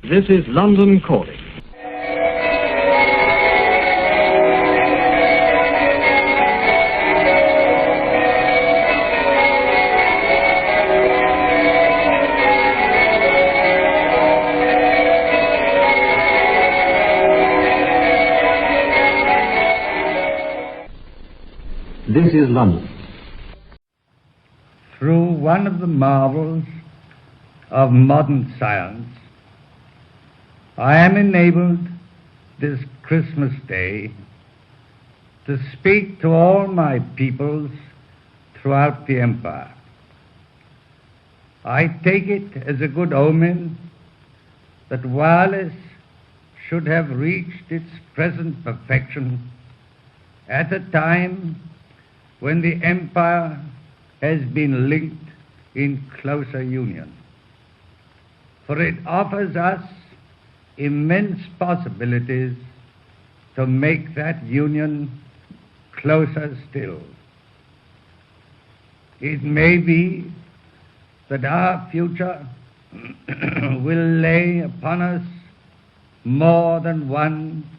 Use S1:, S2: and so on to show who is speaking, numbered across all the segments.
S1: This is London Calling.
S2: This is London.
S3: Through one of the marvels of modern science, I am enabled this Christmas Day to speak to all my peoples throughout the empire. I take it as a good omen that wireless should have reached its present perfection at a time when the empire has been linked in closer union. For it offers us immense possibilities to make that union closer still. It may be that our future will lay upon us more than one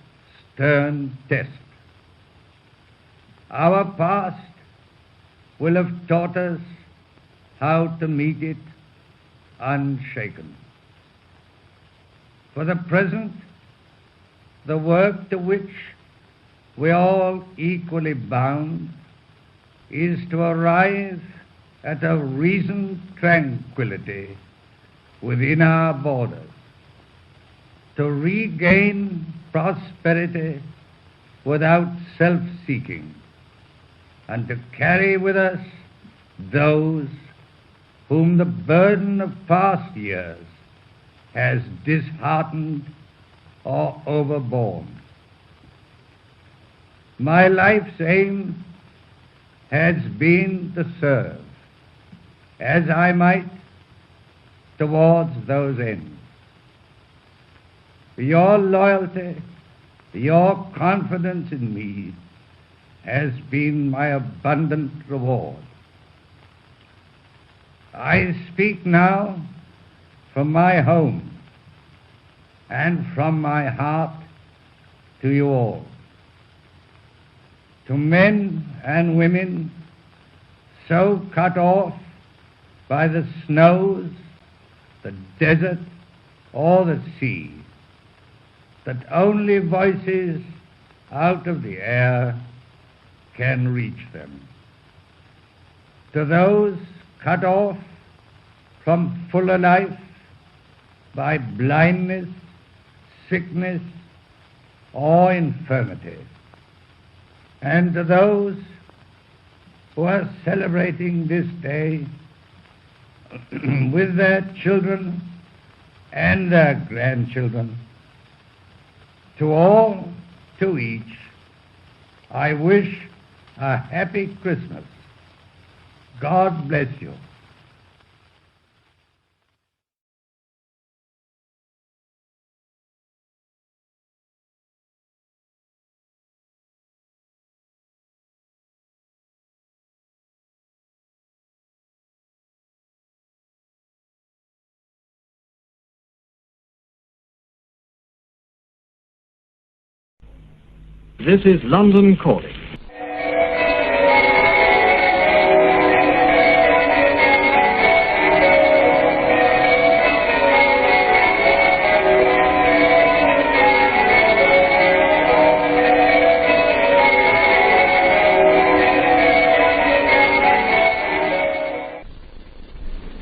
S3: stern test. Our past will have taught us how to meet it unshaken. For the present, the work to which we are all equally bound is to arrive at a reasoned tranquility within our borders, to regain prosperity without self-seeking, and to carry with us those whom the burden of past years has disheartened or overborne. My life's aim has been to serve, as I might, towards those ends. Your loyalty, your confidence in me has been my abundant reward. I speak now from my home and from my heart to you all. To men and women so cut off by the snows, the desert, or the sea, that only voices out of the air can reach them. To those cut off from fuller life by blindness, sickness, or infirmity, and to those who are celebrating this day with their children and their grandchildren, to all, to each, I wish a happy Christmas. God bless you.
S1: This is London Calling.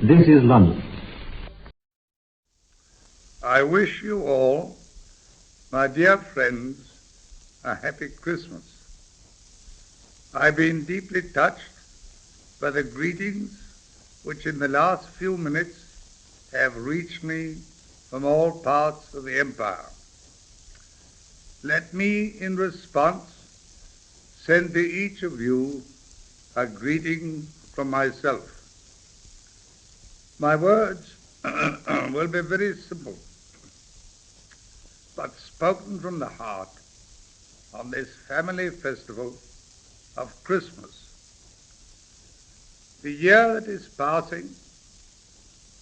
S2: This is London.
S3: I wish you all, my dear friends, a happy Christmas. I've been deeply touched by the greetings which in the last few minutes have reached me from all parts of the empire. Let me, in response, send to each of you a greeting from myself. My words will be very simple, but spoken from the heart on this family festival of Christmas. The year that is passing,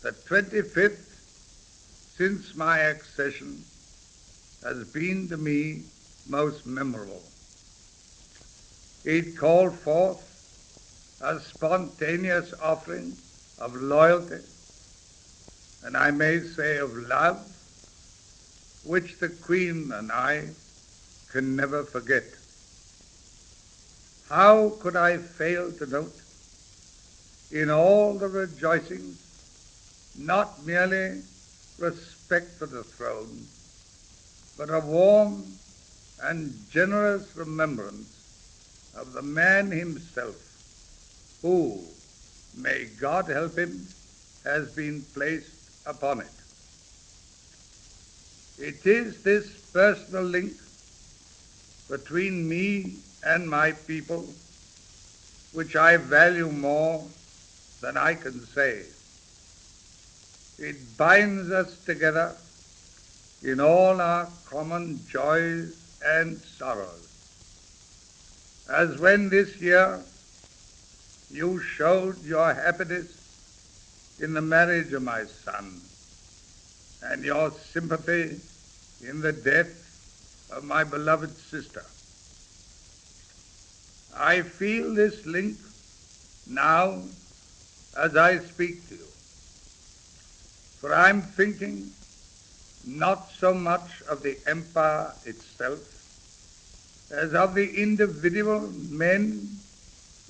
S3: the 25th since my accession has been to me most memorable. It called forth a spontaneous offering of loyalty, and I may say of love, which the Queen and I can never forget. How could I fail to note in all the rejoicings not merely respect for the throne, but a warm and generous remembrance of the man himself who, may God help him, has been placed upon it. It is this personal link between me and my people which I value more than I can say. It binds us together in all our common joys and sorrows. As when this year you showed your happiness in the marriage of my son, and your sympathy in the death of my beloved sister. I feel this link now as I speak to you, for I'm thinking not so much of the empire itself as of the individual men,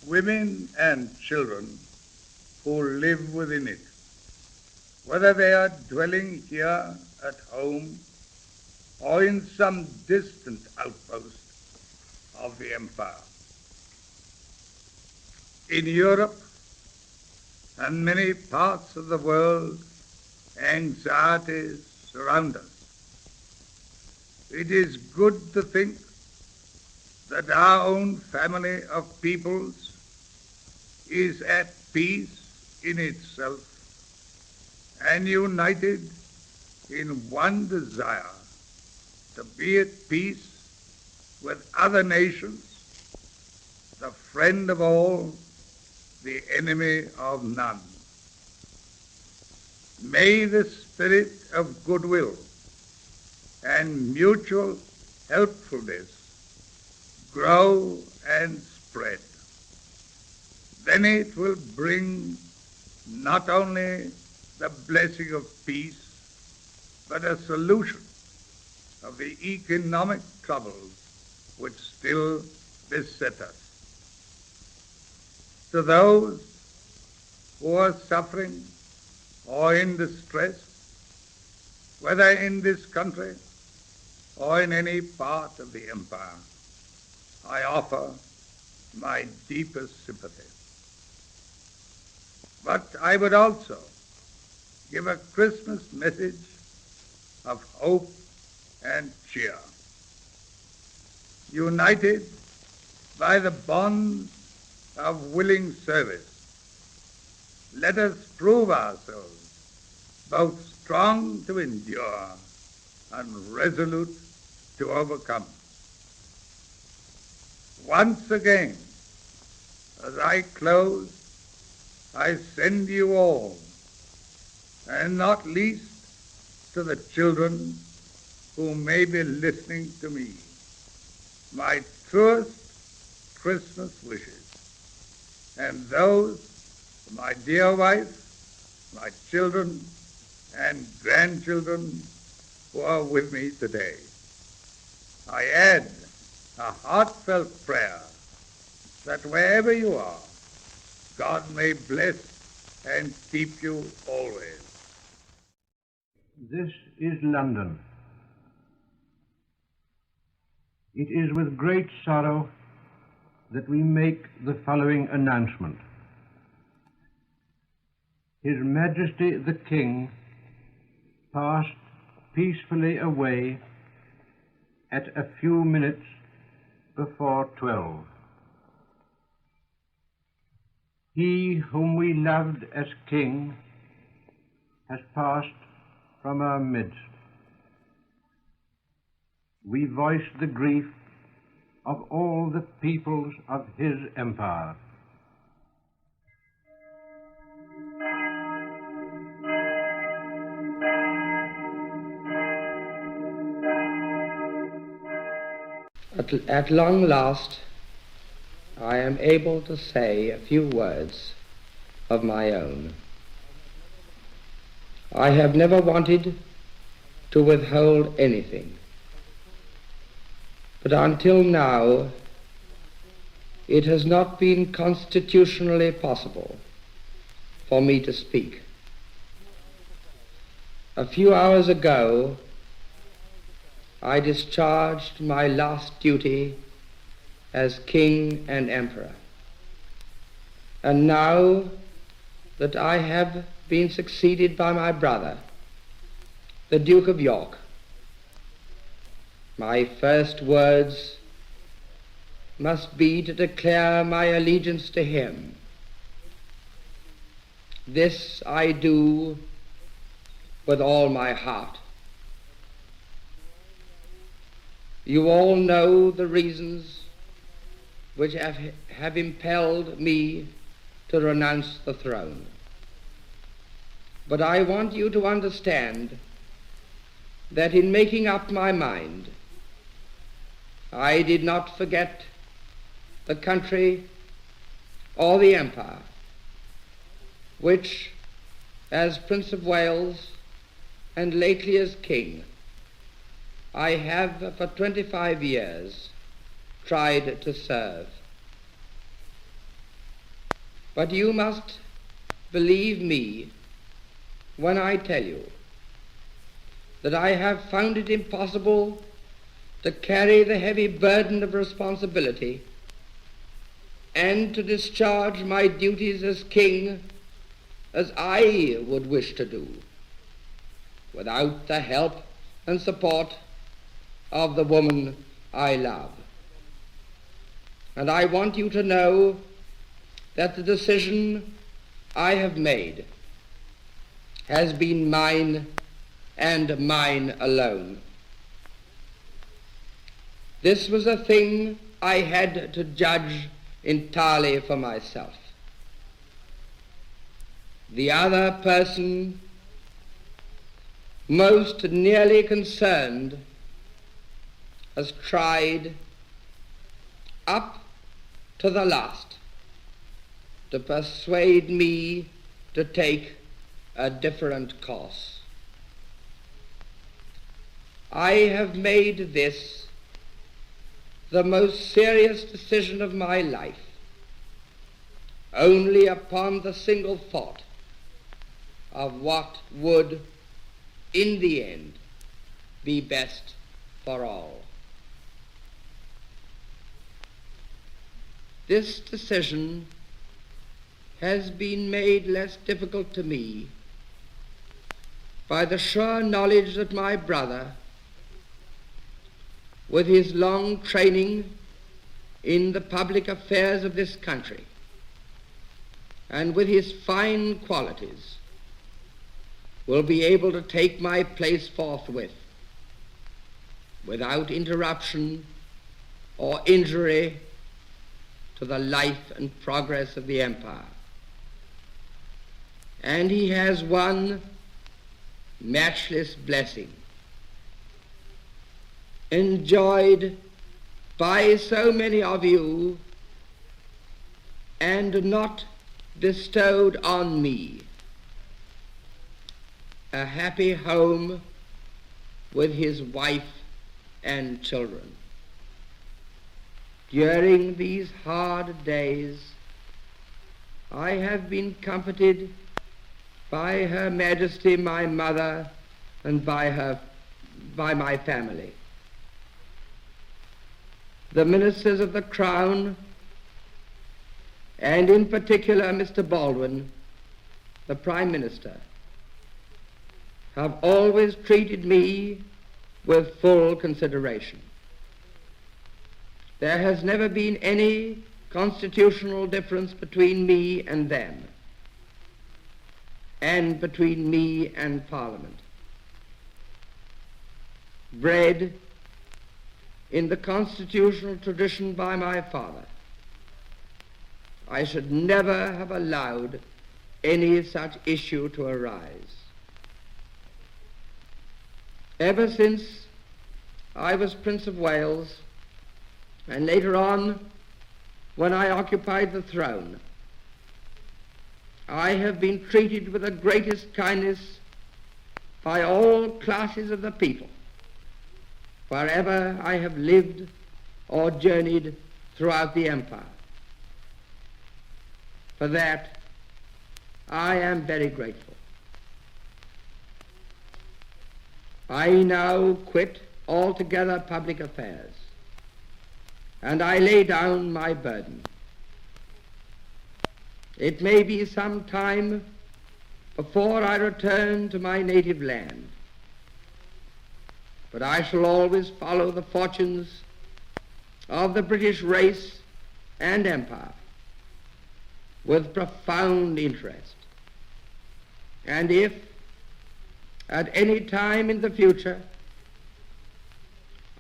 S3: women, and children who live within it, whether they are dwelling here at home or in some distant outpost of the empire. In Europe and many parts of the world, anxieties surround us. It is good to think that our own family of peoples is at peace in itself and united in one desire to be at peace with other nations, the friend of all, the enemy of none. May the spirit of goodwill and mutual helpfulness grow and spread. Then it will bring not only the blessing of peace, but a solution of the economic troubles which still beset us. To those who are suffering or in distress, whether in this country or in any part of the empire, I offer my deepest sympathy. But I would also give a Christmas message of hope and cheer. United by the bonds of willing service, let us prove ourselves both strong to endure and resolute to overcome. Once again, as I close, I send you all, and not least to the children who may be listening to me, my truest Christmas wishes, and those of my dear wife, my children, and grandchildren who are with me today. I add a heartfelt prayer that wherever you are, God may bless and keep you always.
S2: This is London. It is with great sorrow that we make the following announcement. His Majesty the King passed peacefully away at a few minutes before 12. He whom we loved as King has passed from our midst. We voice the grief of all the peoples of his empire.
S4: At long last, I am able to say a few words of my own. I have never wanted to withhold anything, but until now, it has not been constitutionally possible for me to speak. A few hours ago, I discharged my last duty as King and Emperor. And now that I have been succeeded by my brother, the Duke of York, my first words must be to declare my allegiance to him. This I do with all my heart. You all know the reasons which have impelled me to renounce the throne. But I want you to understand that in making up my mind, I did not forget the country or the empire, which, as Prince of Wales and lately as King, I have for 25 years tried to serve. But you must believe me when I tell you that I have found it impossible to carry the heavy burden of responsibility and to discharge my duties as king as I would wish to do without the help and support of the woman I love. And I want you to know that the decision I have made has been mine and mine alone. This was a thing I had to judge entirely for myself. The other person most nearly concerned has tried up to the last to persuade me to take a different course. I have made this the most serious decision of my life only upon the single thought of what would, in the end, be best for all. This decision has been made less difficult to me by the sure knowledge that my brother, with his long training in the public affairs of this country, and with his fine qualities, will be able to take my place forthwith, without interruption or injury to the life and progress of the empire. And he has one matchless blessing, enjoyed by so many of you and not bestowed on me: a happy home with his wife and children. During these hard days, I have been comforted by Her Majesty my mother and by my family. The ministers of the Crown, and in particular Mr. Baldwin, the Prime Minister, have always treated me with full consideration. There has never been any constitutional difference between me and them, and between me and Parliament. Bred in the constitutional tradition by my father, I should never have allowed any such issue to arise. Ever since I was Prince of Wales, and later on when I occupied the throne, I have been treated with the greatest kindness by all classes of the people, wherever I have lived or journeyed throughout the empire. For that, I am very grateful. I now quit altogether public affairs, and I lay down my burden. It may be some time before I return to my native land, but I shall always follow the fortunes of the British race and empire with profound interest. And if at any time in the future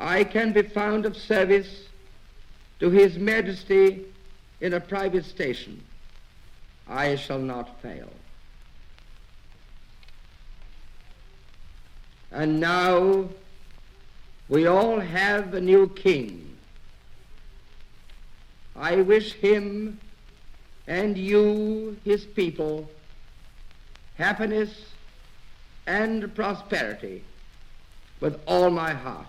S4: I can be found of service to His Majesty in a private station, I shall not fail. And now we all have a new king. I wish him and you, his people, happiness and prosperity with all my heart.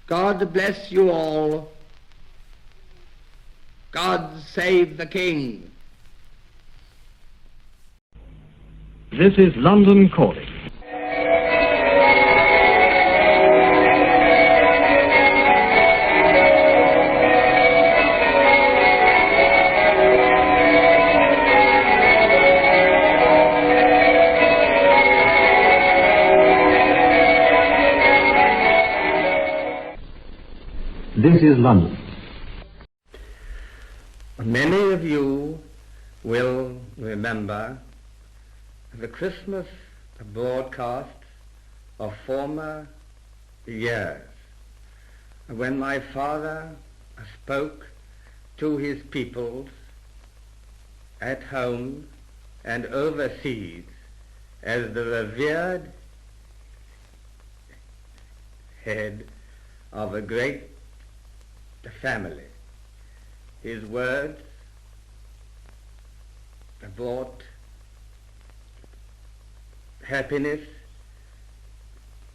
S4: God bless you all. God save the King.
S1: This is London Calling. This is London.
S5: Many of you will remember the Christmas broadcasts of former years, when my father spoke to his peoples at home and overseas as the revered head of a great family. His words brought happiness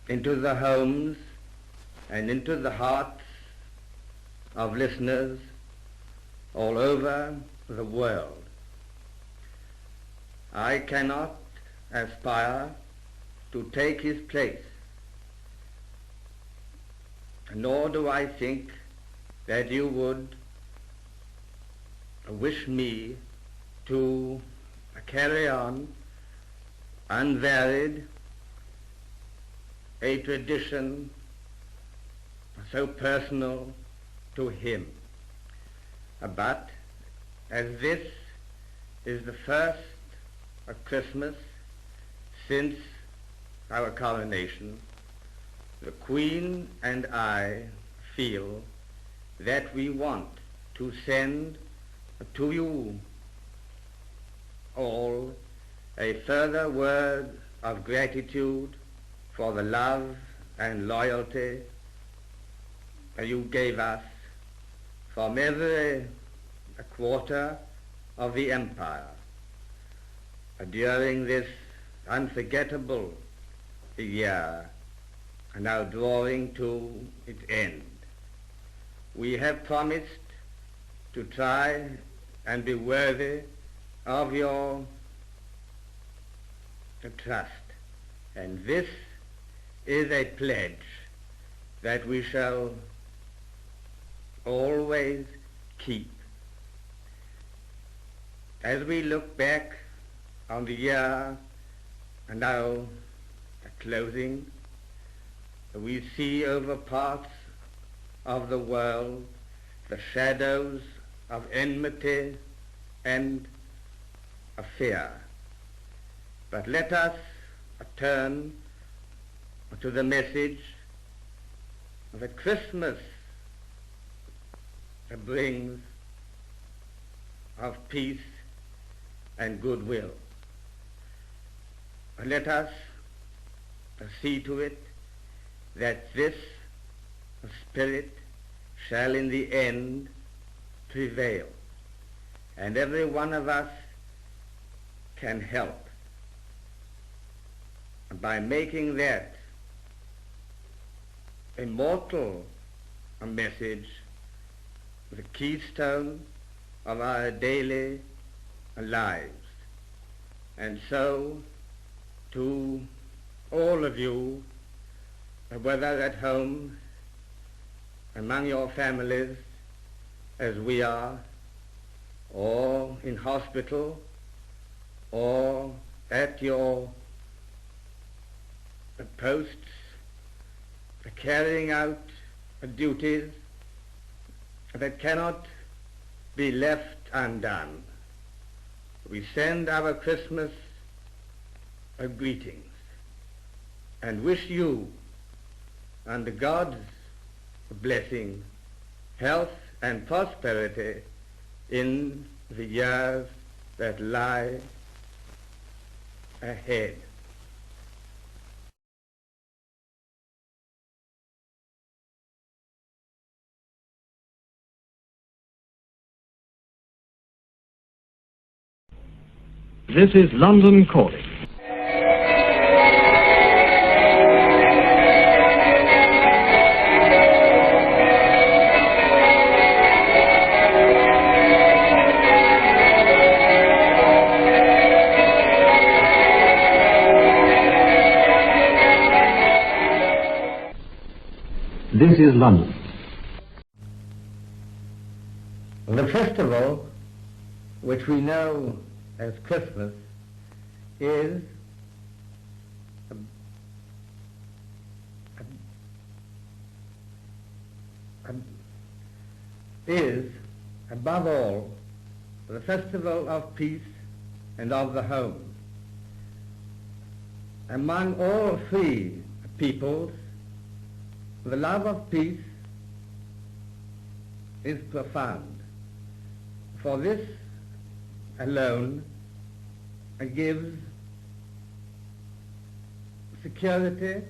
S5: into the homes and into the hearts of listeners all over the world. I cannot aspire to take his place, nor do I think that you would wish me to carry on unvaried a tradition so personal to him. But as this is the first Christmas since our coronation, the Queen and I feel that we want to send to you all a further word of gratitude for the love and loyalty you gave us from every quarter of the empire during this unforgettable year now drawing to its end. We have promised to try and be worthy of your trust, and this is a pledge that we shall always keep. As we look back on the year now closing, we see over parts of the world the shadows of enmity and of fear. But let us turn to the message that Christmas brings of peace and goodwill. Let us see to it that this spirit shall in the end prevail, and every one of us can help by making that immortal message the keystone of our daily lives. And so, to all of you, whether at home, among your families, as we are, or in hospital, or at your posts, carrying out duties that cannot be left undone, we send our Christmas greetings and wish you, under God's blessing, health and prosperity in the years that lie ahead.
S1: This is London Calling. This is London.
S5: The festival, which we know as Christmas, is above all the festival of peace and of the home. Among all free peoples, the love of peace is profound. For this alone gives security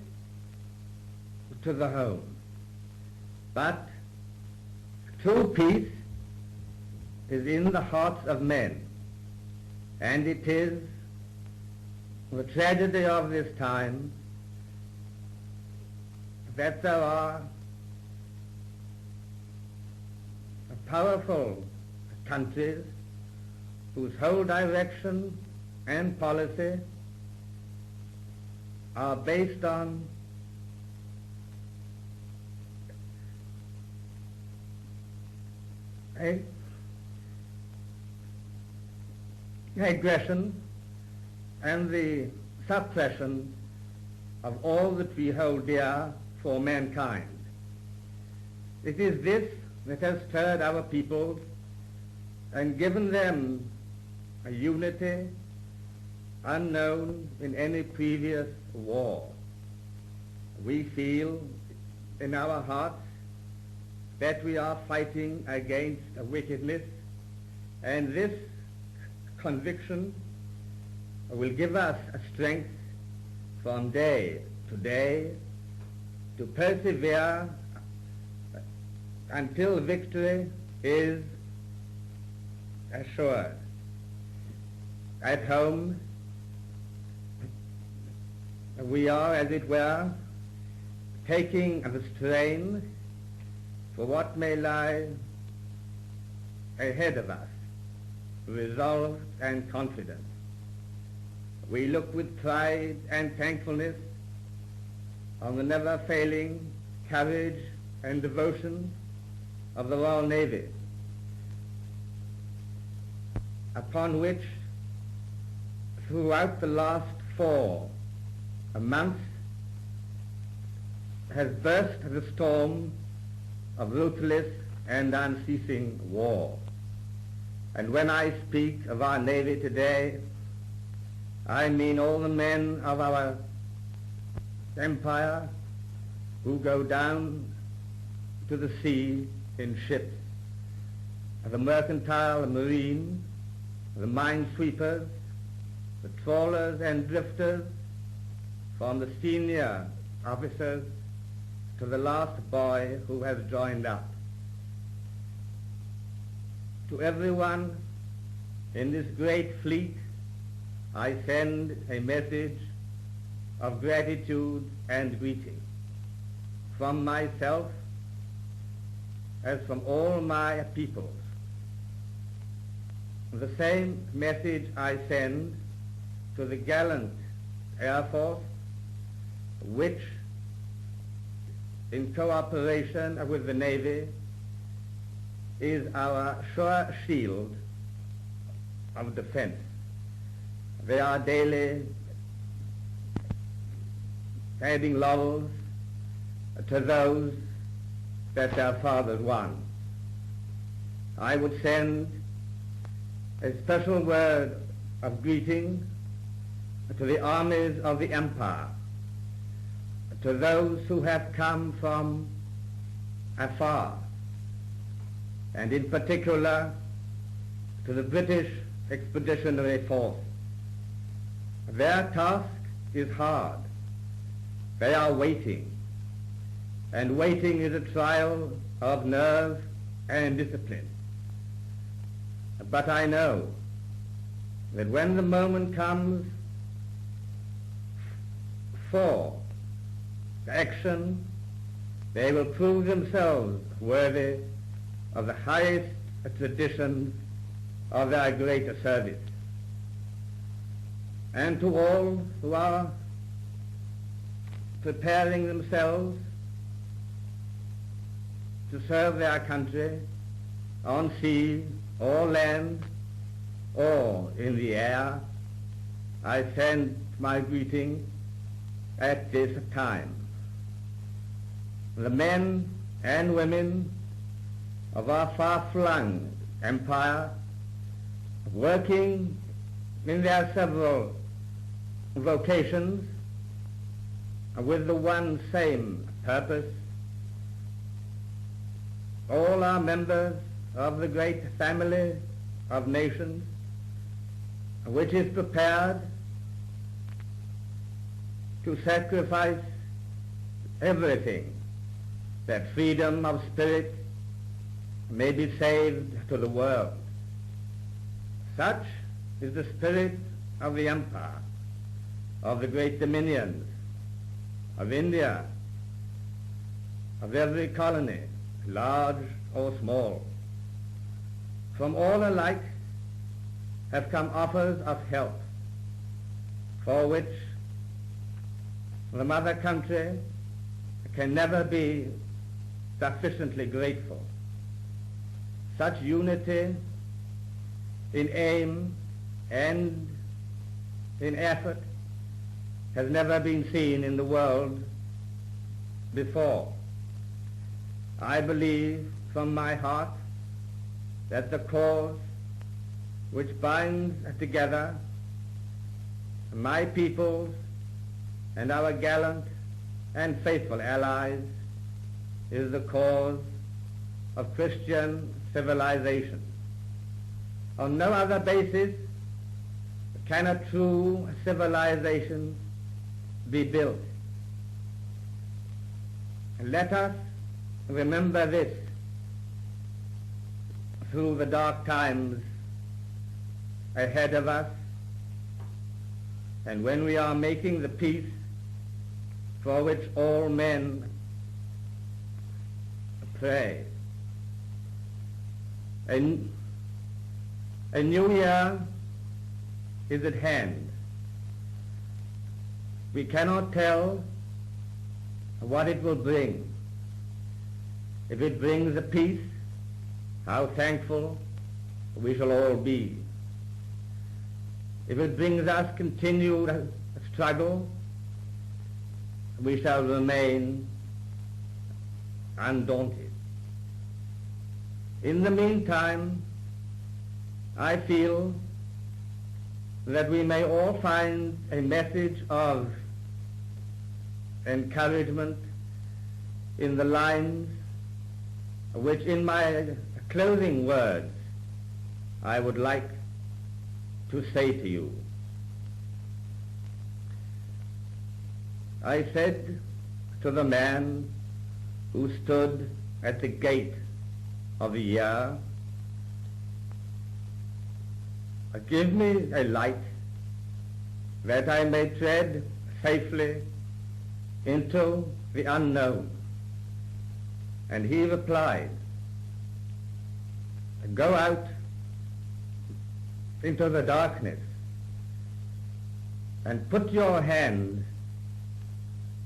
S5: to the home. But true peace is in the hearts of men, and it is the tragedy of this time that there are powerful countries whose whole direction and policy are based on aggression and the suppression of all that we hold dear for mankind. It is this that has stirred our people and given them a unity unknown in any previous war. We feel in our hearts that we are fighting against a wickedness, and this conviction will give us a strength from day to day to persevere until victory is assured. At home, we are, as it were, taking the strain for what may lie ahead of us, resolved and confident. We look with pride and thankfulness on the never-failing courage and devotion of the Royal Navy, upon which throughout the last 4 months has burst the storm of ruthless and unceasing war. And when I speak of our Navy today, I mean all the men of our empire who go down to the sea in ships, the mercantile marine, the minesweepers, the trawlers and drifters, from the senior officers to the last boy who has joined up. To everyone in this great fleet, I send a message of gratitude and greeting from myself as from all my peoples. The same message I send to the gallant Air Force, which, in cooperation with the Navy, is our sure shield of defense. They are daily adding laurels to those that their fathers won. I would send a special word of greeting to the armies of the empire, to those who have come from afar, and in particular to the British Expeditionary Force. Their task is hard. They are waiting, and waiting is a trial of nerve and discipline. But I know that when the moment comes for action, they will prove themselves worthy of the highest traditions of their greater service. And to all who are preparing themselves to serve their country on sea or land or in the air, I send my greeting at this time. The men and women of our far-flung empire, working in their several vocations with the one same purpose, all are members of the great family of nations, which is prepared to sacrifice everything that freedom of spirit may be saved to the world. Such is the spirit of the empire, of the great dominions, of India, of every colony, large or small. From all alike have come offers of help, for which the mother country can never be sufficiently grateful. Such unity in aim and in effort has never been seen in the world before. I believe from my heart that the cause which binds together my peoples and our gallant and faithful allies is the cause of Christian civilization. On no other basis can a true civilization be built. Let us remember this through the dark times ahead of us, and when we are making the peace for which all men pray. A new year is at hand. We cannot tell what it will bring. If it brings a peace, how thankful we shall all be. If it brings us continued struggle, we shall remain undaunted. In the meantime, I feel that we may all find a message of encouragement in the lines which in my closing words I would like to say to you. I said to the man who stood at the gate of the year, give me a light that I may tread safely into the unknown. And he replied, go out into the darkness and put your hand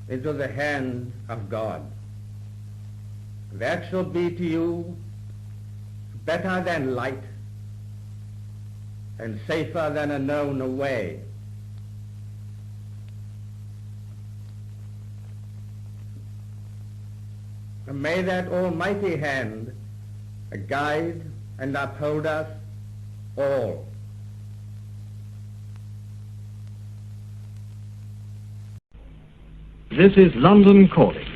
S5: into the hand of God. That shall be to you better than light and safer than a known way. And may that almighty hand guide and uphold us all.
S1: This is London Calling.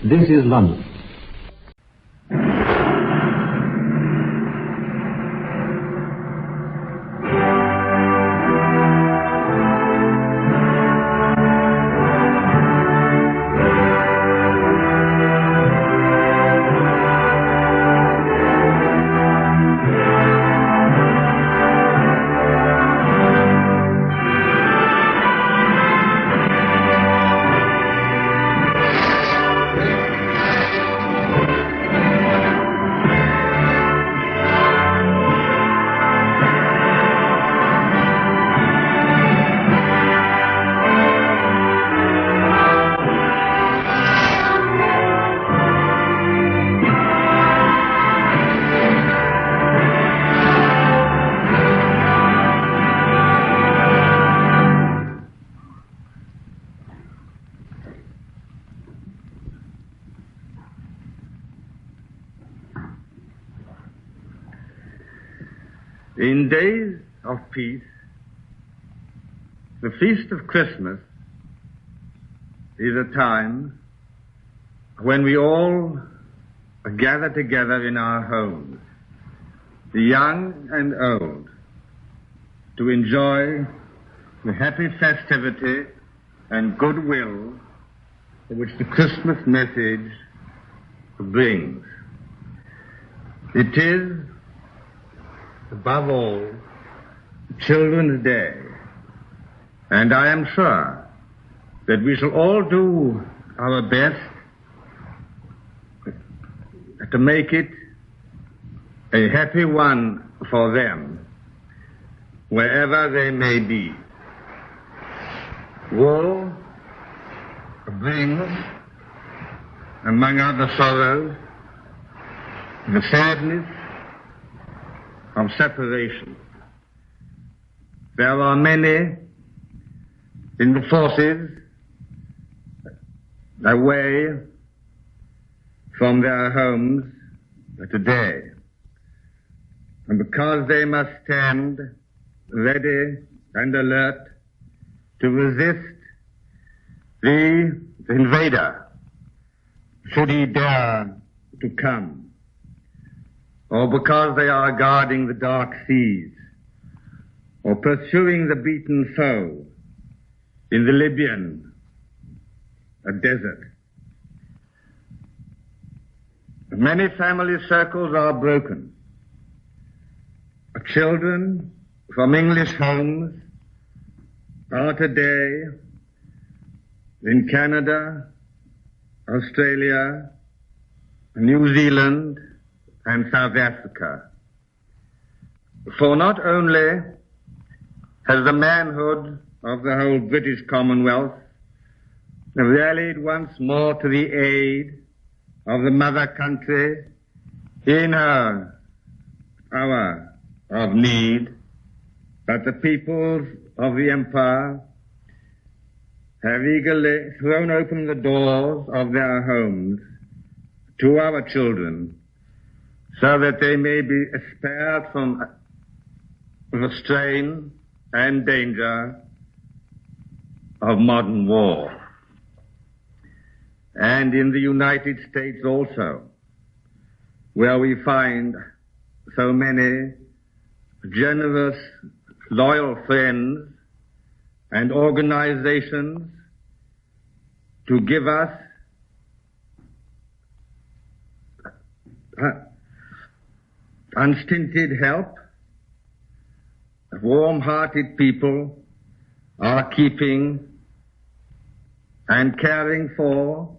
S1: This is London.
S5: In days of peace, the feast of Christmas is a time when we all gather together in our homes, the young and old, to enjoy the happy festivity and goodwill which the Christmas message brings. It is, above all, Children's Day, and I am sure that we shall all do our best to make it a happy one for them, wherever they may be. War brings, among other sorrows, the sadness of separation. There are many in the forces away from their homes today, and because they must stand ready and alert to resist the invader, should he dare to come, or because they are guarding the dark seas, or pursuing the beaten foe in the Libyan desert. Many family circles are broken. Children from English homes are today in Canada, Australia, New Zealand, and South Africa. For not only has the manhood of the whole British Commonwealth rallied once more to the aid of the mother country in her hour of need, but the peoples of the empire have eagerly thrown open the doors of their homes to our children, so that they may be spared from the strain and danger of modern war. And in the United States also, where we find so many generous, loyal friends and organizations to give us unstinted help, warm-hearted people are keeping and caring for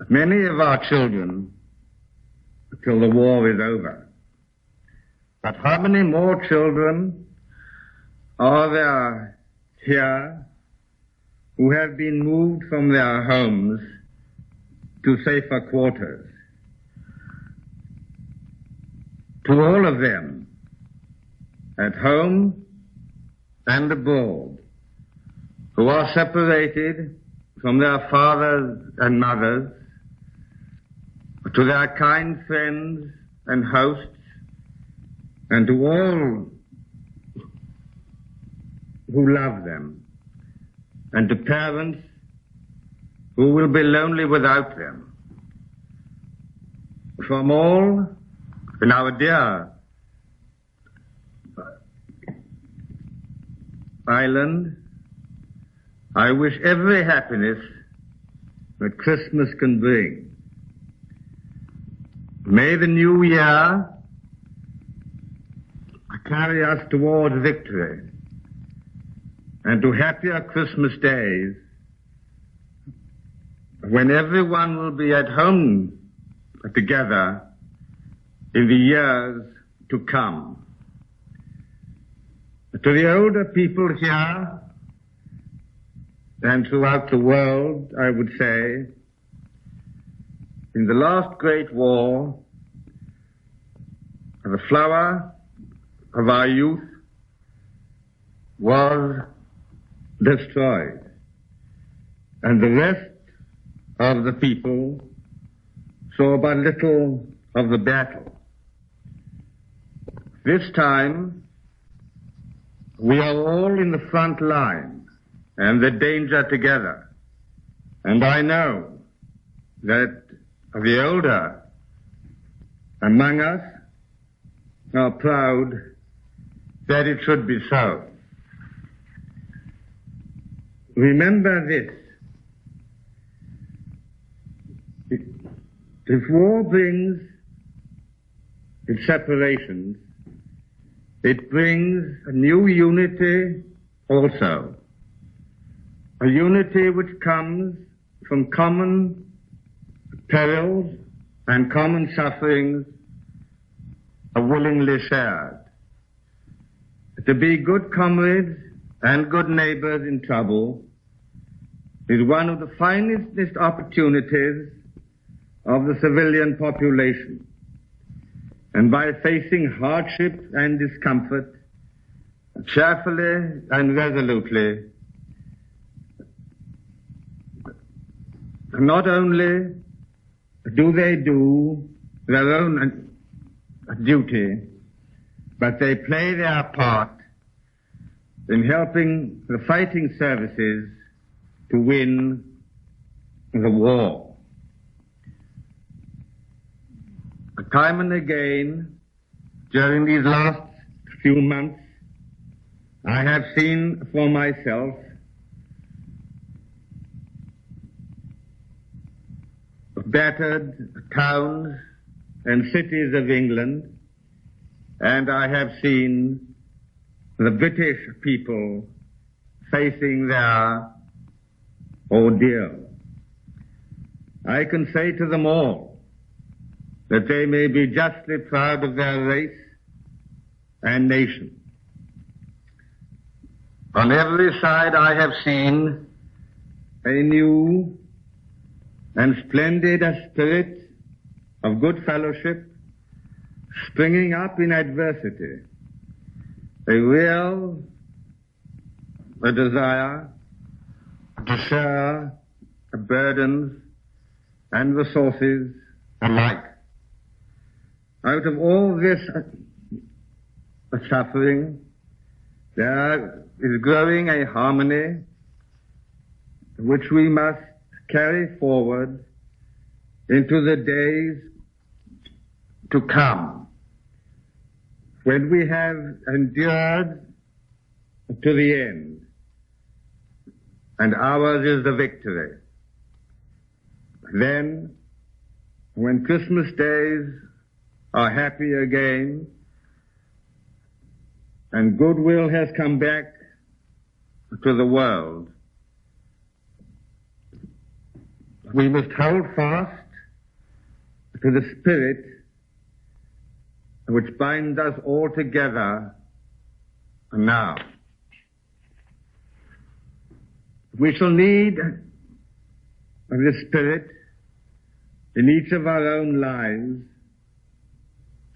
S5: many of our children till the war is over. But how many more children are there here who have been moved from their homes to safer quarters? To all of them, at home and abroad, who are separated from their fathers and mothers, to their kind friends and hosts, and to all who love them, and to parents who will be lonely without them. From all in our dear island, I wish every happiness that Christmas can bring. May the new year carry us towards victory and to happier Christmas days when everyone will be at home together in the years to come. To the older people here and throughout the world, I would say, in the last great war, the flower of our youth was destroyed, and the rest of the people saw but little of the battle. This time, we are all in the front line and the danger together. And I know that the older among us are proud that it should be so. Remember this. If war brings its separations, it brings a new unity also. A unity which comes from common perils and common sufferings are willingly shared. To be good comrades and good neighbors in trouble is one of the finest opportunities of the civilian population. And by facing hardship and discomfort cheerfully and resolutely, not only do they do their own duty, but they play their part in helping the fighting services to win the war. Time and again, during these last few months, I have seen for myself battered towns and cities of England, and I have seen the British people facing their ordeal. I can say to them all that they may be justly proud of their race and nation. On every side I have seen a new and splendid spirit of good fellowship springing up in adversity, a real desire to share burdens and resources alike. Out of all this suffering, there is growing a harmony
S3: which we must carry forward into the days to come, when we have endured to the end, and ours is the victory. Then, when Christmas days are happy again, and goodwill has come back to the world, we must hold fast to the spirit which binds us all together now. We shall need this spirit in each of our own lives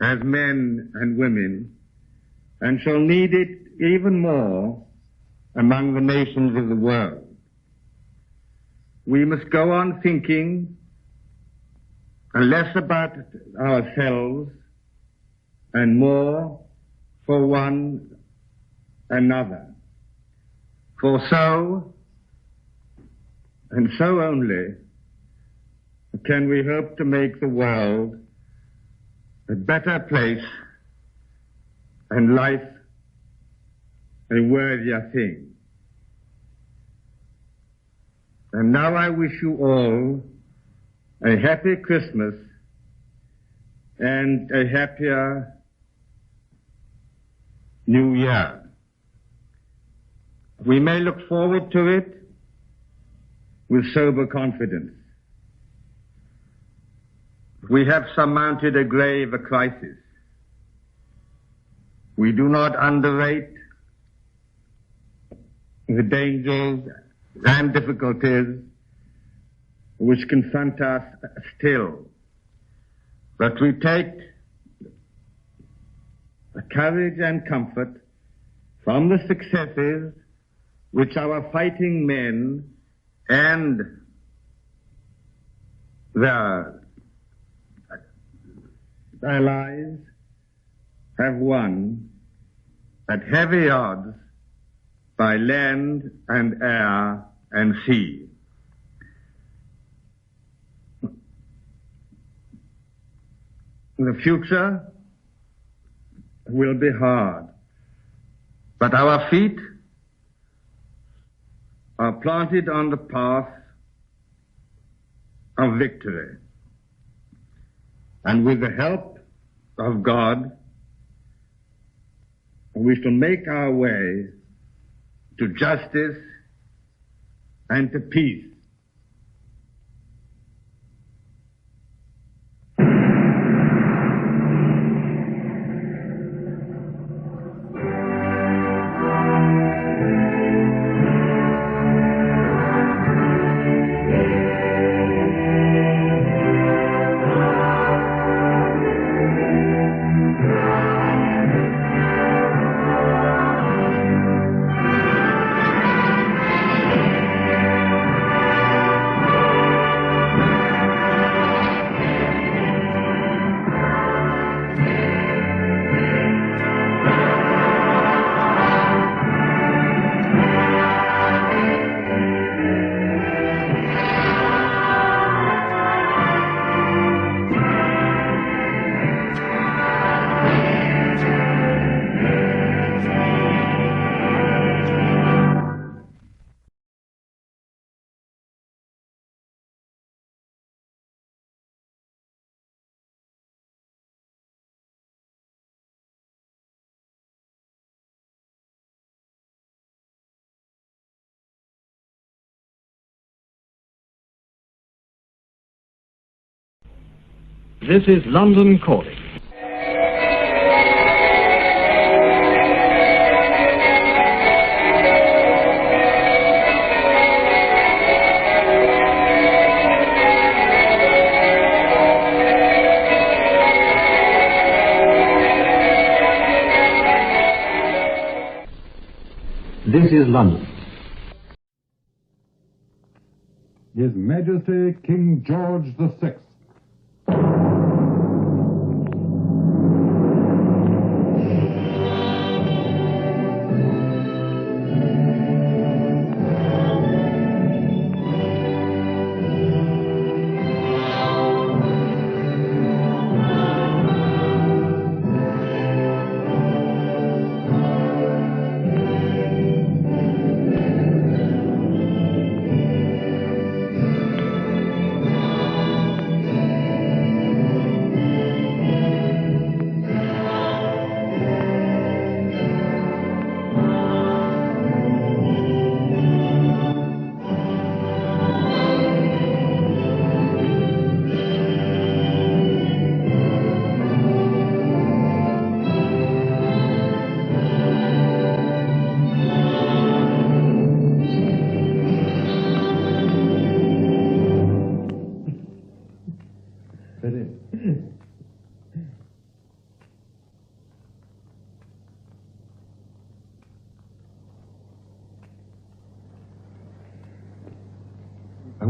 S3: as men and women, and shall need it even more among the nations of the world. We must go on thinking less about ourselves and more for one another. For so, and so only, can we hope to make the world a better place and life a worthier thing. And now I wish you all a happy Christmas and a happier New Year. We may look forward to it with sober confidence. We have surmounted a grave crisis. We do not underrate the dangers and difficulties which confront us still. But we take courage and comfort from the successes which our fighting men and their allies have won at heavy odds by land and air and sea. The future will be hard, but our feet are planted on the path of victory. And with the help of God, we shall make our way to justice and to peace.
S1: This is London Calling. This is London.
S6: His Majesty King George VI.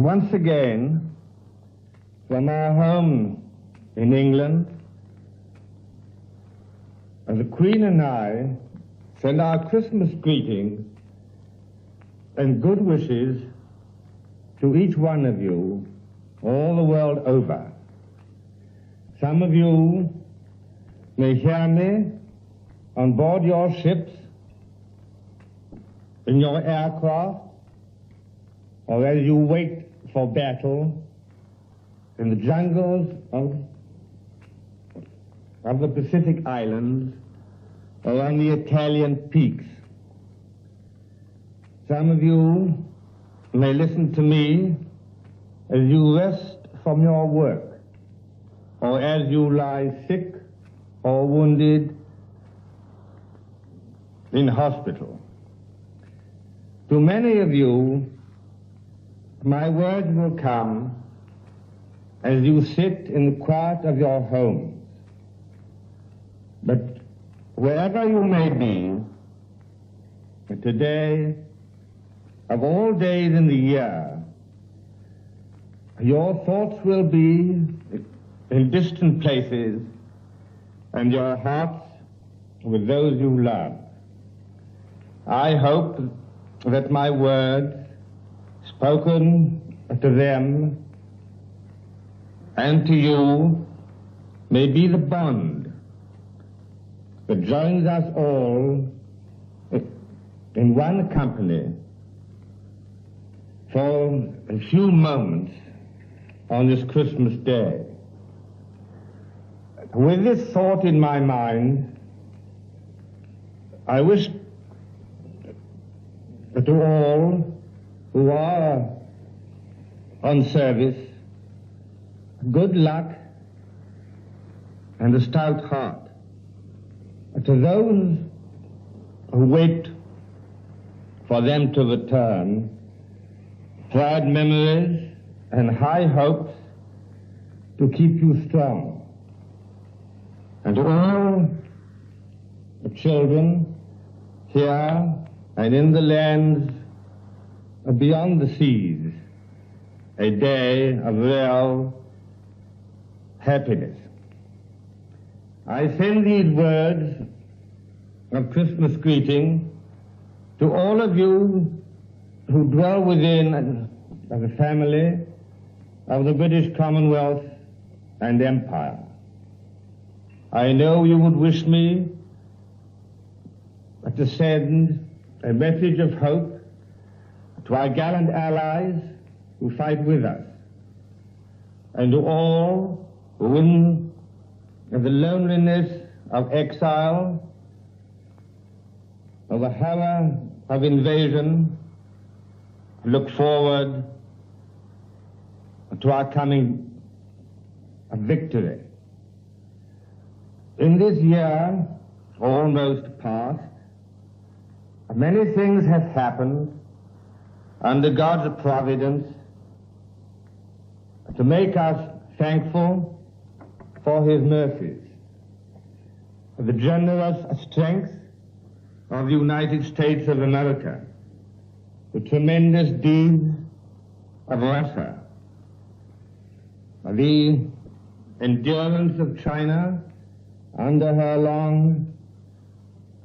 S5: once again, from our home in England, the Queen and I send our Christmas greetings and good wishes to each one of you all the world over. Some of you may hear me on board your ships, in your aircraft, or as you wait for battle in the jungles of the Pacific Islands or on the Italian peaks. Some of you may listen to me as you rest from your work, or as you lie sick or wounded in hospital. To many of you, my words will come as you sit in the quiet of your homes. But wherever you may be, today, of all days in the year, your thoughts will be in distant places and your hearts with those you love. I hope that my words, spoken to them and to you, may be the bond that joins us all in one company for a few moments on this Christmas Day. With this thought in my mind, I wish to all who are on service good luck and a stout heart. To those who wait for them to return, proud memories and high hopes to keep you strong. And to all the children here and in the lands beyond the seas, a day of real happiness. I send these words of Christmas greeting to all of you who dwell within the family of the British Commonwealth and Empire. I know you would wish me to send a message of hope to our gallant allies who fight with us, and to all who in the loneliness of exile, of the horror of invasion, look forward to our coming victory. In this year, almost past, many things have happened under God's providence to make us thankful for His mercies. The generous strength of the United States of America, the tremendous deeds of Russia, the endurance of China under her long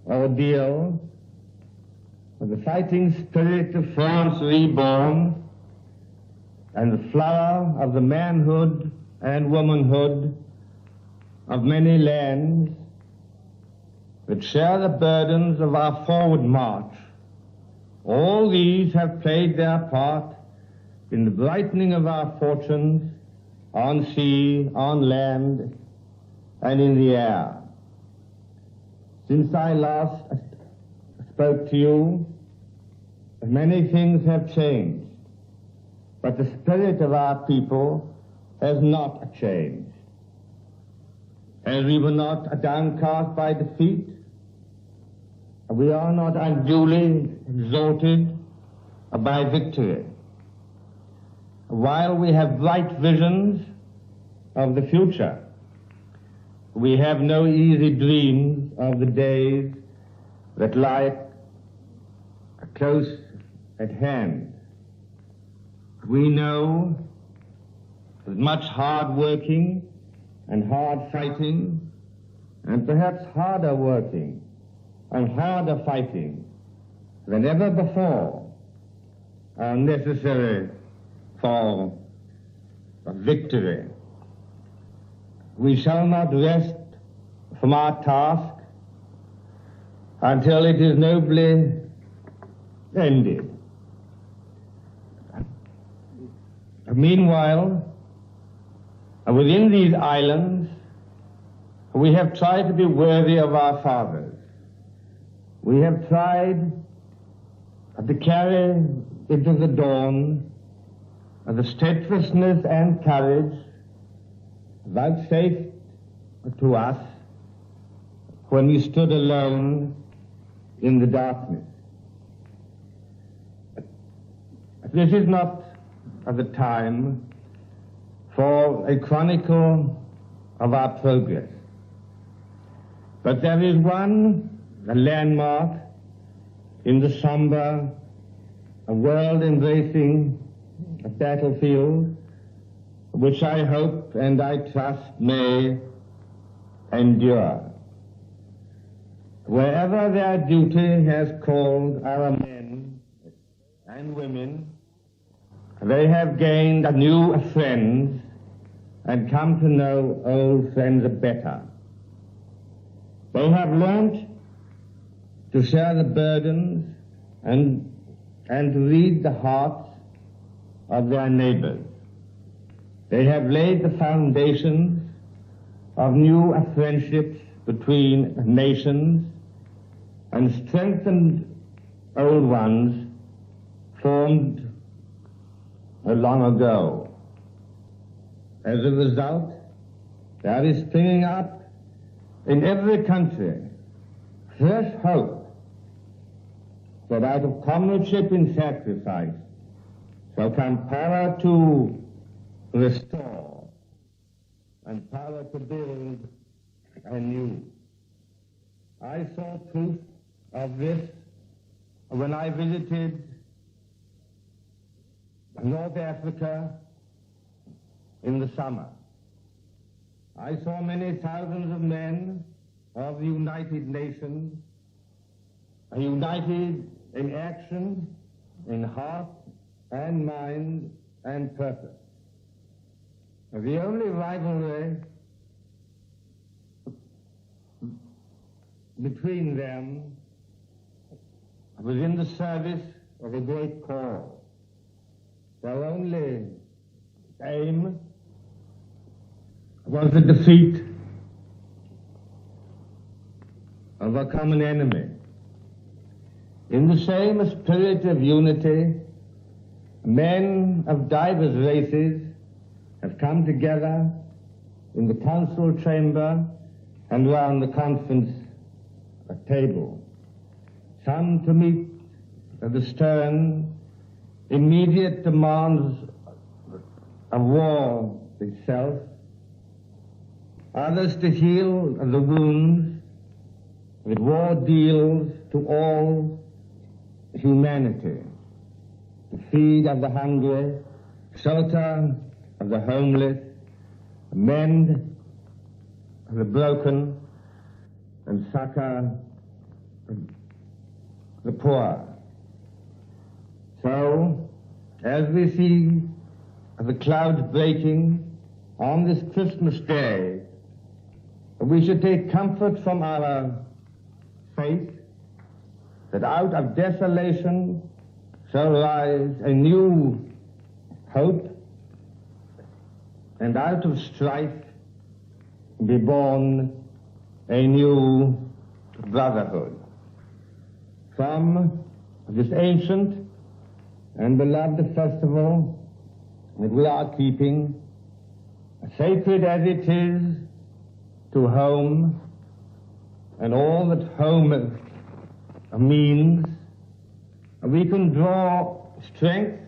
S5: ordeal, the fighting spirit of France reborn, and the flower of the manhood and womanhood of many lands that share the burdens of our forward march. All these have played their part in the brightening of our fortunes on sea, on land, and in the air. Since I last spoke to you, many things have changed, but the spirit of our people has not changed. As we were not downcast by defeat, we are not unduly exalted by victory. While we have bright visions of the future, we have no easy dreams of the days that lie close at hand. we know that much hard working and hard fighting, and perhaps harder working and harder fighting than ever before, are necessary for a victory. We shall not rest from our task until it is nobly ended. Meanwhile, within these islands, we have tried to be worthy of our fathers. We have tried to carry into the dawn the steadfastness and courage vouchsafed to us when we stood alone in the darkness. This is not the time for a chronicle of our progress, but there is a landmark in the somber, world-embracing battlefield, which I hope and I trust may endure. Wherever their duty has called our men and women, they have gained new friends and come to know old friends better. They have learnt to share the burdens and to read the hearts of their neighbors. They have laid the foundations of new friendships between nations and strengthened old ones formed long ago. As a result, there is springing up in every country fresh hope that out of comradeship in sacrifice shall come power to restore and power to build anew. I saw proof of this when I visited North Africa in the summer. I saw many thousands of men of the United Nations, united in action, in heart and mind and purpose. The only rivalry between them was in the service of a great cause. Their only aim was the defeat of a common enemy. In the same spirit of unity, men of diverse races have come together in the council chamber and round the conference table. Some to meet the stern, immediate demands of war itself, others to heal the wounds that war deals to all humanity, to feed of the hungry, shelter of the homeless, mend the broken, and succor the poor. So, as we see the clouds breaking on this Christmas day, we should take comfort from our faith that out of desolation shall rise a new hope, and out of strife be born a new brotherhood. From this ancient and beloved festival that we are keeping, sacred as it is to home and all that home means, we can draw strength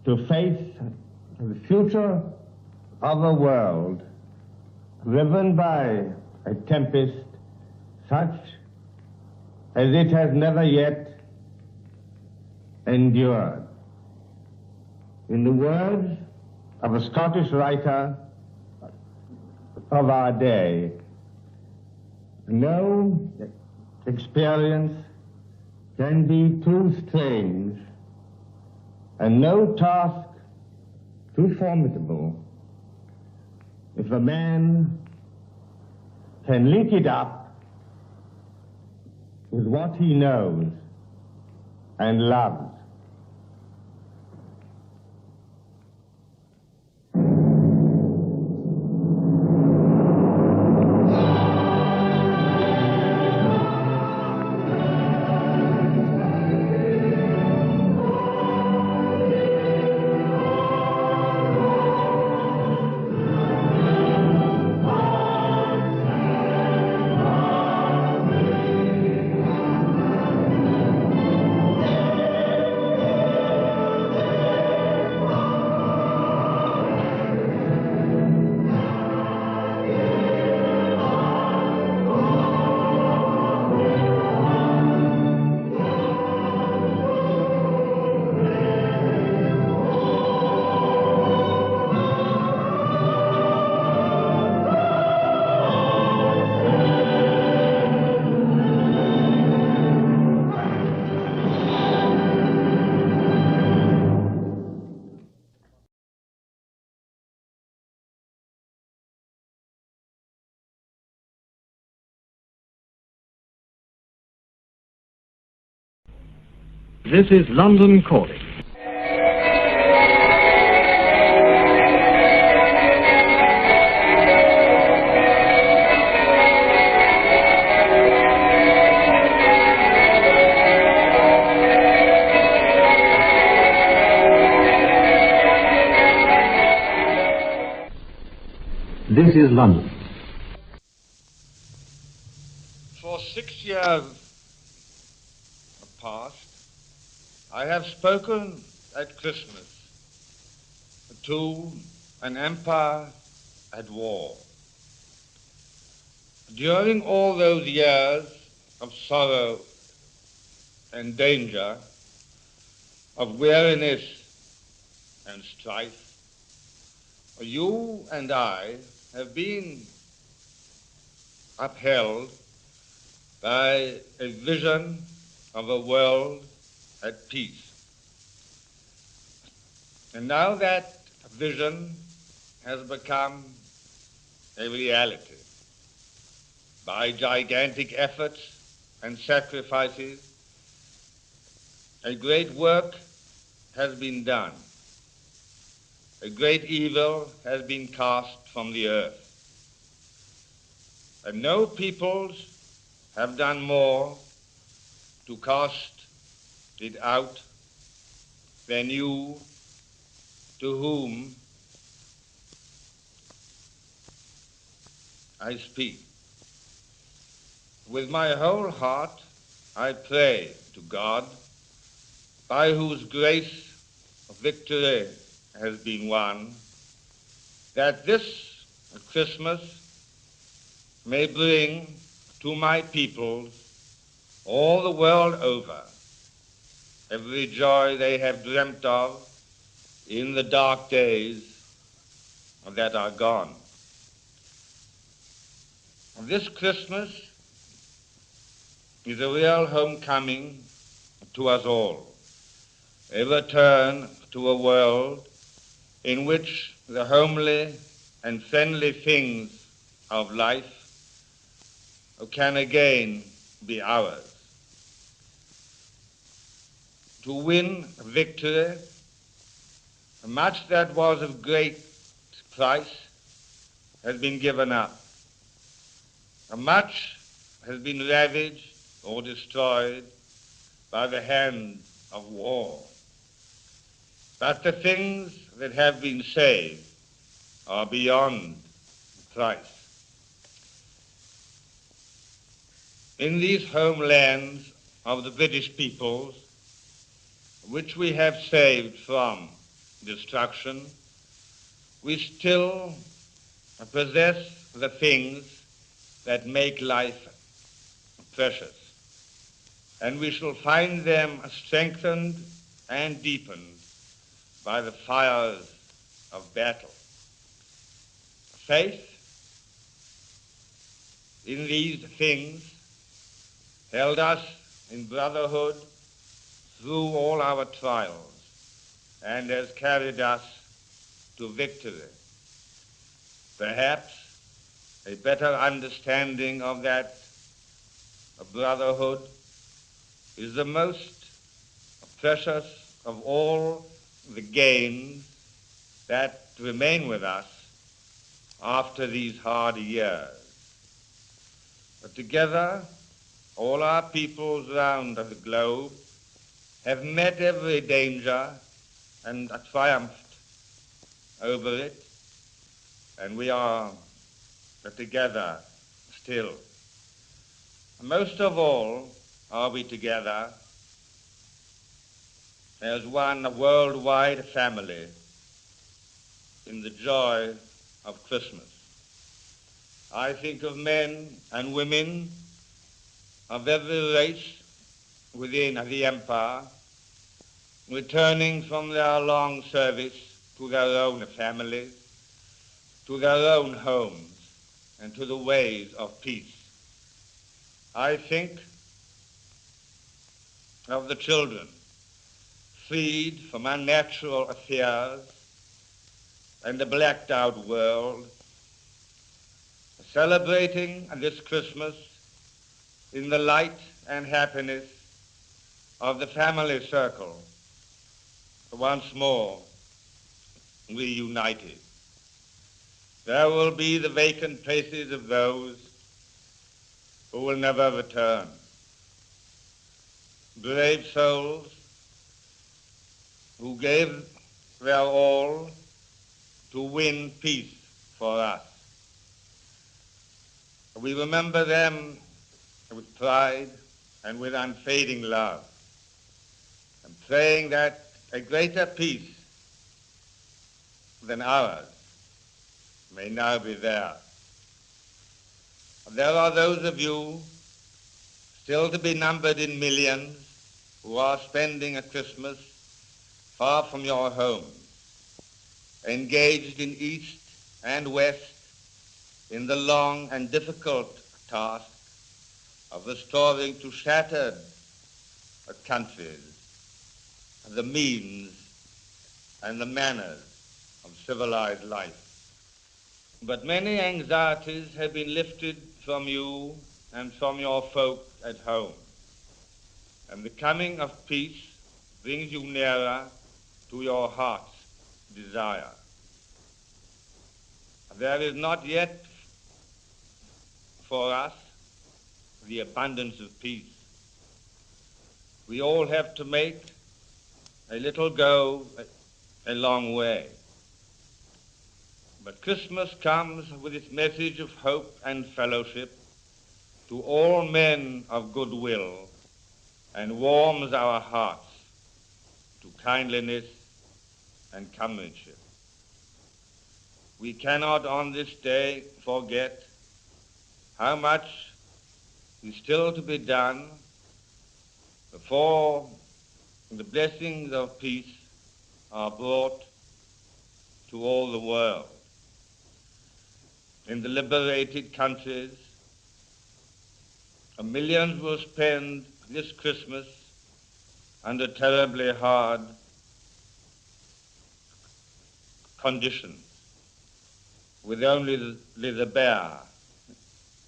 S5: to face the future of a world riven by a tempest such as it has never yet endured. In the words of a Scottish writer of our day, no experience can be too strange and no task too formidable if a man can link it up with what he knows and loves.
S1: This is London Calling. This is London.
S7: For 6 years past, I have spoken at Christmas to an empire at war. During all those years of sorrow and danger, of weariness and strife, you and I have been upheld by a vision of a world at peace. And now that vision has become a reality. By gigantic efforts and sacrifices, a great work has been done. A great evil has been cast from the earth. And no peoples have done more to cast it out than you, to whom I speak. With my whole heart I pray to God, by whose grace victory has been won, that this Christmas may bring to my people all the world over every joy they have dreamt of in the dark days that are gone. This Christmas is a real homecoming to us all, a return to a world in which the homely and friendly things of life can again be ours. To win victory, much that was of great price has been given up. Much has been ravaged or destroyed by the hand of war. But the things that have been saved are beyond price. In these homelands of the British peoples, which we have saved from destruction, we still possess the things that make life precious, and we shall find them strengthened and deepened by the fires of battle. Faith in these things held us in brotherhood through all our trials and has carried us to victory. Perhaps a better understanding of that brotherhood is the most precious of all the gains that remain with us after these hard years. But together, all our peoples round the globe have met every danger and triumphed over it, and we are together still. Most of all are we together as one worldwide family in the joy of Christmas. I think of men and women of every race within the empire returning from their long service to their own families, to their own homes, and to the ways of peace. I think of the children freed from unnatural affairs and the blacked out world, celebrating this Christmas in the light and happiness of the family circle, once more reunited. There will be the vacant places of those who will never return. Brave souls who gave their all to win peace for us. We remember them with pride and with unfading love, and praying that a greater peace than ours may now be there. There are those of you still to be numbered in millions who are spending a Christmas far from your home, engaged in east and west in the long and difficult task of restoring to shattered countries the means and the manners of civilized life. But many anxieties have been lifted from you and from your folk at home, and the coming of peace brings you nearer to your heart's desire. There is not yet for us the abundance of peace. We all have to make a little go a long way. But Christmas comes with its message of hope and fellowship to all men of goodwill and warms our hearts to kindliness and comradeship. We cannot on this day forget how much is still to be done before the blessings of peace are brought to all the world. In the liberated countries, millions will spend this Christmas under terribly hard conditions, with only the bare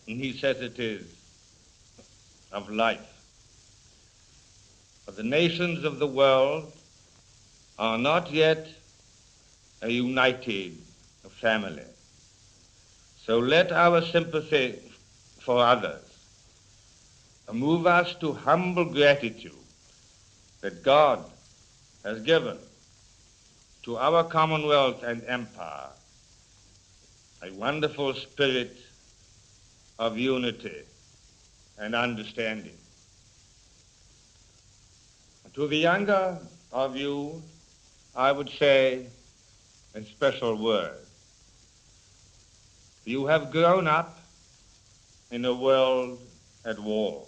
S7: necessities of life. But the nations of the world are not yet a united family. So let our sympathy for others move us to humble gratitude that God has given to our Commonwealth and Empire a wonderful spirit of unity and understanding. To the younger of you, I would say a special word. You have grown up in a world at war,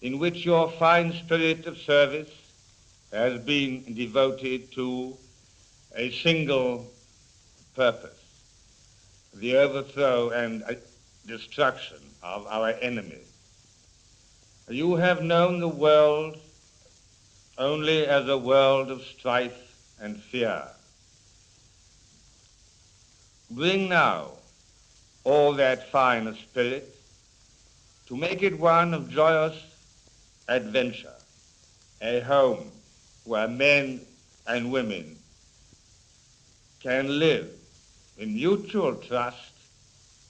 S7: in which your fine spirit of service has been devoted to a single purpose: the overthrow and destruction of our enemies. You have known the world only as a world of strife and fear. Bring now all that fine spirit to make it one of joyous adventure, a home where men and women can live in mutual trust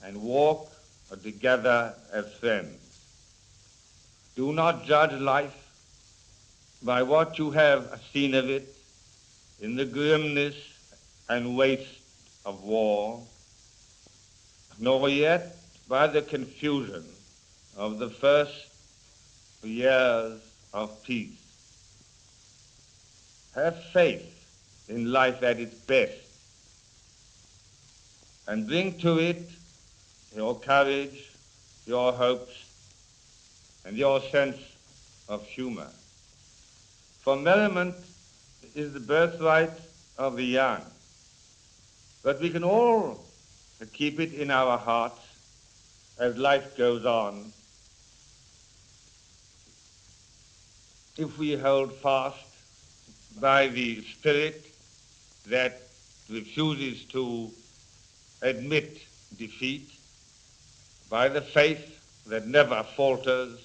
S7: and walk together as friends. Do not judge life by what you have seen of it in the grimness and waste of war, nor yet by the confusion of the first years of peace. Have faith in life at its best, and bring to it your courage, your hopes, and your sense of humor. For merriment is the birthright of the young, but we can all keep it in our hearts as life goes on if we hold fast by the spirit that refuses to admit defeat, by the faith that never falters,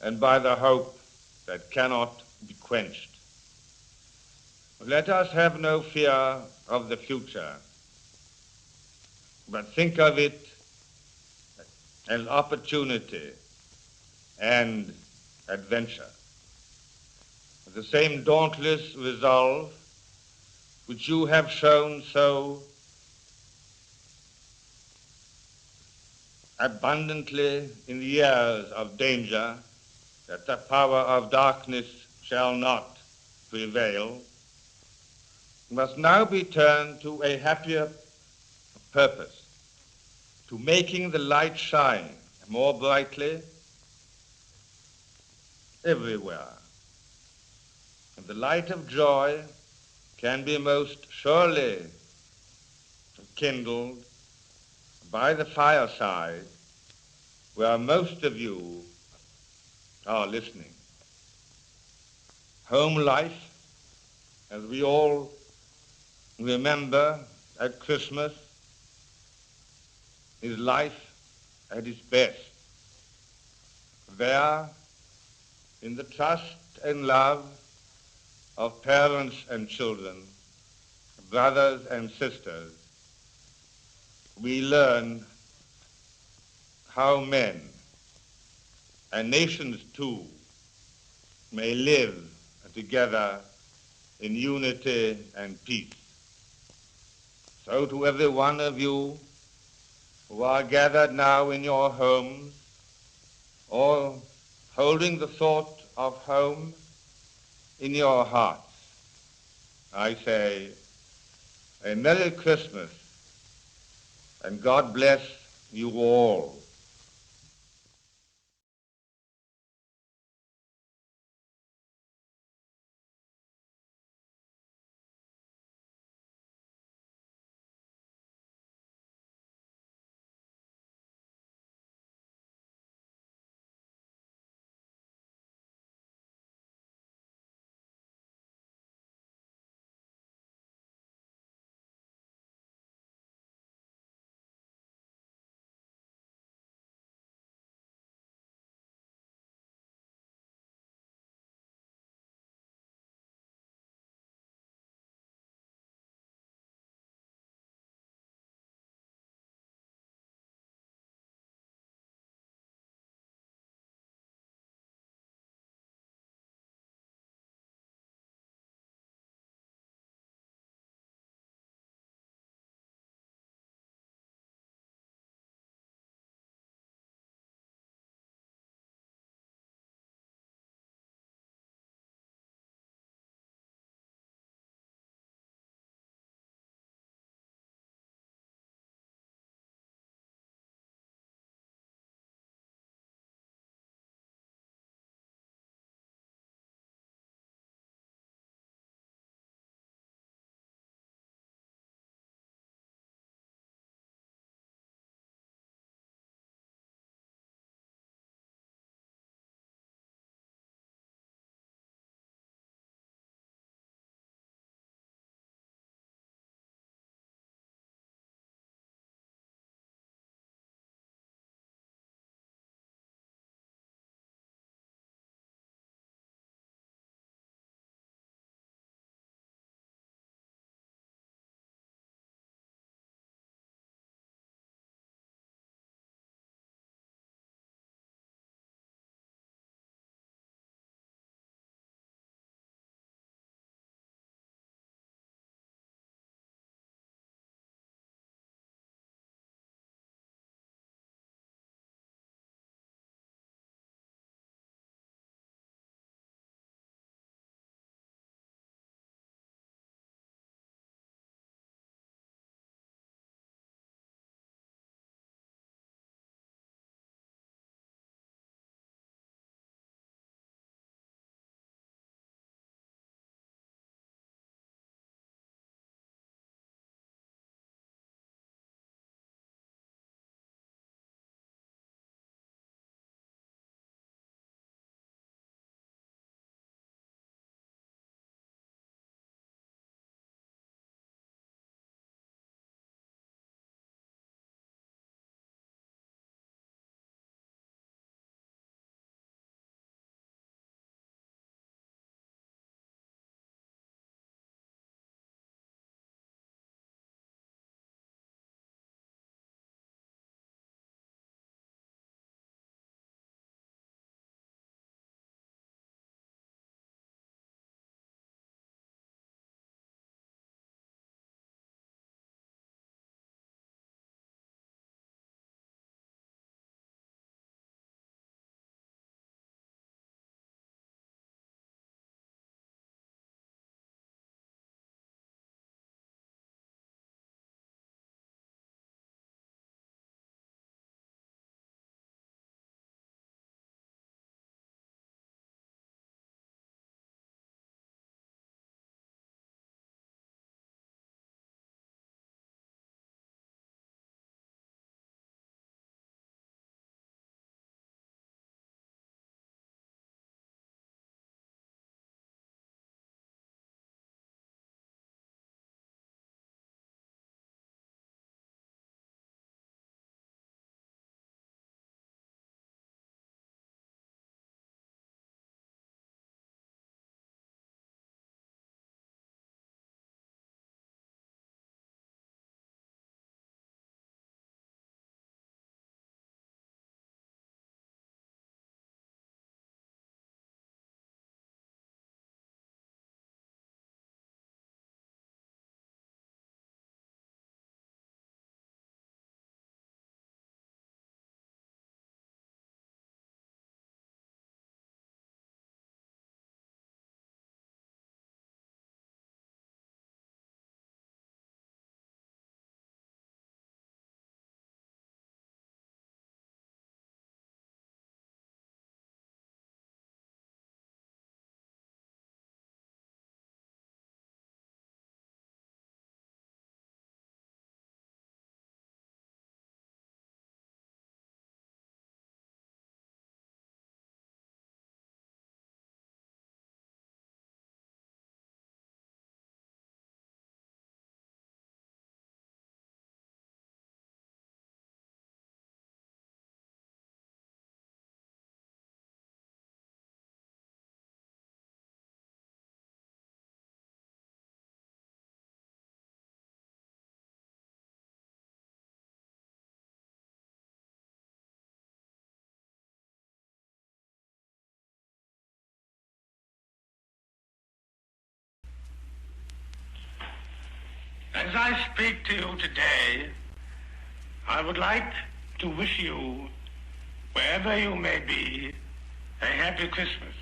S7: and by the hope that cannot be quenched. Let us have no fear of the future, but think of it as opportunity and adventure. The same dauntless resolve which you have shown so abundantly in the years of danger that the power of darkness shall not prevail, must now be turned to a happier purpose, to making the light shine more brightly everywhere. And the light of joy can be most surely kindled by the fireside where most of you are listening. Home life, as we all remember at Christmas, is life at its best. There, in the trust and love of parents and children, brothers and sisters, we learn how men, and nations too, may live together in unity and peace. So to every one of you who are gathered now in your homes, or holding the thought of home in your hearts, I say a Merry Christmas, and God bless you all.
S8: As I speak to you today, I would like to wish you, wherever you may be, a happy Christmas.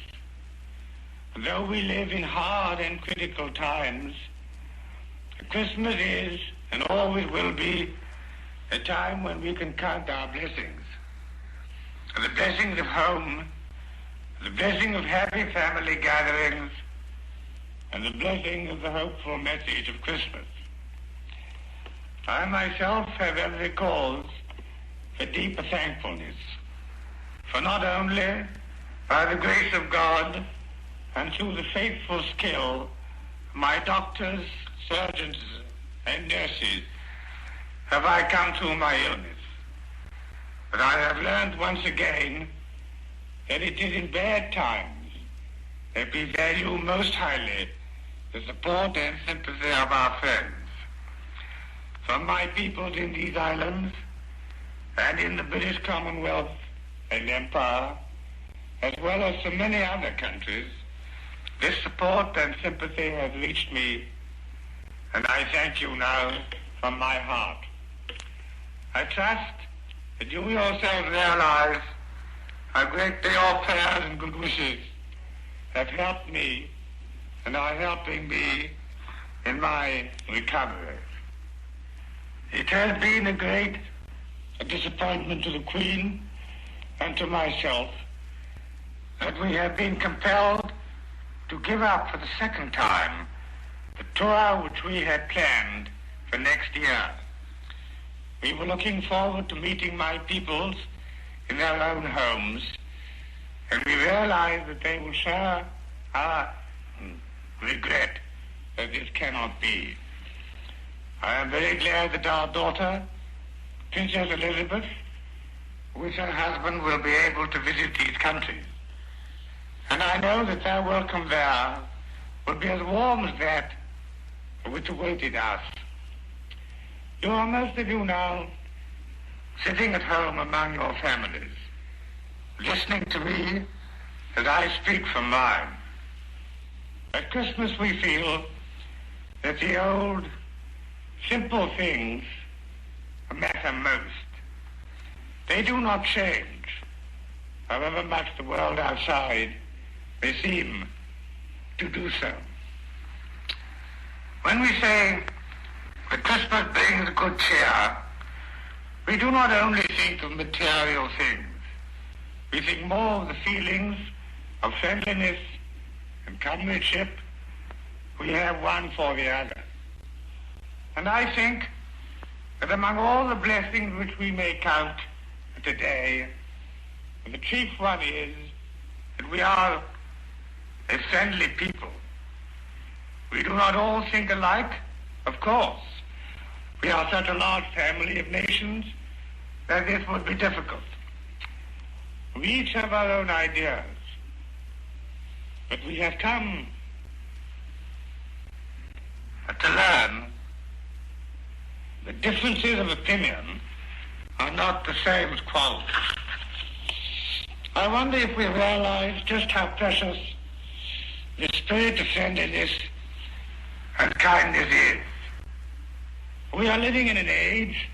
S8: Though we live in hard and critical times, Christmas is and always will be a time when we can count our blessings. The blessings of home, the blessing of happy family gatherings, and the blessing of the hopeful message of Christmas. I myself have every cause for deeper thankfulness, for not only by the grace of God and through the faithful skill of my doctors, surgeons, and nurses have I come through my illness, but I have learned once again that it is in bad times that we value most highly the support and sympathy of our friends. From my peoples in these islands and in the British Commonwealth and Empire, as well as from many other countries, this support and sympathy has reached me, and I thank you now from my heart. I trust that you yourselves realize how greatly your prayers and good wishes have helped me and are helping me in my recovery. It has been a great disappointment to the Queen and to myself that we have been compelled to give up for the second time the tour which we had planned for next year. We were looking forward to meeting my peoples in their own homes, and we realized that they will share our regret that this cannot be. I am very glad that our daughter, Princess Elizabeth, with her husband, will be able to visit these countries. And I know that their welcome there will be as warm as that which awaited us. You are most of you now sitting at home among your families, listening to me as I speak from mine. At Christmas we feel that the old, simple things matter most. They do not change, however much the world outside may seem to do so. When we say that Christmas brings good cheer, we do not only think of material things. We think more of the feelings of friendliness and comradeship we have one for the other. And I think that among all the blessings which we may count today, the chief one is that we are a friendly people. We do not all think alike, of course. We are such a large family of nations that this would be difficult. We each have our own ideas, but we have come to learn that differences of opinion are not the same as qualities. I wonder if we realize just how precious the spirit of friendliness and kindness is. We are living in an age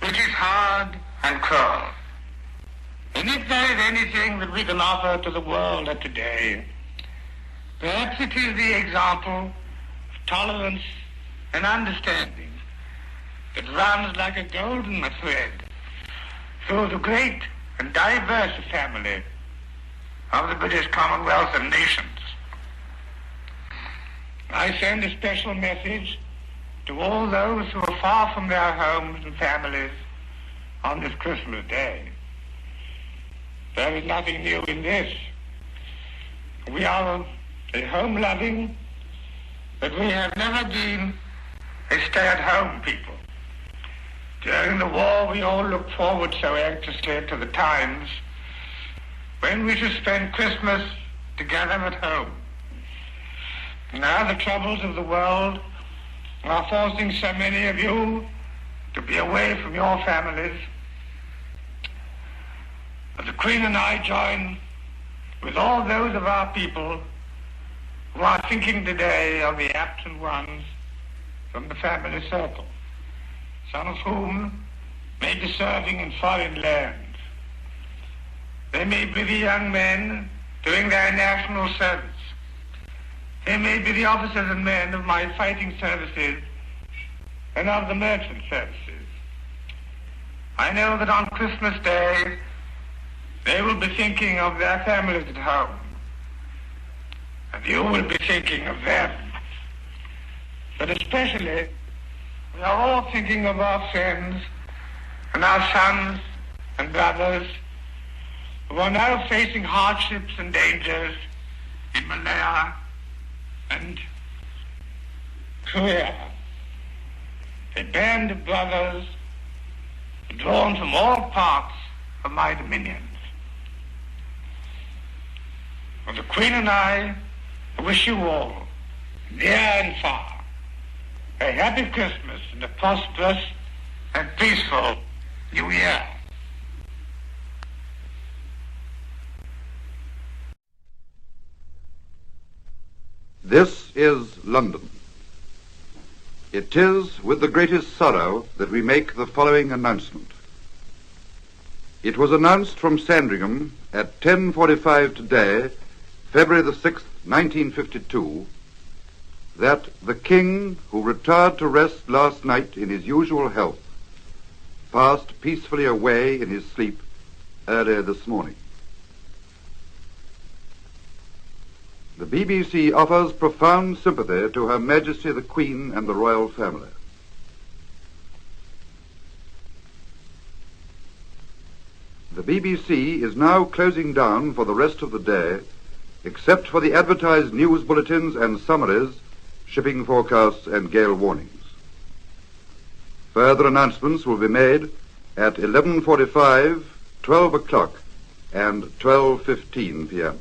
S8: which is hard and cruel. And if there is anything that we can offer to the world of today, perhaps it is the example of tolerance and understanding that runs like a golden thread through the great and diverse family of the British Commonwealth of Nations. I send a special message to all those who are far from their homes and families on this Christmas Day. There is nothing new in this. We are a home-loving, but we have never been a stay-at-home people. During the war, we all looked forward so anxiously to the times when we should spend Christmas together at home. Now the troubles of the world are forcing so many of you to be away from your families. But the Queen and I join with all those of our people who are thinking today of the absent ones from the family circle, some of whom may be serving in foreign lands. They may be the young men doing their national service. They may be the officers and men of my fighting services and of the merchant services. I know that on Christmas Day, they will be thinking of their families at home, and you will be thinking of them. But especially, we are all thinking of our friends and our sons and brothers who are now facing hardships and dangers in Malaya and Korea. A band of brothers drawn from all parts of my dominions. And the Queen and I wish you all, near and far, a happy Christmas and a prosperous and peaceful New Year.
S9: This is London. It is with the greatest sorrow that we make the following announcement. It was announced from Sandringham at 10:45 today, February the 6th, 1952, that the King, who retired to rest last night in his usual health, passed peacefully away in his sleep earlier this morning. The BBC offers profound sympathy to Her Majesty the Queen and the royal family. The BBC is now closing down for the rest of the day, except for the advertised news bulletins and summaries, shipping forecasts and gale warnings. Further announcements will be made at 11:45, 12 o'clock, and 12:15 p.m.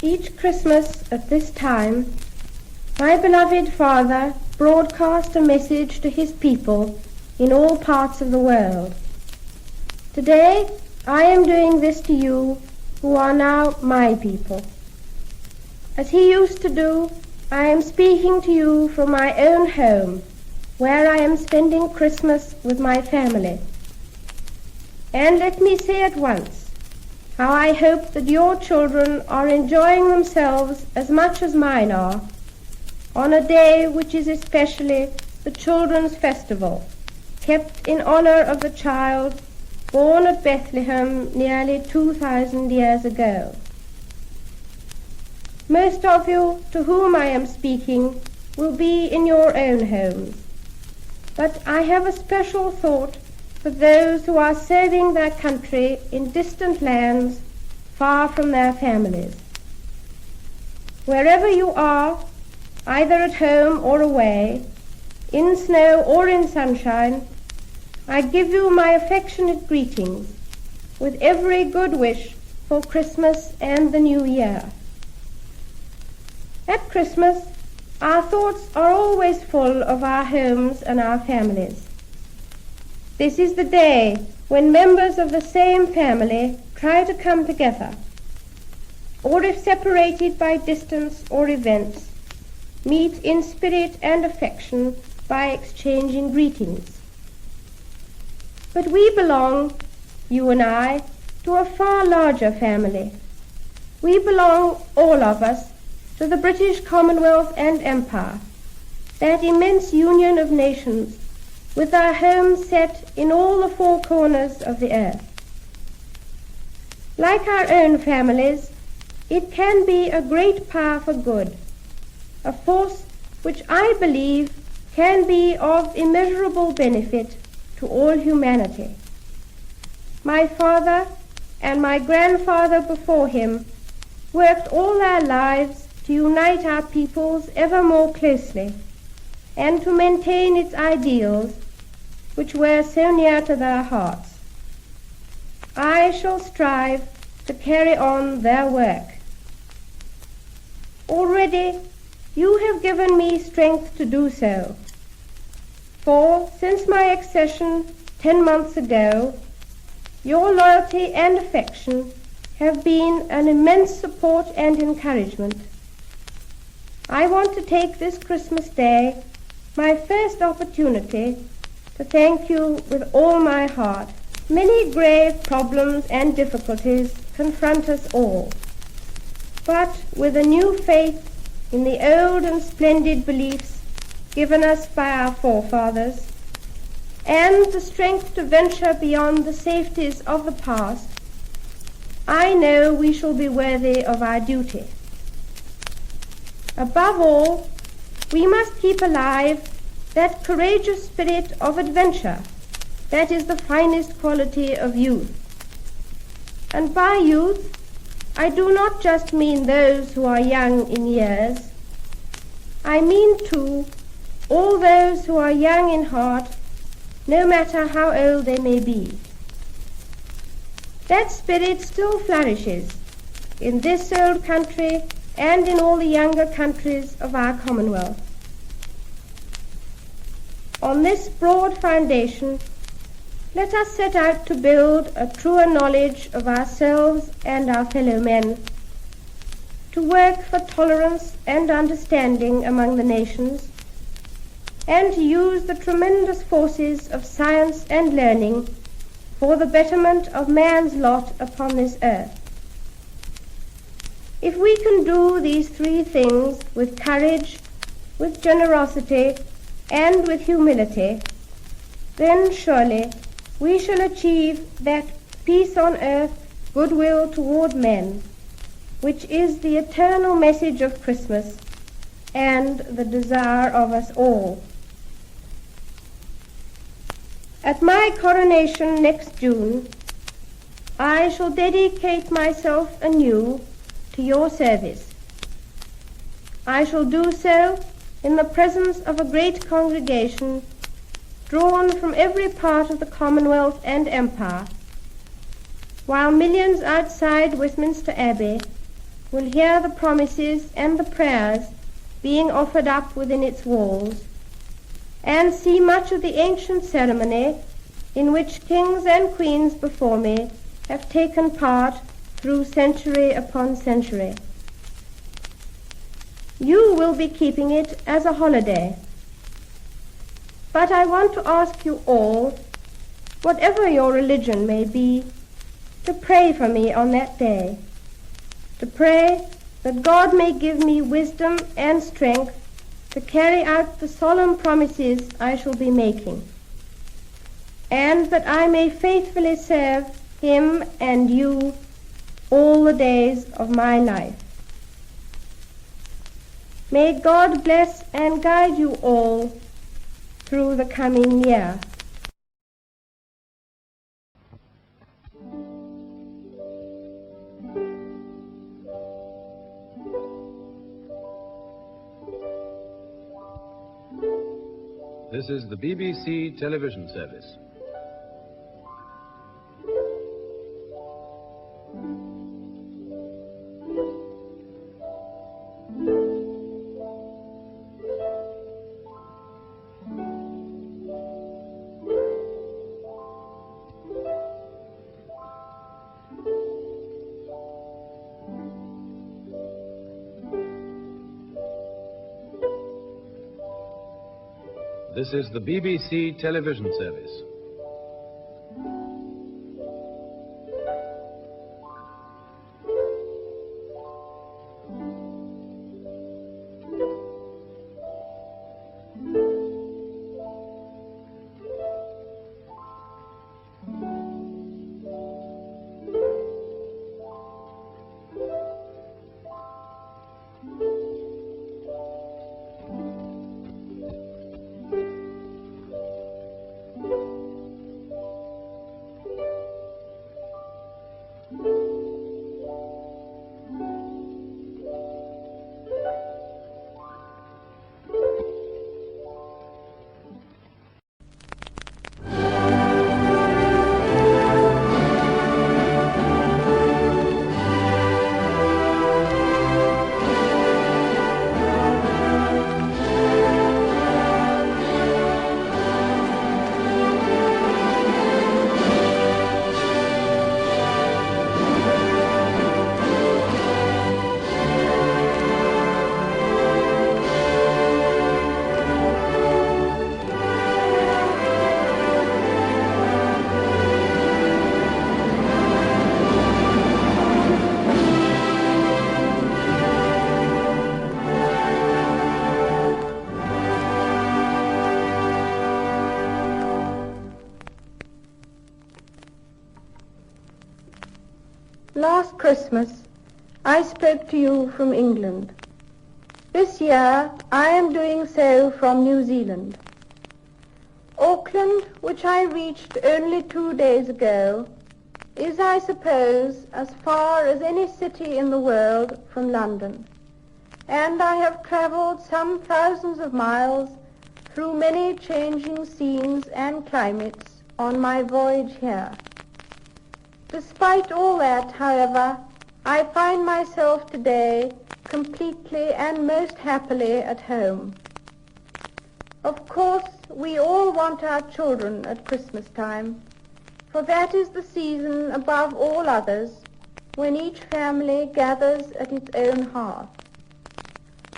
S10: Each Christmas at this time, my beloved Father broadcast a message to his people in all parts of the world. Today, I am doing this to you who are now my people. As he used to do, I am speaking to you from my own home, where I am spending Christmas with my family. And let me say at once how I hope that your children are enjoying themselves as much as mine are on a day which is especially the Children's Festival, kept in honor of the child born at Bethlehem nearly 2,000 years ago. Most of you to whom I am speaking will be in your own homes, but I have a special thought for those who are serving their country in distant lands far from their families. Wherever you are, either at home or away, in snow or in sunshine, I give you my affectionate greetings with every good wish for Christmas and the New Year. At Christmas, our thoughts are always full of our homes and our families. This is the day when members of the same family try to come together, or if separated by distance or events, meet in spirit and affection by exchanging greetings. But we belong, you and I, to a far larger family. We belong, all of us, to the British Commonwealth and Empire, that immense union of nations, with our homes set in all the four corners of the earth. Like our own families, it can be a great power for good, a force which I believe can be of immeasurable benefit to all humanity. My father and my grandfather before him worked all their lives to unite our peoples ever more closely and to maintain its ideals which were so near to their hearts. I shall strive to carry on their work. Already you have given me strength to do so, for since my accession 10 months ago, your loyalty and affection have been an immense support and encouragement. I want to take this Christmas Day, my first opportunity, to thank you with all my heart. Many grave problems and difficulties confront us all, but with a new faith in the old and splendid beliefs given us by our forefathers, and the strength to venture beyond the safeties of the past, I know we shall be worthy of our duty. Above all, we must keep alive that courageous spirit of adventure that is the finest quality of youth. And by youth, I do not just mean those who are young in years. I mean, too, all those who are young in heart, no matter how old they may be. That spirit still flourishes in this old country and in all the younger countries of our Commonwealth. On this broad foundation, let us set out to build a truer knowledge of ourselves and our fellow men, to work for tolerance and understanding among the nations, and to use the tremendous forces of science and learning for the betterment of man's lot upon this earth. If we can do these three things with courage, with generosity, and with humility, then surely we shall achieve that peace on earth, goodwill toward men, which is the eternal message of Christmas and the desire of us all. At my coronation next June, I shall dedicate myself anew to your service. I shall do so in the presence of a great congregation drawn from every part of the Commonwealth and Empire, while millions outside Westminster Abbey will hear the promises and the prayers being offered up within its walls, and see much of the ancient ceremony in which kings and queens before me have taken part through century upon century. You will be keeping it as a holiday, but I want to ask you all, whatever your religion may be, to pray for me on that day, to pray that God may give me wisdom and strength to carry out the solemn promises I shall be making, and that I may faithfully serve Him and you all the days of my life. May God bless and guide you all through the coming year.
S11: This is the BBC television service. This is the BBC television service.
S10: Last Christmas, I spoke to you from England. This year, I am doing so from New Zealand. Auckland, which I reached only 2 days ago, is, I suppose, as far as any city in the world from London, and I have travelled some thousands of miles through many changing scenes and climates on my voyage here. Despite all that, however, I find myself today completely and most happily at home. Of course, we all want our children at Christmas time, for that is the season above all others when each family gathers at its own hearth.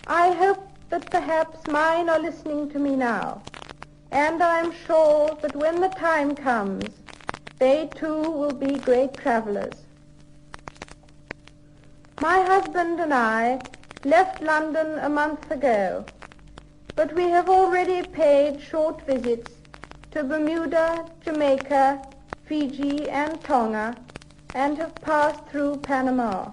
S10: I hope that perhaps mine are listening to me now, and I am sure that when the time comes, they too will be great travellers. My husband and I left London a month ago, but we have already paid short visits to Bermuda, Jamaica, Fiji and Tonga, and have passed through Panama.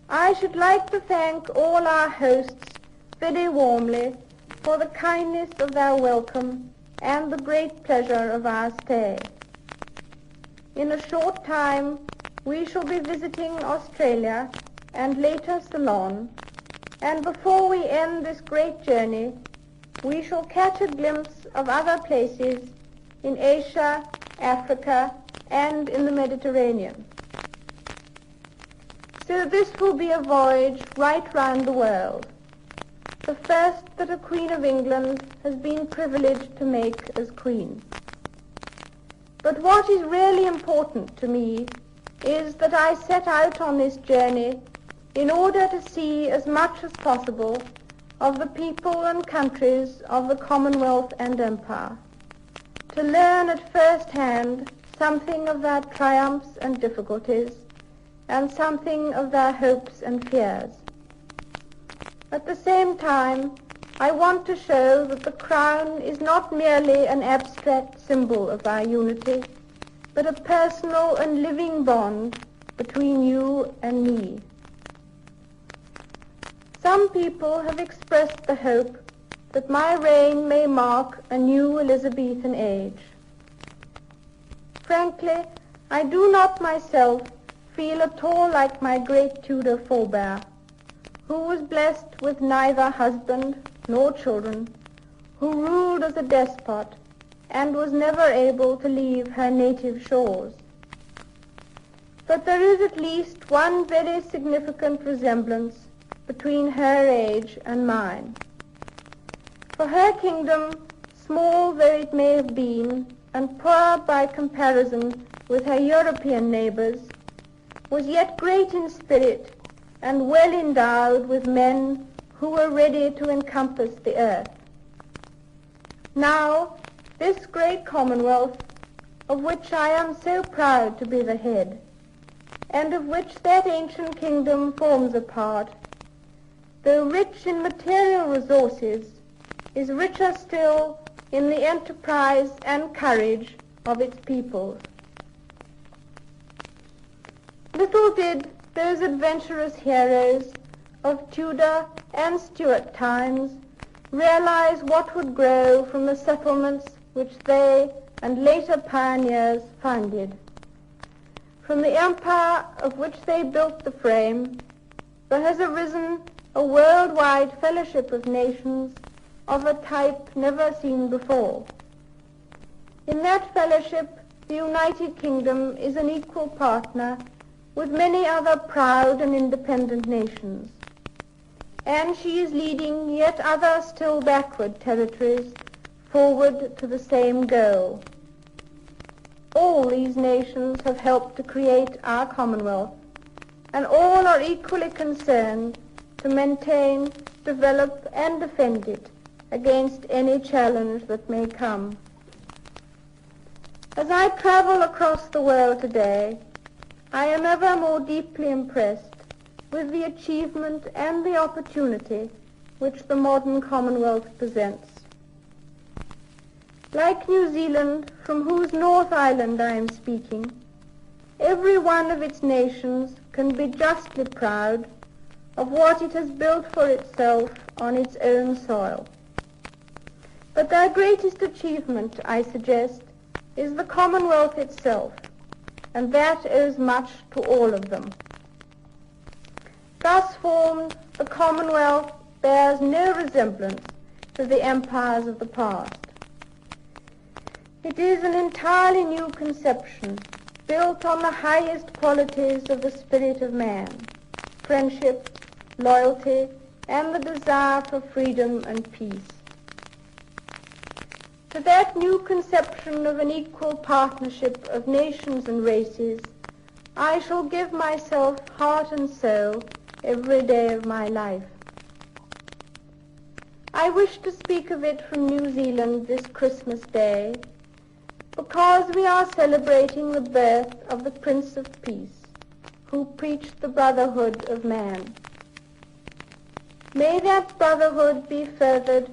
S10: I should like to thank all our hosts very warmly for the kindness of their welcome and the great pleasure of our stay. In a short time, we shall be visiting Australia and later Ceylon, and before we end this great journey, we shall catch a glimpse of other places in Asia, Africa, and in the Mediterranean. So this will be a voyage right round the world, the first that a Queen of England has been privileged to make as Queen. But what is really important to me is that I set out on this journey in order to see as much as possible of the people and countries of the Commonwealth and Empire, to learn at first hand something of their triumphs and difficulties, and something of their hopes and fears. At the same time, I want to show that the crown is not merely an abstract symbol of our unity, but a personal and living bond between you and me. Some people have expressed the hope that my reign may mark a new Elizabethan age. Frankly, I do not myself feel at all like my great Tudor forebear, who was blessed with neither husband nor children, who ruled as a despot and was never able to leave her native shores. But there is at least one very significant resemblance between her age and mine. For her kingdom, small though it may have been, and poor by comparison with her European neighbors, was yet great in spirit and well endowed with men who were ready to encompass the earth. Now, this great Commonwealth, of which I am so proud to be the head, and of which that ancient kingdom forms a part, though rich in material resources, is richer still in the enterprise and courage of its peoples. Little did those adventurous heroes of Tudor and Stuart times realize what would grow from the settlements which they and later pioneers founded. From the empire of which they built the frame, there has arisen a worldwide fellowship of nations of a type never seen before. In that fellowship, the United Kingdom is an equal partner with many other proud and independent nations, and she is leading yet other still backward territories forward to the same goal. All these nations have helped to create our Commonwealth, and all are equally concerned to maintain, develop, and defend it against any challenge that may come. As I travel across the world today, I am ever more deeply impressed with the achievement and the opportunity which the modern Commonwealth presents. Like New Zealand, from whose North Island I am speaking, every one of its nations can be justly proud of what it has built for itself on its own soil. But their greatest achievement, I suggest, is the Commonwealth itself, and that owes much to all of them. Thus formed, the Commonwealth bears no resemblance to the empires of the past. It is an entirely new conception, built on the highest qualities of the spirit of man, friendship, loyalty, and the desire for freedom and peace. To that new conception of an equal partnership of nations and races, I shall give myself heart and soul every day of my life. I wish to speak of it from New Zealand this Christmas Day, because we are celebrating the birth of the Prince of Peace, who preached the brotherhood of man. May that brotherhood be furthered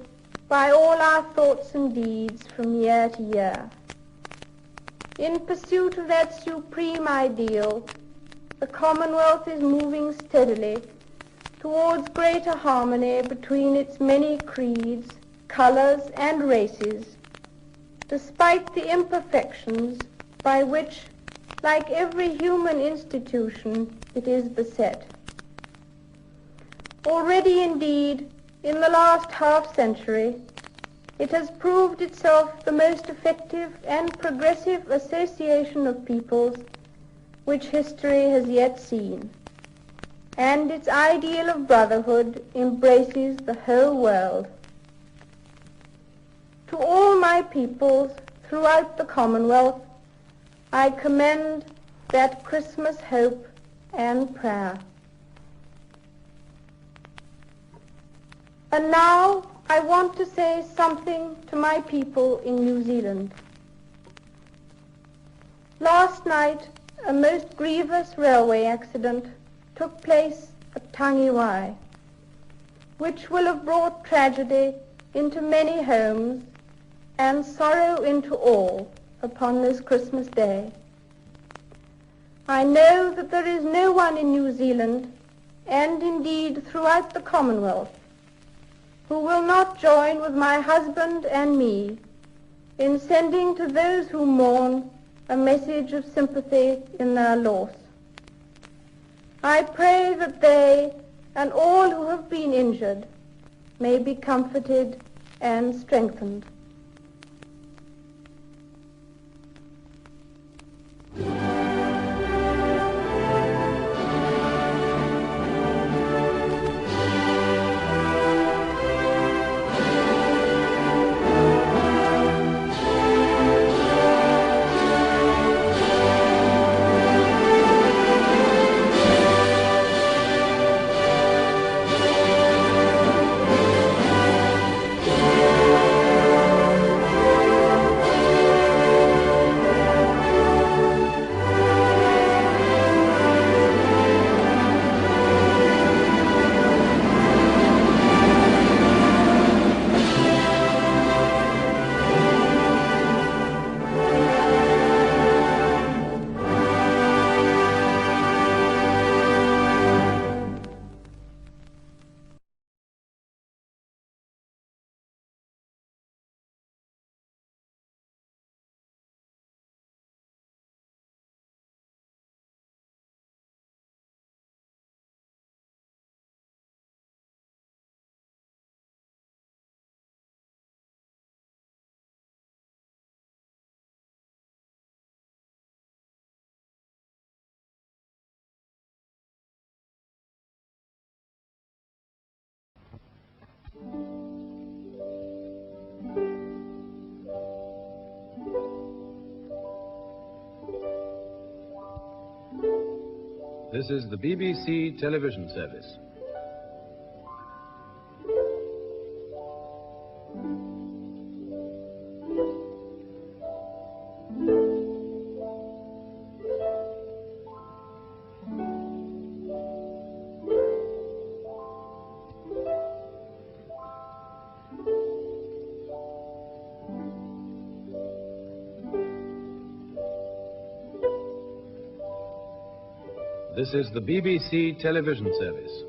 S10: by all our thoughts and deeds from year to year. In pursuit of that supreme ideal, the Commonwealth is moving steadily towards greater harmony between its many creeds, colors, and races, despite the imperfections by which, like every human institution, it is beset. Already, indeed, in the last half-century, it has proved itself the most effective and progressive association of peoples which history has yet seen. and its ideal of brotherhood embraces the whole world. To all my peoples throughout the Commonwealth, I commend that Christmas hope and prayer. And now I want to say something to my people in New Zealand. Last night, a most grievous railway accident took place at Tangiwai, which will have brought tragedy into many homes and sorrow into all upon this Christmas Day. I know that there is no one in New Zealand, and indeed throughout the Commonwealth, who will not join with my husband and me in sending to those who mourn a message of sympathy in their loss. I pray that they and all who have been injured may be comforted and strengthened.
S11: This is the BBC television service. This is the BBC television service.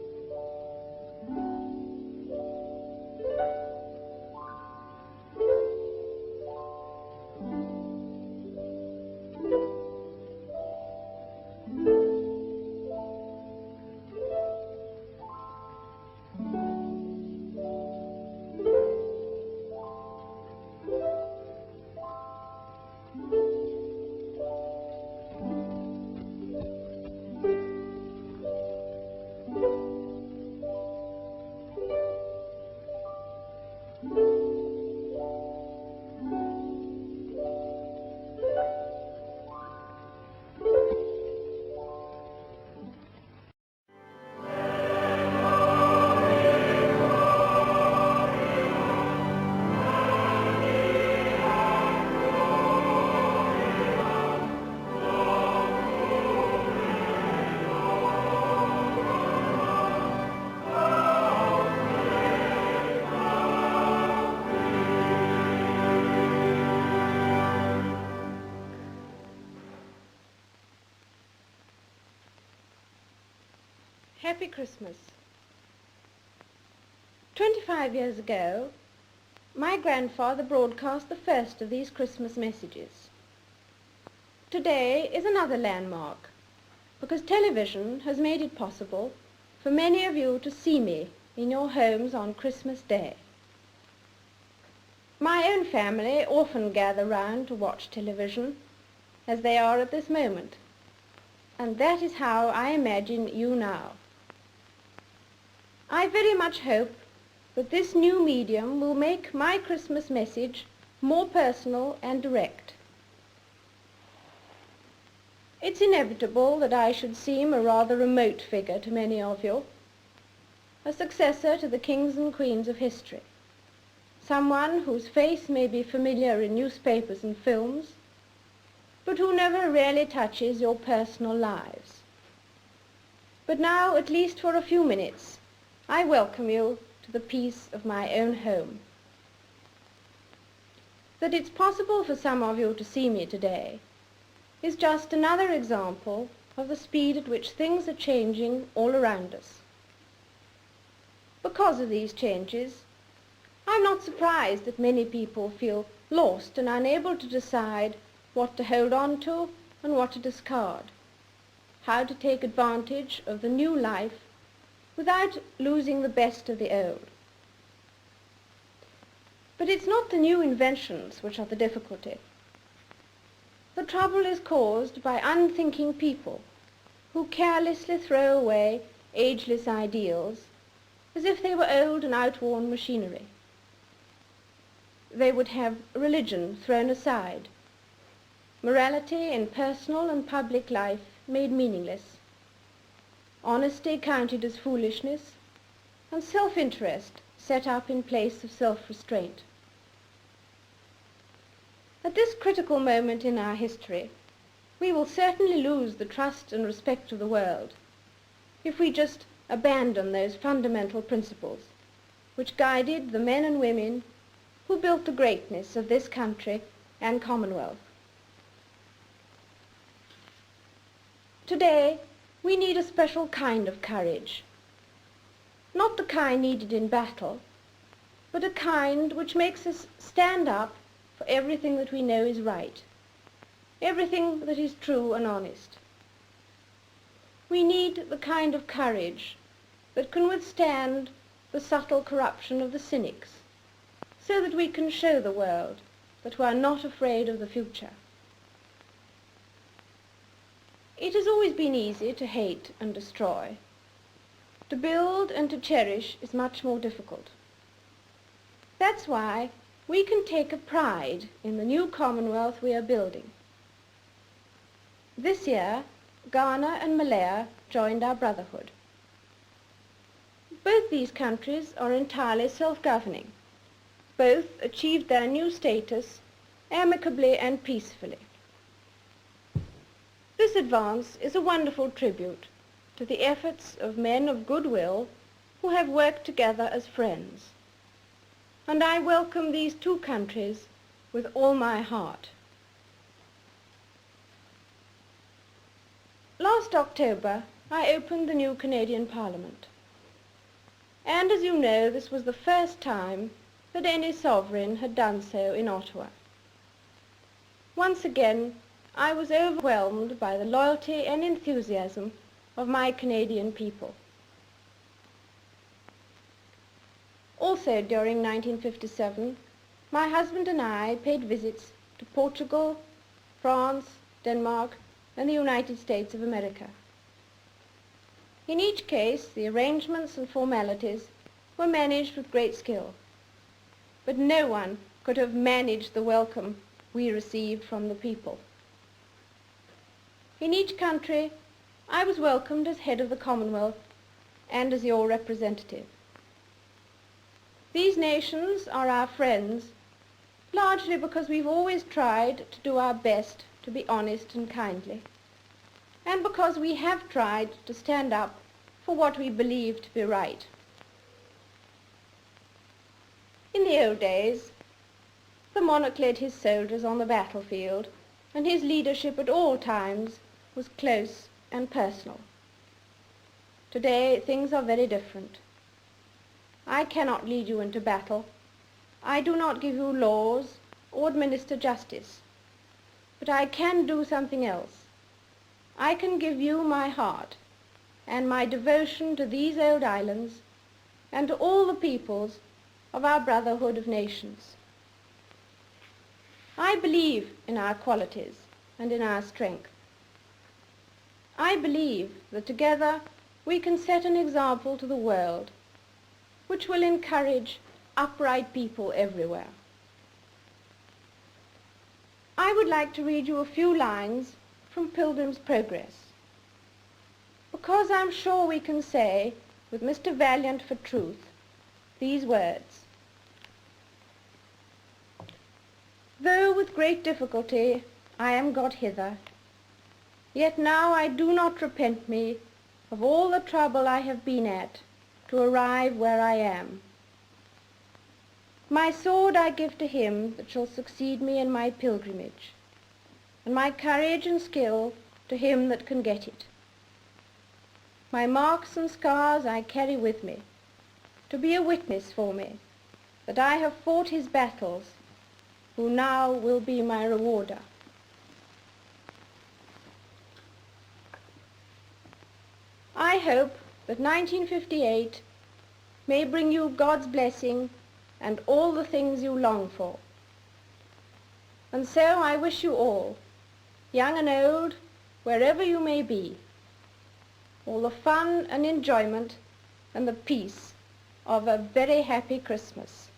S10: Happy Christmas. 25 years ago, my grandfather broadcast the first of these Christmas messages. Today is another landmark, because television has made it possible for many of you to see me in your homes on Christmas Day. My own family often gather round to watch television, as they are at this moment, and that is how I imagine you now. I very much hope that this new medium will make my Christmas message more personal and direct. It's inevitable that I should seem a rather remote figure to many of you, a successor to the kings and queens of history, someone whose face may be familiar in newspapers and films, but who never really touches your personal lives. But now, at least for a few minutes, I welcome you to the peace of my own home. That it's possible for some of you to see me today is just another example of the speed at which things are changing all around us. Because of these changes, I'm not surprised that many people feel lost and unable to decide what to hold on to and what to discard, how to take advantage of the new life without losing the best of the old. But it's not the new inventions which are the difficulty. The trouble is caused by unthinking people who carelessly throw away ageless ideals as if they were old and outworn machinery. They would have religion thrown aside, morality in personal and public life made meaningless, honesty counted as foolishness, and self-interest set up in place of self-restraint. At this critical moment in our history, we will certainly lose the trust and respect of the world if we just abandon those fundamental principles which guided the men and women who built the greatness of this country and Commonwealth. Today, we need a special kind of courage, not the kind needed in battle, but a kind which makes us stand up for everything that we know is right, everything that is true and honest. We need the kind of courage that can withstand the subtle corruption of the cynics, so that we can show the world that we are not afraid of the future. It has always been easy to hate and destroy. To build and to cherish is much more difficult. That's why we can take a pride in the new Commonwealth we are building. This year, Ghana and Malaya joined our brotherhood. Both these countries are entirely self-governing. Both achieved their new status amicably and peacefully. This advance is a wonderful tribute to the efforts of men of goodwill who have worked together as friends. And I welcome these two countries with all my heart. Last October, I opened the new Canadian Parliament. And as you know, this was the first time that any sovereign had done so in Ottawa. Once again, I was overwhelmed by the loyalty and enthusiasm of my Canadian people. Also during 1957, my husband and I paid visits to Portugal, France, Denmark, and the United States of America. In each case, the arrangements and formalities were managed with great skill, but no one could have managed the welcome we received from the people. In each country, I was welcomed as head of the Commonwealth and as your representative. These nations are our friends, largely because we've always tried to do our best to be honest and kindly, and because we have tried to stand up for what we believe to be right. In the old days, the monarch led his soldiers on the battlefield, and his leadership at all times was close and personal. Today, things are very different. I cannot lead you into battle. I do not give you laws or administer justice. But I can do something else. I can give you my heart and my devotion to these old islands and to all the peoples of our brotherhood of nations. I believe in our qualities and in our strength. I believe that together we can set an example to the world which will encourage upright people everywhere. I would like to read you a few lines from Pilgrim's Progress, because I'm sure we can say, with Mr. Valiant for truth, these words: "Though with great difficulty I am got hither, yet now I do not repent me of all the trouble I have been at to arrive where I am. My sword I give to him that shall succeed me in my pilgrimage, and my courage and skill to him that can get it. My marks and scars I carry with me, to be a witness for me that I have fought his battles, who now will be my rewarder." I hope that 1958 may bring you God's blessing and all the things you long for. And so I wish you all, young and old, wherever you may be, all the fun and enjoyment and the peace of a very happy Christmas.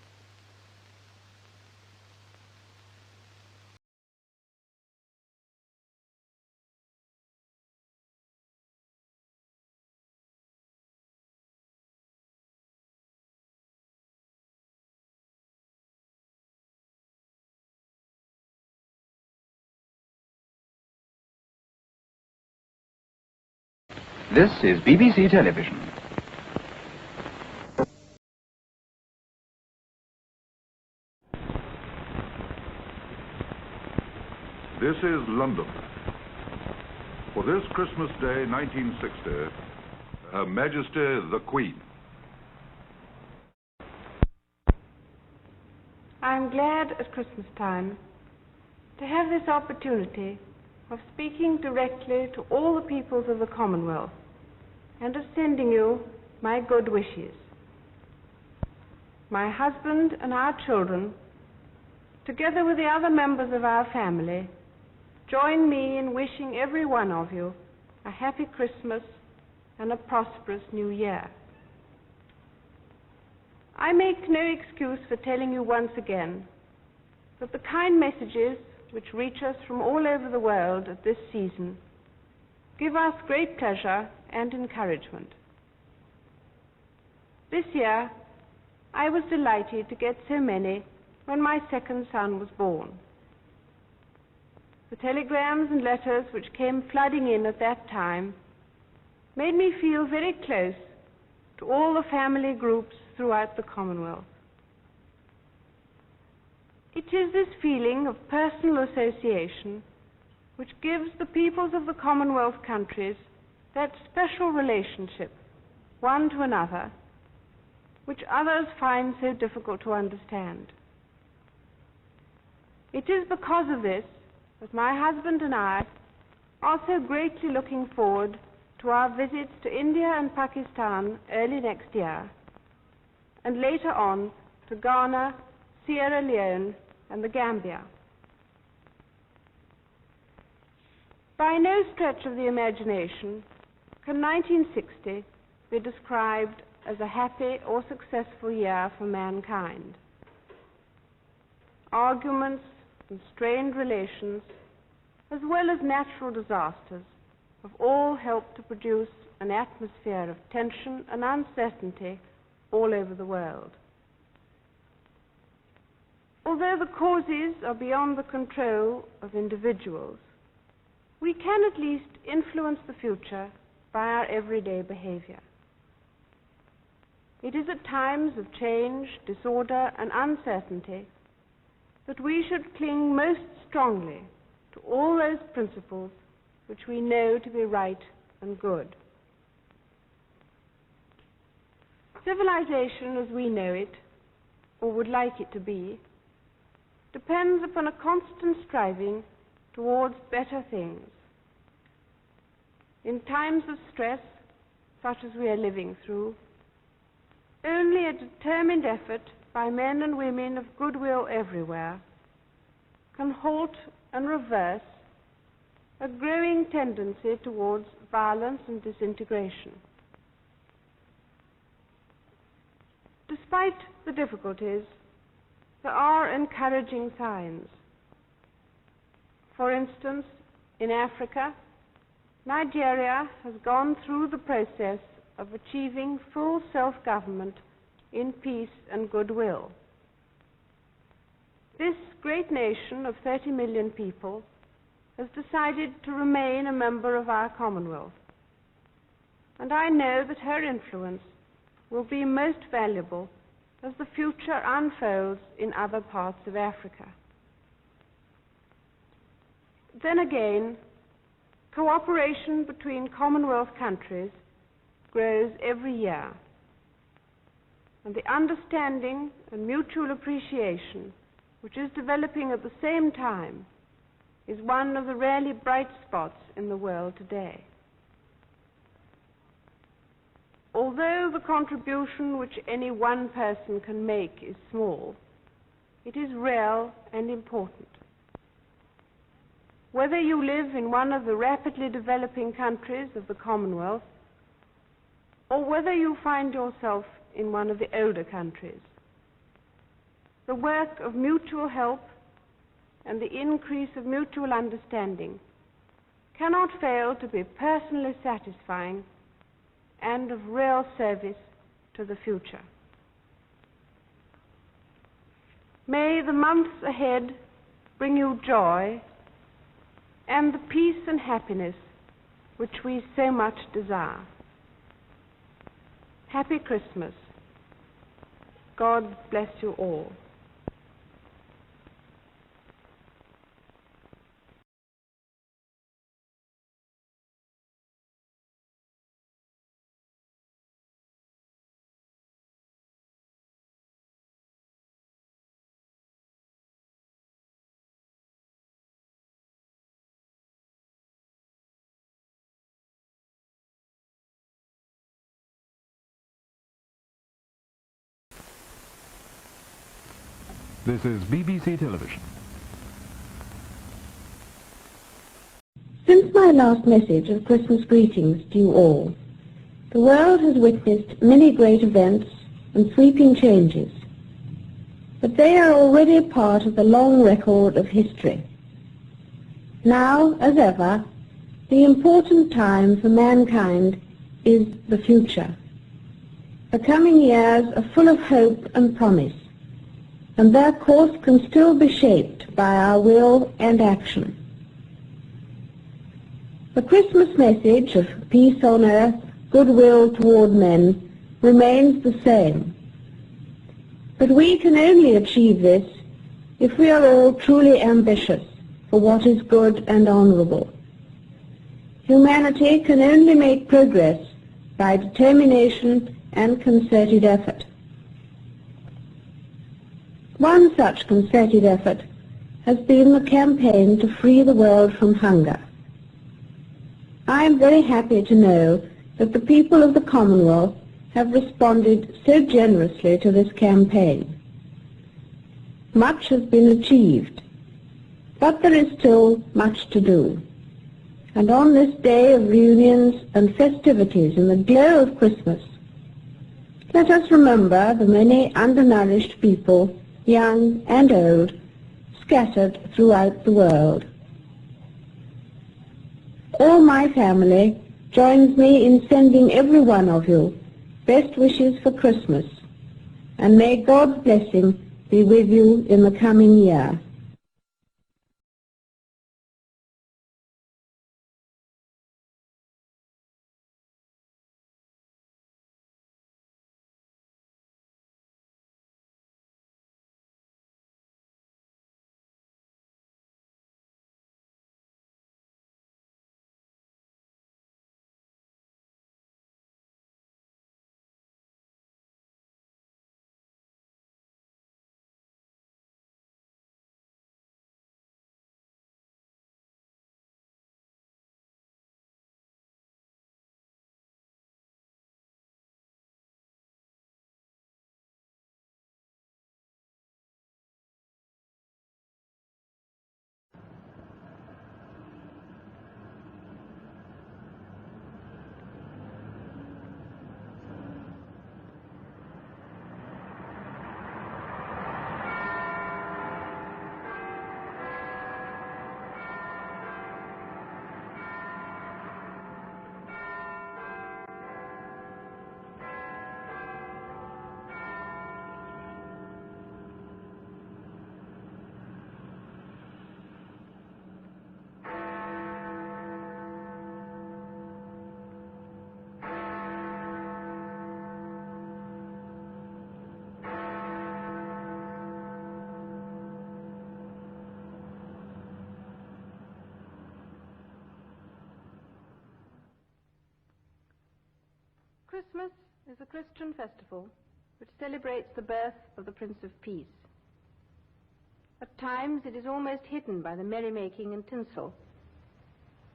S12: This is BBC Television.
S13: This is London. For this Christmas Day, 1960, Her Majesty the Queen.
S14: I'm glad at Christmas time to have this opportunity of speaking directly to all the peoples of the Commonwealth and of sending you my good wishes. My husband and our children, together with the other members of our family, join me in wishing every one of you a happy Christmas and a prosperous New Year. I make no excuse for telling you once again that the kind messages which reach us from all over the world at this season give us great pleasure and encouragement. This year, I was delighted to get so many when my second son was born. The telegrams and letters which came flooding in at that time made me feel very close to all the family groups throughout the Commonwealth. It is this feeling of personal association which gives the peoples of the Commonwealth countries that special relationship, one to another, which others find so difficult to understand. It is because of this that my husband and I are so greatly looking forward to our visits to India and Pakistan early next year, and later on to Ghana, Sierra Leone, and the Gambia. By no stretch of the imagination can 1960 be described as a happy or successful year for mankind. Arguments and strained relations, as well as natural disasters, have all helped to produce an atmosphere of tension and uncertainty all over the world. Although the causes are beyond the control of individuals, we can at least influence the future by our everyday behavior. It is at times of change, disorder, and uncertainty that we should cling most strongly to all those principles which we know to be right and good. Civilization as we know it, or would like it to be, depends upon a constant striving towards better things. In times of stress, such as we are living through, only a determined effort by men and women of goodwill everywhere can halt and reverse a growing tendency towards violence and disintegration. Despite the difficulties, there are encouraging signs. For instance, in Africa, Nigeria has gone through the process of achieving full self-government in peace and goodwill. This great nation of 30 million people has decided to remain a member of our Commonwealth, and I know that her influence will be most valuable as the future unfolds in other parts of Africa. Then again, cooperation between Commonwealth countries grows every year, and the understanding and mutual appreciation which is developing at the same time is one of the rarely bright spots in the world today. Although the contribution which any one person can make is small, it is real and important. Whether you live in one of the rapidly developing countries of the Commonwealth, or whether you find yourself in one of the older countries, the work of mutual help and the increase of mutual understanding cannot fail to be personally satisfying and of real service to the future. May the months ahead bring you joy and the peace and happiness which we so much desire. Happy Christmas. God bless you all.
S6: This is BBC Television.
S15: Since my last message of Christmas greetings to you all, the world has witnessed many great events and sweeping changes, but they are already part of the long record of history. Now, as ever, the important time for mankind is the future. The coming years are full of hope and promise, and their course can still be shaped by our will and action. The Christmas message of peace on earth, goodwill toward men, remains the same. But we can only achieve this if we are all truly ambitious for what is good and honorable. Humanity can only make progress by determination and concerted effort. One such concerted effort has been the campaign to free the world from hunger. I am very happy to know that the people of the Commonwealth have responded so generously to this campaign. Much has been achieved, but there is still much to do. And on this day of reunions and festivities in the glow of Christmas, let us remember the many undernourished people, young and old, scattered throughout the world. All my family joins me in sending every one of you best wishes for Christmas, and may God's blessing be with you in the coming year.
S14: Christmas is a Christian festival which celebrates the birth of the Prince of Peace. At times it is almost hidden by the merrymaking and tinsel.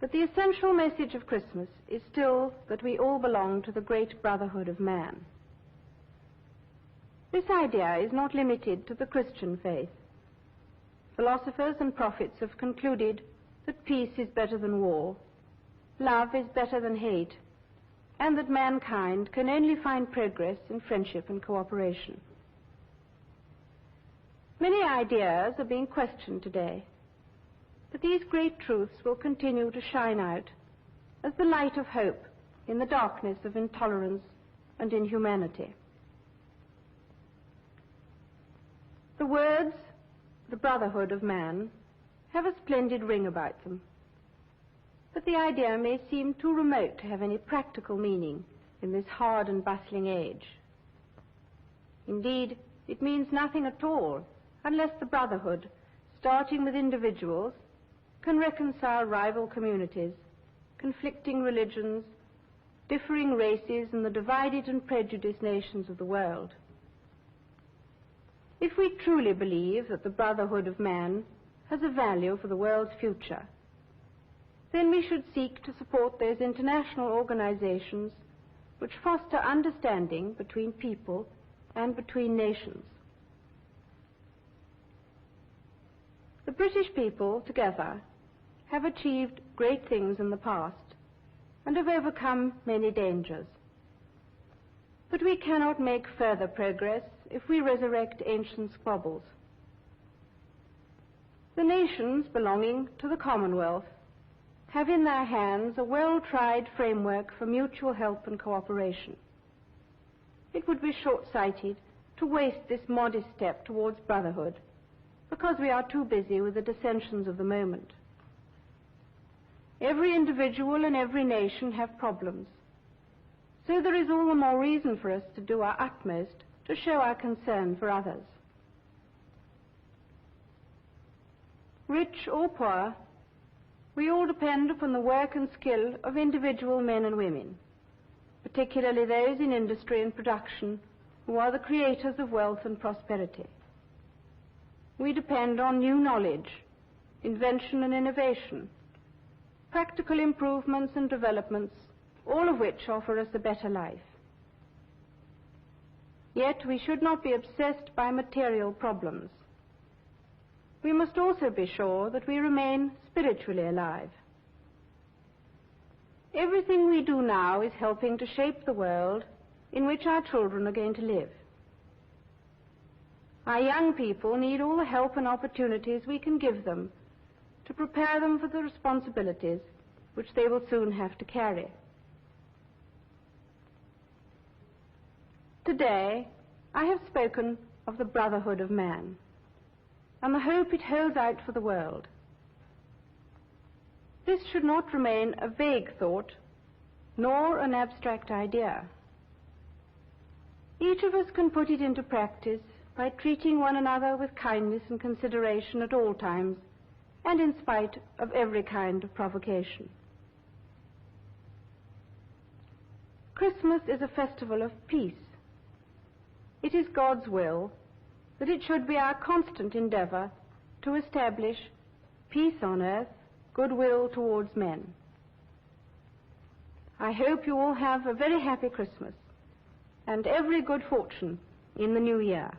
S14: But the essential message of Christmas is still that we all belong to the great brotherhood of man. This idea is not limited to the Christian faith. Philosophers and prophets have concluded that peace is better than war, love is better than hate, and that mankind can only find progress in friendship and cooperation. Many ideas are being questioned today, but these great truths will continue to shine out as the light of hope in the darkness of intolerance and inhumanity. The words, the brotherhood of man, have a splendid ring about them, but the idea may seem too remote to have any practical meaning in this hard and bustling age. Indeed, it means nothing at all unless the brotherhood, starting with individuals, can reconcile rival communities, conflicting religions, differing races, and the divided and prejudiced nations of the world. If we truly believe that the brotherhood of man has a value for the world's future, then we should seek to support those international organizations which foster understanding between people and between nations. The British people, together, have achieved great things in the past and have overcome many dangers. But we cannot make further progress if we resurrect ancient squabbles. The nations belonging to the Commonwealth have in their hands a well-tried framework for mutual help and cooperation. It would be short-sighted to waste this modest step towards brotherhood because we are too busy with the dissensions of the moment. Every individual and every nation have problems, so there is all the more reason for us to do our utmost to show our concern for others. Rich or poor, we all depend upon the work and skill of individual men and women, particularly those in industry and production who are the creators of wealth and prosperity. We depend on new knowledge, invention and innovation, practical improvements and developments, all of which offer us a better life. Yet we should not be obsessed by material problems. We must also be sure that we remain spiritually alive. Everything we do now is helping to shape the world in which our children are going to live. Our young people need all the help and opportunities we can give them to prepare them for the responsibilities which they will soon have to carry. Today, I have spoken of the brotherhood of man and the hope it holds out for the world. This should not remain a vague thought, nor an abstract idea. Each of us can put it into practice by treating one another with kindness and consideration at all times, and in spite of every kind of provocation. Christmas is a festival of peace. It is God's will that it should be our constant endeavor to establish peace on earth, goodwill towards men. I hope you all have a very happy Christmas and every good fortune in the new year.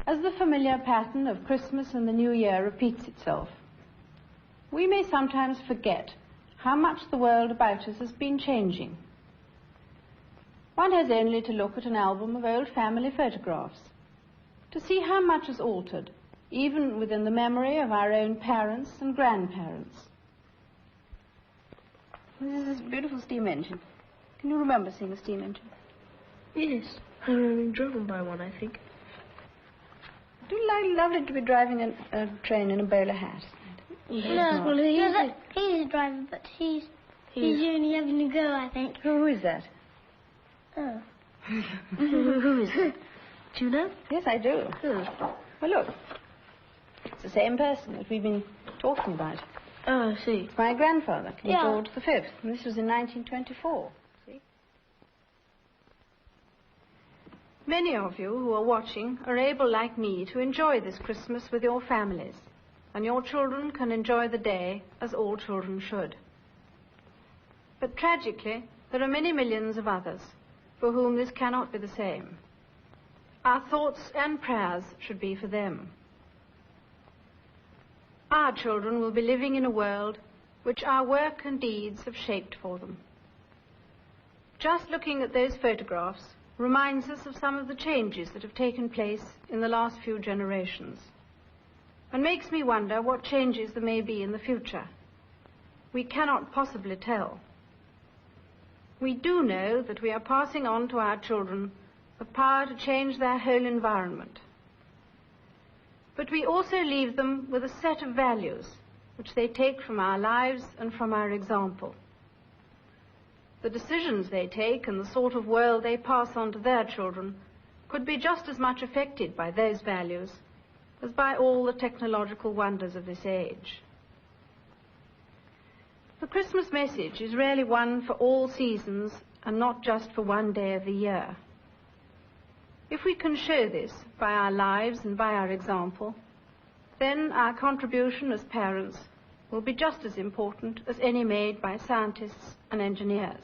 S16: As the familiar pattern of Christmas and the New Year repeats itself, we may sometimes forget how much the world about us has been changing. One has only to look at an album of old family photographs to see how much has altered, even within the memory of our own parents and grandparents. This is a beautiful steam engine. Can you remember seeing a steam engine?
S17: Yes, I've only driven by one, I think.
S16: Do you like lovely to be driving a train in a bowler hat?
S17: No, well, he's driving, but he's only having a go, I think.
S16: Who is that?
S17: Oh. Who is it? Do you know?
S16: Yes, I do.
S17: Who?
S16: Well, look. It's the same person that we've been talking about.
S17: Oh, I see.
S16: It's my grandfather, King
S17: Yeah.
S16: George V. And this was in 1924. See? Many of you who are watching are able, like me, to enjoy this Christmas with your families, and your children can enjoy the day as all children should. But tragically, there are many millions of others for whom this cannot be the same. Our thoughts and prayers should be for them. Our children will be living in a world which our work and deeds have shaped for them. Just looking at those photographs reminds us of some of the changes that have taken place in the last few generations, and makes me wonder what changes there may be in the future. We cannot possibly tell. We do know that we are passing on to our children the power to change their whole environment. But we also leave them with a set of values which they take from our lives and from our example. The decisions they take and the sort of world they pass on to their children could be just as much affected by those values as by all the technological wonders of this age. The Christmas message is really one for all seasons and not just for one day of the year. If we can show this by our lives and by our example, then our contribution as parents will be just as important as any made by scientists and engineers.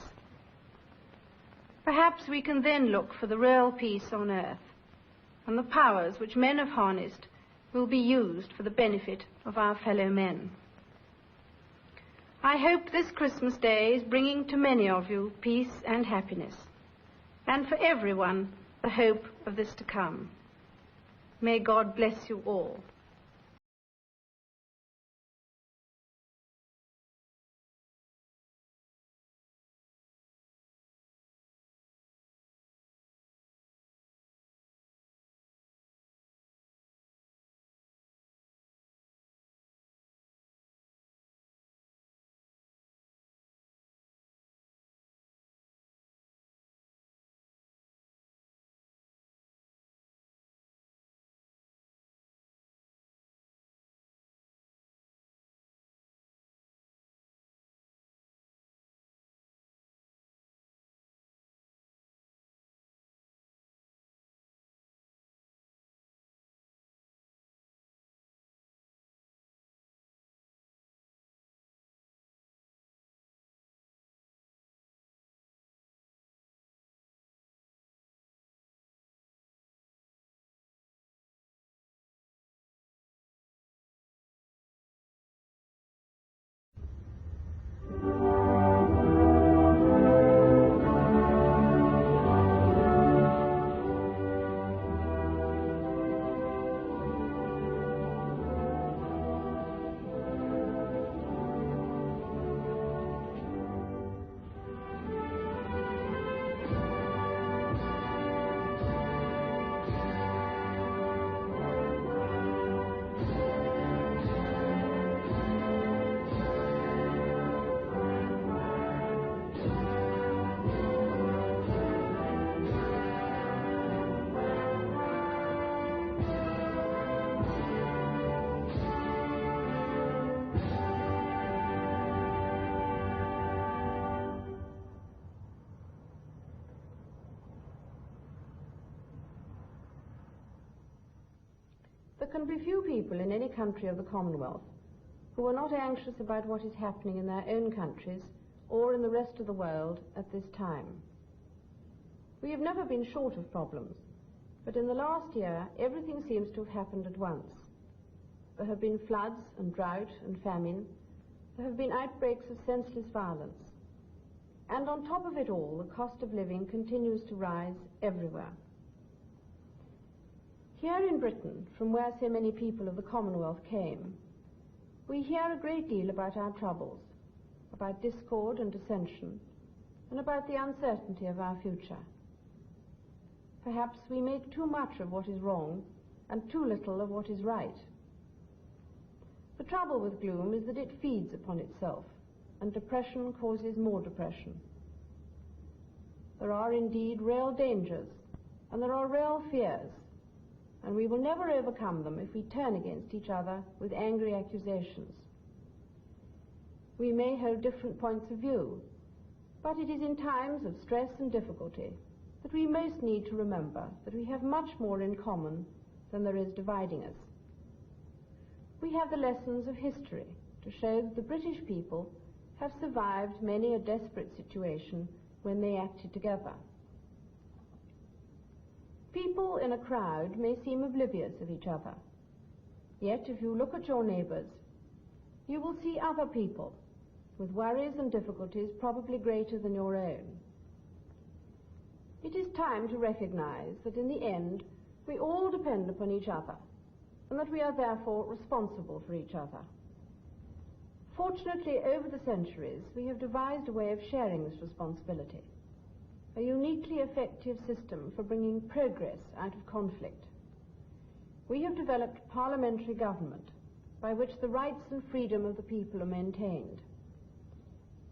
S16: Perhaps we can then look for the real peace on earth, and the powers which men have harnessed will be used for the benefit of our fellow men. I hope this Christmas Day is bringing to many of you peace and happiness, and for everyone the hope of this to come. May God bless you all.
S14: can be few people in any country of the Commonwealth who are not anxious about what is happening in their own countries or in the rest of the world at this time. We have never been short of problems, but in the last year everything seems to have happened at once. There have been floods and drought and famine. There have been outbreaks of senseless violence. And on top of it all, the cost of living continues to rise everywhere. Here in Britain, from where so many people of the Commonwealth came, we hear a great deal about our troubles, about discord and dissension, and about the uncertainty of our future. Perhaps we make too much of what is wrong and too little of what is right. The trouble with gloom is that it feeds upon itself, and depression causes more depression. There are indeed real dangers, and there are real fears, and we will never overcome them if we turn against each other with angry accusations. We may hold different points of view, but it is in times of stress and difficulty that we most need to remember that we have much more in common than there is dividing us. We have the lessons of history to show that the British people have survived many a desperate situation when they acted together. People in a crowd may seem oblivious of each other, yet if you look at your neighbours, you will see other people with worries and difficulties probably greater than your own. It is time to recognize that in the end we all depend upon each other, and that we are therefore responsible for each other. Fortunately, over the centuries, we have devised a way of sharing this responsibility, a uniquely effective system for bringing progress out of conflict. We have developed parliamentary government by which the rights and freedom of the people are maintained.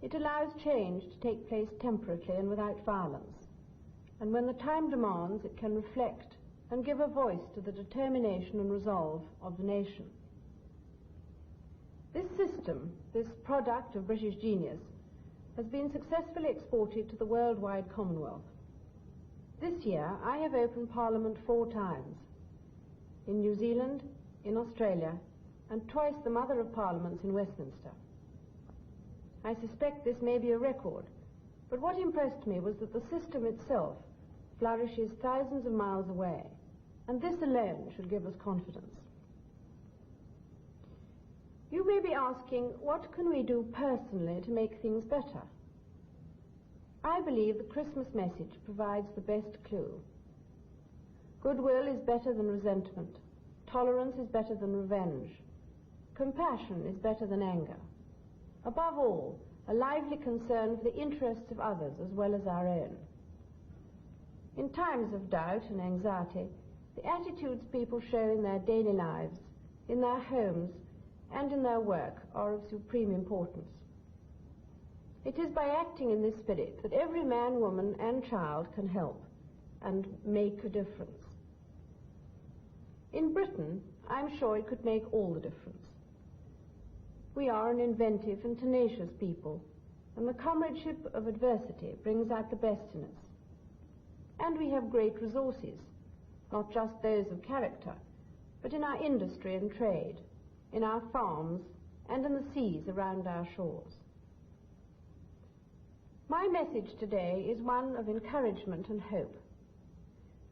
S14: It allows change to take place temperately and without violence, and when the time demands, it can reflect and give a voice to the determination and resolve of the nation. This system, this product of British genius, has been successfully exported to the worldwide Commonwealth. This year I have opened Parliament 4 times, in New Zealand, in Australia, and twice the Mother of Parliaments in Westminster. I suspect this may be a record, but what impressed me was that the system itself flourishes thousands of miles away, and this alone should give us confidence. You may be asking, what can we do personally to make things better? I believe the Christmas message provides the best clue. Goodwill is better than resentment. Tolerance is better than revenge. Compassion is better than anger. Above all, a lively concern for the interests of others as well as our own. In times of doubt and anxiety, the attitudes people show in their daily lives, in their homes, and in their work are of supreme importance. It is by acting in this spirit that every man, woman, and child can help and make a difference. In Britain, I'm sure it could make all the difference. We are an inventive and tenacious people, and the comradeship of adversity brings out the best in us. And we have great resources, not just those of character, but in our industry and trade, in our farms, and in the seas around our shores. My message today is one of encouragement and hope.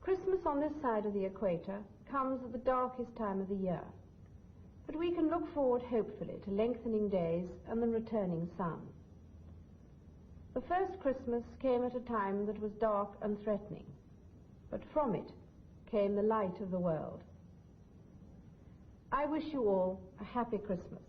S14: Christmas on this side of the equator comes at the darkest time of the year, but we can look forward hopefully to lengthening days and the returning sun. The first Christmas came at a time that was dark and threatening, but from it came the light of the world. I wish you all a happy Christmas.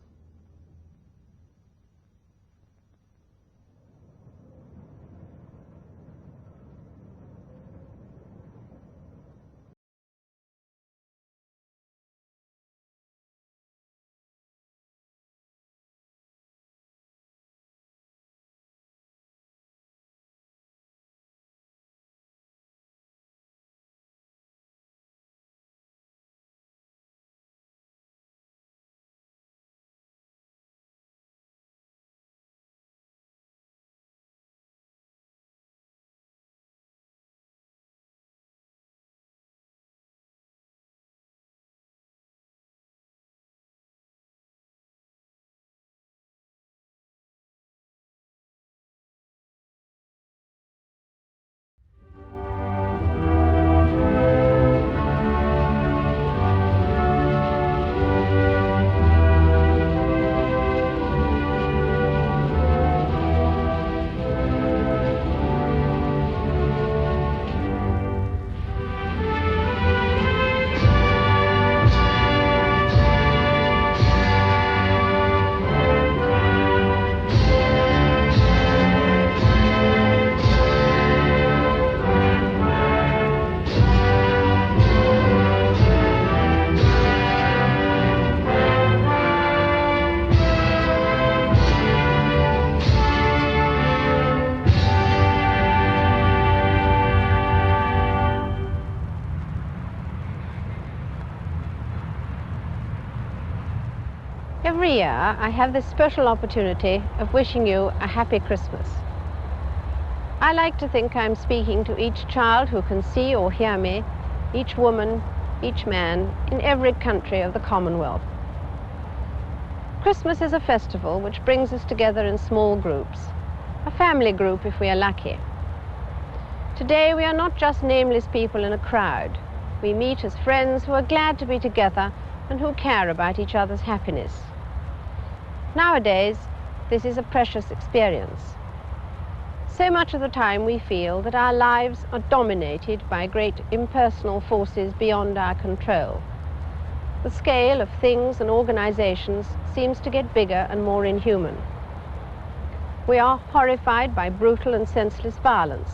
S18: year, I have this special opportunity of wishing you a happy Christmas. I like to think I'm speaking to each child who can see or hear me, each woman, each man, in every country of the Commonwealth. Christmas is a festival which brings us together in small groups, a family group if we are lucky. Today we are not just nameless people in a crowd. We meet as friends who are glad to be together and who care about each other's happiness. Nowadays, this is a precious experience. So much of the time we feel that our lives are dominated by great impersonal forces beyond our control. The scale of things and organizations seems to get bigger and more inhuman. We are horrified by brutal and senseless violence.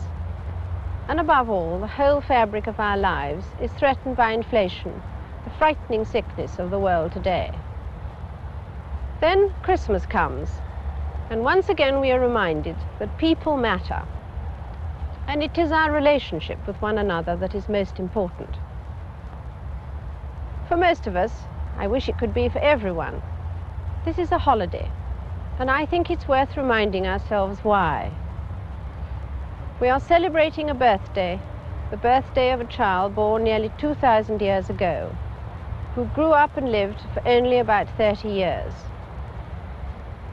S18: And above all, the whole fabric of our lives is threatened by inflation, the frightening sickness of the world today. Then Christmas comes, and once again we are reminded that people matter, and it is our relationship with one another that is most important. For most of us, I wish it could be for everyone, this is a holiday, and I think it's worth reminding ourselves why. We are celebrating a birthday, the birthday of a child born nearly 2,000 years ago, who grew up and lived for only about 30 years.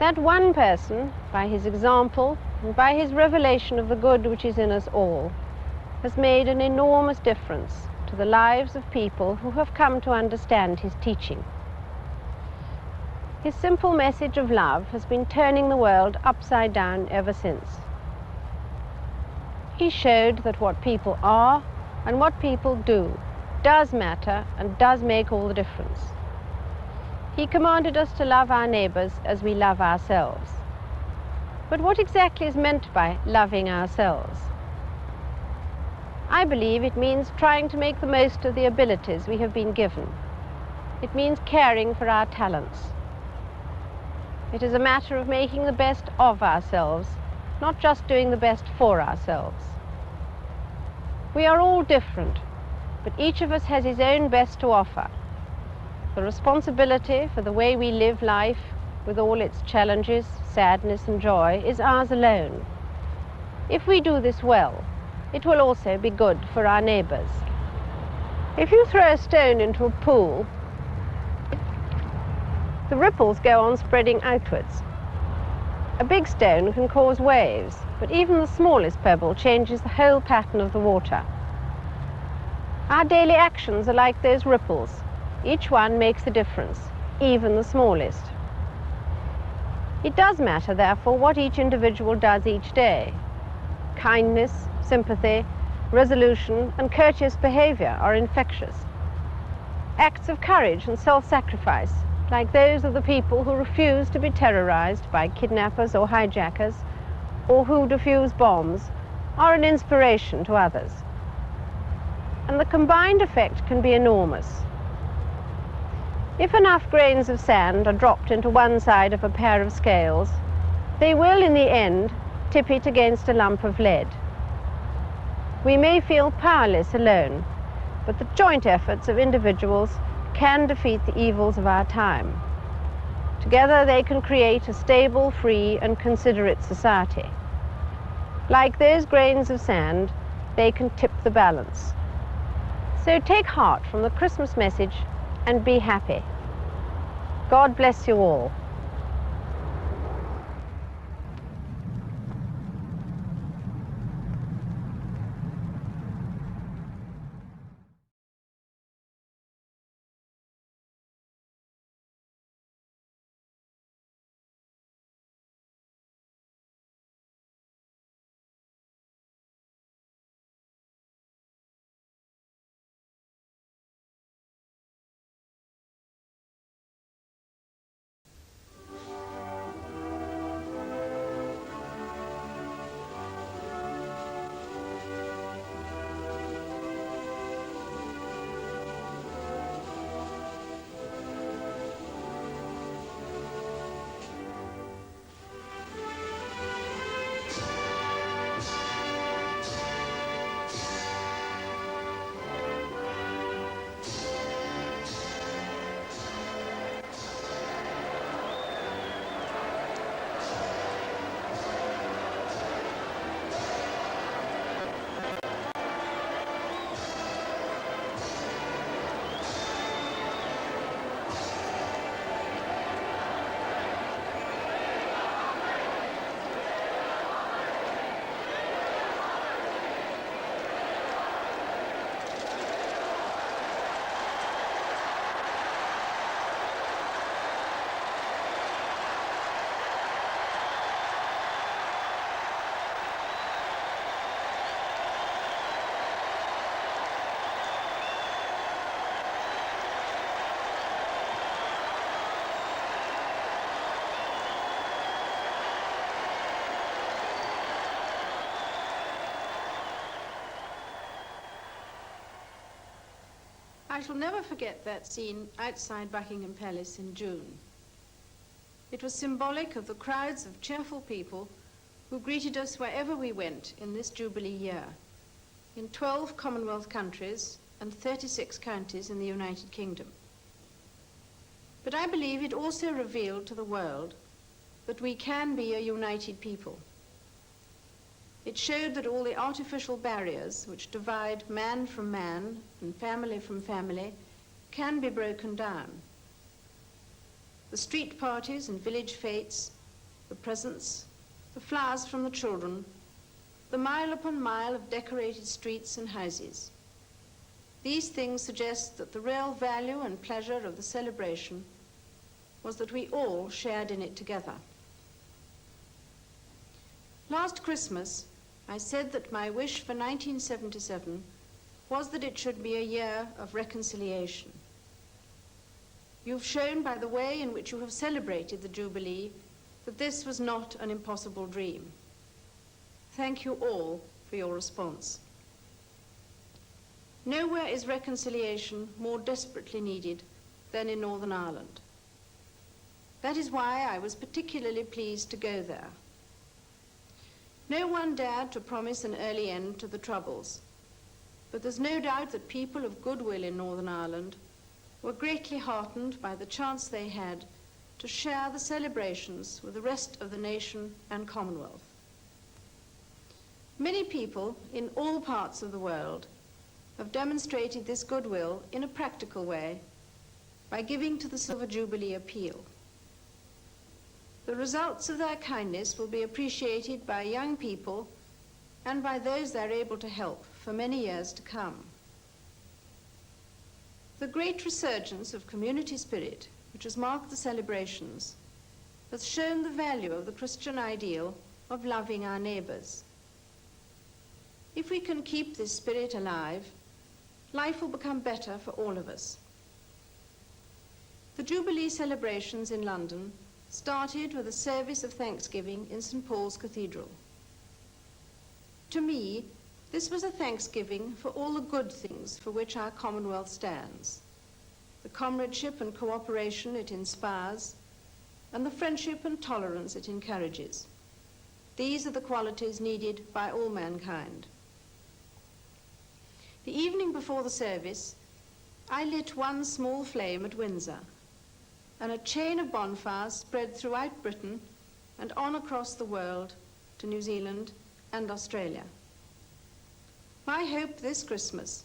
S18: That one person, by his example and by his revelation of the good which is in us all, has made an enormous difference to the lives of people who have come to understand his teaching. His simple message of love has been turning the world upside down ever since. He showed that what people are and what people do does matter and does make all the difference. He commanded us to love our neighbors as we love ourselves. But what exactly is meant by loving ourselves? I believe it means trying to make the most of the abilities we have been given. It means caring for our talents. It is a matter of making the best of ourselves, not just doing the best for ourselves. We are all different, but each of us has his own best to offer. The responsibility for the way we live life, with all its challenges, sadness and joy, is ours alone. If we do this well, it will also be good for our neighbors. If you throw a stone into a pool, the ripples go on spreading outwards. A big stone can cause waves, but even the smallest pebble changes the whole pattern of the water. Our daily actions are like those ripples. Each one makes a difference, even the smallest. It does matter, therefore, what each individual does each day. Kindness, sympathy, resolution, and courteous behavior are infectious. Acts of courage and self-sacrifice, like those of the people who refuse to be terrorized by kidnappers or hijackers, or who defuse bombs, are an inspiration to others. And the combined effect can be enormous. If enough grains of sand are dropped into one side of a pair of scales, they will, in the end, tip it against a lump of lead. We may feel powerless alone, but the joint efforts of individuals can defeat the evils of our time. Together they can create a stable, free, and considerate society. Like those grains of sand, they can tip the balance. So take heart from the Christmas message and be happy. God bless you all.
S16: I shall never forget that scene outside Buckingham Palace in June. It was symbolic of the crowds of cheerful people who greeted us wherever we went in this Jubilee year, in 12 Commonwealth countries and 36 counties in the United Kingdom. But I believe it also revealed to the world that we can be a united people. It showed that all the artificial barriers which divide man from man and family from family can be broken down. The street parties and village fetes, the presents, the flowers from the children, the mile upon mile of decorated streets and houses. These things suggest that the real value and pleasure of the celebration was that we all shared in it together. Last Christmas, I said that my wish for 1977 was that it should be a year of reconciliation. You've shown by the way in which you have celebrated the Jubilee that this was not an impossible dream. Thank you all for your response. Nowhere is reconciliation more desperately needed than in Northern Ireland. That is why I was particularly pleased to go there. No one dared to promise an early end to the Troubles, but there's no doubt that people of goodwill in Northern Ireland were greatly heartened by the chance they had to share the celebrations with the rest of the nation and Commonwealth. Many people in all parts of the world have demonstrated this goodwill in a practical way by giving to the Silver Jubilee appeal. The results of their kindness will be appreciated by young people and by those they're able to help for many years to come. The great resurgence of community spirit which has marked the celebrations has shown the value of the Christian ideal of loving our neighbours. If we can keep this spirit alive, life will become better for all of us. The Jubilee celebrations in London started with a service of thanksgiving in St. Paul's Cathedral. To me, this was a thanksgiving for all the good things for which our Commonwealth stands, the comradeship and cooperation it inspires, and the friendship and tolerance it encourages. These are the qualities needed by all mankind. The evening before the service, I lit one small flame at Windsor, and a chain of bonfires spread throughout Britain and on across the world to New Zealand and Australia. My hope this Christmas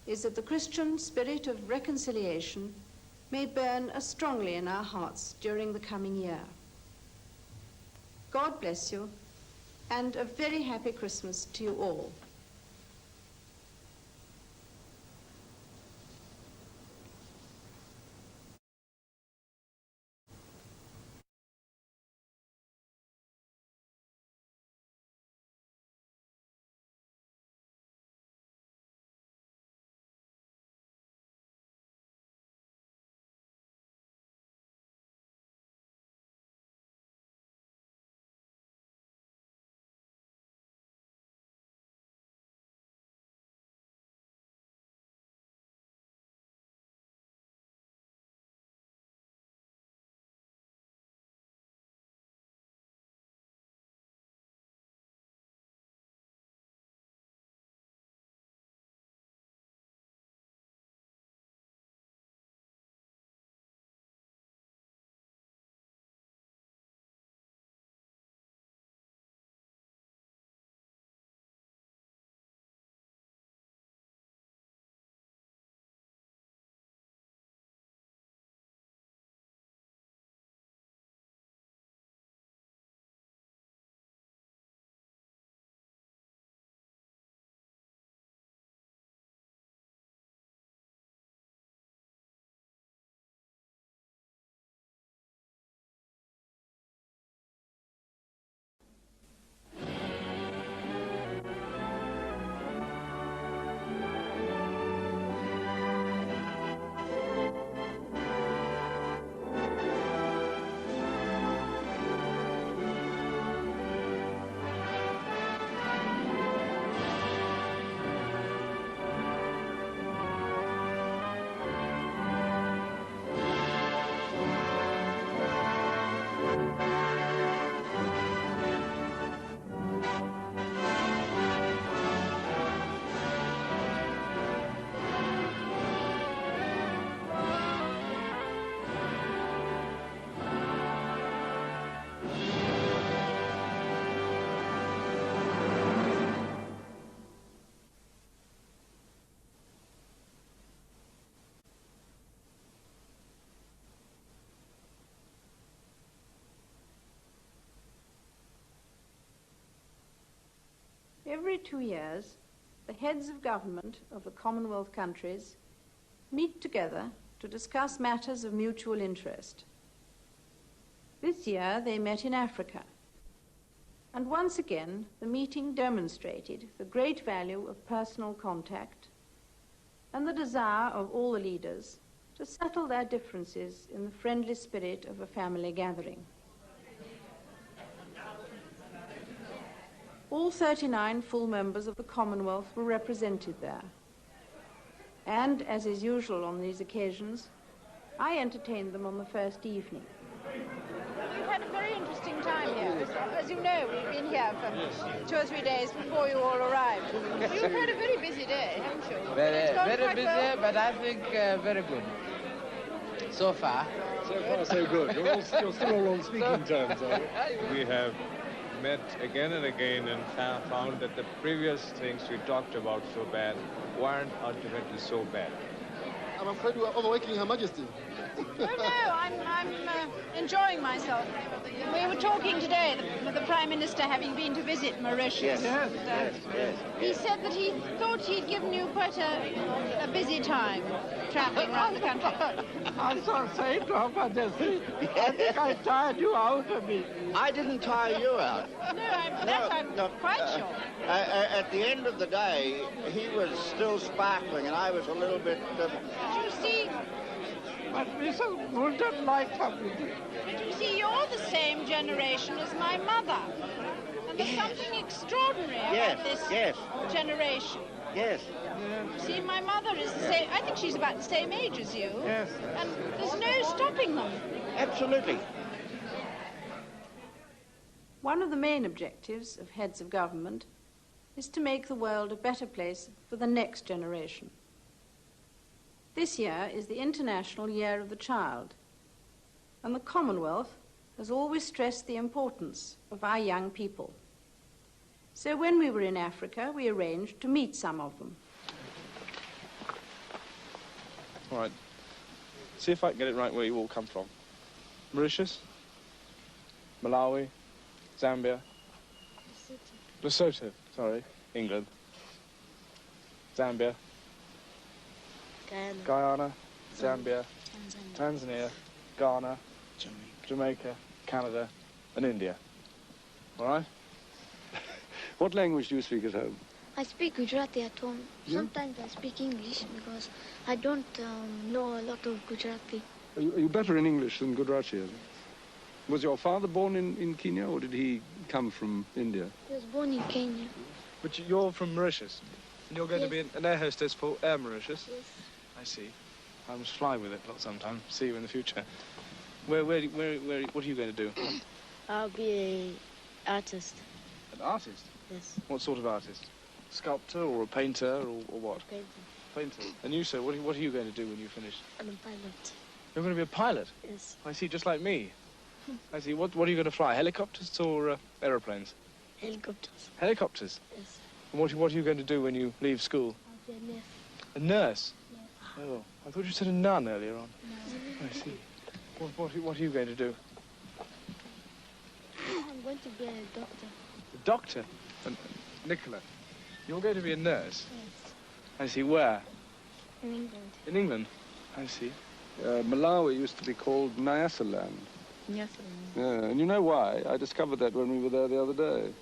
S16: is that the Christian spirit of reconciliation may burn as strongly in our hearts during the coming year. God bless you, and a very happy Christmas to you all. 2 years, the heads of government of the Commonwealth countries meet together to discuss matters of mutual interest. This year they met in Africa, and once again the meeting demonstrated the great value of personal contact and the desire of all the leaders to settle their differences in the friendly spirit of a family gathering. All 39 full members of the Commonwealth were represented there. And, as is usual on these occasions, I entertained them on the first evening.
S18: We've had a very interesting time here. As you know, we've been here for 2 or 3 days before you all arrived. You've had a very busy day, haven't you?
S19: Very busy, well? But I think very good. So far.
S11: So far, so good. You're still all on speaking terms, are you?
S20: We have met again and again and found that the previous things we talked about so bad weren't ultimately so bad.
S21: I'm afraid we're overworking Her Majesty.
S18: No, I'm enjoying myself. We were talking today, the Prime Minister having been to visit Mauritius.
S21: Yes.
S18: He said that he thought he'd given you quite a busy time travelling around the country.
S22: I'm so sorry to Her Majesty. I think I tired you out a bit.
S23: I didn't tire you out.
S18: I'm quite sure.
S23: At the end of the day, he was still sparkling and I was a little bit...
S18: You see...
S22: But Mrs. Woolton liked her.
S18: But you see, you're the same generation as my mother. And there's something extraordinary about this generation.
S23: Yes.
S18: You see, my mother is the same... I think she's about the same age as you.
S22: Yes.
S18: And there's no stopping them.
S23: Absolutely.
S16: One of the main objectives of heads of government is to make the world a better place for the next generation. This year is the International Year of the Child, and the Commonwealth has always stressed the importance of our young people. So when we were in Africa, we arranged to meet some of them.
S24: All right. See if I can get it right where you all come from. Mauritius? Malawi? Zambia? Lesotho, sorry. England. Zambia. Guyana. Zambia. Tanzania. Ghana. Jamaica. Canada. And India. All right?
S21: What language do you speak at home?
S17: I speak Gujarati at home. Sometimes I speak English because I don't know a lot of Gujarati.
S21: Are you better in English than Gujarati? Was your father born in Kenya, or did he come from India?
S17: He was born in Kenya.
S24: But you're from Mauritius, and you're going to be an air hostess for Air Mauritius?
S17: Yes.
S24: I see. I must fly with it sometime. See you in the future. What are you going to do?
S17: I'll be an artist.
S24: An artist?
S17: Yes.
S24: What sort of artist? Sculptor or a painter or what?
S17: Painter.
S24: Painter. And you, sir, what are you going to do when you finish?
S17: I'm a pilot.
S24: You're going to be a pilot?
S17: Yes.
S24: I see, just like me. I see. What are you going to fly? Helicopters or aeroplanes?
S17: Helicopters.
S24: Helicopters?
S17: Yes.
S24: And what are you going to do when you leave school?
S17: I'll be a nurse.
S24: A nurse?
S17: Yes.
S24: Oh, I thought you said a nun earlier on.
S17: No.
S24: I see. What are you going to do?
S17: I'm going to be a doctor.
S24: A doctor? Nicola, you're going to be a nurse?
S17: Yes.
S24: I see. Where?
S17: In England.
S24: In England? I see.
S21: Malawi used to be called Nyasaland.
S17: Nyasaland.
S21: Yeah, and you know why? I discovered that when we were there the other day.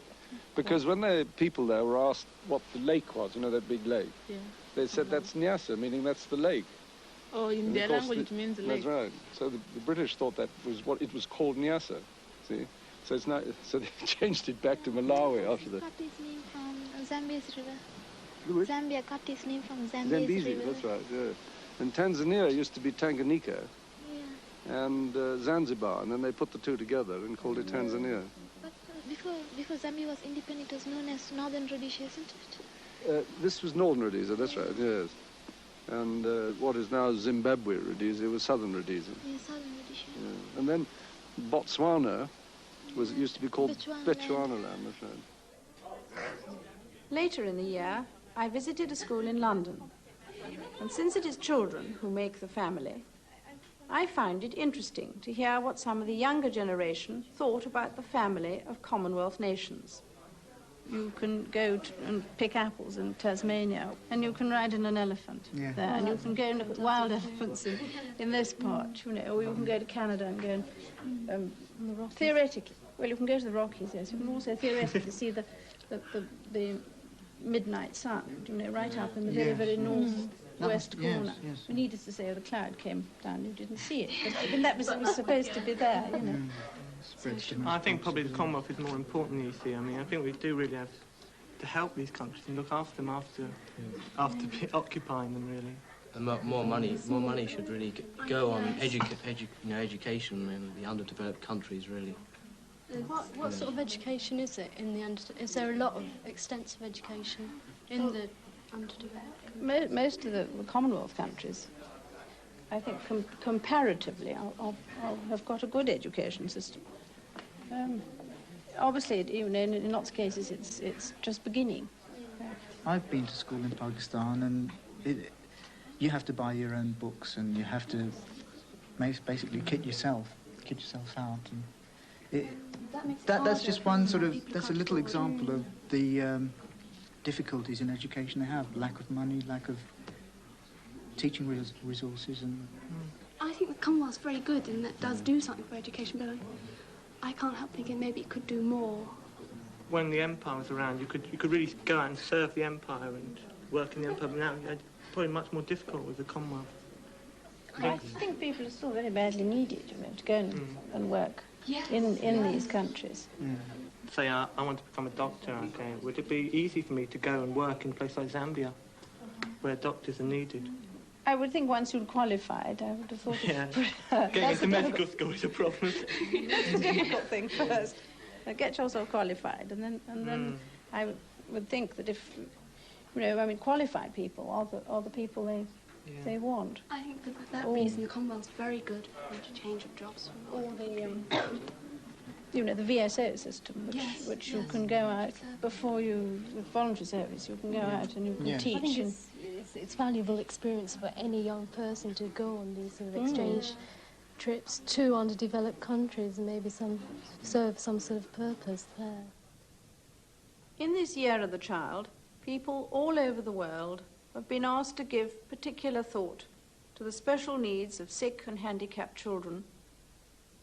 S21: Because when the people there were asked what the lake was, you know, that big lake, they said that's Nyasa, meaning that's the lake.
S25: Oh, in their language it means lake.
S21: That's right. So the British thought that was what it was called, Nyasa. See? So it's not. So they changed it back to Malawi after that.
S17: Got its name from Zambia's river. Zambia got its name from Zambia's
S21: Zambezi,
S17: river.
S21: that's right, yeah. And Tanzania used to be Tanganyika. And Zanzibar, and then they put the two together and called it Tanzania.
S17: But before Zambia was independent, it was known as Northern Rhodesia, isn't it?
S21: This was Northern Rhodesia, that's right, yes. And what is now Zimbabwe Rhodesia was Southern Rhodesia.
S17: Yeah, Southern Rhodesia.
S21: Yeah. And then Botswana used to be called Bechuanaland, that's right.
S16: Later in the year, I visited a school in London. And since it is children who make the family, I found it interesting to hear what some of the younger generation thought about the family of Commonwealth nations. you can go and pick apples in Tasmania, and you can ride in an elephant there, and you can go and look at wild elephants in this part, you know, or you can go to Canada and go and, theoretically, well, you can go to the Rockies, yes, you can also theoretically see the midnight sun, you know, right up in the very, very northwest corner. Needless to say, the cloud came down, you didn't see it, but I mean, that was supposed to be there, you know.
S1: I think probably the Commonwealth is more important than you see. I mean, I think we do really have to help these countries and look after them after occupying them, really.
S2: And more money should really go on education in the underdeveloped countries, really.
S3: What sort of education is it in the is there a lot of extensive education in the underdeveloped?
S16: Most of the Commonwealth countries, I think, comparatively, have got a good education system. Obviously, even in lots of cases, it's just beginning.
S4: I've been to school in Pakistan, and you have to buy your own books, and you have to basically kit yourself out. And that's just one sort of, that's a little example of the difficulties in education they have. Lack of money, lack of teaching resources. And
S3: I think the Commonwealth's very good and that does do something for education, but I can't help thinking maybe it could do more.
S1: When the Empire was around, you could really go out and serve the Empire and work in the Empire, but now it's probably much more difficult with the Commonwealth.
S16: I think people are still very badly needed, you know, to go and work in these countries.
S1: Say I want to become a doctor, okay, would it be easy for me to go and work in a place like Zambia, where doctors are needed?
S16: I would think once you'd qualified, I would have thought
S1: getting into medical school is a problem.
S16: It's a difficult thing first. Get yourself qualified, and then I would think that if, you know, I mean, qualified people are the people they want.
S3: I think that for that reason the Commonwealth's very good for interchange of jobs.
S16: Or the, you know, the VSO system, which you can go out before you, with voluntary service, you can go out and you can teach.
S3: I think it's valuable experience for any young person to go on these sort of exchange trips to underdeveloped countries and maybe serve some sort of purpose there.
S16: In this Year of the Child, people all over the world have been asked to give particular thought to the special needs of sick and handicapped children,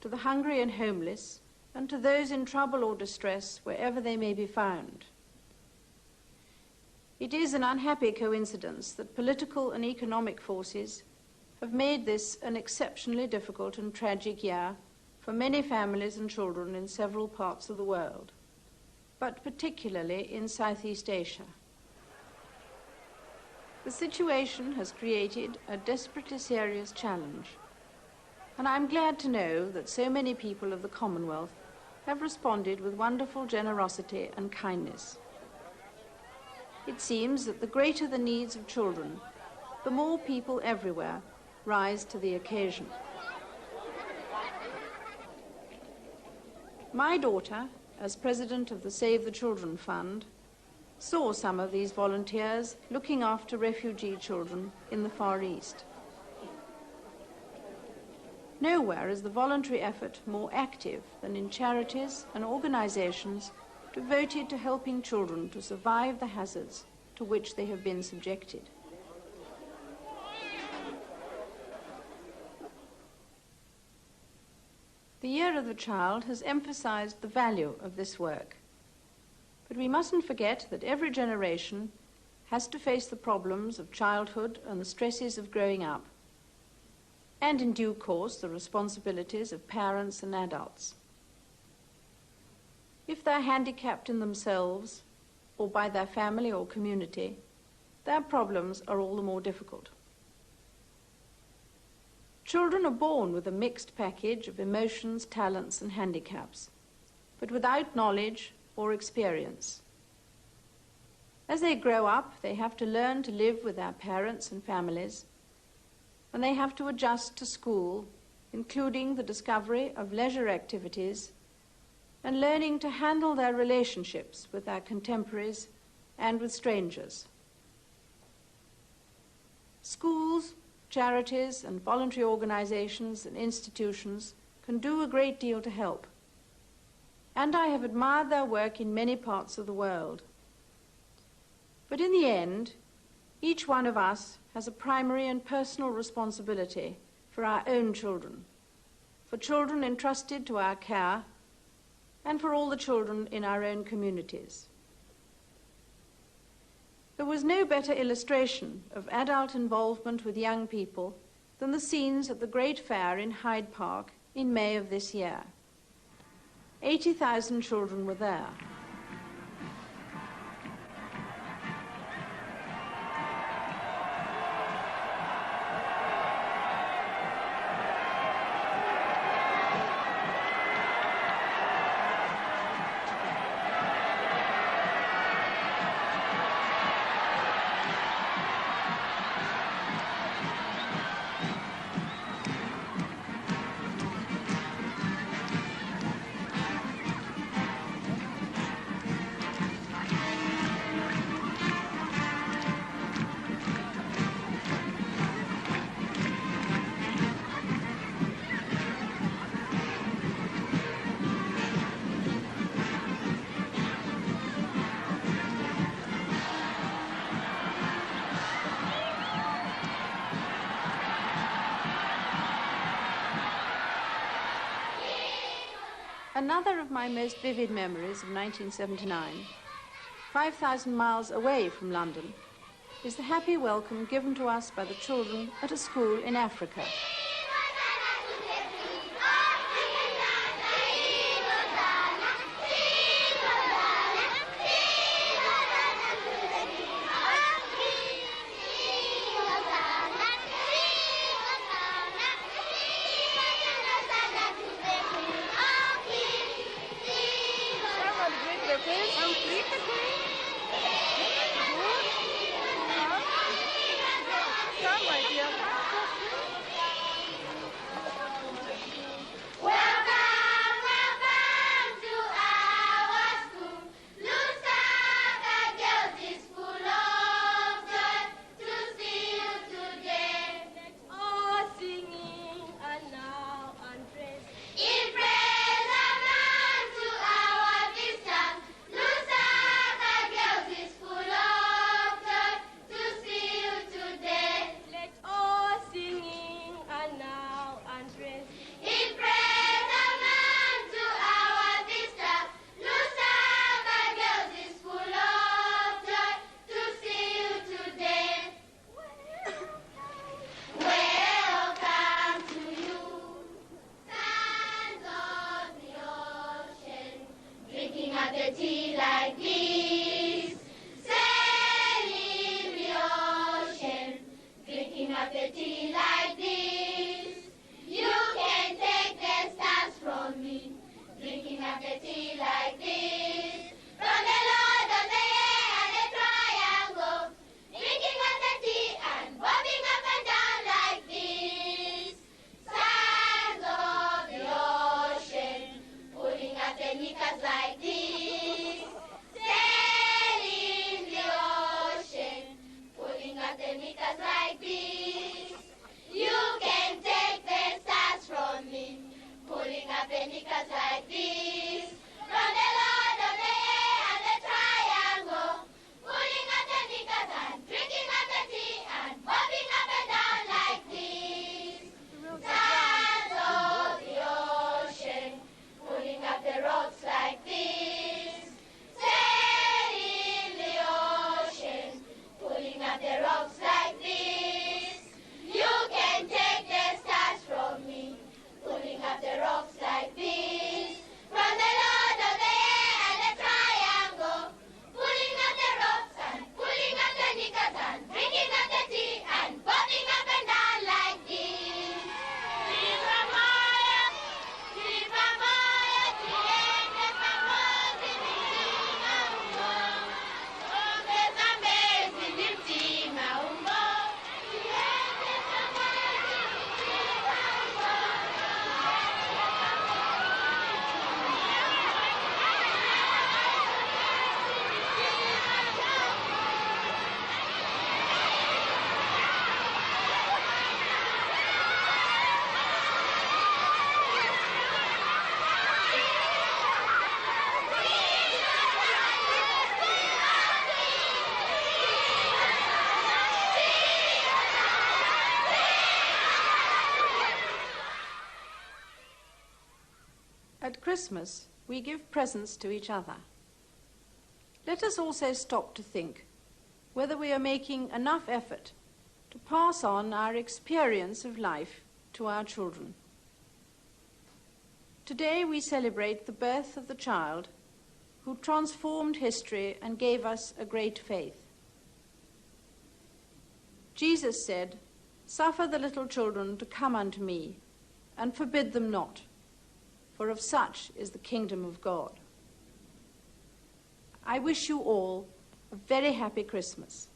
S16: to the hungry and homeless, and to those in trouble or distress wherever they may be found. It is an unhappy coincidence that political and economic forces have made this an exceptionally difficult and tragic year for many families and children in several parts of the world, but particularly in Southeast Asia. The situation has created a desperately serious challenge, and I'm glad to know that so many people of the Commonwealth have responded with wonderful generosity and kindness. It seems that the greater the needs of children, the more people everywhere rise to the occasion. My daughter, as president of the Save the Children Fund, saw some of these volunteers looking after refugee children in the Far East. Nowhere is the voluntary effort more active than in charities and organizations devoted to helping children to survive the hazards to which they have been subjected. The Year of the Child has emphasized the value of this work. But we mustn't forget that every generation has to face the problems of childhood and the stresses of growing up, and in due course the responsibilities of parents and adults. If they're handicapped in themselves or by their family or community, their problems are all the more difficult. Children are born with a mixed package of emotions, talents, and handicaps, but without knowledge or experience. As they grow up, they have to learn to live with their parents and families, and they have to adjust to school, including the discovery of leisure activities and learning to handle their relationships with their contemporaries and with strangers. Schools, charities, and voluntary organizations and institutions can do a great deal to help. and I have admired their work in many parts of the world. But in the end, each one of us has a primary and personal responsibility for our own children, for children entrusted to our care, and for all the children in our own communities. There was no better illustration of adult involvement with young people than the scenes at the Great Fair in Hyde Park in May of this year. 80,000 children were there. Another of my most vivid memories of 1979, 5,000 miles away from London, is the happy welcome given to us by the children at a school in Africa. Christmas, we give presents to each other. Let us also stop to think whether we are making enough effort to pass on our experience of life to our children. Today we celebrate the birth of the child who transformed history and gave us a great faith. Jesus said, "Suffer the little children to come unto me, and forbid them not, for of such is the kingdom of God." I wish you all a very happy Christmas.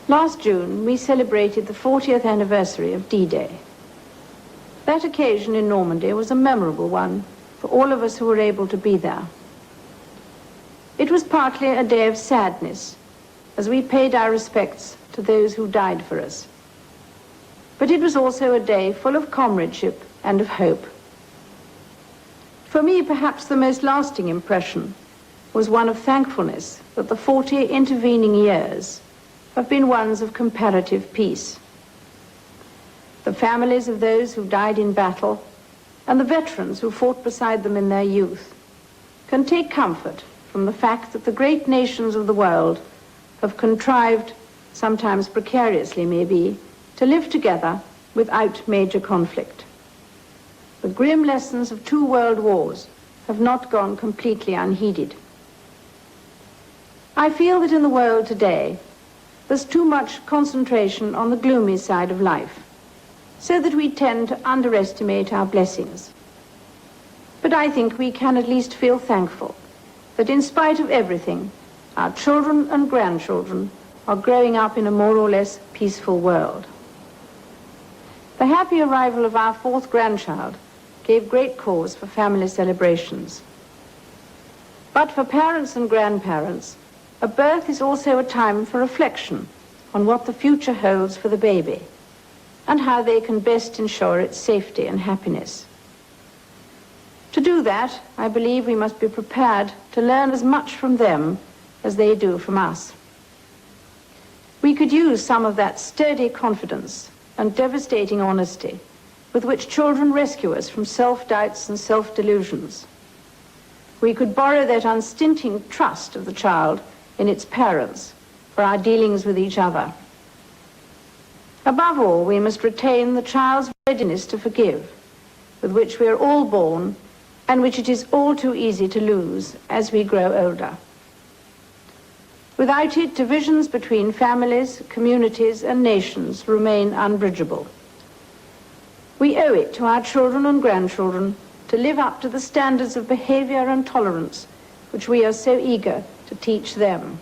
S16: Last June, we celebrated the 40th anniversary of D-Day. That occasion in Normandy was a memorable one for all of us who were able to be there. It was partly a day of sadness, as we paid our respects to those who died for us. But it was also a day full of comradeship and of hope. For me, perhaps the most lasting impression was one of thankfulness that the 40 intervening years have been ones of comparative peace. The families of those who died in battle and the veterans who fought beside them in their youth can take comfort from the fact that the great nations of the world have contrived, sometimes precariously maybe, to live together without major conflict. The grim lessons of 2 world wars have not gone completely unheeded. I feel that in the world today, there's too much concentration on the gloomy side of life, so that we tend to underestimate our blessings. But I think we can at least feel thankful that in spite of everything, our children and grandchildren are growing up in a more or less peaceful world. The happy arrival of our 4th grandchild gave great cause for family celebrations. But for parents and grandparents, a birth is also a time for reflection on what the future holds for the baby and how they can best ensure its safety and happiness. To do that, I believe we must be prepared to learn as much from them as they do from us. We could use some of that sturdy confidence and devastating honesty with which children rescue us from self-doubts and self-delusions. We could borrow that unstinting trust of the child in its parents for our dealings with each other. Above all, we must retain the child's readiness to forgive, with which we are all born and which it is all too easy to lose as we grow older. Without it, divisions between families, communities, and nations remain unbridgeable. We owe it to our children and grandchildren to live up to the standards of behavior and tolerance which we are so eager to teach them.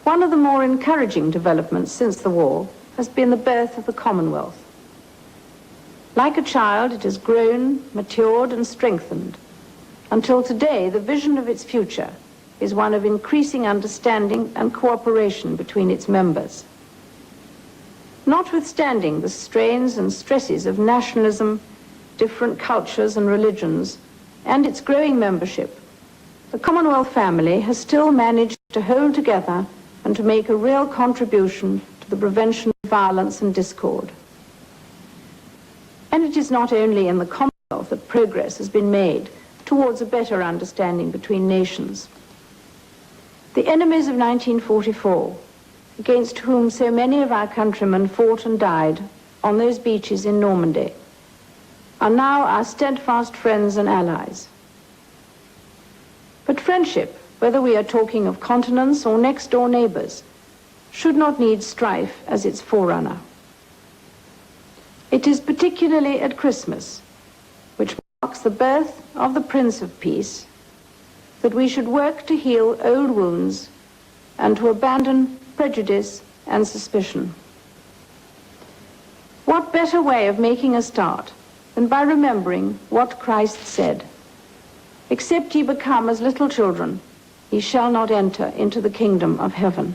S16: One of the more encouraging developments since the war has been the birth of the Commonwealth. Like a child, it has grown, matured, and strengthened, until today the vision of its future is one of increasing understanding and cooperation between its members. Notwithstanding the strains and stresses of nationalism, different cultures and religions, and its growing membership, the Commonwealth family has still managed to hold together and to make a real contribution to the prevention of violence and discord. And it is not only in the Commonwealth that progress has been made towards a better understanding between nations. The enemies of 1944, against whom so many of our countrymen fought and died on those beaches in Normandy, are now our steadfast friends and allies. But friendship, whether we are talking of continents or next-door neighbors, should not need strife as its forerunner. It is particularly at Christmas, which marks the birth of the Prince of Peace, that we should work to heal old wounds and to abandon prejudice and suspicion. What better way of making a start than by remembering what Christ said? Except ye become as little children, ye shall not enter into the kingdom of heaven.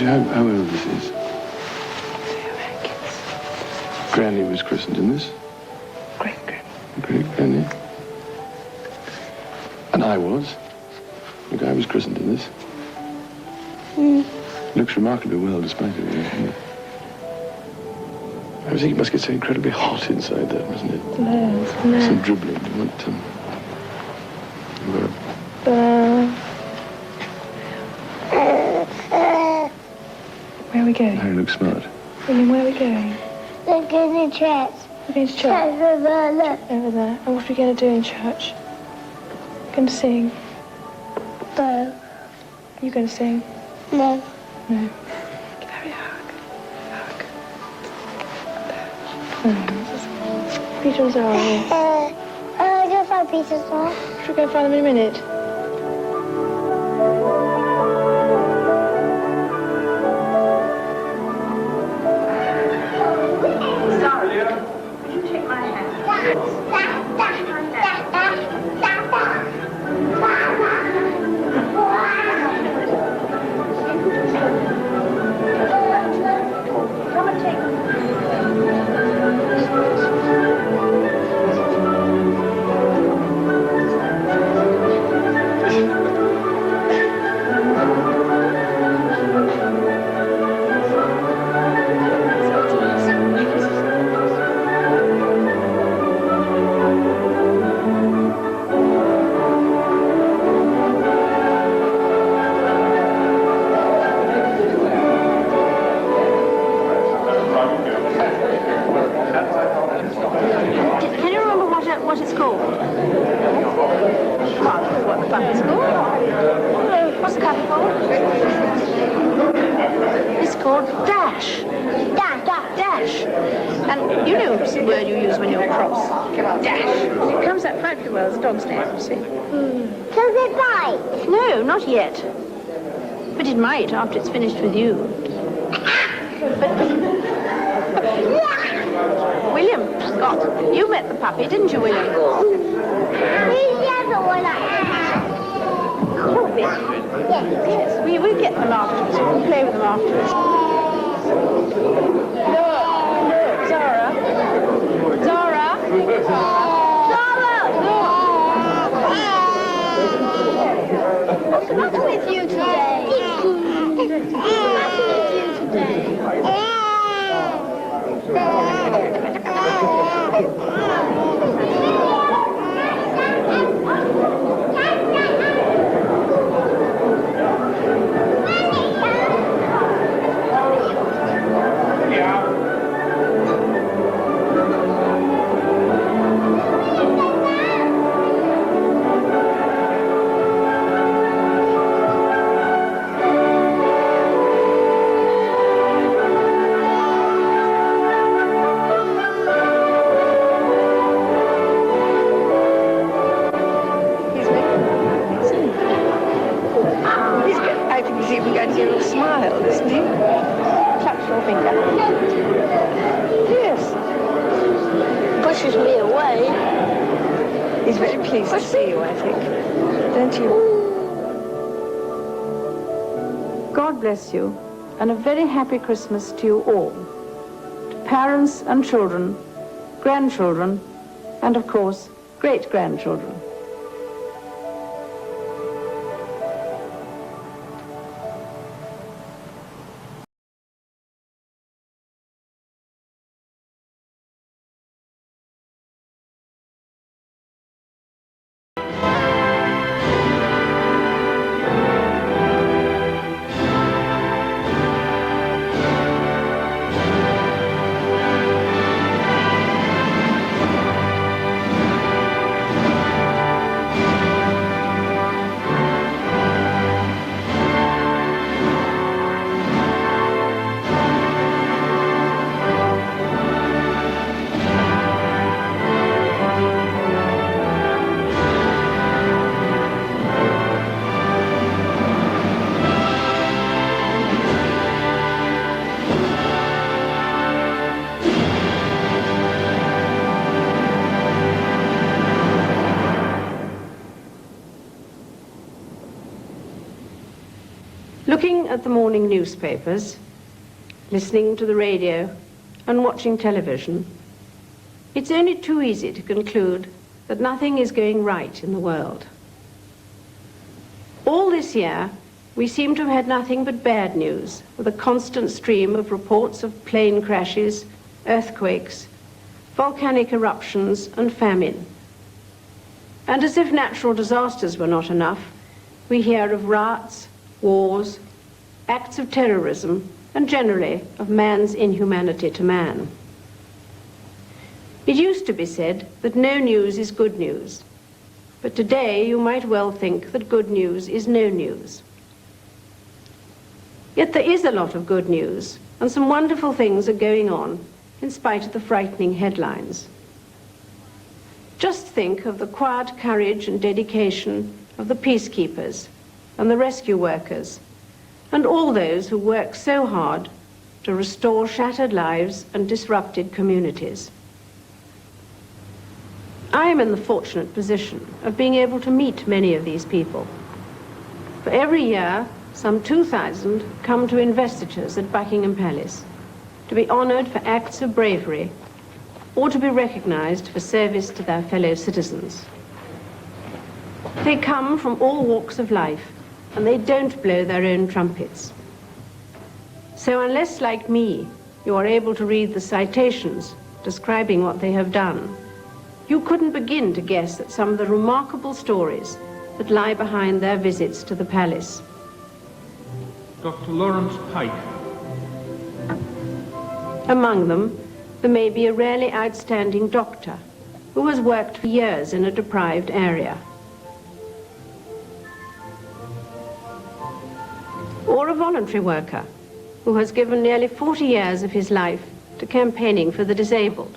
S21: How old this is? Granny was christened in this? Great-Granny. And I was. Look, I was christened in this. Looks remarkably well despite it. I was thinking it must get so incredibly hot inside that, mustn't it?
S3: No.
S21: Some dribbling. You want
S3: Where are we going?
S21: I look smart.
S3: William, where are we going?
S17: We're going to church.
S3: We're going to church?
S17: Over there.
S3: Over there. And what are we going to do in church? We're going to sing?
S17: No.
S3: Are you going to sing?
S17: No.
S3: No. Give Harry a hug. Peter and Zara are here.
S17: I'm going to find Peter and Zara.
S3: Should we go and find them in a minute?
S16: What it's called? What the puppy's called? What's the puppy called? It's called Dash. Dash. And you know the word you use when you're cross. Dash. It comes out frightfully well as a dog's name, you see.
S17: Does it bite?
S16: No, not yet. But it might after it's finished with you. William Scott, you met the puppy, didn't you, William?
S17: Who's the other one?
S16: Yes, we'll get them afterwards. We'll play with them afterwards.
S18: Zara. Zara.
S17: What's the matter with you today? What's the matter with you today?
S18: I think he's even going to give a smile, isn't he? Touch your finger. Yes.
S17: Pushes me away.
S18: He's very pleased to see you, I think. Don't you? God bless you, and a very happy Christmas to you all. To parents and children, grandchildren, and of course, great-grandchildren. Looking at the morning newspapers, listening to the radio, and watching television, it's only too easy to conclude that nothing is going right in the world. All this year, we seem to have had nothing but bad news, with a constant stream of reports of plane crashes, earthquakes, volcanic eruptions, and famine. And as if natural disasters were not enough, we hear of riots, wars, acts of terrorism, and generally of man's inhumanity to man. It used to be said that no news is good news, but today you might well think that good news is no news. Yet there is a lot of good news, and some wonderful things are going on, in spite of the frightening headlines. Just think of the quiet courage and dedication of the peacekeepers and the rescue workers, and all those who work so hard to restore shattered lives and disrupted communities. I am in the fortunate position of being able to meet many of these people. For every year, some 2,000 come to investitures at Buckingham Palace to be honoured for acts of bravery or to be recognised for service to their fellow citizens. They come from all walks of life, and they don't blow their own trumpets. So unless, like me, you are able to read the citations describing what they have done, you couldn't begin to guess at some of the remarkable stories that lie behind their visits to the palace.
S5: Dr. Lawrence Pike.
S18: Among them, there may be a rarely outstanding doctor who has worked for years in a deprived area. Or a voluntary worker who has given nearly 40 years of his life to campaigning for the disabled.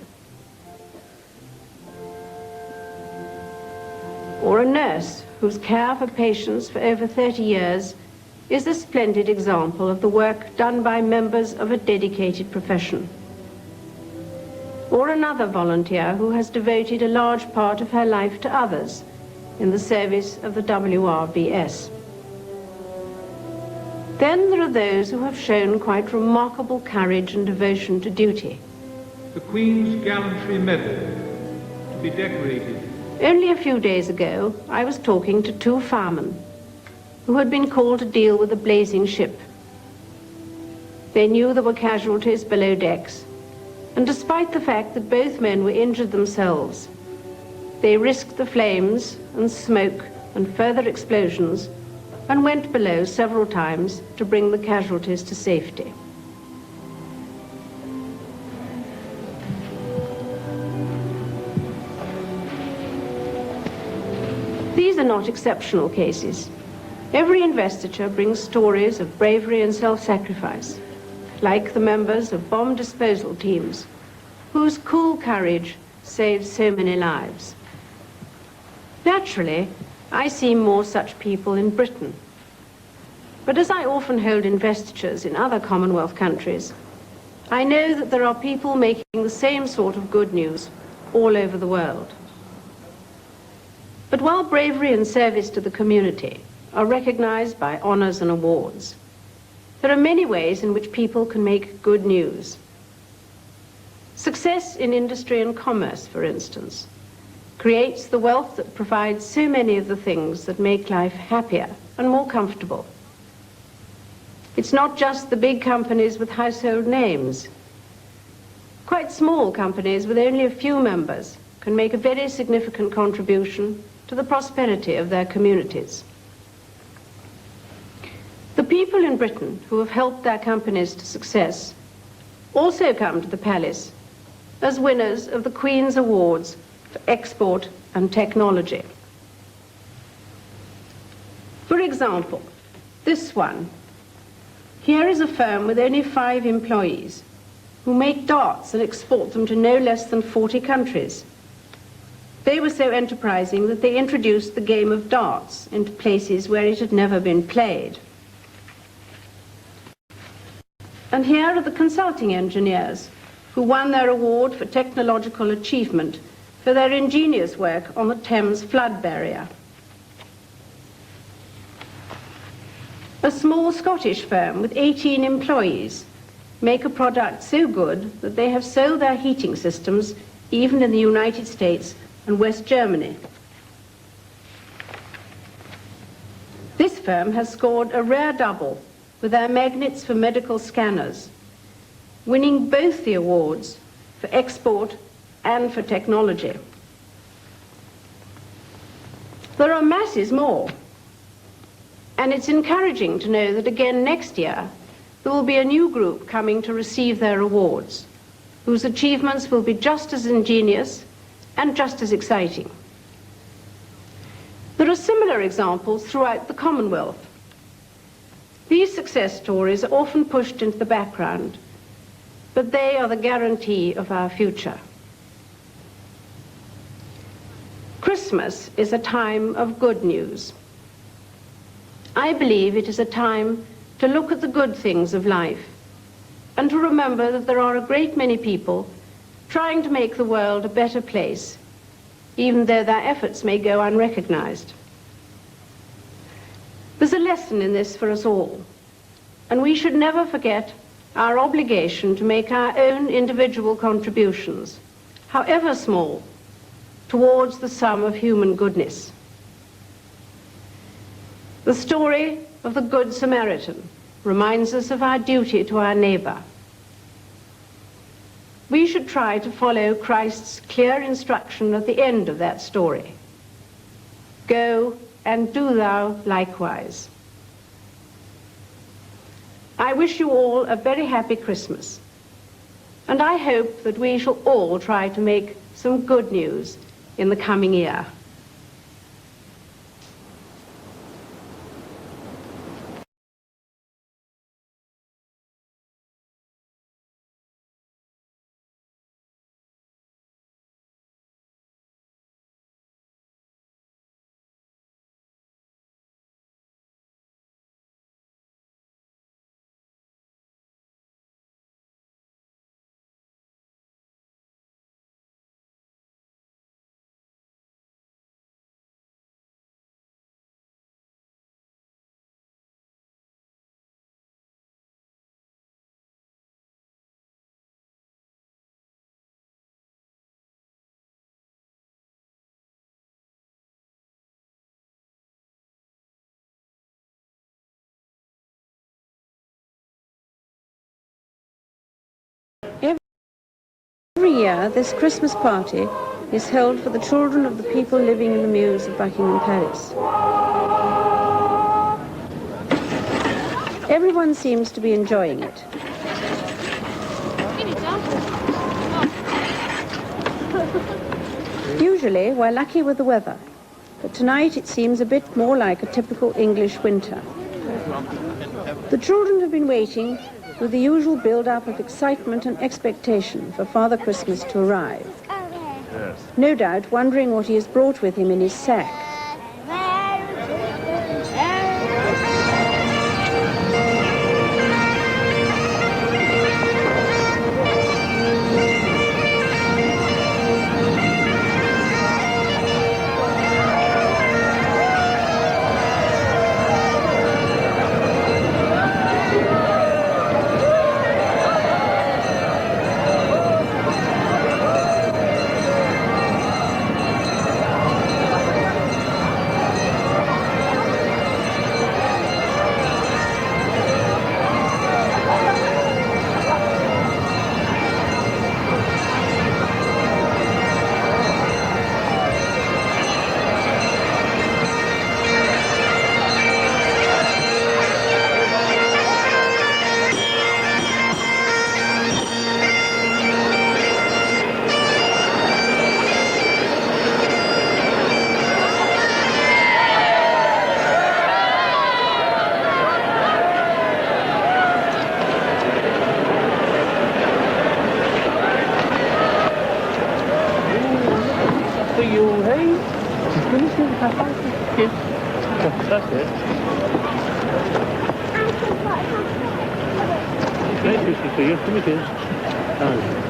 S18: Or a nurse whose care for patients for over 30 years is a splendid example of the work done by members of a dedicated profession. Or another volunteer who has devoted a large part of her life to others in the service of the WRBS. Then there are those who have shown quite remarkable courage and devotion to duty.
S5: The Queen's Gallantry Medal, to be decorated.
S18: Only a few days ago, I was talking to two firemen who had been called to deal with a blazing ship. They knew there were casualties below decks, and despite the fact that both men were injured themselves, they risked the flames and smoke and further explosions and went below several times to bring the casualties to safety. These are not exceptional cases. Every investiture brings stories of bravery and self-sacrifice, like the members of bomb disposal teams, whose cool courage saves so many lives. Naturally, I see more such people in Britain. But as I often hold investitures in other Commonwealth countries, I know that there are people making the same sort of good news all over the world. But while bravery and service to the community are recognized by honors and awards, there are many ways in which people can make good news. Success in industry and commerce, for instance, creates the wealth that provides so many of the things that make life happier and more comfortable. It's not just the big companies with household names. Quite small companies with only a few members can make a very significant contribution to the prosperity of their communities. The people in Britain who have helped their companies to success also come to the palace as winners of the Queen's Awards for Export and Technology. For example, this one. Here is a firm with only 5 employees who make darts and export them to no less than 40 countries. They were so enterprising that they introduced the game of darts into places where it had never been played. And here are the consulting engineers who won their award for technological achievement for their ingenious work on the Thames flood barrier. A small Scottish firm with 18 employees make a product so good that they have sold their heating systems even in the United States and West Germany. This firm has scored a rare double with their magnets for medical scanners, winning both the awards for export and for technology. There are masses more, and it's encouraging to know that again next year there will be a new group coming to receive their awards, whose achievements will be just as ingenious and just as exciting. There are similar examples throughout the Commonwealth. These success stories are often pushed into the background, but they are the guarantee of our future. Christmas is a time of good news. I believe it is a time to look at the good things of life and to remember that there are a great many people trying to make the world a better place, even though their efforts may go unrecognized. There's a lesson in this for us all, and we should never forget our obligation to make our own individual contributions, however small, towards the sum of human goodness. The story of the Good Samaritan reminds us of our duty to our neighbor. We should try to follow Christ's clear instruction at the end of that story. Go and do thou likewise. I wish you all a very happy Christmas, and I hope that we shall all try to make some good news in the coming year. Every year, this Christmas party is held for the children of the people living in the mews of Buckingham Palace. Everyone seems to be enjoying it. Usually, we're lucky with the weather, but tonight it seems a bit more like a typical English winter. The children have been waiting with the usual build-up of excitement and expectation for Father Christmas to arrive. No doubt wondering what he has brought with him in his sack.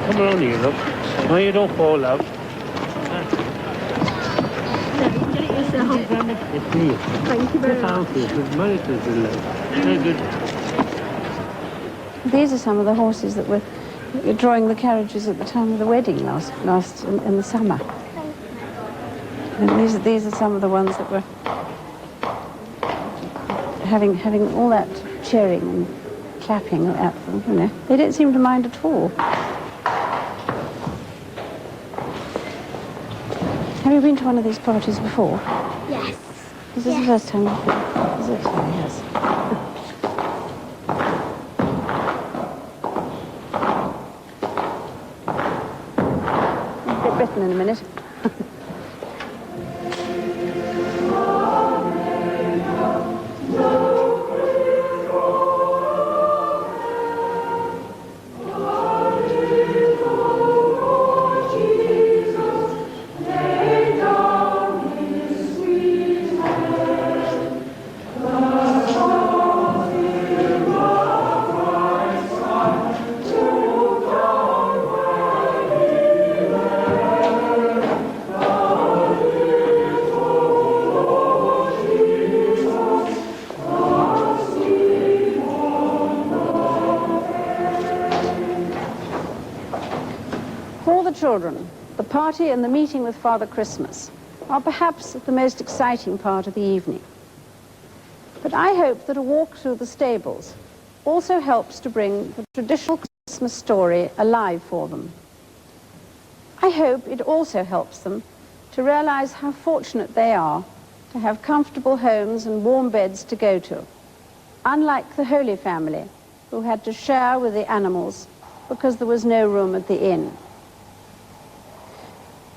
S22: Come on here, love. No, you don't fall out. It's me.
S18: Thank you very much.
S22: Very good.
S18: These are some of the horses that were drawing the carriages at the time of the wedding last in the summer. And these are some of the ones that were having all that cheering and clapping at them, you know. They don't seem to mind at all. Have you been to one of these parties before?
S17: Yes.
S18: This is the first time you've been? Is it? Oh, yes. I'll get Britain in a minute. Children, the party and the meeting with Father Christmas are perhaps the most exciting part of the evening. But I hope that a walk through the stables also helps to bring the traditional Christmas story alive for them. I hope it also helps them to realize how fortunate they are to have comfortable homes and warm beds to go to, unlike the Holy Family, who had to share with the animals because there was no room at the inn.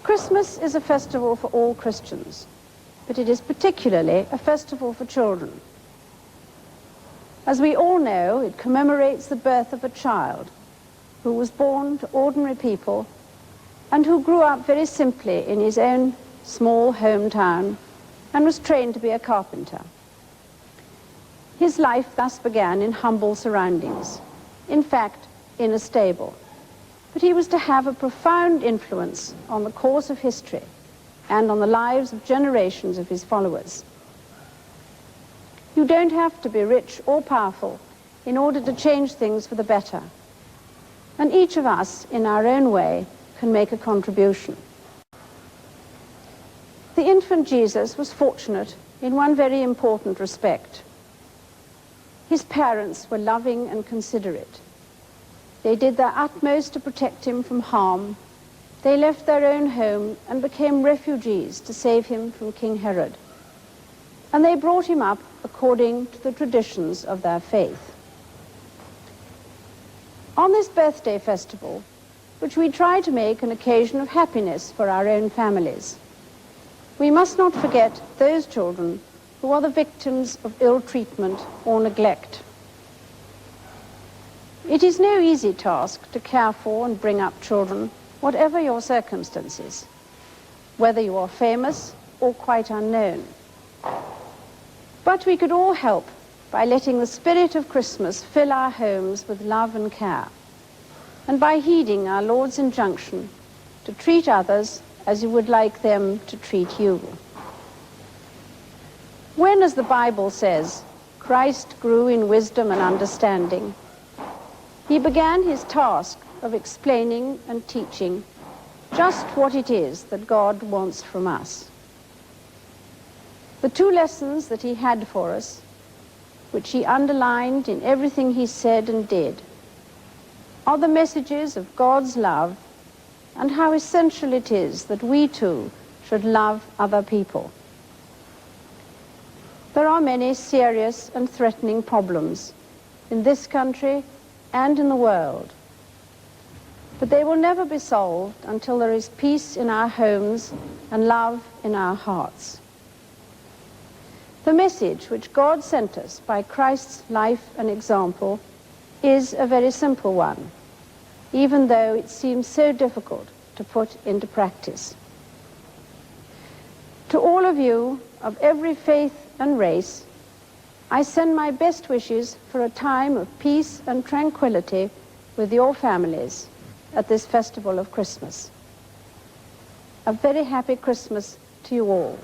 S18: Christmas is a festival for all Christians, but it is particularly a festival for children. As we all know, it commemorates the birth of a child who was born to ordinary people and who grew up very simply in his own small hometown and was trained to be a carpenter. His life thus began in humble surroundings, in fact, in a stable. But he was to have a profound influence on the course of history and on the lives of generations of his followers. You don't have to be rich or powerful in order to change things for the better. And each of us, in our own way, can make a contribution. The infant Jesus was fortunate in one very important respect. His parents were loving and considerate. They did their utmost to protect him from harm They left their own home and became refugees to save him from King Herod. And they brought him up according to the traditions of their faith. On this birthday festival, which we try to make an occasion of happiness for our own families, we must not forget those children who are the victims of ill treatment or neglect. It is no easy task to care for and bring up children, whatever your circumstances, whether you are famous or quite unknown. But we could all help by letting the spirit of Christmas fill our homes with love and care, and by heeding our Lord's injunction to treat others as you would like them to treat you. When, as the Bible says, Christ grew in wisdom and understanding, he began his task of explaining and teaching just what it is that God wants from us. The two lessons that he had for us, which he underlined in everything he said and did, are the messages of God's love and how essential it is that we too should love other people. There are many serious and threatening problems in this country and in the world, but they will never be solved until there is peace in our homes and love in our hearts. The message which God sent us by Christ's life and example is a very simple one, even though it seems so difficult to put into practice. To all of you of every faith and race, I send my best wishes for a time of peace and tranquility with your families at this festival of Christmas. A very happy Christmas to you all.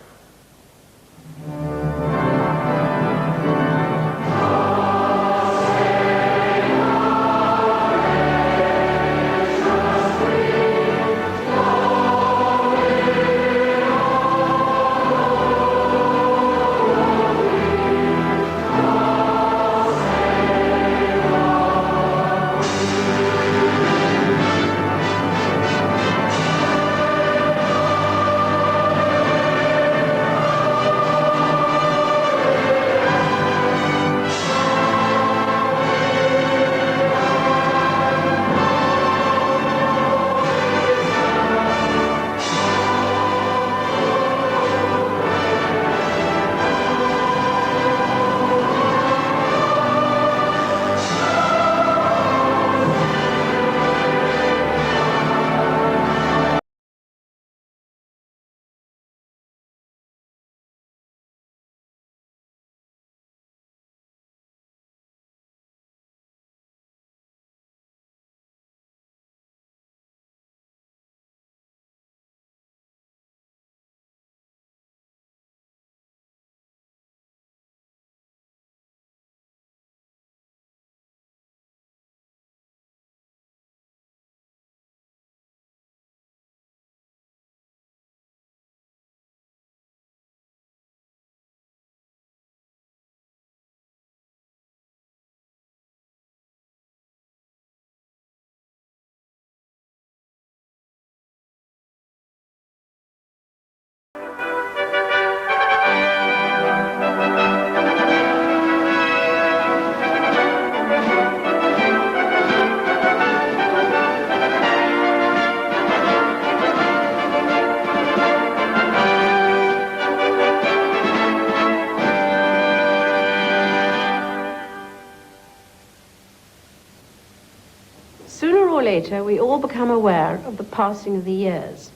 S18: Sooner or later, we all become aware of the passing of the years.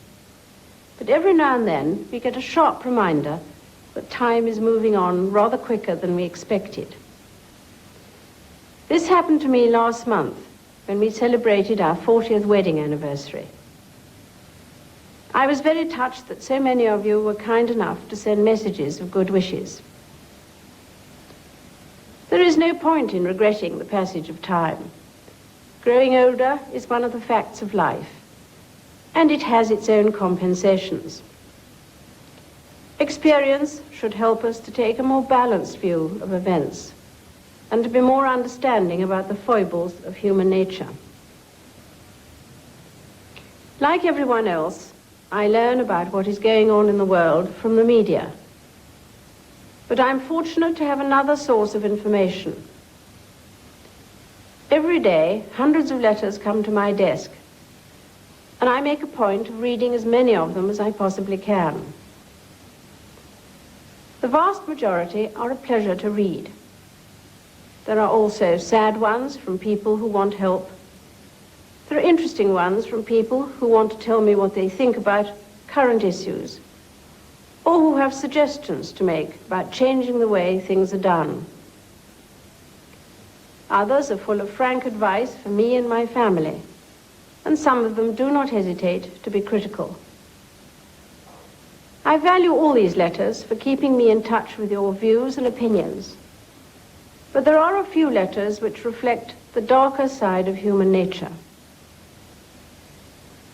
S18: But every now and then, we get a sharp reminder that time is moving on rather quicker than we expected. This happened to me last month when we celebrated our 40th wedding anniversary. I was very touched that so many of you were kind enough to send messages of good wishes. There is no point in regretting the passage of time. Growing older is one of the facts of life, and it has its own compensations. Experience should help us to take a more balanced view of events and to be more understanding about the foibles of human nature. Like everyone else, I learn about what is going on in the world from the media. But I'm fortunate to have another source of information. Every day, hundreds of letters come to my desk, and I make a point of reading as many of them as I possibly can. The vast majority are a pleasure to read. There are also sad ones from people who want help. There are interesting ones from people who want to tell me what they think about current issues, or who have suggestions to make about changing the way things are done. Others are full of frank advice for me and my family, and some of them do not hesitate to be critical. I value all these letters for keeping me in touch with your views and opinions, but there are a few letters which reflect the darker side of human nature.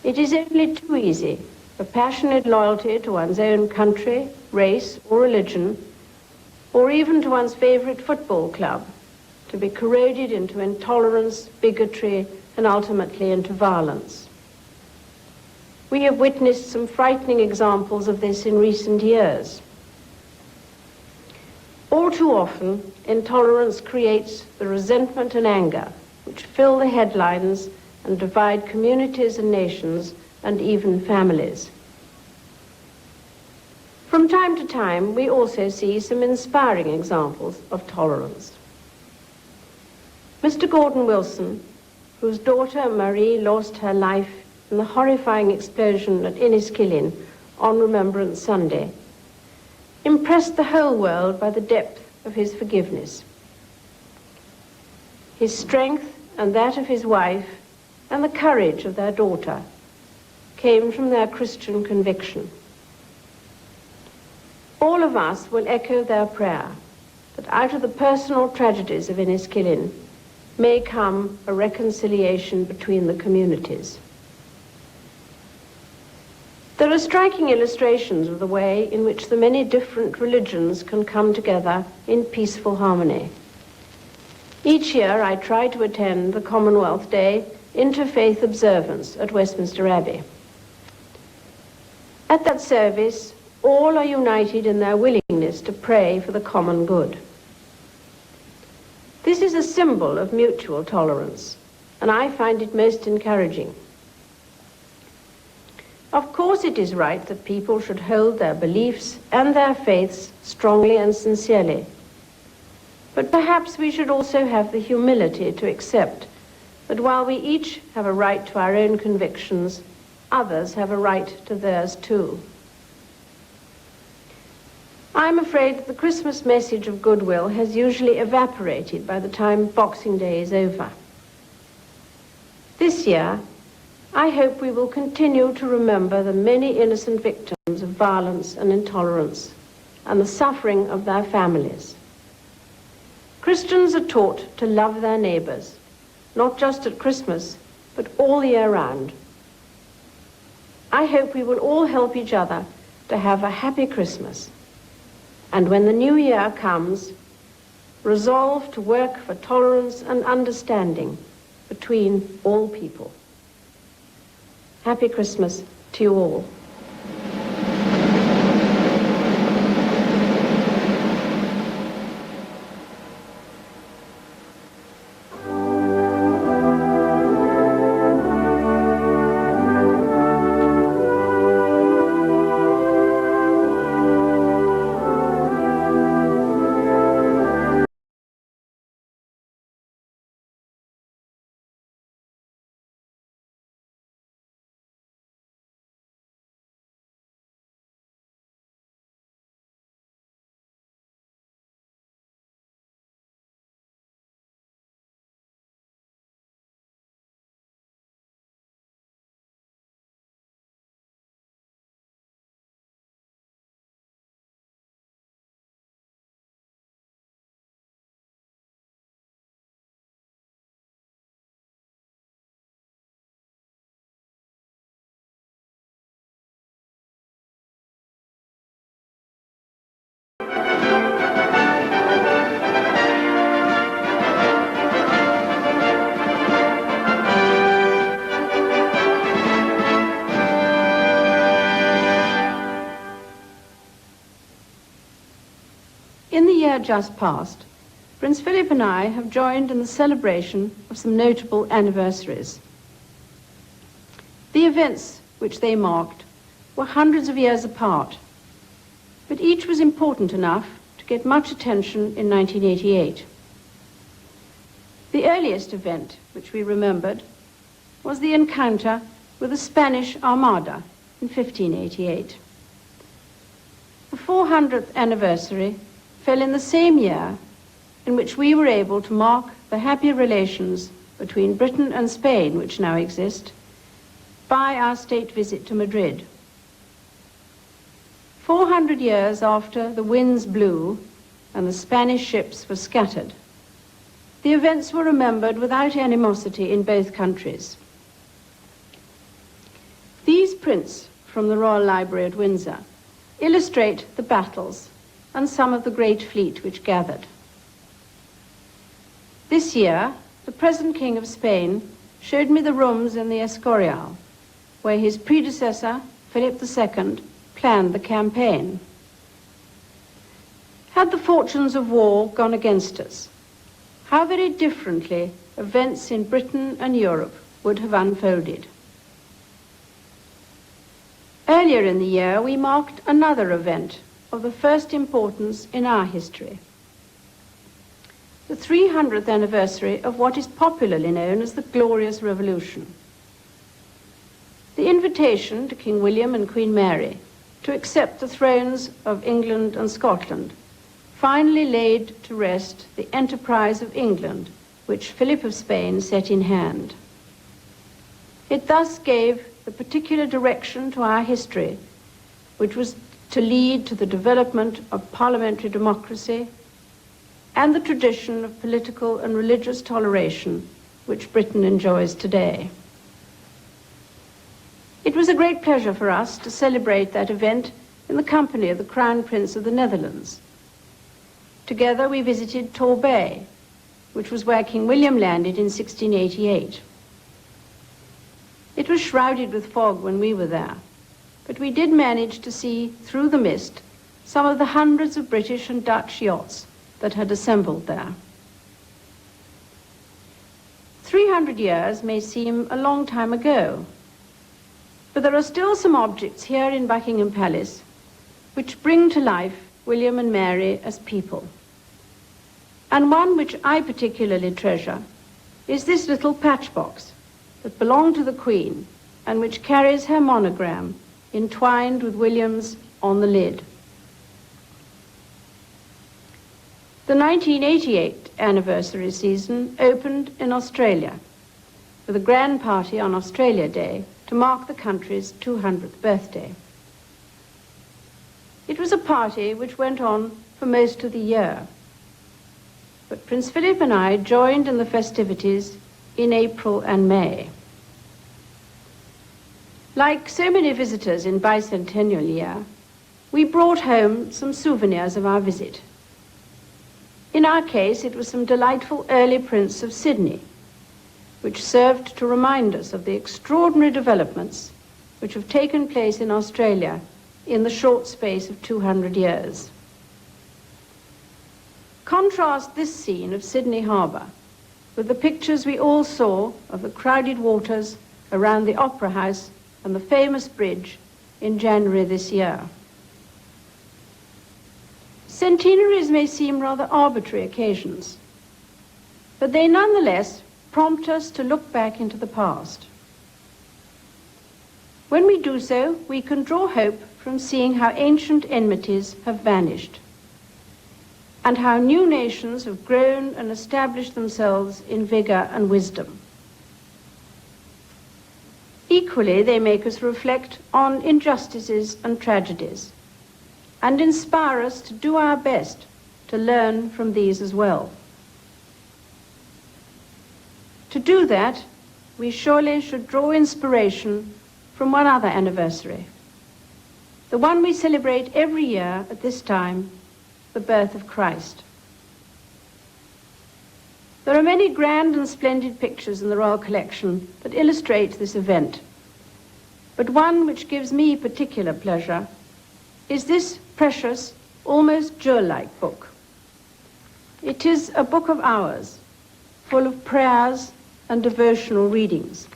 S18: It is only too easy for passionate loyalty to one's own country, race, or religion, or even to one's favorite football club, to be corroded into intolerance, bigotry, and ultimately into violence. We have witnessed some frightening examples of this in recent years. All too often, intolerance creates the resentment and anger which fill the headlines and divide communities and nations and even families. From time to time, we also see some inspiring examples of tolerance. Mr. Gordon Wilson, whose daughter Marie lost her life in the horrifying explosion at Enniskillen on Remembrance Sunday, impressed the whole world by the depth of his forgiveness. His strength and that of his wife and the courage of their daughter came from their Christian conviction. All of us will echo their prayer that out of the personal tragedies of Enniskillen may come a reconciliation between the communities. There are striking illustrations of the way in which the many different religions can come together in peaceful harmony. Each year I try to attend the Commonwealth Day Interfaith Observance at Westminster Abbey. At that service, all are united in their willingness to pray for the common good. This is a symbol of mutual tolerance, and I find it most encouraging. Of course, it is right that people should hold their beliefs and their faiths strongly and sincerely. But perhaps we should also have the humility to accept that while we each have a right to our own convictions, others have a right to theirs too. I'm afraid that the Christmas message of goodwill has usually evaporated by the time Boxing Day is over. This year, I hope we will continue to remember the many innocent victims of violence and intolerance and the suffering of their families. Christians are taught to love their neighbors, not just at Christmas, but all year round. I hope we will all help each other to have a happy Christmas. And when the new year comes, resolve to work for tolerance and understanding between all people. Happy Christmas to you all.
S16: year just past, Prince Philip and I have joined in the celebration of some notable anniversaries. The events which they marked were hundreds of years apart, but each was important enough to get much attention in 1988. The earliest event which we remembered was the encounter with the Spanish Armada in 1588. The 400th anniversary fell in the same year in which we were able to mark the happy relations between Britain and Spain which now exist by our state visit to Madrid. 400 years after the winds blew and the Spanish ships were scattered, the events were remembered without animosity in both countries. These prints from the Royal Library at Windsor illustrate the battles and some of the great fleet which gathered. This year, the present King of Spain showed me the rooms in the Escorial, where his predecessor, Philip II, planned the campaign. Had the fortunes of war gone against us, how very differently events in Britain and Europe would have unfolded. Earlier in the year, we marked another event of the first importance in our history, the 300th anniversary of what is popularly known as the Glorious Revolution. The invitation to King William and Queen Mary to accept the thrones of England and Scotland finally laid to rest the enterprise of England, which Philip of Spain set in hand. It thus gave the particular direction to our history, which was to lead to the development of parliamentary democracy and the tradition of political and religious toleration which Britain enjoys today. It was a great pleasure for us to celebrate that event in the company of the Crown Prince of the Netherlands. Together we visited Torbay, which was where King William landed in 1688. It was shrouded with fog when we were there, but we did manage to see through the mist some of the hundreds of British and Dutch yachts that had assembled there. 300 years may seem a long time ago, but there are still some objects here in Buckingham Palace which bring to life William and Mary as people. And one which I particularly treasure is this little patchbox that belonged to the Queen and which carries her monogram entwined with William's on the lid. The 1988 anniversary season opened in Australia with a grand party on Australia Day to mark the country's 200th birthday. It was a party which went on for most of the year, but Prince Philip and I joined in the festivities in April and May. Like so many visitors in bicentennial year, we brought home some souvenirs of our visit. In our case, it was some delightful early prints of Sydney, which served to remind us of the extraordinary developments which have taken place in Australia in the short space of 200 years. Contrast this scene of Sydney Harbour with the pictures we all saw of the crowded waters around the Opera House and the famous bridge in January this year. Centenaries may seem rather arbitrary occasions, but they nonetheless prompt us to look back into the past. When we do so, we can draw hope from seeing how ancient enmities have vanished and how new nations have grown and established themselves in vigor and wisdom. Equally, they make us reflect on injustices and tragedies and inspire us to do our best to learn from these as well. To do that, we surely should draw inspiration from one other anniversary, the one we celebrate every year at this time, the birth of Christ. There are many grand and splendid pictures in the Royal Collection that illustrate this event, but one which gives me particular pleasure is this precious, almost jewel-like book,
S14: It is a book of hours, full of prayers and devotional readings.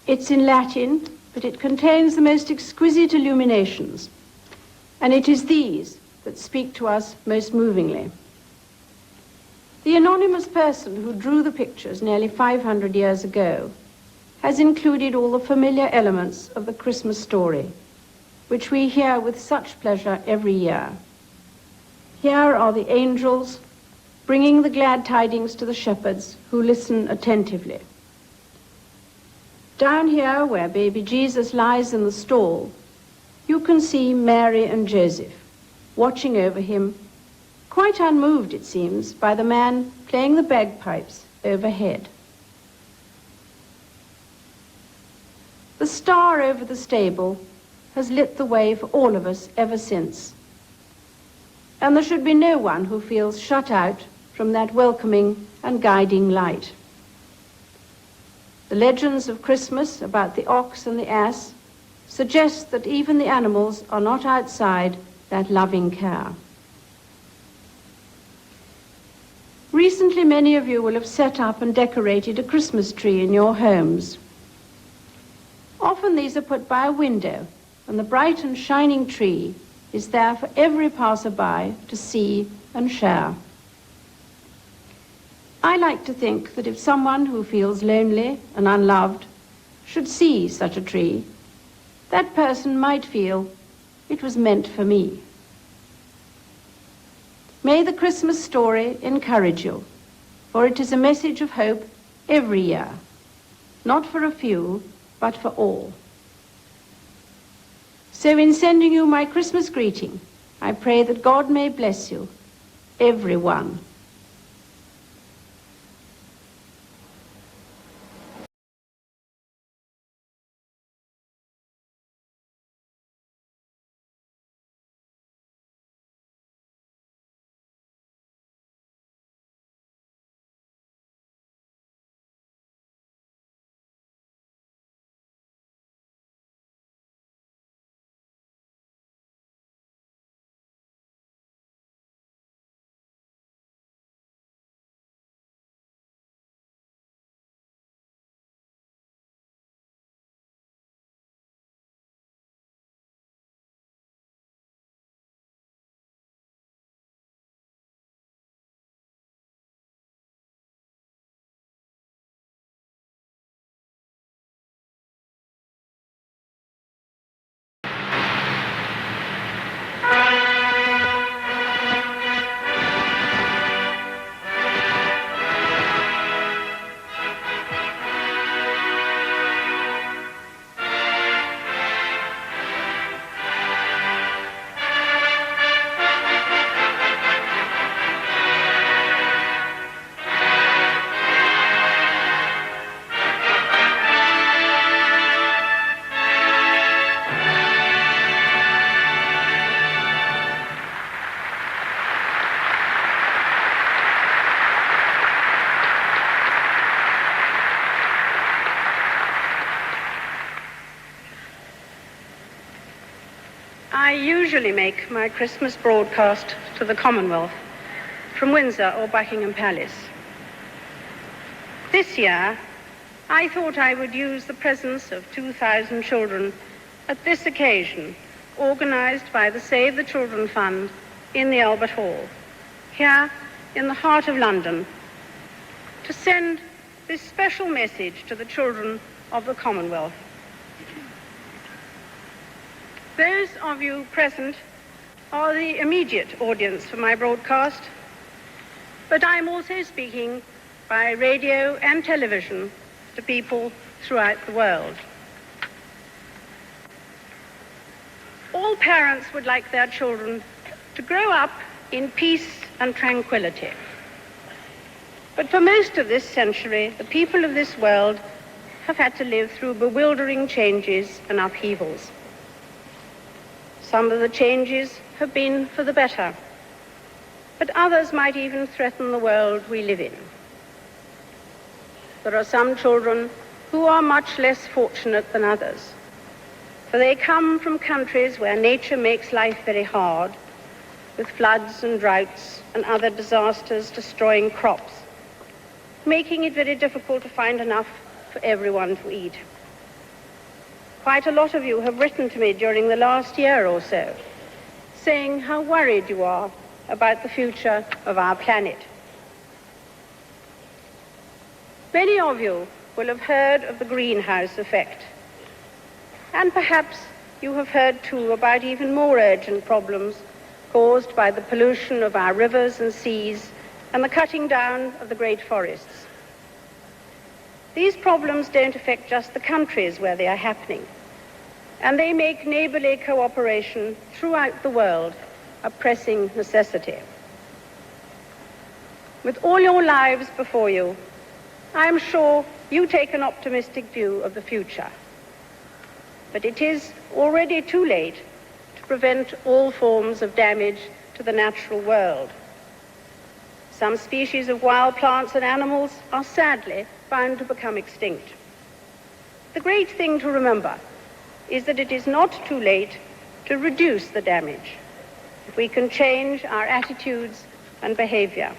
S14: It's in Latin, but it contains the most exquisite illuminations, and it is these that speak to us most movingly. The anonymous person who drew the pictures nearly 500 years ago has included all the familiar elements of the Christmas story, which we hear with such pleasure every year. Here are the angels bringing the glad tidings to the shepherds who listen attentively. Down here, where baby Jesus lies in the stall, you can see Mary and Joseph watching over him, quite unmoved, it seems, by the man playing the bagpipes overhead. The star over the stable has lit the way for all of us ever since, and there should be no one who feels shut out from that welcoming and guiding light. The legends of Christmas about the ox and the ass suggest that even the animals are not outside that loving care. Recently, many of you will have set up and decorated a Christmas tree in your homes. Often these are put by a window, and the bright and shining tree is there for every passerby to see and share. I like to think that if someone who feels lonely and unloved should see such a tree, that person might feel it was meant for me. May the Christmas story encourage you, for it is a message of hope every year, not for a few, but for all. So in sending you my Christmas greeting, I pray that God may bless you, everyone. I usually make my Christmas broadcast to the Commonwealth from Windsor or Buckingham Palace. This year, I thought I would use the presence of 2,000 children at this occasion, organized by the Save the Children Fund in the Albert Hall, here in the heart of London, to send this special message to the children of the Commonwealth. Those of you present are the immediate audience for my broadcast, but I'm also speaking by radio and television to people throughout the world. All parents would like their children to grow up in peace and tranquility. But for most of this century, the people of this world have had to live through bewildering changes and upheavals. Some of the changes have been for the better, but others might even threaten the world we live in. There are some children who are much less fortunate than others, for they come from countries where nature makes life very hard,
S16: with floods and droughts and other disasters destroying crops, making it very difficult to find enough for everyone to eat. Quite a lot of you have written to me during the last year or so, saying how worried you are about the future of our planet. Many of you will have heard of the greenhouse effect, and perhaps you have heard too about even more urgent problems caused by the pollution of our rivers and seas and the cutting down of the great forests. These problems don't affect just the countries where they are happening, and they make neighbourly cooperation throughout the world a pressing necessity. With all your lives before you, I am sure you take an optimistic view of the future. But it is already too late to prevent all forms of damage to the natural world. Some species of wild plants and animals are sadly bound to become extinct. The great thing to remember is that it is not too late to reduce the damage if we can change our attitudes and behavior.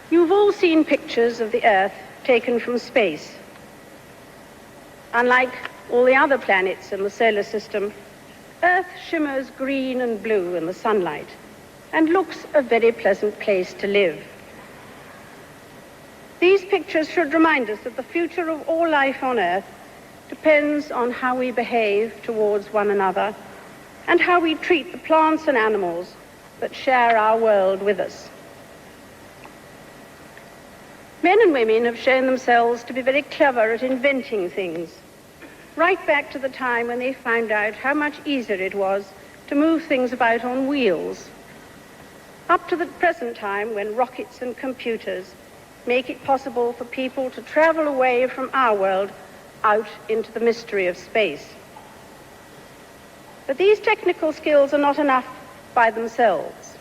S16: You've all seen pictures of the Earth taken from space. Unlike all the other planets in the solar system, Earth shimmers green and blue in the sunlight and looks a very pleasant place to live. These pictures should remind us that the future of all life on Earth depends on how we behave towards one another and how we treat the plants and animals that share our world with us. Men and women have shown themselves to be very clever at inventing things, right back to the time when they found out how much easier it was to move things about on wheels, up to the present time when rockets and computers make it possible for people to travel away from our world out into the mystery of space. But these technical skills are not enough by themselves.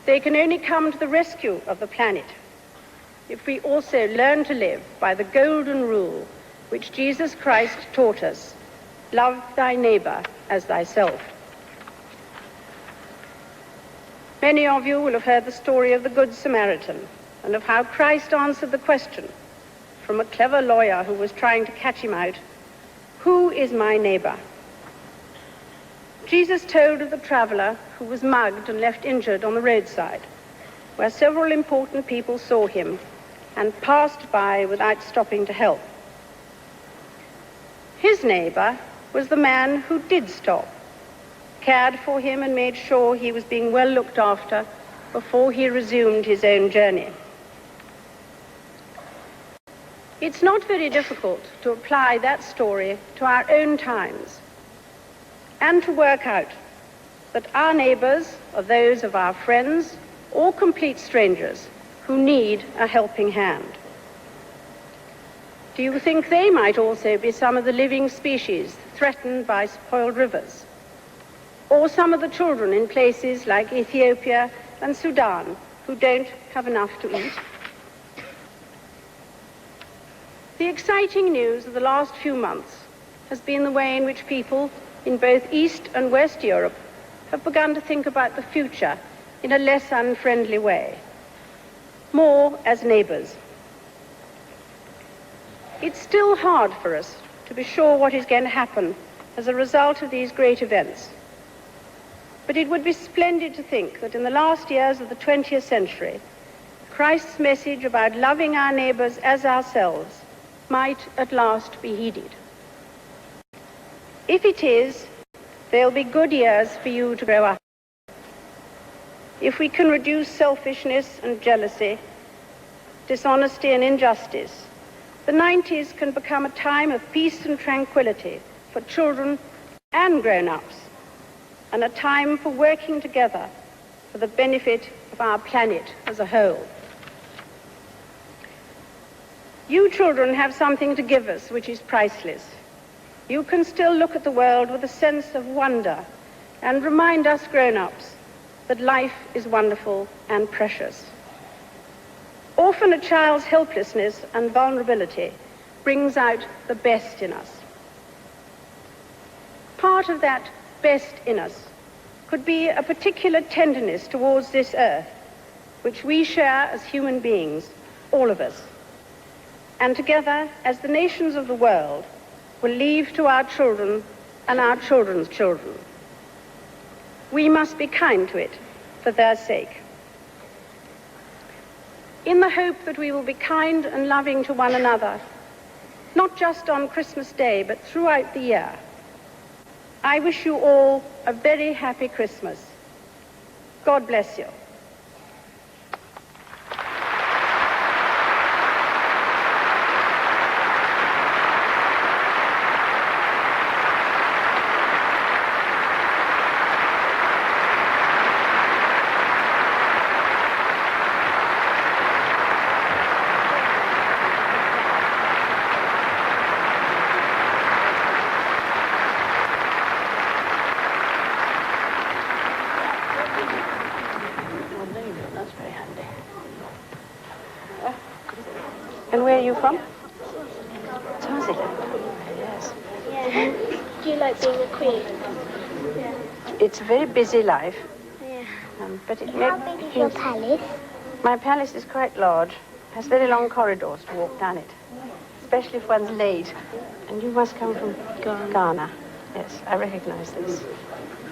S16: They can only come to the rescue of the planet if we also learn to live by the golden rule which Jesus Christ taught us: love thy neighbor as thyself. Many of you will have heard the story of the Good Samaritan and of how Christ answered the question from a clever lawyer who was trying to catch him out: who is my neighbor? Jesus told of the traveler who was mugged and left injured on the roadside, where several important people saw him and passed by without stopping to help. His neighbor was the man who did stop, cared for him and made sure he was being well looked after before he resumed his own journey. It's not very difficult to apply that story to our own times and to work out that our neighbors are those of our friends or complete strangers who need a helping hand. Do you think they might also be some of the living species threatened by spoiled rivers? Or some of the children in places like Ethiopia and Sudan who don't have enough to eat? The exciting news of the last few months has been the way in which people in both East and West Europe have begun to think about the future in a less unfriendly way, more as neighbors. It's still hard for us to be sure what is going to happen as a result of these great events. But it would be splendid to think that in the last years of the 20th century, Christ's message about loving our neighbors as ourselves might at last be heeded. If it is, there'll be good years for you to grow up. If we can reduce selfishness and jealousy, dishonesty and injustice, the 90s can become a time of peace and tranquility for children and grown-ups, and a time for working together for the benefit of our planet as a whole. You children have something to give us which is priceless. You can still look at the world with a sense of wonder and remind us grown-ups that life is wonderful and precious. Often a child's helplessness and vulnerability brings out the best in us. Part of that best in us could be a particular tenderness towards this earth, which we share as human beings, all of us. And together, as the nations of the world, will leave to our children and our children's children. We must be kind to it for their sake. In the hope that we will be kind and loving to one another, not just on Christmas Day, but throughout the year, I wish you all a very happy Christmas. God bless you. And where are you from? Tarzan. Yes.
S17: Yeah. Do you like being a queen? Yeah.
S16: It's a very busy life.
S17: Yeah.
S16: But it
S17: How big is your palace?
S16: My palace is quite large. Has very long corridors to walk down it, especially if one's late. And you must come from Ghana. Yes, I recognize this.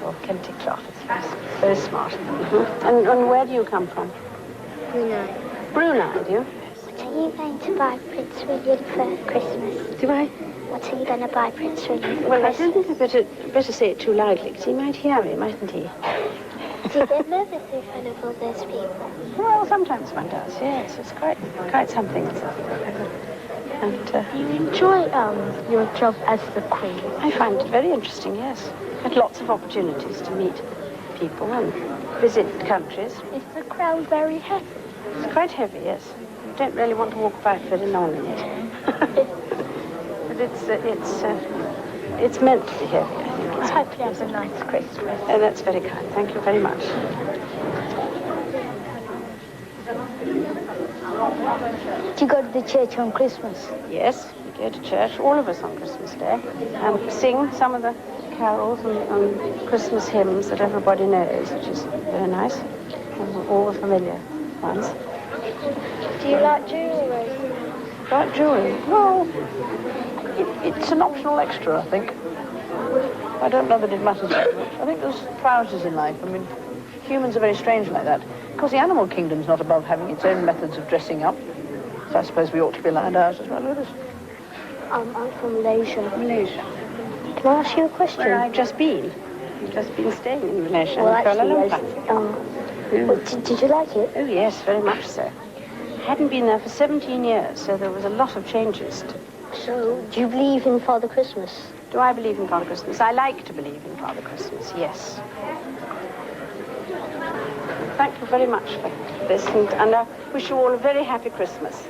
S16: Oh, Celtic cloth. It's very smart. Mm-hmm. And where do you come from?
S17: Brunei.
S16: Brunei, do you?
S17: What are you going to buy Prince William for Christmas?
S16: Do I?
S17: What are you going to buy Prince William for
S16: Well,
S17: Christmas?
S16: I think I better say it too loudly, because he might hear me, mightn't he?
S17: Do you get nervous in front of all those people?
S16: Well, sometimes one does, yes. It's quite something. And
S17: you enjoy your job as the queen?
S16: I find it very interesting, yes. Had lots of opportunities to meet people and visit countries.
S17: Is the crown very heavy?
S16: It's quite heavy, yes. You don't really want to walk about very long in it. But it's meant to be heavy, I think.
S17: I hope you have a nice Christmas.
S16: Oh, that's very kind. Thank you very much.
S17: Do you go to the church on Christmas?
S16: Yes, we go to church, all of us on Christmas Day, and sing some of the carols and Christmas hymns that everybody knows, which is very nice, and all the familiar ones.
S17: Do you like jewellery?
S16: Like jewellery? No, it's an optional extra, I think. I don't know that it matters very much. I think there's priorities in life. I mean, humans are very strange like that. Of course, the animal kingdom's not above having its own methods of dressing up. So I suppose we ought to be allowed ours as well, Louis.
S17: I'm from Malaysia.
S16: Malaysia.
S17: Can I ask you a question?
S16: Where I've just been. I've just been staying in Malaysia.
S17: Well,
S16: in Kuala
S17: actually,
S16: Lumpur.
S17: well, did you like it?
S16: Oh, yes, very much so. I hadn't been there for 17 years, so there was a lot of changes.
S17: So, do you believe in Father Christmas?
S16: Do I believe in Father Christmas? I like to believe in Father Christmas, yes. Thank you very much for this, and I wish you all a very happy Christmas.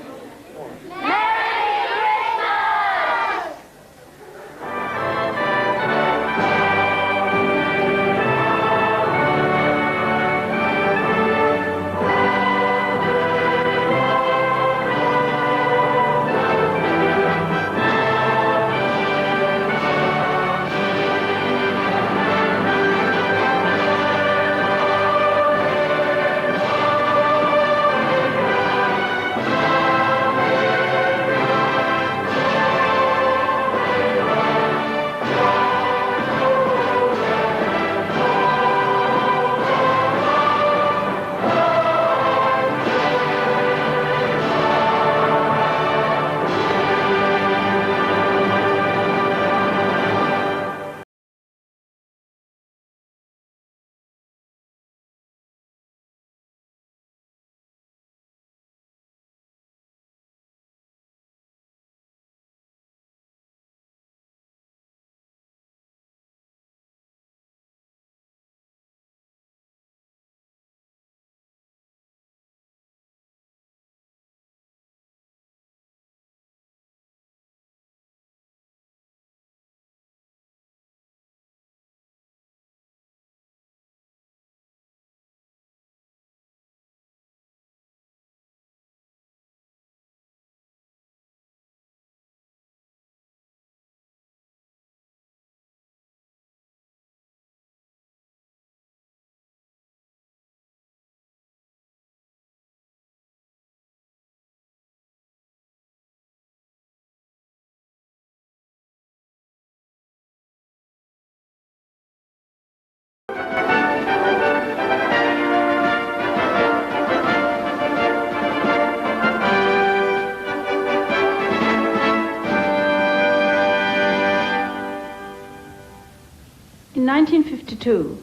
S16: 1952,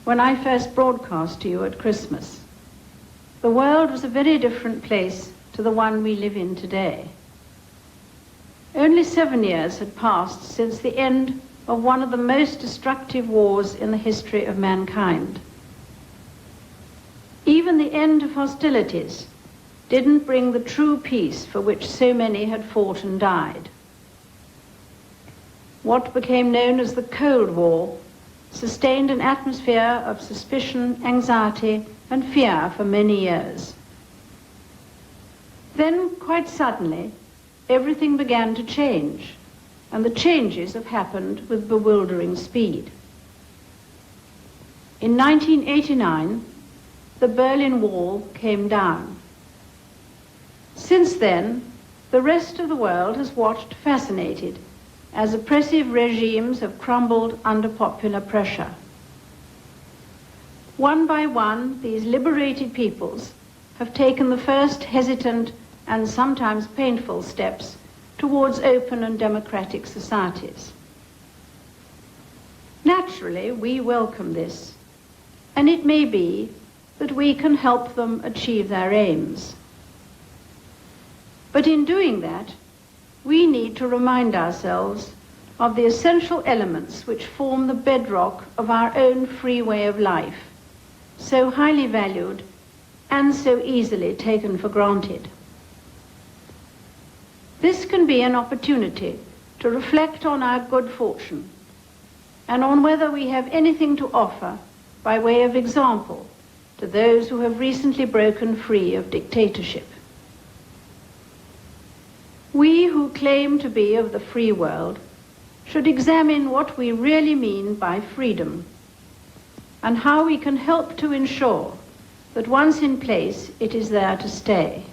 S16: when I first broadcast to you at Christmas, the world was a very different place to the one we live in today. Only 7 years had passed since the end of one of the most destructive wars in the history of mankind. Even the end of hostilities didn't bring the true peace for which so many had fought and died. What became known as the Cold War sustained an atmosphere of suspicion, anxiety, and fear for many years. Then, quite suddenly, everything began to change, and the changes have happened with bewildering speed. In 1989, the Berlin Wall came down. Since then, the rest of the world has watched fascinated as oppressive regimes have crumbled under popular pressure. One by one, these liberated peoples have taken the first hesitant and sometimes painful steps towards open and democratic societies. Naturally, we welcome this, and it may be that we can help them achieve their aims. But in doing that, we need to remind ourselves of the essential elements which form the bedrock of our own free way of life, so highly valued and so easily taken for granted. This can be an opportunity to reflect on our good fortune and on whether we have anything to offer by way of example to those who have recently broken free of dictatorship. We who claim to be of the free world should examine what we really mean by freedom and how we can help to ensure that once in place, it is there to stay.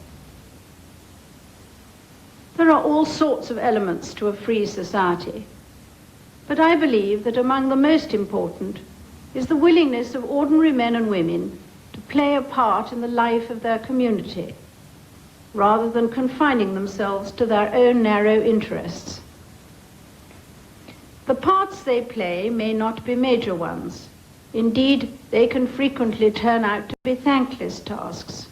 S16: There are all sorts of elements to a free society, but I believe that among the most important is the willingness of ordinary men and women to play a part in the life of their community, rather than confining themselves to their own narrow interests. The parts they play may not be major ones. Indeed, they can frequently turn out to be thankless tasks.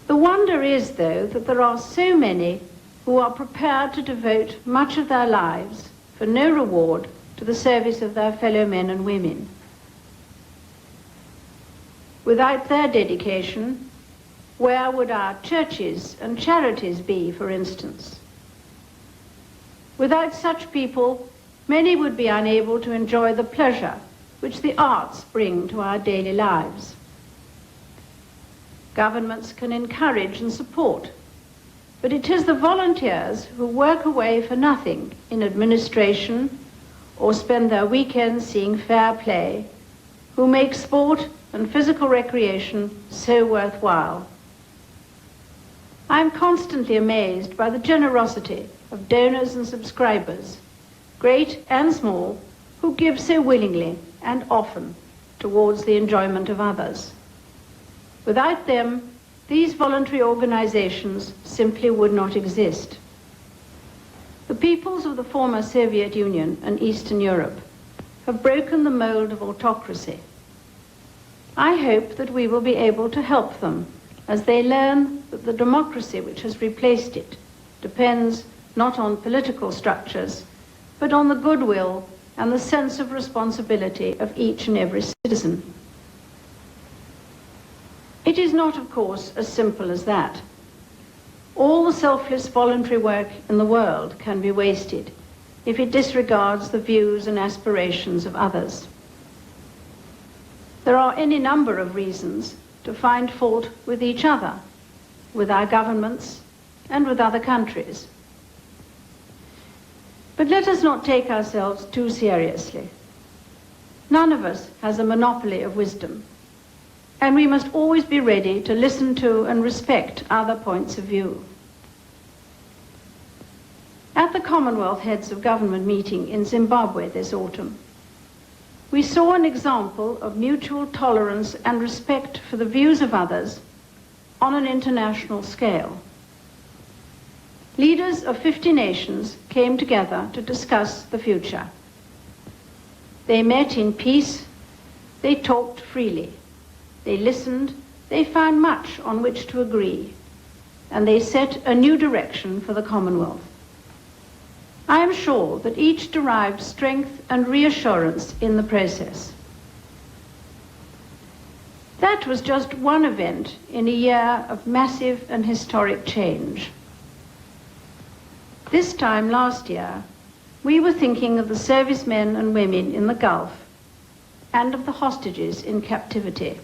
S16: The wonder is, though, that there are so many who are prepared to devote much of their lives for no reward to the service of their fellow men and women. Without their dedication, where would our churches and charities be, for instance? Without such people, many would be unable to enjoy the pleasure which the arts bring to our daily lives. Governments can encourage and support, but it is the volunteers who work away for nothing in administration or spend their weekends seeing fair play who make sport and physical recreation so worthwhile. I am constantly amazed by the generosity of donors and subscribers, great and small, who give so willingly and often towards the enjoyment of others. Without them, these voluntary organizations simply would not exist. The peoples of the former Soviet Union and Eastern Europe have broken the mold of autocracy. I hope that we will be able to help them as they learn that the democracy which has replaced it depends not on political structures, but on the goodwill and the sense of responsibility of each and every citizen. It is not, of course, as simple as that. All the selfless voluntary work in the world can be wasted if it disregards the views and aspirations of others. There are any number of reasons to find fault with each other, with our governments, and with other countries. But let us not take ourselves too seriously. None of us has a monopoly of wisdom, and we must always be ready to listen to and respect other points of view. At the Commonwealth Heads of Government meeting in Zimbabwe this autumn, we saw an example of mutual tolerance and respect for the views of others on an international scale. Leaders of 50 nations came together to discuss the future. They met in peace, they talked freely, they listened, they found much on which to agree, and they set a new direction for the Commonwealth. I am sure that each derived strength and reassurance in the process. That was just one event in a year of massive and historic change. This time last year, we were thinking of the servicemen and women in the Gulf and of the hostages in captivity.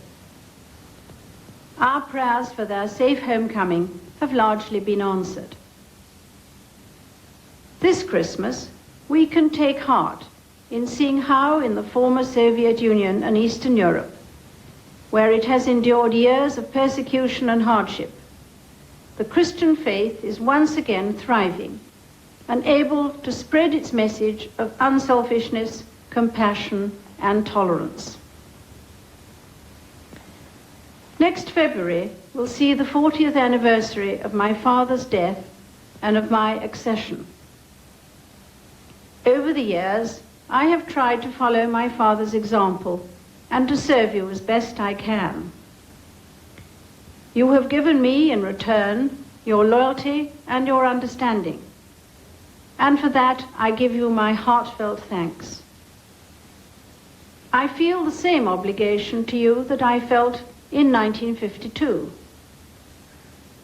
S16: Our prayers for their safe homecoming have largely been answered. This Christmas, we can take heart in seeing how in the former Soviet Union and Eastern Europe, where it has endured years of persecution and hardship, the Christian faith is once again thriving and able to spread its message of unselfishness, compassion, and tolerance. Next February will see the 40th anniversary of my father's death and of my accession. Over the years, I have tried to follow my father's example and to serve you as best I can. You have given me in return your loyalty and your understanding, and for that I give you my heartfelt thanks. I feel the same obligation to you that I felt in 1952.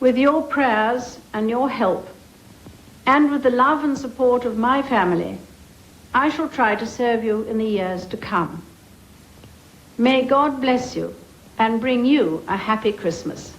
S16: With your prayers and your help, and with the love and support of my family, I shall try to serve you in the years to come. May God bless you and bring you a happy Christmas.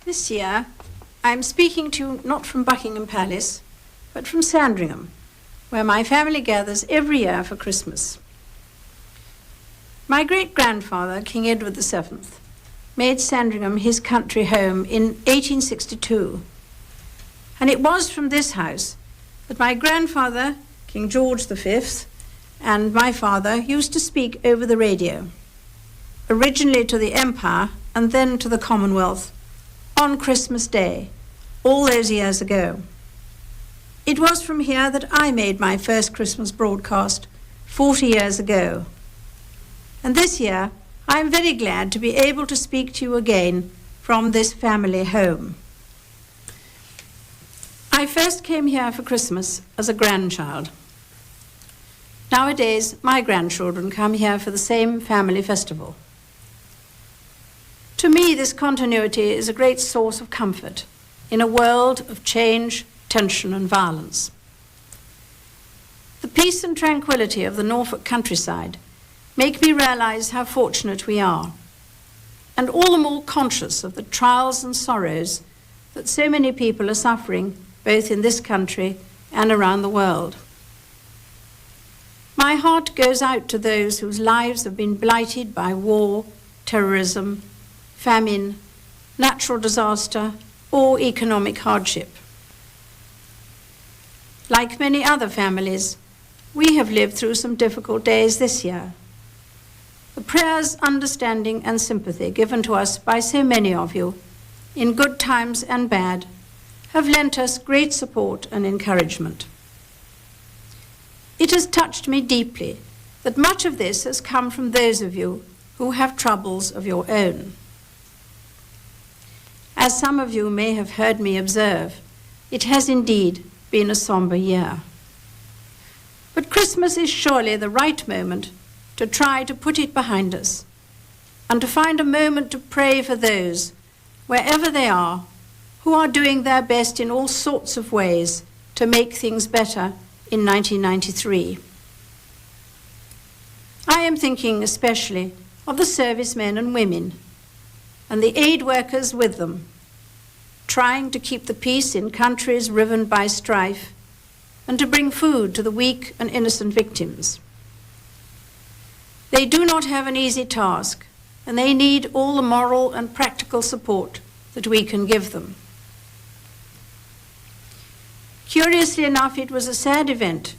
S7: This year, I am speaking to you not from Buckingham Palace, but from Sandringham, where my family gathers every year for Christmas. My great-grandfather, King Edward VII, made Sandringham his country home in 1862, and it was from this house that my grandfather, King George V, and my father used to speak over the radio, originally to the Empire and then to the Commonwealth, on Christmas Day, all those years ago. It was from here that I made my first Christmas broadcast 40 years ago. And this year, I am very glad to be able to speak to you again from this family home. I first came here for Christmas as a grandchild. Nowadays, my grandchildren come here for the same family festival. To me, this continuity is a great source of comfort in a world of change, tension, and violence. The peace and tranquility of the Norfolk countryside make me realize how fortunate we are, and all the more conscious of the trials and sorrows that so many people are suffering, both in this country and around the world. My heart goes out to those whose lives have been blighted by war, terrorism, famine, natural disaster, or economic hardship. Like many other families, we have lived through some difficult days this year. The prayers, understanding, and sympathy given to us by so many of you, in good times and bad, have lent us great support and encouragement. It has touched me deeply that much of this has come from those of you who have troubles of your own. As some of you may have heard me observe, it has indeed been a somber year. But Christmas is surely the right moment to try to put it behind us and to find a moment to pray for those, wherever they are, who are doing their best in all sorts of ways to make things better in 1993. I am thinking especially of the servicemen and women and the aid workers with them, trying to keep the peace in countries riven by strife and to bring food to the weak and innocent victims. They do not have an easy task, and they need all the moral and practical support that we can give them. Curiously enough, it was a sad event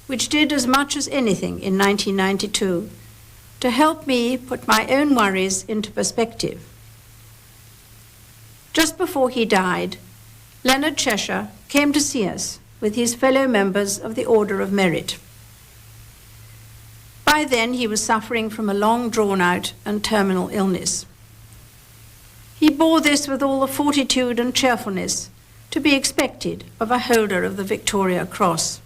S7: which did as much as anything in 1992 to help me put my own worries into perspective. Just before he died, Leonard Cheshire came to see us with his fellow members of the Order of Merit. By then, he was suffering from a long, drawn-out and terminal illness. He bore this with all the fortitude and cheerfulness to be expected of a holder of the Victoria Cross.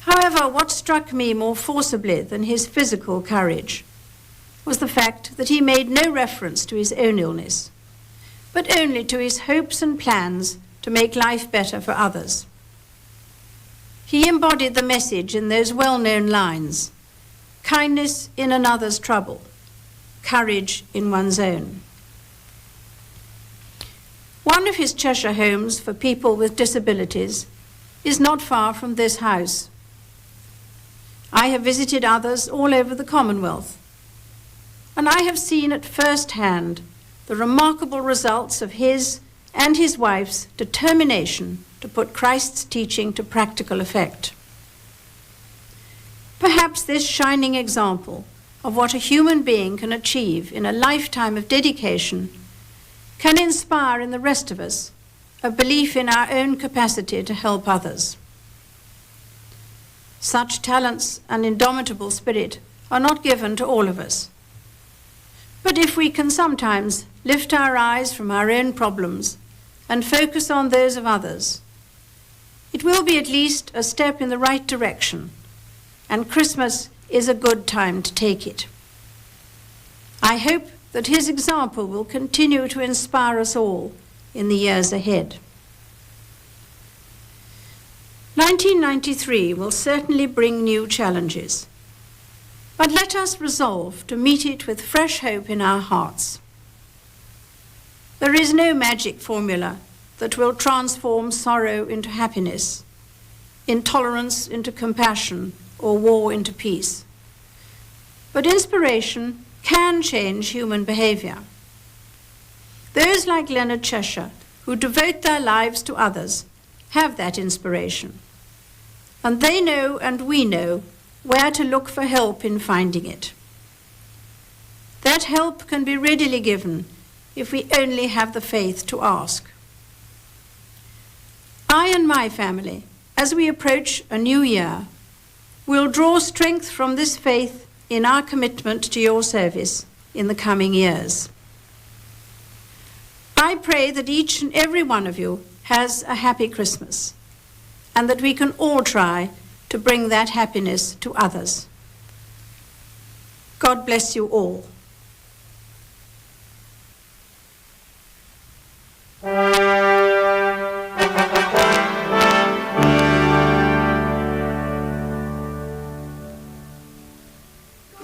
S7: However, what struck me more forcibly than his physical courage was the fact that he made no reference to his own illness, but only to his hopes and plans to make life better for others. He embodied the message in those well-known lines: kindness in another's trouble, courage in one's own. One of his Cheshire homes for people with disabilities is not far from this house. I have visited others all over the Commonwealth, and I have seen at first hand the remarkable results of his and his wife's determination to put Christ's teaching to practical effect. Perhaps this shining example of what a human being can achieve in a lifetime of dedication can inspire in the rest of us a belief in our own capacity to help others. Such talents and indomitable spirit are not given to all of us. But if we can sometimes lift our eyes from our own problems and focus on those of others, it will be at least a step in the right direction, and Christmas is a good time to take it. I hope that his example will continue to inspire us all in the years ahead. 1993 will certainly bring new challenges, but let us resolve to meet it with fresh hope in our hearts. There is no magic formula that will transform sorrow into happiness, intolerance into compassion, or war into peace. But inspiration can change human behavior. Those like Leonard Cheshire, who devote their lives to others, have that inspiration. And they know, and we know, where to look for help in finding it. That help can be readily given if we only have the faith to ask. I and my family, as we approach a new year, will draw strength from this faith in our commitment to your service in the coming years. I pray that each and every one of you has a happy Christmas, and that we can all try to bring that happiness to others. God bless you all.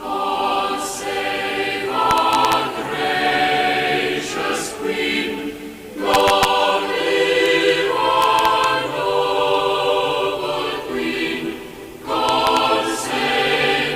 S8: God save the Queen.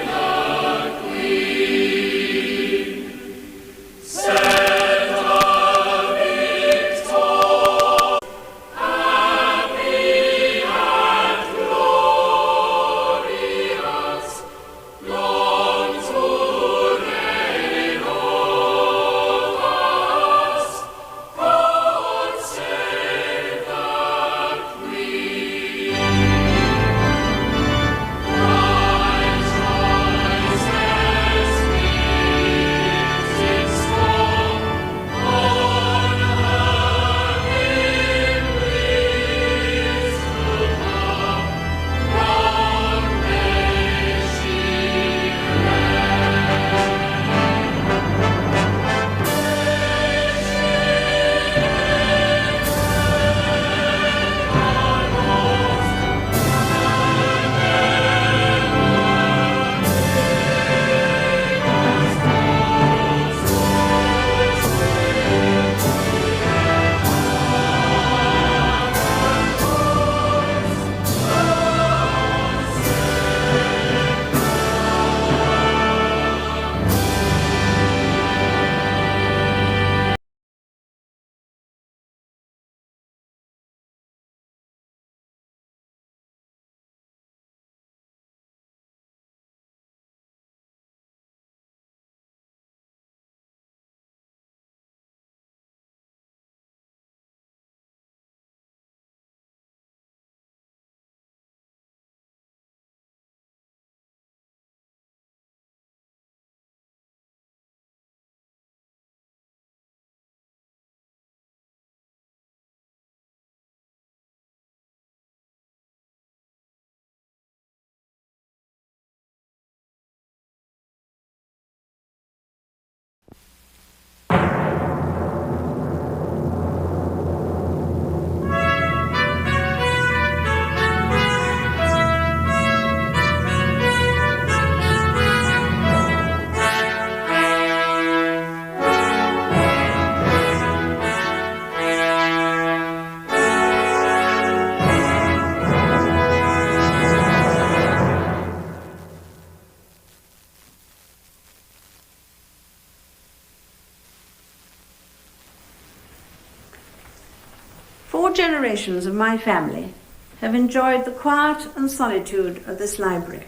S7: 4 generations of my family have enjoyed the quiet and solitude of this library.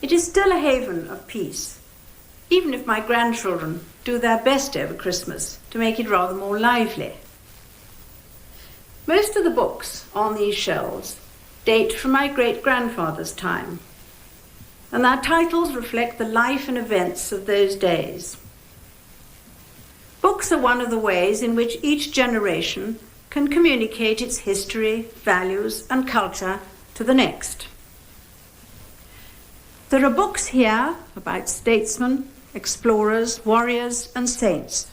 S7: It is still a haven of peace, even if my grandchildren do their best over Christmas to make it rather more lively. Most of the books on these shelves date from my great-grandfather's time, and their titles reflect the life and events of those days. Books are one of the ways in which each generation can communicate its history, values, and culture to the next. There are books here about statesmen, explorers, warriors, and saints.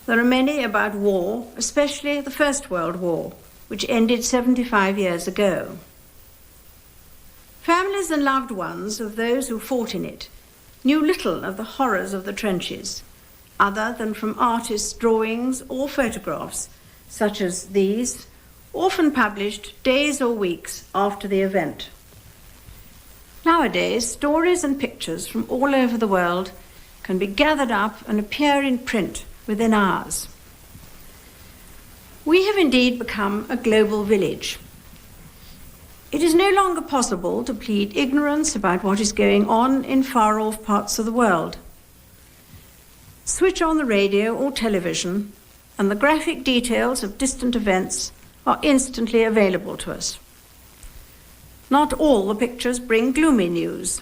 S7: There are many about war, especially the First World War, which ended 75 years ago. Families and loved ones of those who fought in it knew little of the horrors of the trenches, other than from artists' drawings or photographs, such as these, often published days or weeks after the event. Nowadays, stories and pictures from all over the world can be gathered up and appear in print within hours. We have indeed become a global village. It is no longer possible to plead ignorance about what is going on in far-off parts of the world. Switch on the radio or television, and the graphic details of distant events are instantly available to us. Not all the pictures bring gloomy news.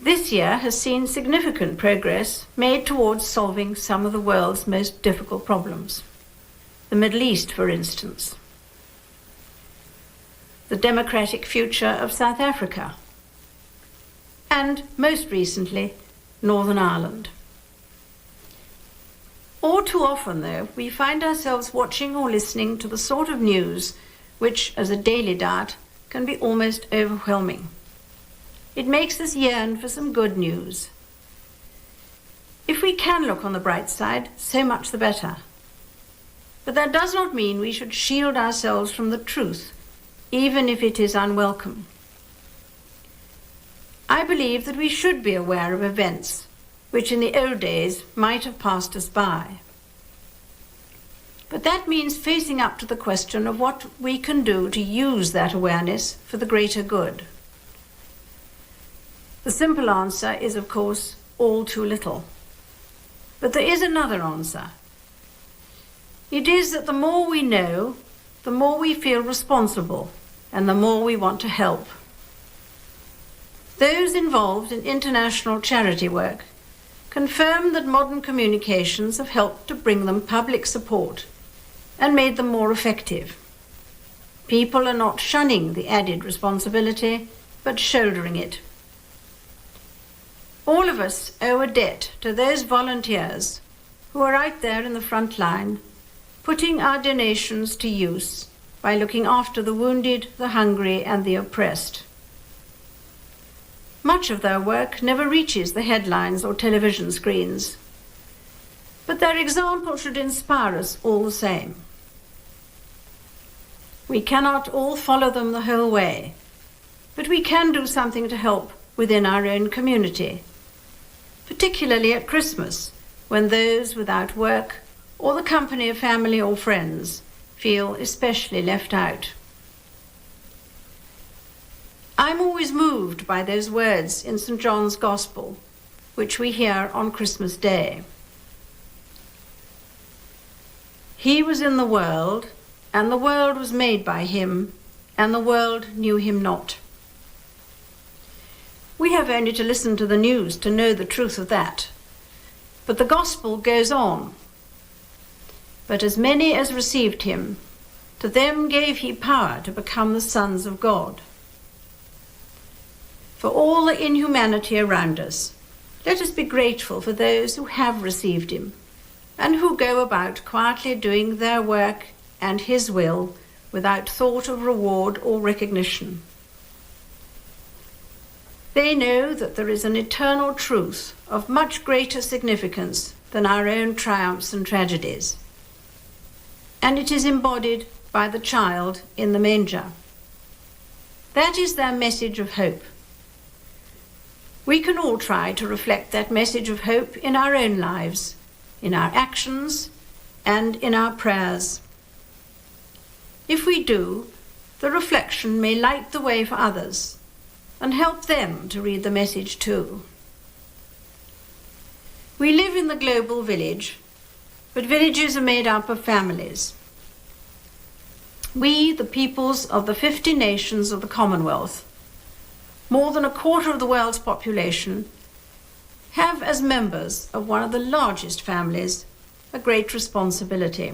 S7: This year has seen significant progress made towards solving some of the world's most difficult problems. The Middle East, for instance. The democratic future of South Africa. And, most recently, Northern Ireland. All too often, though, we find ourselves watching or listening to the sort of news which, as a daily diet, can be almost overwhelming. It makes us yearn for some good news. If we can look on the bright side, so much the better. But that does not mean we should shield ourselves from the truth, even if it is unwelcome. I believe that we should be aware of events which in the old days might have passed us by. But that means facing up to the question of what we can do to use that awareness for the greater good. The simple answer is, of course, all too little. But there is another answer. It is that the more we know, the more we feel responsible, and the more we want to help. Those involved in international charity work confirm that modern communications have helped to bring them public support and made them more effective. People are not shunning the added responsibility, but shouldering it. All of us owe a debt to those volunteers who are out there in the front line, putting our donations to use by looking after the wounded, the hungry, and the oppressed. Much of their work never reaches the headlines or television screens, but their example should inspire us all the same. We cannot all follow them the whole way, but we can do something to help within our own community, particularly at Christmas, when those without work or the company of family or friends feel especially left out. I'm always moved by those words in St. John's Gospel, which we hear on Christmas Day. He was in the world, and the world was made by him, and the world knew him not. We have only to listen to the news to know the truth of that. But the Gospel goes on. But as many as received him, to them gave he power to become the sons of God. For all the inhumanity around us, let us be grateful for those who have received him and who go about quietly doing their work and his will without thought of reward or recognition. They know that there is an eternal truth of much greater significance than our own triumphs and tragedies, and it is embodied by the child in the manger. That is their message of hope. We can all try to reflect that message of hope in our own lives, in our actions, and in our prayers. If we do, the reflection may light the way for others and help them to read the message too. We live in the global village, but villages are made up of families. We, the peoples of the 50 nations of the Commonwealth, more than a quarter of the world's population, have as members of one of the largest families a great responsibility.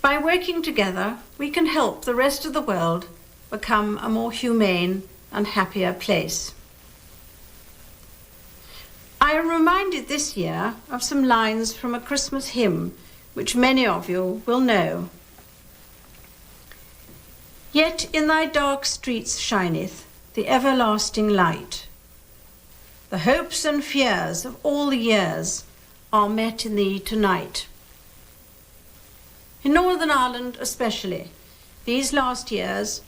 S7: By working together, we can help the rest of the world become a more humane and happier place. I am reminded this year of some lines from a Christmas hymn which many of you will know. Yet in thy dark streets shineth the everlasting light. The hopes and fears of all the years are met in thee tonight. In Northern Ireland especially, these last years,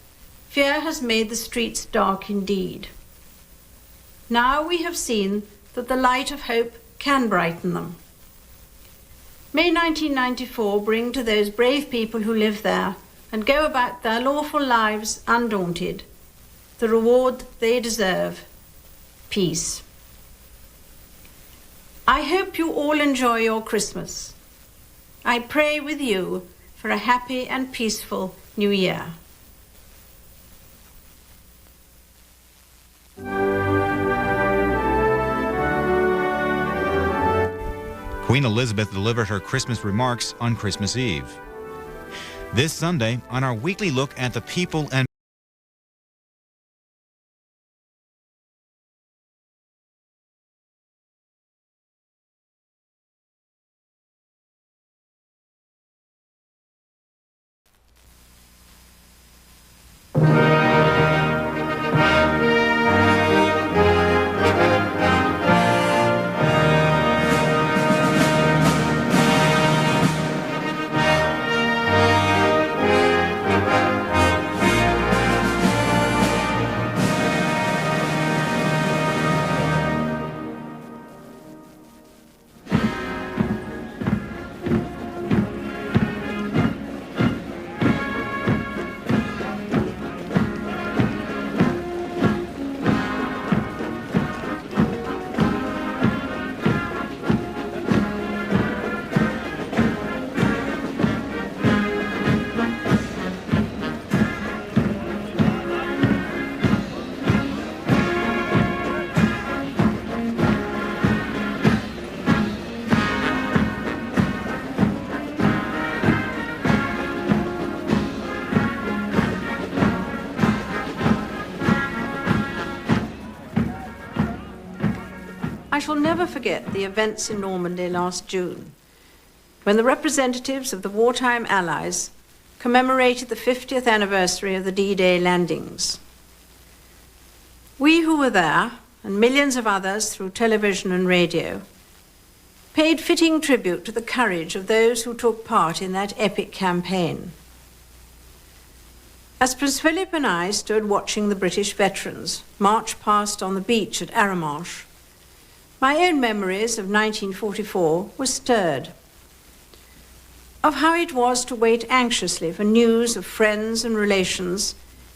S7: fear has made the streets dark indeed. Now we have seen that the light of hope can brighten them. May 1994 bring to those brave people who live there and go about their lawful lives undaunted the reward they deserve, peace. I hope you all enjoy your Christmas. I pray with you for a happy and peaceful New Year.
S8: Queen Elizabeth delivered her Christmas remarks on Christmas Eve. This Sunday, on our weekly look at the people and
S7: I shall never forget the events in Normandy last June, when the representatives of the wartime Allies commemorated the 50th anniversary of the D-Day landings. We who were there, and millions of others through television and radio, paid fitting tribute to the courage of those who took part in that epic campaign. As Prince Philip and I stood watching the British veterans march past on the beach at Arromanches, my own memories of 1944 were stirred, of how it was to wait anxiously for news of friends and relations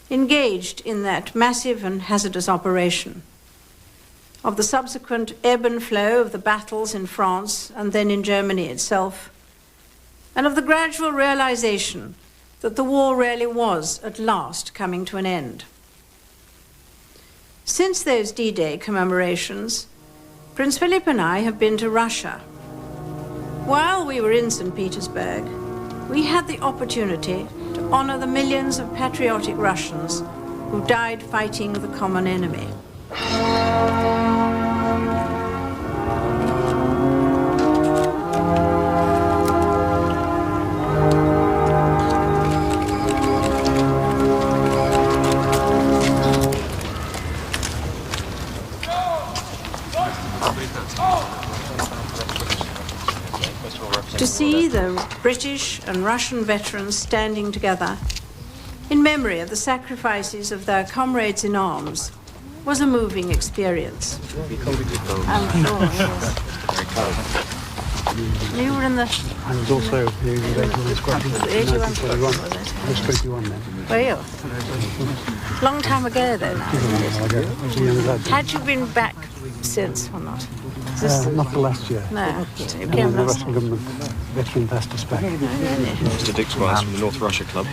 S7: engaged in that massive and hazardous operation, of the subsequent ebb and flow of the battles in France and then in Germany itself, and of the gradual realization that the war really was at last coming to an end. Since those D-Day commemorations, Prince Philip and I have been to Russia. While we were in St. Petersburg, we had the opportunity to honor the millions of patriotic Russians who died fighting the common enemy. To see the British and Russian veterans standing together in memory of the sacrifices of their comrades in arms was a moving experience. I'm sure, yes. You were in the...
S6: I was also the 81 squadron.
S7: 81
S6: squadron, was it? I was 21 then.
S7: Were you? Long time ago, though, now.
S6: I was a young lad.
S7: Had you been back since or not?
S6: Not the last year.
S7: No. So you
S6: The
S7: came last
S6: Russian government veteran passed us back.
S9: Mr. Dick Squires from the North Russia Club.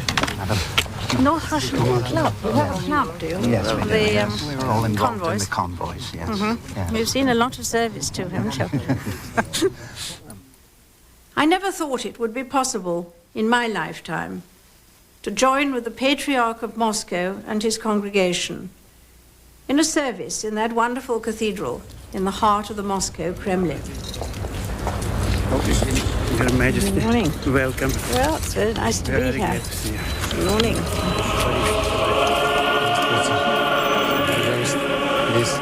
S7: North Russian Club. You have a club, do you?
S10: Yes, we do, yes.
S7: The
S10: We were all involved
S7: convoys.
S10: in the convoys, yes. Yes.
S7: We've seen a lot of service too, haven't you? I never thought it would be possible in my lifetime to join with the Patriarch of Moscow and his congregation in a service in that wonderful cathedral in the heart of the Moscow Kremlin.
S6: Your Majesty.
S7: Good morning.
S6: Welcome.
S7: Well, it's very nice to be
S6: Very
S7: here.
S6: glad to see you.
S7: Good morning.
S6: Please.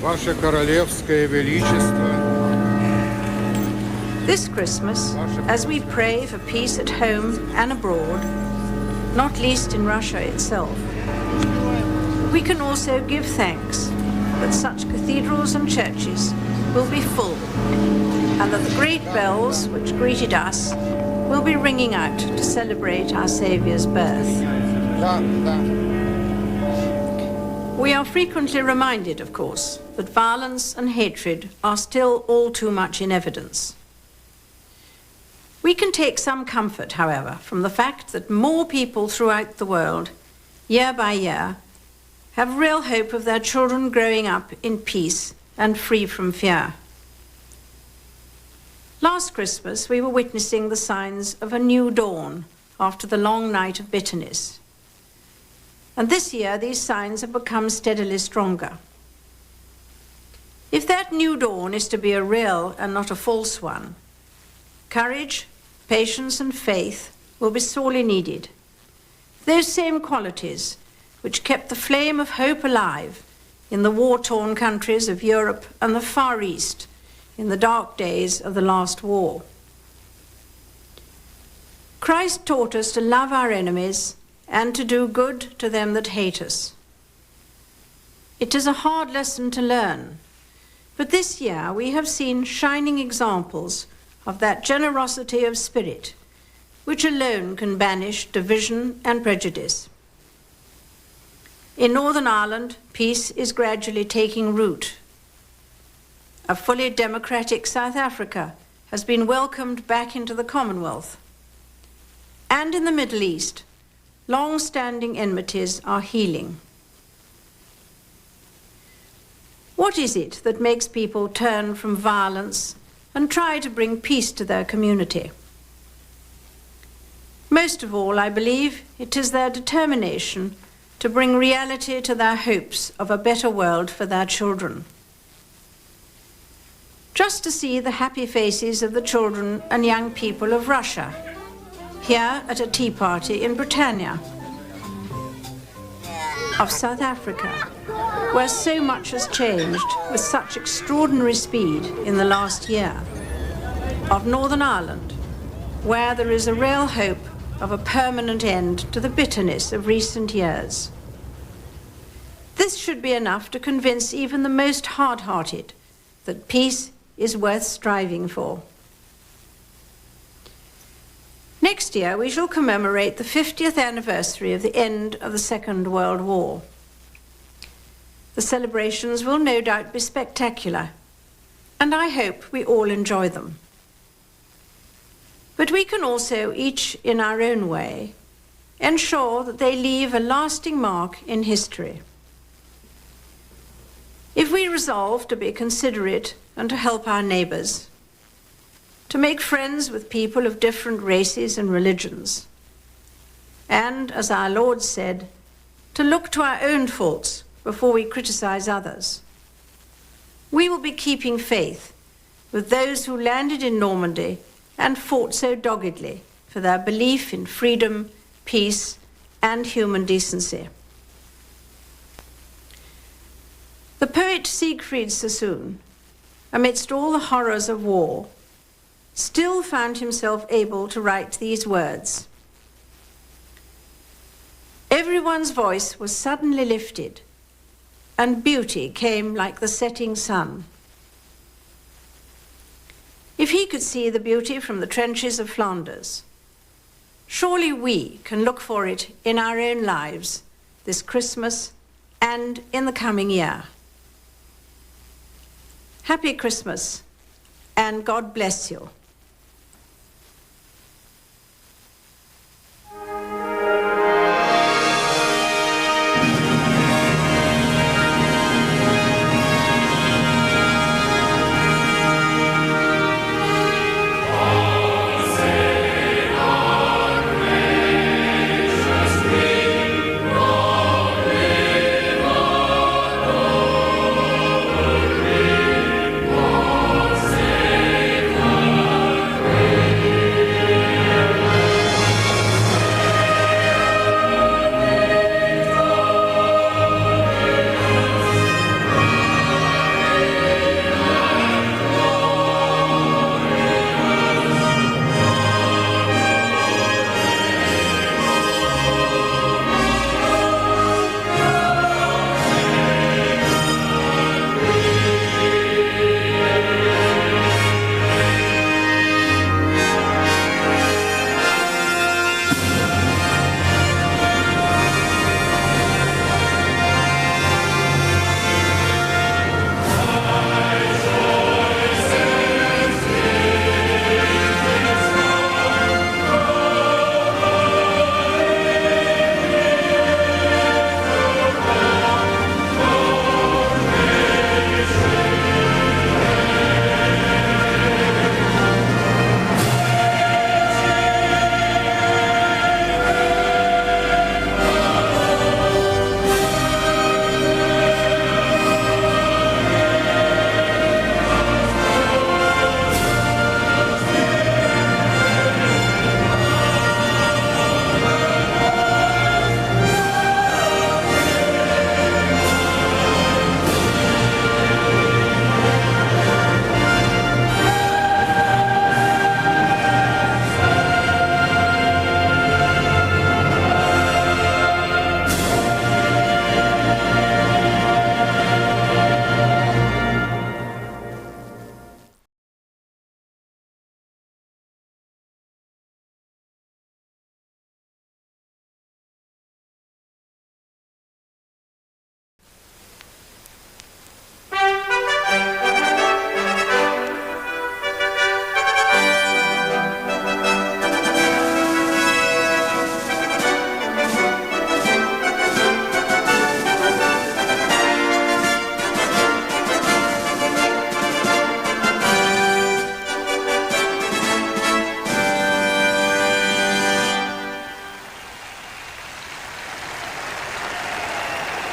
S12: Ваше Королевское Величество.
S7: This Christmas, as we pray for peace at home and abroad, not least in Russia itself, we can also give thanks that such cathedrals and churches will be full, and that the great bells which greeted us will be ringing out to celebrate our Saviour's birth. We are frequently reminded, of course, that violence and hatred are still all too much in evidence. We can take some comfort, however, from the fact that more people throughout the world, year by year, have real hope of their children growing up in peace and free from fear. Last Christmas, we were witnessing the signs of a new dawn after the long night of bitterness. And this year, these signs have become steadily stronger. If that new dawn is to be a real and not a false one, courage, patience, and faith will be sorely needed. Those same qualities which kept the flame of hope alive in the war-torn countries of Europe and the Far East in the dark days of the last war. Christ taught us to love our enemies and to do good to them that hate us. It is a hard lesson to learn, but this year we have seen shining examples of that generosity of spirit which alone can banish division and prejudice. In Northern Ireland, peace is gradually taking root. A fully democratic South Africa has been welcomed back into the Commonwealth. And in the Middle East, long-standing enmities are healing. What is it that makes people turn from violence and try to bring peace to their community? Most of all, I believe it is their determination to bring reality to their hopes of a better world for their children. Just to see the happy faces of the children and young people of Russia, here at a tea party in Britannia, of South Africa, where so much has changed with such extraordinary speed in the last year, of Northern Ireland, where there is a real hope of a permanent end to the bitterness of recent years. This should be enough to convince even the most hard-hearted that peace is worth striving for. Next year, we shall commemorate the 50th anniversary of the end of the Second World War. The celebrations will no doubt be spectacular, and I hope we all enjoy them. But we can also, each in our own way, ensure that they leave a lasting mark in history. If we resolve to be considerate and to help our neighbours, to make friends with people of different races and religions, and, as our Lord said, to look to our own faults before we criticize others, we will be keeping faith with those who landed in Normandy and fought so doggedly for their belief in freedom, peace, and human decency. The poet Siegfried Sassoon, amidst all the horrors of war, still found himself able to write these words. Everyone's voice was suddenly lifted, and beauty came like the setting sun. If he could see the beauty from the trenches of Flanders, surely we can look for it in our own lives this Christmas and in the coming year. Happy Christmas, and God bless you.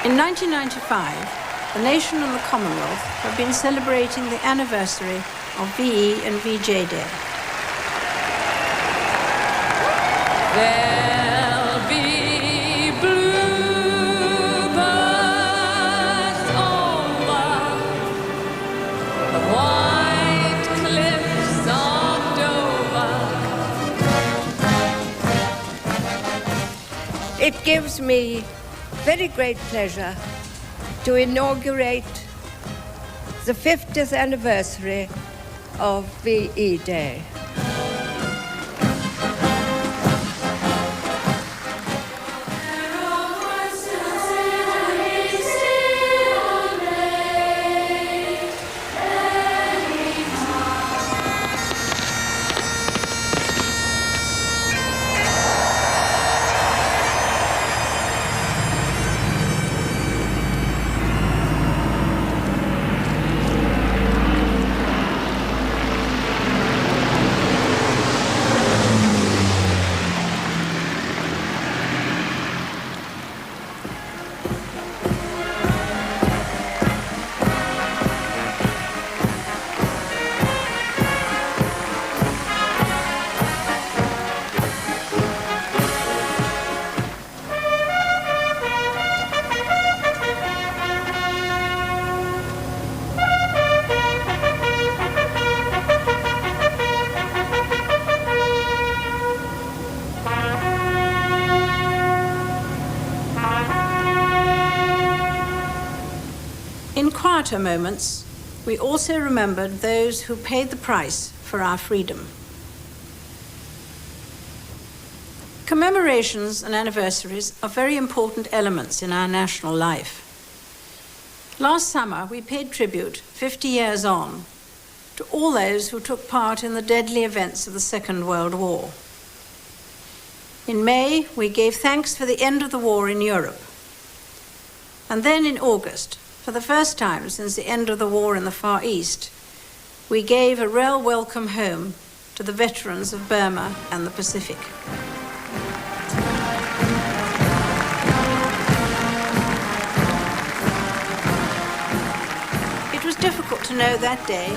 S7: In 1995, the nation and the Commonwealth have been celebrating the anniversary of VE and VJ Day.
S11: There'll be bluebirds over the white cliffs of Dover.
S13: It gives me very great pleasure to inaugurate the 50th anniversary of VE Day.
S7: quieter moments, we also remembered those who paid the price for our freedom. Commemorations and anniversaries are very important elements in our national life. Last summer, we paid tribute, 50 years on, to all those who took part in the deadly events of the Second World War. In May, we gave thanks for the end of the war in Europe. And then in August, for the first time since the end of the war in the Far East, we gave a real welcome home to the veterans of Burma and the Pacific. It was difficult to know that day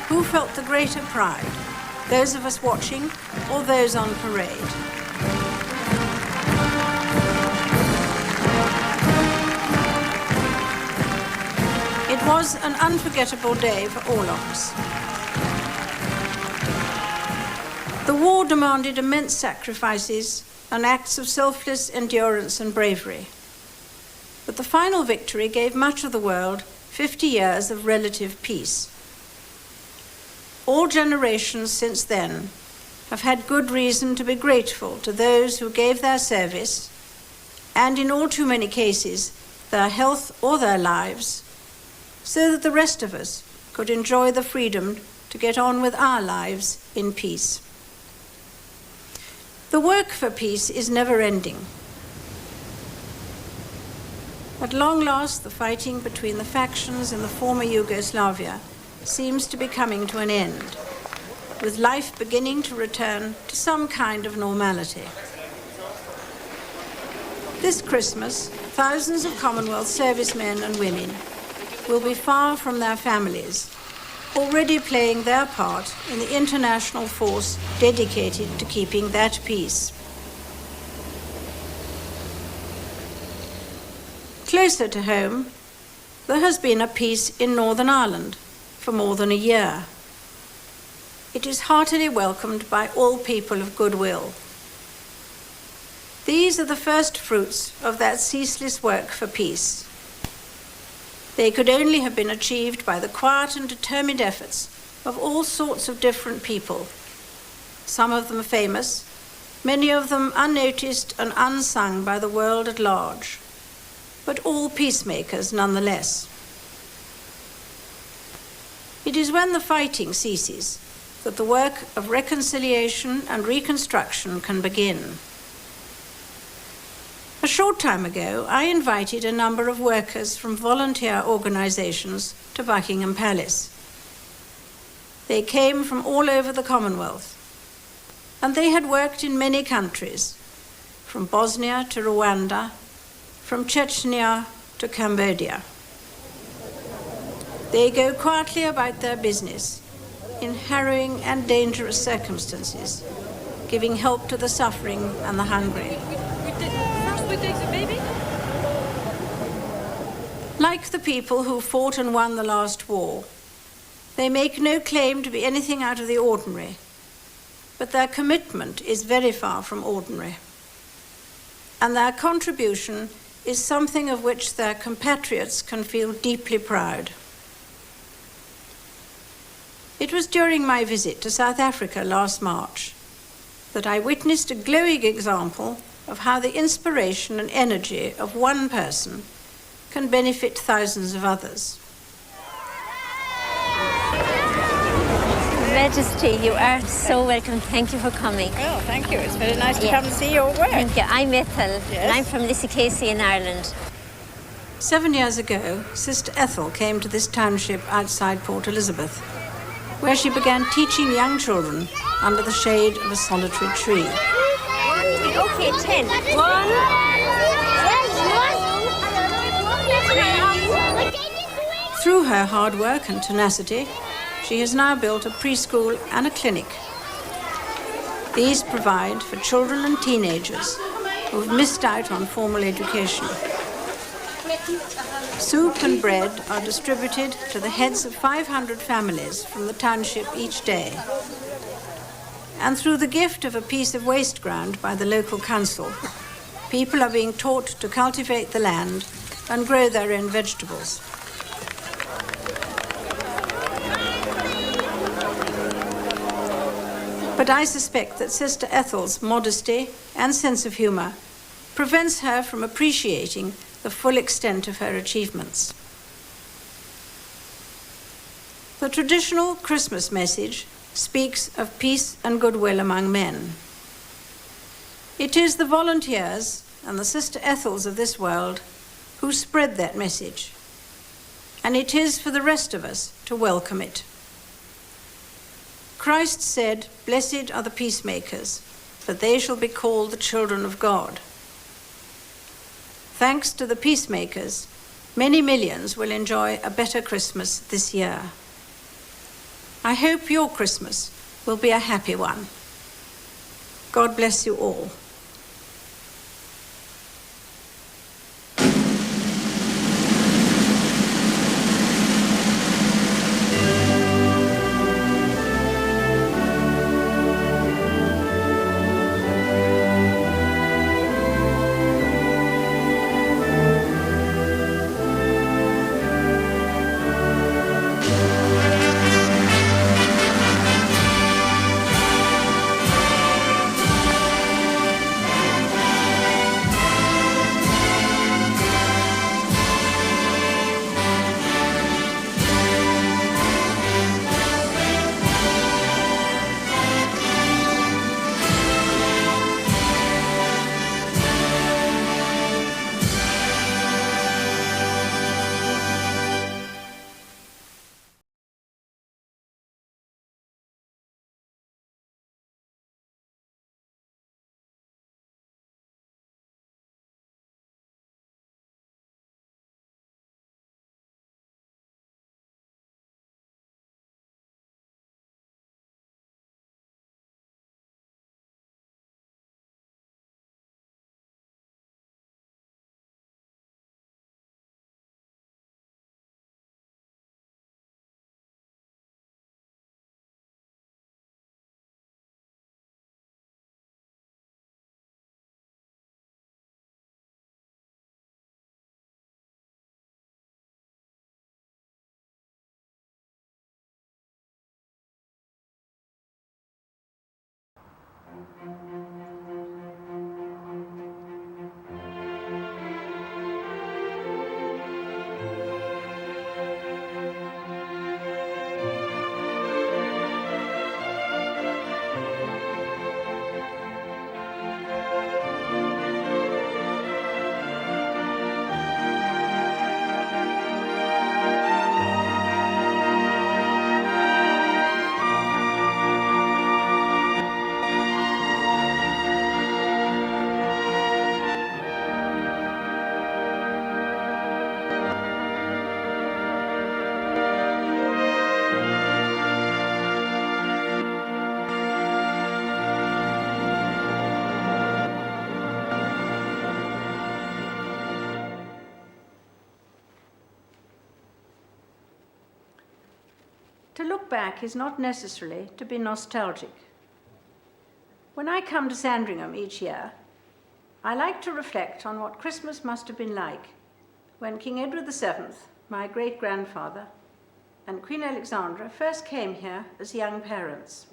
S7: who felt the greater pride, those of us watching or those on parade. It was an unforgettable day for all of us. The war demanded immense sacrifices and acts of selfless endurance and bravery. But the final victory gave much of the world 50 years of relative peace. All generations since then have had good reason to be grateful to those who gave their service, and in all too many cases, their health or their lives, so that the rest of us could enjoy the freedom to get on with our lives in peace. The work for peace is never-ending. At long last, the fighting between the factions in the former Yugoslavia seems to be coming to an end, with life beginning to return to some kind of normality. This Christmas, thousands of Commonwealth servicemen and women will be far from their families, already playing their part in the international force dedicated to keeping that peace. Closer to home, there has been a peace in Northern Ireland for more than a year. It is heartily welcomed by all people of goodwill. These are the first fruits of that ceaseless work for peace. They could only have been achieved by the quiet and determined efforts of all sorts of different people, some of them famous, many of them unnoticed and unsung by the world at large, but all peacemakers nonetheless. It is when the fighting ceases that the work of reconciliation and reconstruction can begin. A short time ago, I invited a number of workers from volunteer organisations to Buckingham Palace. They came from all over the Commonwealth, and they had worked in many countries, from Bosnia to Rwanda, from Chechnya to Cambodia. They go quietly about their business in harrowing and dangerous circumstances, giving help to the suffering and the hungry.
S11: We take the baby?
S7: Like the people who fought and won the last war, they make no claim to be anything out of the ordinary, but their commitment is very far from ordinary. And their contribution is something of which their compatriots can feel deeply proud. It was during my visit to South Africa last March that I witnessed a glowing example of how the inspiration and energy of one person can benefit thousands of others.
S15: Majesty, you are so welcome. Thank you for coming.
S19: Oh, thank you. It's very nice to come and see your work.
S15: Thank you. I'm Ethel,
S19: Yes.
S15: and I'm from Lisicasey in Ireland.
S7: 7 years ago, Sister Ethel came to this township outside Port Elizabeth, where she began teaching young children under the shade of a solitary tree.
S15: Okay, 10. 1.
S7: Through her hard work and tenacity, she has now built a preschool and a clinic. These provide for children and teenagers who have missed out on formal education. Soup and bread are distributed to the heads of 500 families from the township each day. And through the gift of a piece of waste ground by the local council, people are being taught to cultivate the land and grow their own vegetables. But I suspect that Sister Ethel's modesty and sense of humour prevents her from appreciating the full extent of her achievements. The traditional Christmas message speaks of peace and goodwill among men. It is the volunteers and the Sister Ethels of this world who spread that message, and it is for the rest of us to welcome it. Christ said, "Blessed are the peacemakers, for they shall be called the children of God." Thanks to the peacemakers, many millions will enjoy a better Christmas this year. I hope your Christmas will be a happy one. God bless you all. To look back is not necessarily to be nostalgic. When I come to Sandringham each year, I like to reflect on what Christmas must have been like when King Edward VII, my great-grandfather, and Queen Alexandra first came here as young parents.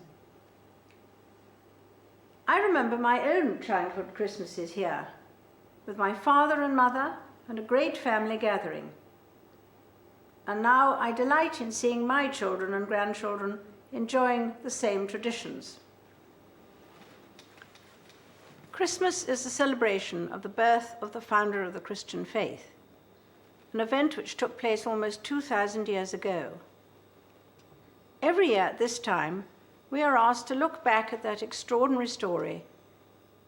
S7: I remember my own childhood Christmases here, with my father and mother and a great family gathering. And now I delight in seeing my children and grandchildren enjoying the same traditions. Christmas is the celebration of the birth of the founder of the Christian faith, an event which took place almost 2,000 years ago. Every year at this time, we are asked to look back at that extraordinary story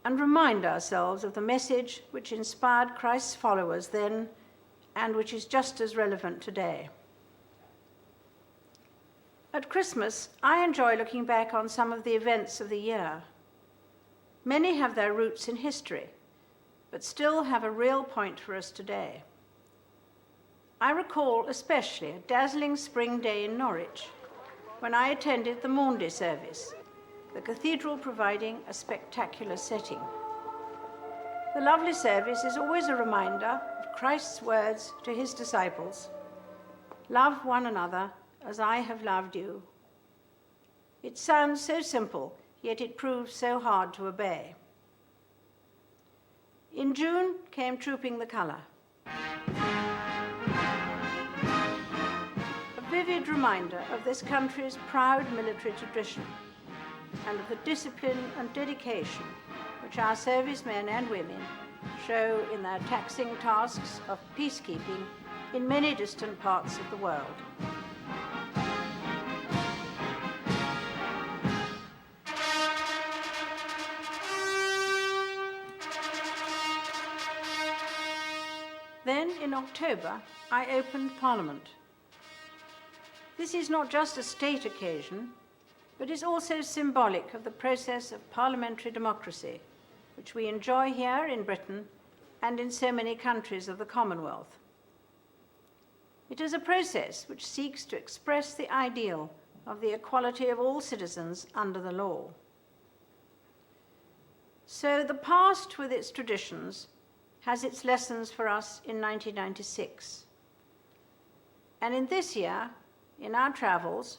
S7: and remind ourselves of the message which inspired Christ's followers then and which is just as relevant today. At Christmas, I enjoy looking back on some of the events of the year. Many have their roots in history, but still have a real point for us today. I recall especially a dazzling spring day in Norwich, when I attended the Maundy service, the cathedral providing a spectacular setting. The lovely service is always a reminder of Christ's words to his disciples, "Love one another as I have loved you." It sounds so simple, yet it proved so hard to obey. In June came Trooping the Colour, a vivid reminder of this country's proud military tradition and of the discipline and dedication which our servicemen and women show in their taxing tasks of peacekeeping in many distant parts of the world. Then, in October, I opened Parliament. This is not just a state occasion, but is also symbolic of the process of parliamentary democracy, which we enjoy here in Britain and in so many countries of the Commonwealth. It is a process which seeks to express the ideal of the equality of all citizens under the law. So the past, with its traditions, has its lessons for us in 1996. And in this year, in our travels,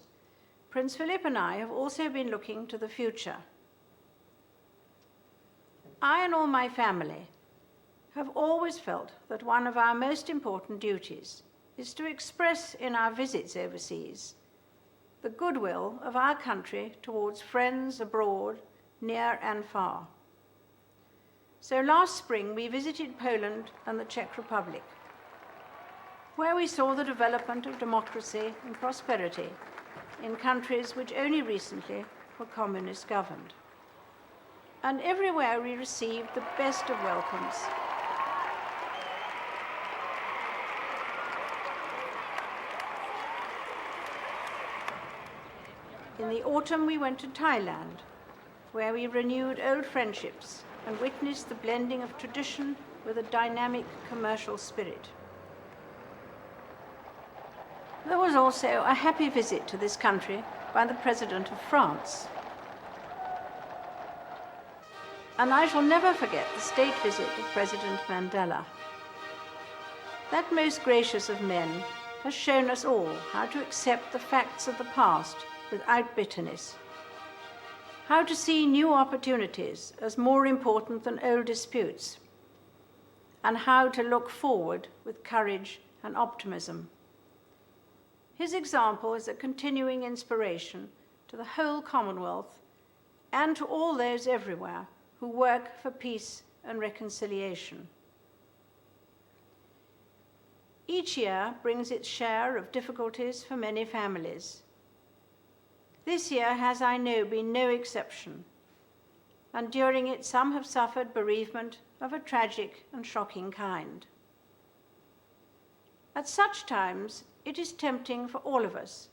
S7: Prince Philip and I have also been looking to the future. I and all my family have always felt that one of our most important duties is to express in our visits overseas the goodwill of our country towards friends abroad, near and far. So last spring we visited Poland and the Czech Republic, where we saw the development of democracy and prosperity in countries which only recently were communist governed. And everywhere we received the best of welcomes. In the autumn we went to Thailand, where we renewed old friendships and witnessed the blending of tradition with a dynamic commercial spirit. There was also a happy visit to this country by the President of France. And I shall never forget the state visit of President Mandela. That most gracious of men has shown us all how to accept the facts of the past without bitterness, how to see new opportunities as more important than old disputes, and how to look forward with courage and optimism. His example is a continuing inspiration to the whole Commonwealth and to all those everywhere who work for peace and reconciliation. Each year brings its share of difficulties for many families. This year has, I know, been no exception, and during it some have suffered bereavement of a tragic and shocking kind. At such times, it is tempting for all of us,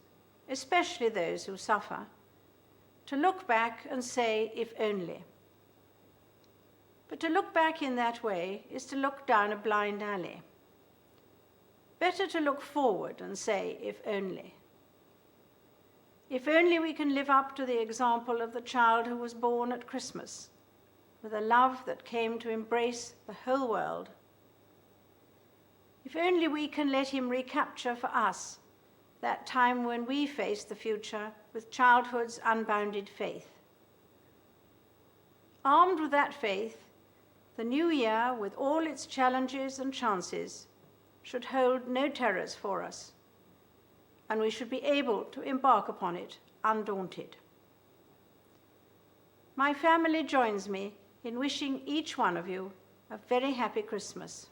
S7: especially those who suffer, to look back and say, if only. But to look back in that way is to look down a blind alley. Better to look forward and say, if only. If only we can live up to the example of the child who was born at Christmas, with a love that came to embrace the whole world. If only we can let him recapture for us that time when we face the future with childhood's unbounded faith. Armed with that faith, the new year, with all its challenges and chances, should hold no terrors for us, and we should be able to embark upon it undaunted. My family joins me in wishing each one of you a very happy Christmas.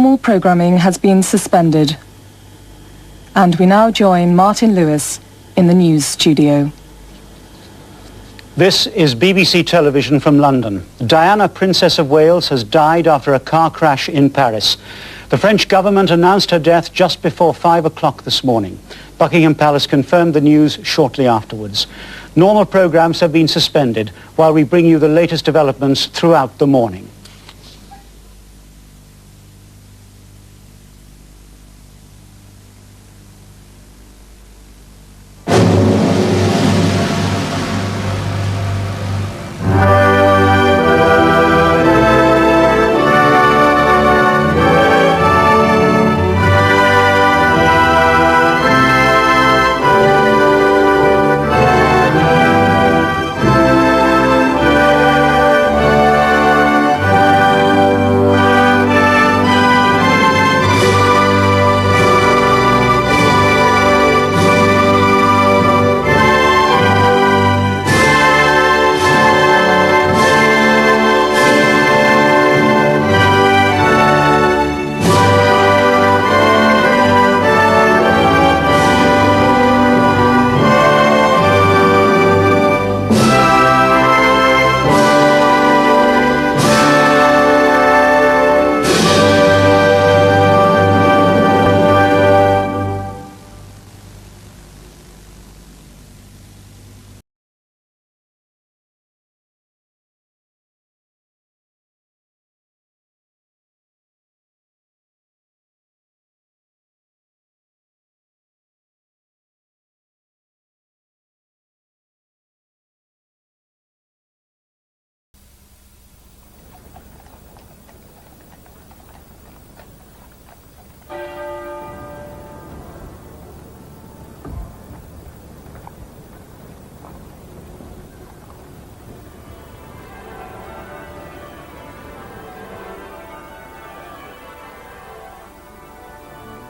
S2: Normal programming has been suspended. And we now join Martin Lewis in the news studio.
S20: This is BBC Television from London. Diana, Princess of Wales, has died after a car crash in Paris. The French government announced her death just before 5 o'clock this morning. Buckingham Palace confirmed the news shortly afterwards. Normal programmes have been suspended while we bring you the latest developments throughout the morning.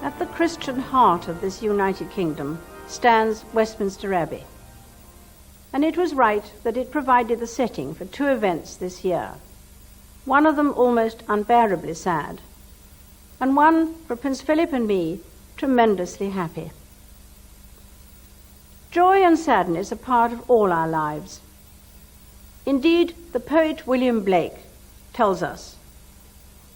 S18: At the Christian heart of this United Kingdom stands Westminster Abbey, and it was right that it provided the setting for two events this year, one of them almost unbearably sad, and one, for Prince Philip and me, tremendously happy. Joy and sadness are part of all our lives. Indeed, the poet William Blake tells us,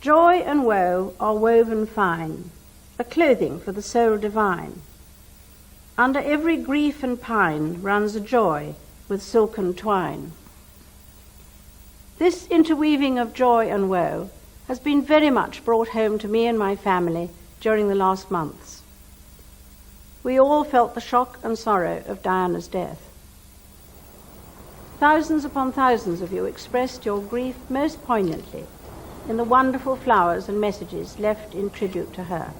S18: "Joy and woe are woven fine, a clothing for the soul divine. Under every grief and pine runs a joy with silken twine." This interweaving of joy and woe has been very much brought home to me and my family during the last months. We all felt the shock and sorrow of Diana's death. Thousands upon thousands of you expressed your grief most poignantly in the wonderful flowers and messages left in tribute to her.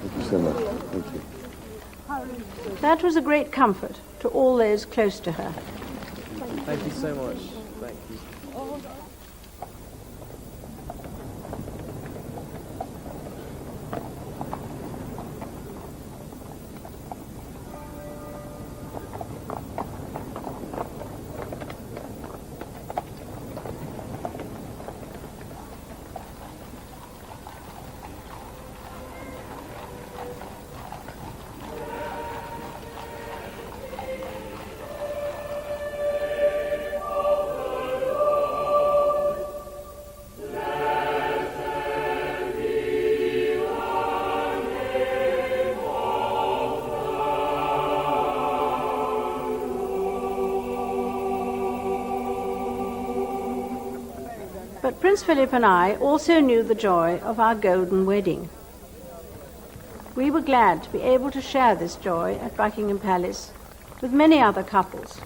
S23: Thank you so much. Thank you.
S18: That was a great comfort to all those close to her.
S9: Thank you so much. Thank you.
S18: But Prince Philip and I also knew the joy of our golden wedding. We were glad to be able to share this joy at Buckingham Palace with many other couples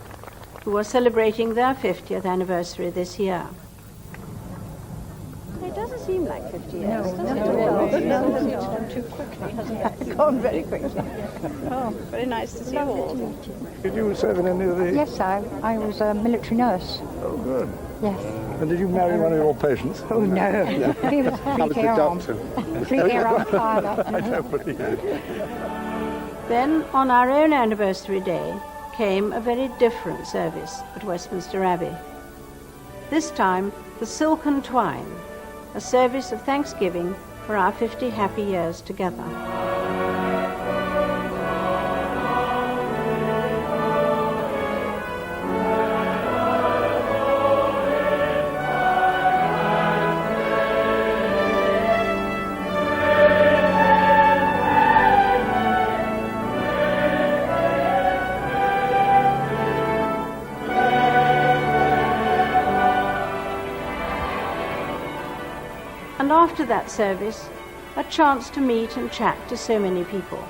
S18: who are celebrating their 50th anniversary this year. It doesn't seem like 50 years, does it?
S19: No, it's gone too quickly, hasn't it? It's gone very quickly. Oh, very nice to see you all.
S23: Did you serve in any of the...
S24: Yes, I was a military nurse.
S23: Oh, good.
S24: Yes.
S23: And did you marry one of your patients?
S24: Oh, no. He was fleet air arm. Fleet air arm pilot.
S23: I don't believe it.
S18: Then, on our own anniversary day, came a very different service at Westminster Abbey. This time, the Silken Twine, a service of thanksgiving
S16: for our 50 happy years together. And after that service, a chance to meet and chat to so many people.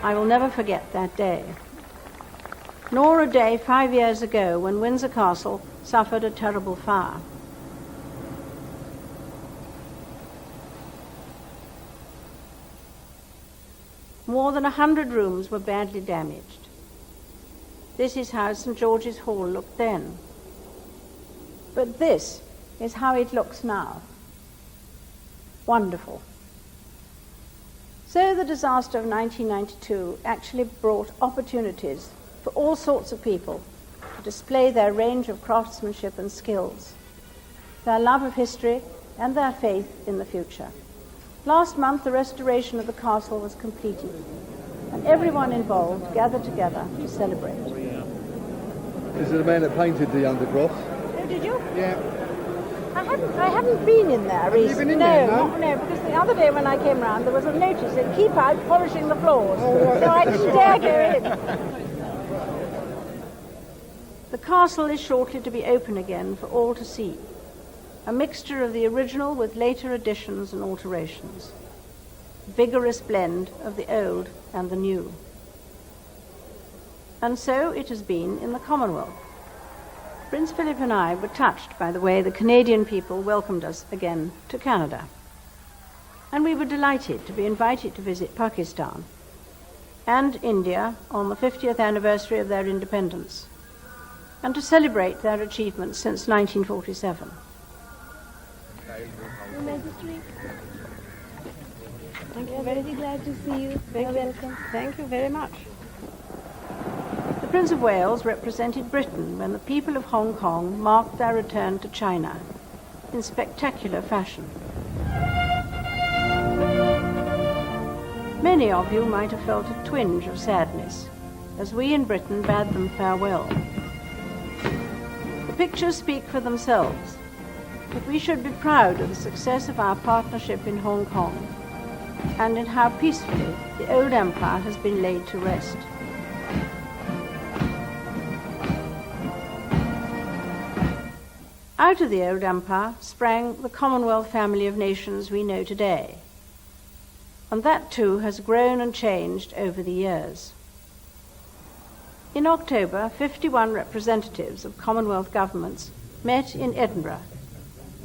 S16: I will never forget that day, nor a day 5 years ago when Windsor Castle suffered a terrible fire. More than 100 rooms were badly damaged. This is how St. George's Hall looked then. But this is how it looks now. Wonderful. So the disaster of 1992 actually brought opportunities for all sorts of people to display their range of craftsmanship and skills, their love of history and their faith in the future. Last month, the restoration of the castle was completed, and everyone involved gathered together to celebrate.
S23: This is the man that painted the undercroft.
S19: Oh, did you?
S23: Yeah.
S19: I haven't been in there recently.
S23: Have you been in there, no?
S19: No, because the other day when I came round, there was a notice that keep out polishing the floors. So I didn't dare go in.
S16: The castle is shortly to be open again for all to see. A mixture of the original with later additions and alterations. Vigorous blend of the old and the new. And so it has been in the Commonwealth. Prince Philip and I were touched by the way the Canadian people welcomed us again to Canada. And we were delighted to be invited to visit Pakistan and India on the 50th anniversary of their independence, and to celebrate their achievements since 1947.
S17: Your Majesty,
S19: Thank
S17: we
S19: you
S17: are very glad to see you.
S19: Thank you.
S17: Welcome.
S19: Thank you very much.
S16: The Prince of Wales represented Britain when the people of Hong Kong marked their return to China in spectacular fashion. Many of you might have felt a twinge of sadness as we in Britain bade them farewell. The pictures speak for themselves, but we should be proud of the success of our partnership in Hong Kong and in how peacefully the old empire has been laid to rest. Out of the old empire sprang the Commonwealth family of nations we know today, and that too has grown and changed over the years. In October, 51 representatives of Commonwealth governments met in Edinburgh,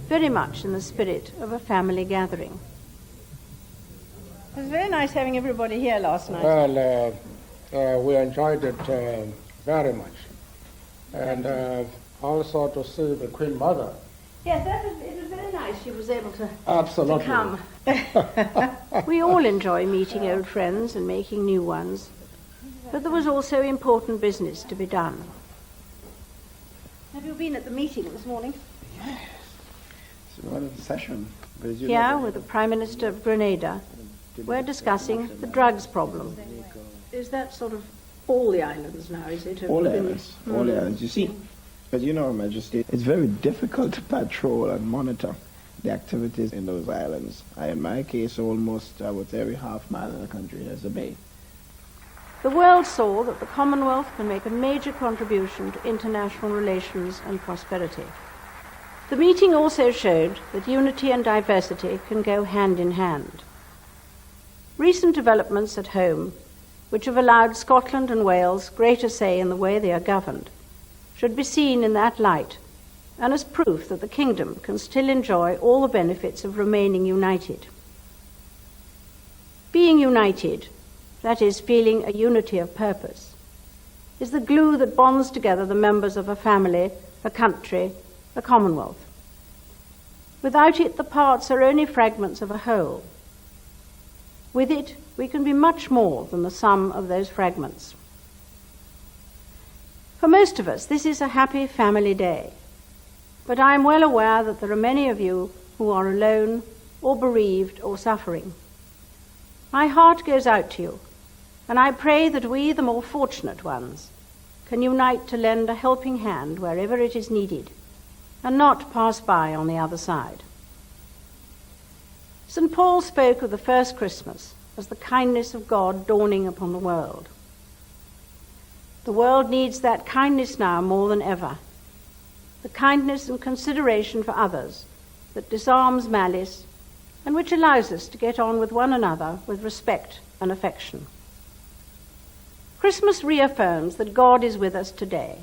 S16: very much in the spirit of a family gathering.
S19: It was very nice having everybody here last night.
S22: Well, we enjoyed it very much. And also to see the Queen Mother.
S16: Yes, it was very nice she was able to
S22: Absolutely.
S16: come. We all enjoy meeting old friends and making new ones, but there was also important business to be done.
S19: Have you been at the meeting this morning?
S23: It's one of the session.
S16: Here, with the Prime Minister of Grenada, we're discussing the drugs problem.
S19: Is that sort of all the islands now, is it?
S1: All islands, all islands. You see, as you know, Her Majesty, it's very difficult to patrol and monitor the activities in those islands. In my case, almost, I would say, every half mile of the country has a bay.
S16: The world saw that the Commonwealth can make a major contribution to international relations and prosperity. The meeting also showed that unity and diversity can go hand in hand. Recent developments at home, which have allowed Scotland and Wales greater say in the way they are governed, should be seen in that light and as proof that the kingdom can still enjoy all the benefits of remaining united. Being united, that is, feeling a unity of purpose, is the glue that bonds together the members of a family, a country, a commonwealth. Without it, the parts are only fragments of a whole. With it, we can be much more than the sum of those fragments. For most of us, this is a happy family day. But I am well aware that there are many of you who are alone or bereaved or suffering. My heart goes out to you, and I pray that we, the more fortunate ones, can unite to lend a helping hand wherever it is needed, and not pass by on the other side. St. Paul spoke of the first Christmas as the kindness of God dawning upon the world. The world needs that kindness now more than ever, the kindness and consideration for others that disarms malice and which allows us to get on with one another with respect and affection. Christmas reaffirms that God is with us today,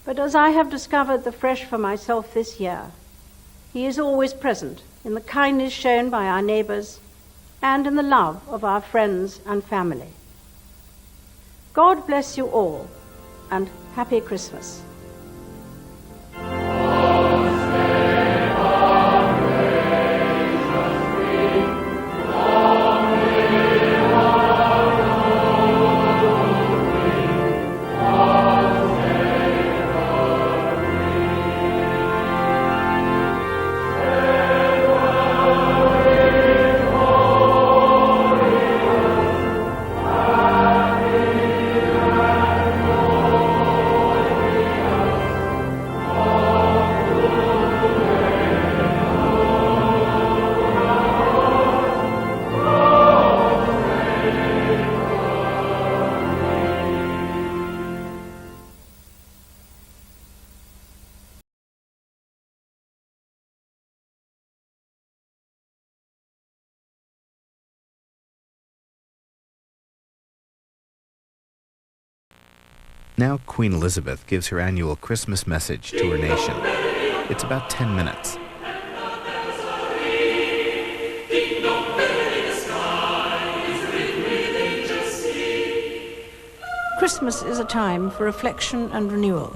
S16: but as I have discovered afresh for myself this year, he is always present in the kindness shown by our neighbours and in the love of our friends and family. God bless you all, and Happy Christmas.
S3: Now Queen Elizabeth gives her annual Christmas message to her nation. It's about 10 minutes.
S16: Christmas is a time for reflection and renewal.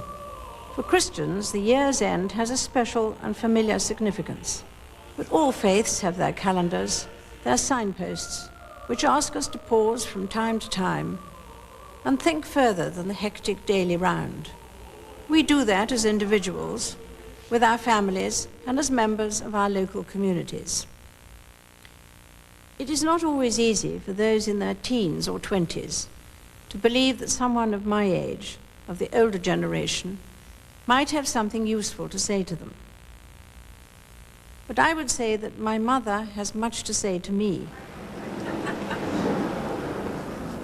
S16: For Christians, the year's end has a special and familiar significance. But all faiths have their calendars, their signposts, which ask us to pause from time to time and think further than the hectic daily round. We do that as individuals, with our families, and as members of our local communities. It is not always easy for those in their teens or 20s to believe that someone of my age, of the older generation, might have something useful to say to them. But I would say that my mother has much to say to me.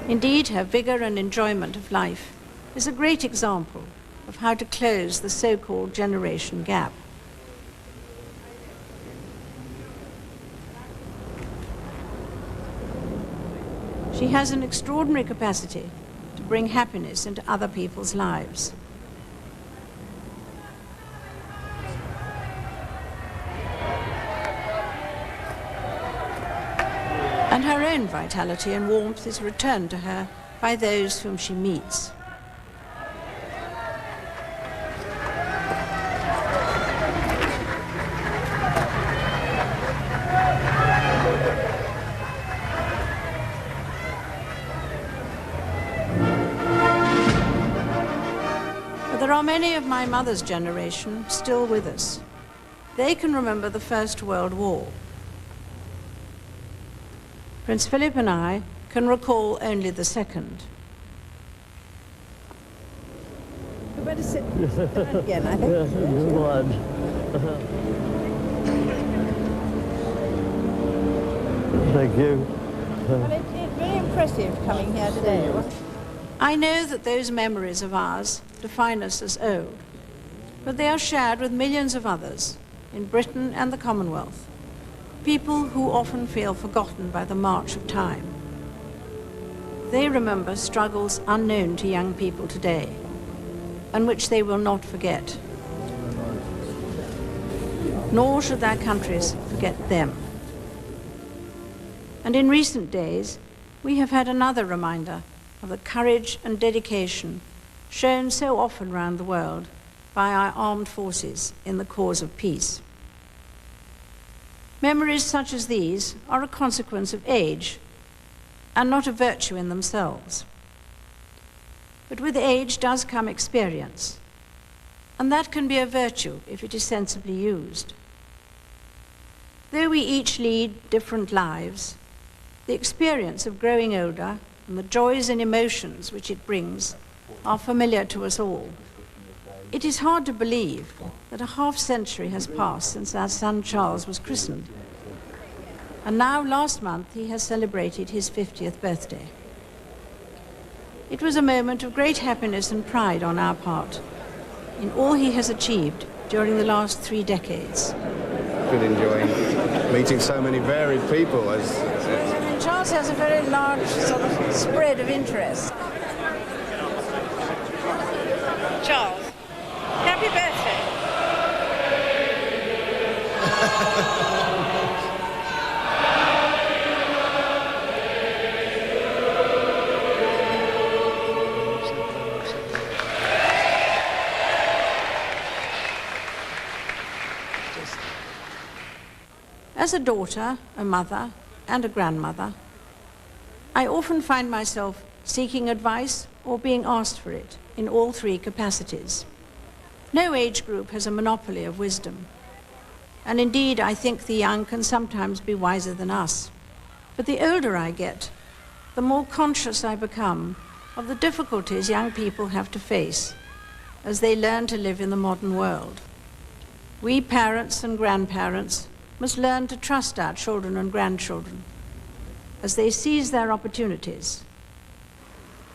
S16: Indeed, her vigor and enjoyment of life is a great example of how to close the so-called generation gap. She has an extraordinary capacity to bring happiness into other people's lives. And her own vitality and warmth is returned to her by those whom she meets. But there are many of my mother's generation still with us. They can remember the First World War. Prince Philip and I can recall only the second.
S19: You better sit down again, I think.
S6: Thank you.
S19: Well, it's very impressive coming here today.
S16: I know that those memories of ours define us as old, but they are shared with millions of others in Britain and the Commonwealth. People who often feel forgotten by the march of time. They remember struggles unknown to young people today, and which they will not forget. Nor should their countries forget them. And in recent days, we have had another reminder of the courage and dedication shown so often around the world by our armed forces in the cause of peace. Memories such as these are a consequence of age and not a virtue in themselves.
S7: But with age does come experience, and that can be a virtue if it is sensibly used. Though we each lead different lives, the experience of growing older and the joys and emotions which it brings are familiar to us all. It is hard to believe that a half-century has passed since our son Charles was christened, and now last month he has celebrated his 50th birthday. It was a moment of great happiness and pride on our part in all he has achieved during the last 3 decades.
S4: Been enjoying meeting so many varied people.
S7: And Charles has a very large sort of spread of interest. Charles, happy birthday. As a daughter, a mother, and a grandmother, I often find myself seeking advice or being asked for it in all 3 capacities. No age group has a monopoly of wisdom, and indeed I think the young can sometimes be wiser than us. But the older I get, the more conscious I become of the difficulties young people have to face as they learn to live in the modern world. We parents and grandparents must learn to trust our children and grandchildren as they seize their opportunities.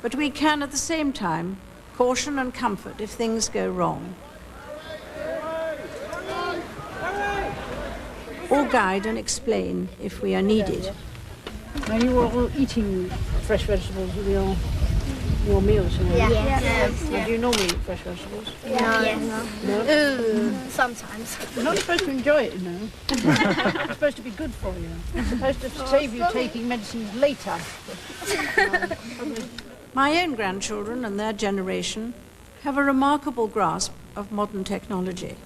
S7: But we can at the same time caution and comfort if things go wrong, or guide and explain if we are needed.
S19: Are you all eating fresh vegetables with your meals?
S17: Yes.
S19: Do you normally eat fresh vegetables?
S17: No. Sometimes.
S19: You're not supposed to enjoy it, you know. It's supposed to be good for you. It's supposed to save you taking medicines later.
S7: My own grandchildren and their generation have a remarkable grasp of modern technology.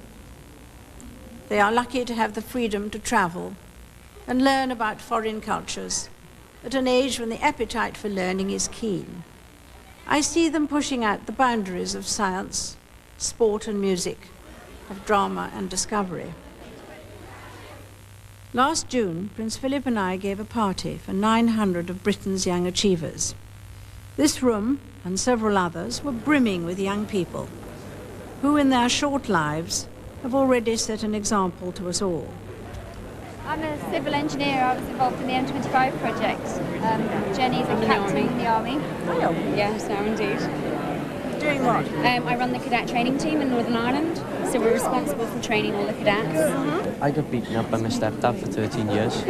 S7: They are lucky to have the freedom to travel and learn about foreign cultures at an age when the appetite for learning is keen. I see them pushing out the boundaries of science, sport and music, of drama and discovery. Last June, Prince Philip and I gave a party for 900 of Britain's young achievers. This room and several others were brimming with young people who in their short lives have already set an example to us all.
S5: I'm a civil engineer. I was involved in the M25 project. Jenny's a captain in the army.
S7: Oh,
S5: yes, now indeed.
S7: Doing what?
S5: I run the cadet training team in Northern Ireland, so we're responsible for training all the cadets.
S9: I got beaten up by my stepdad for 13 years,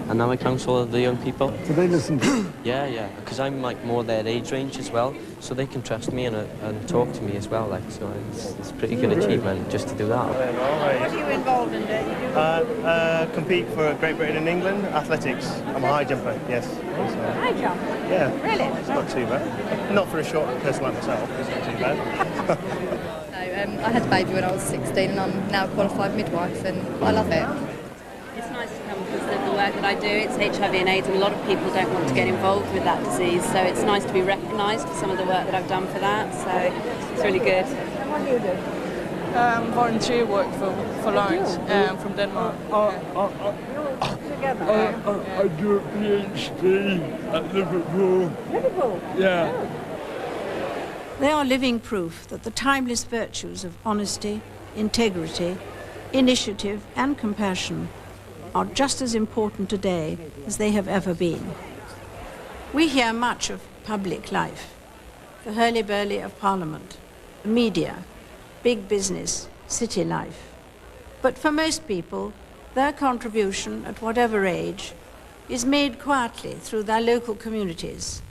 S9: and now I counsel the young people.
S23: Do they listen to you?
S9: Yeah, because I'm like more their age range as well, so they can trust me and talk to me as well. Like, so it's a pretty good achievement just to do that.
S7: What are you involved in?
S14: Compete for Great Britain and England, athletics. I'm a high jumper, yes. So,
S7: High jump?
S14: yeah.
S7: Really?
S14: It's not too bad. Not for a short person like myself, it's not too bad.
S21: I had a baby when I was 16 and I'm now a qualified midwife and I love it.
S25: It's nice to come because of the work that I do. It's HIV and AIDS and a lot of people don't want to get involved with that disease, so it's nice to be recognised for some of the work that I've done for that, so it's really good.
S7: What do you do?
S26: Volunteer work for Lawrence from Denmark.
S7: Together?
S23: I do a PhD at Liverpool.
S7: Liverpool?
S23: Yeah.
S7: They are living proof that the timeless virtues of honesty, integrity, initiative and compassion are just as important today as they have ever been. We hear much of public life, the hurly-burly of Parliament, the media, big business, city life. But for most people, their contribution at whatever age is made quietly through their local communities,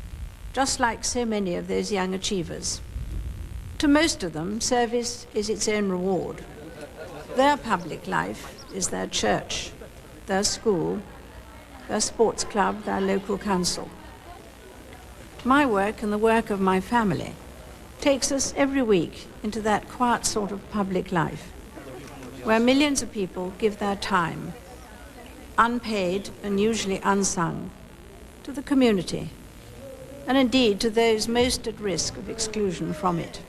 S7: just like so many of those young achievers. To most of them, service is its own reward. Their public life is their church, their school, their sports club, their local council. My work and the work of my family takes us every week into that quiet sort of public life, where millions of people give their time, unpaid and usually unsung, to the community, and indeed to those most at risk of exclusion from it.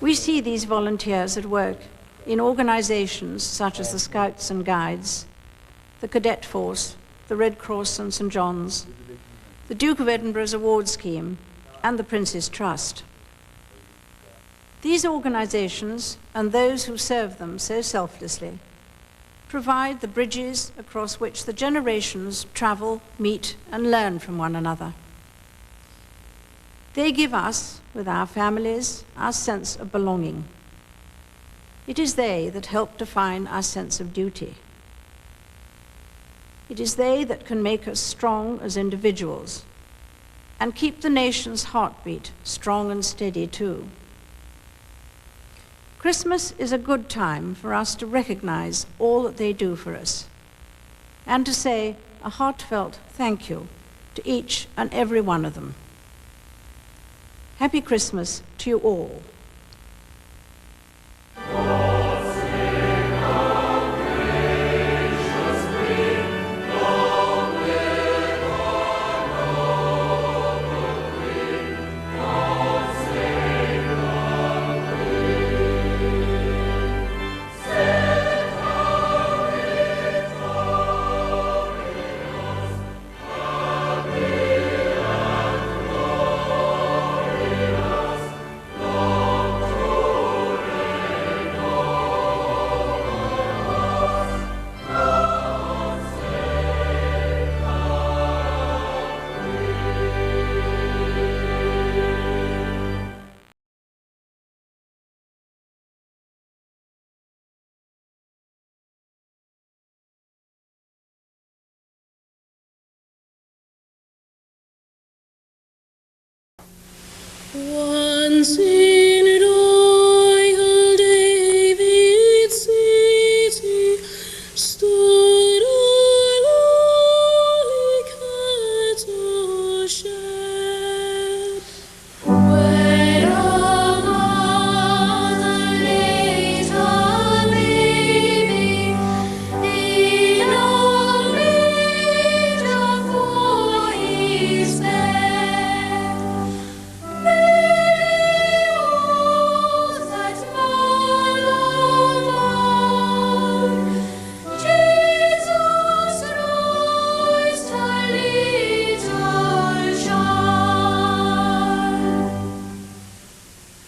S7: We see these volunteers at work in organisations such as the Scouts and Guides, the Cadet Force, the Red Cross and St John's, the Duke of Edinburgh's Award Scheme, and the Prince's Trust. These organisations, and those who serve them so selflessly, provide the bridges across which the generations travel, meet, and learn from one another. They give us, with our families, our sense of belonging. It is they that help define our sense of duty. It is they that can make us strong as individuals and keep the nation's heartbeat strong and steady too. Christmas is a good time for us to recognize all that they do for us and to say a heartfelt thank you to each and every one of them. Happy Christmas to you all.
S8: Once in royal David's city stood a lowly cattle shed, where a mother laid her baby in a manger for his bed.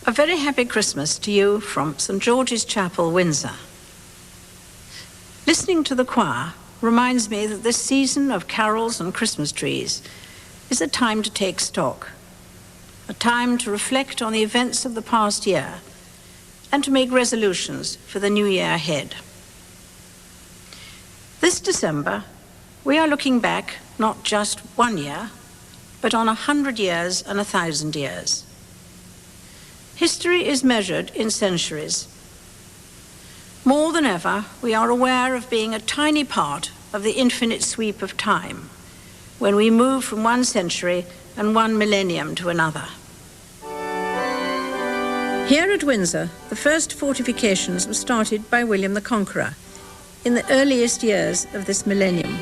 S7: A very happy Christmas to you from St George's Chapel, Windsor. Listening to the choir reminds me that this season of carols and Christmas trees is a time to take stock, a time to reflect on the events of the past year and to make resolutions for the new year ahead. This December, we are looking back not just 1 year, but on 100 years and 1,000 years. History is measured in centuries. More than ever, we are aware of being a tiny part of the infinite sweep of time when we move from one century and one millennium to another. Here at Windsor, the first fortifications were started by William the Conqueror in the earliest years of this millennium.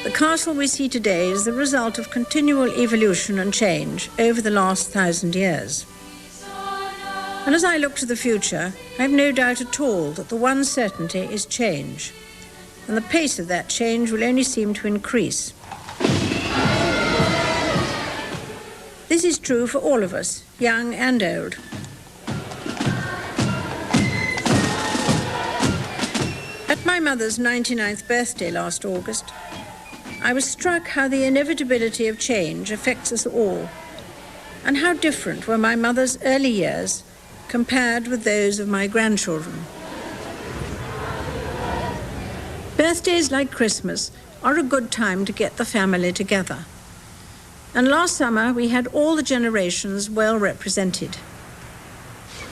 S7: The castle we see today is the result of continual evolution and change over the last 1,000 years. And as I look to the future, I have no doubt at all that the one certainty is change, and the pace of that change will only seem to increase. This is true for all of us, young and old. At my mother's 99th birthday last August, I was struck how the inevitability of change affects us all, and how different were my mother's early years compared with those of my grandchildren. Birthdays like Christmas are a good time to get the family together. And last summer, we had all the generations well represented.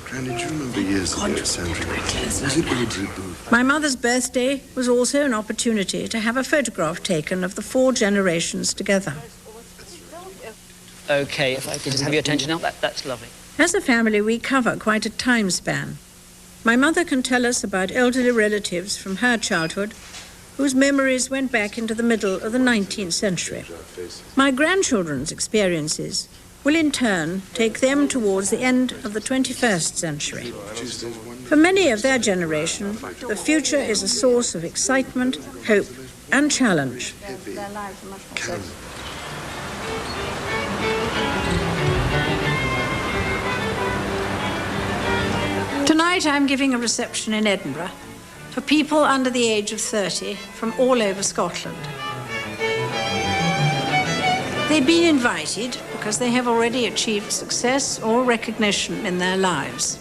S10: Granny, do you remember years ago at Sandringham? Was it Audrey Booth?
S7: My mother's birthday was also an opportunity to have a photograph taken of the 4 generations together.
S11: Okay, if I could just have your attention now, that's lovely.
S7: As a family, we cover quite a time span. My mother can tell us about elderly relatives from her childhood, whose memories went back into the middle of the 19th century. My grandchildren's experiences will in turn take them towards the end of the 21st century. For many of their generation, the future is a source of excitement, hope, and challenge.
S16: Their lives are much more certain.
S7: Tonight I'm giving a reception in Edinburgh for people under the age of 30 from all over Scotland. They've been invited because they have already achieved success or recognition in their lives.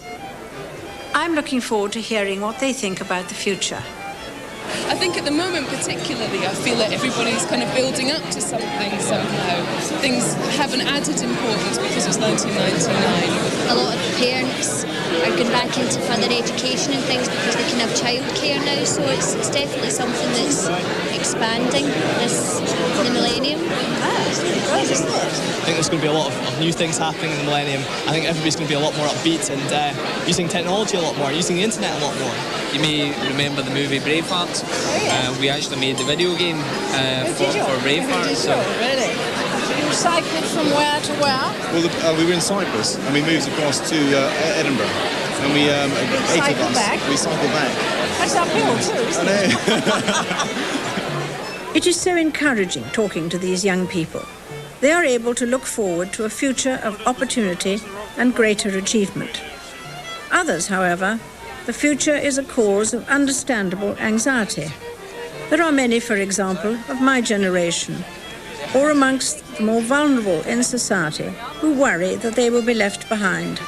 S7: I'm looking forward to hearing what they think about the future.
S2: I think at the moment particularly, I feel that everybody's kind of building up to something somehow. Things have an added importance because it's 1999.
S17: A lot of parents are going back into further education and things because they can have childcare now, so it's definitely something that's expanding the millennium.
S12: That's pretty good, isn't it? I think there's going to be a lot of new things happening in the millennium. I think everybody's going to be a lot more upbeat and using technology a lot more, using the internet a lot more.
S13: You may remember the movie Braveheart.
S12: Oh, yeah.
S13: We actually made the video game for Braveheart.
S12: So. Really? You cycled from where to where?
S15: Well, we were in Cyprus and we moved across to Edinburgh. And we, 8 of us,
S12: back?
S15: we cycled back.
S12: That's uphill too, isn't
S15: it?
S7: It is so encouraging talking to these young people. They are able to look forward to a future of opportunity and greater achievement. Others, however, the future is a cause of understandable anxiety. There are many, for example, of my generation, or amongst the more vulnerable in society, who worry that they will be left behind.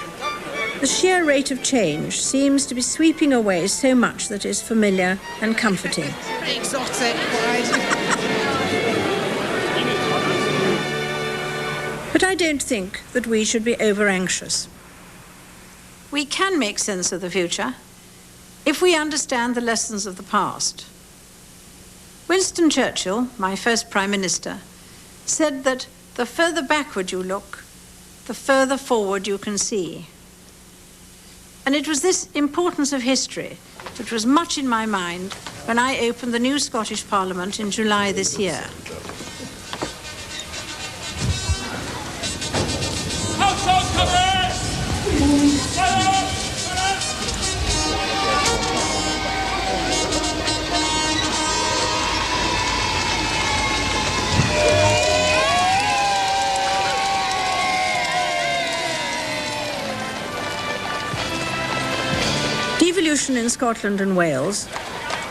S7: The sheer rate of change seems to be sweeping away so much that is familiar and comforting.
S12: Pretty exotic, right?
S7: But I don't think that we should be over-anxious. We can make sense of the future if we understand the lessons of the past. Winston Churchill, my first Prime Minister, said that the further backward you look, the further forward you can see. And it was this importance of history that was much in my mind when I opened the new Scottish Parliament in July this year. Devolution in Scotland and Wales,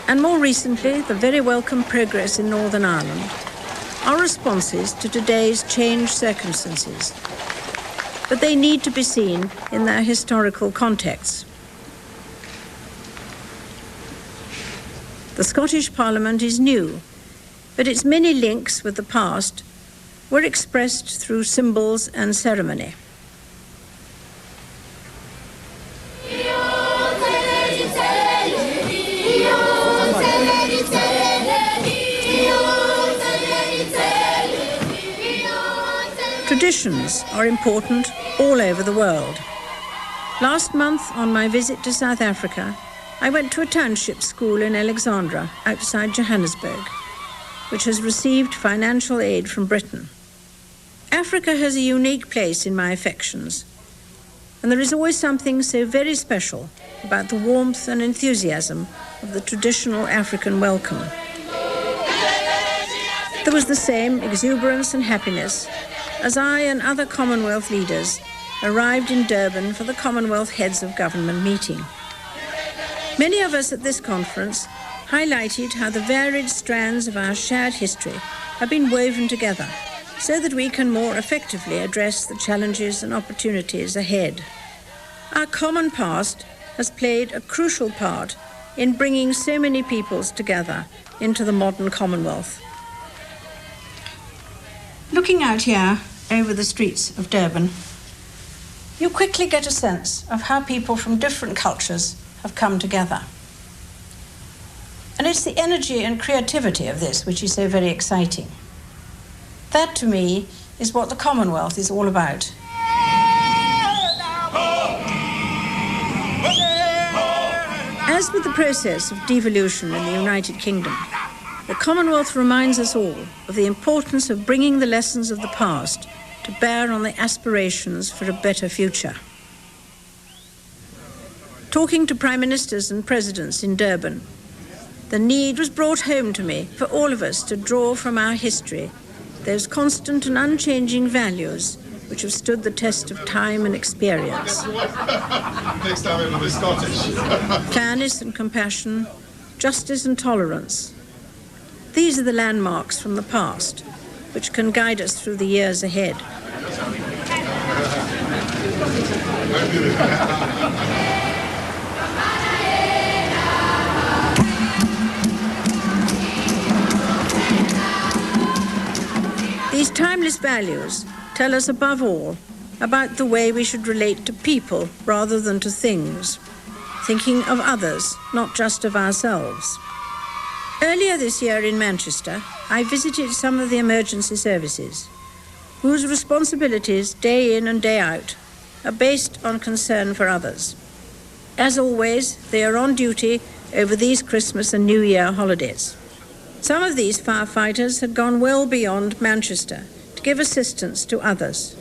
S7: and more recently the very welcome progress in Northern Ireland, are responses to today's changed circumstances, but they need to be seen in their historical context. The Scottish Parliament is new, but its many links with the past were expressed through symbols and ceremony. Traditions are important all over the world. Last month, on my visit to South Africa, I went to a township school in Alexandra, outside Johannesburg, which has received financial aid from Britain. Africa has a unique place in my affections, and there is always something so very special about the warmth and enthusiasm of the traditional African welcome. There was the same exuberance and happiness as I and other Commonwealth leaders arrived in Durban for the Commonwealth Heads of Government meeting. Many of us at this conference highlighted how the varied strands of our shared history have been woven together so that we can more effectively address the challenges and opportunities ahead. Our common past has played a crucial part in bringing so many peoples together into the modern Commonwealth. Looking out here over the streets of Durban, you quickly get a sense of how people from different cultures have come together. And it's the energy and creativity of this which is so very exciting. That, to me, is what the Commonwealth is all about. As with the process of devolution in the United Kingdom, the Commonwealth reminds us all of the importance of bringing the lessons of the past to bear on the aspirations for a better future. Talking to Prime Ministers and Presidents in Durban, the need was brought home to me for all of us to draw from our history those constant and unchanging values which have stood the test of time and experience.
S15: Next time it'll be Scottish.
S7: Fairness and compassion, justice and tolerance. These are the landmarks from the past which can guide us through the years ahead. These timeless values tell us above all about the way we should relate to people rather than to things, thinking of others, not just of ourselves. Earlier this year in Manchester, I visited some of the emergency services, whose responsibilities day in and day out are based on concern for others. As always, they are on duty over these Christmas and New Year holidays. Some of these firefighters had gone well beyond Manchester to give assistance to others.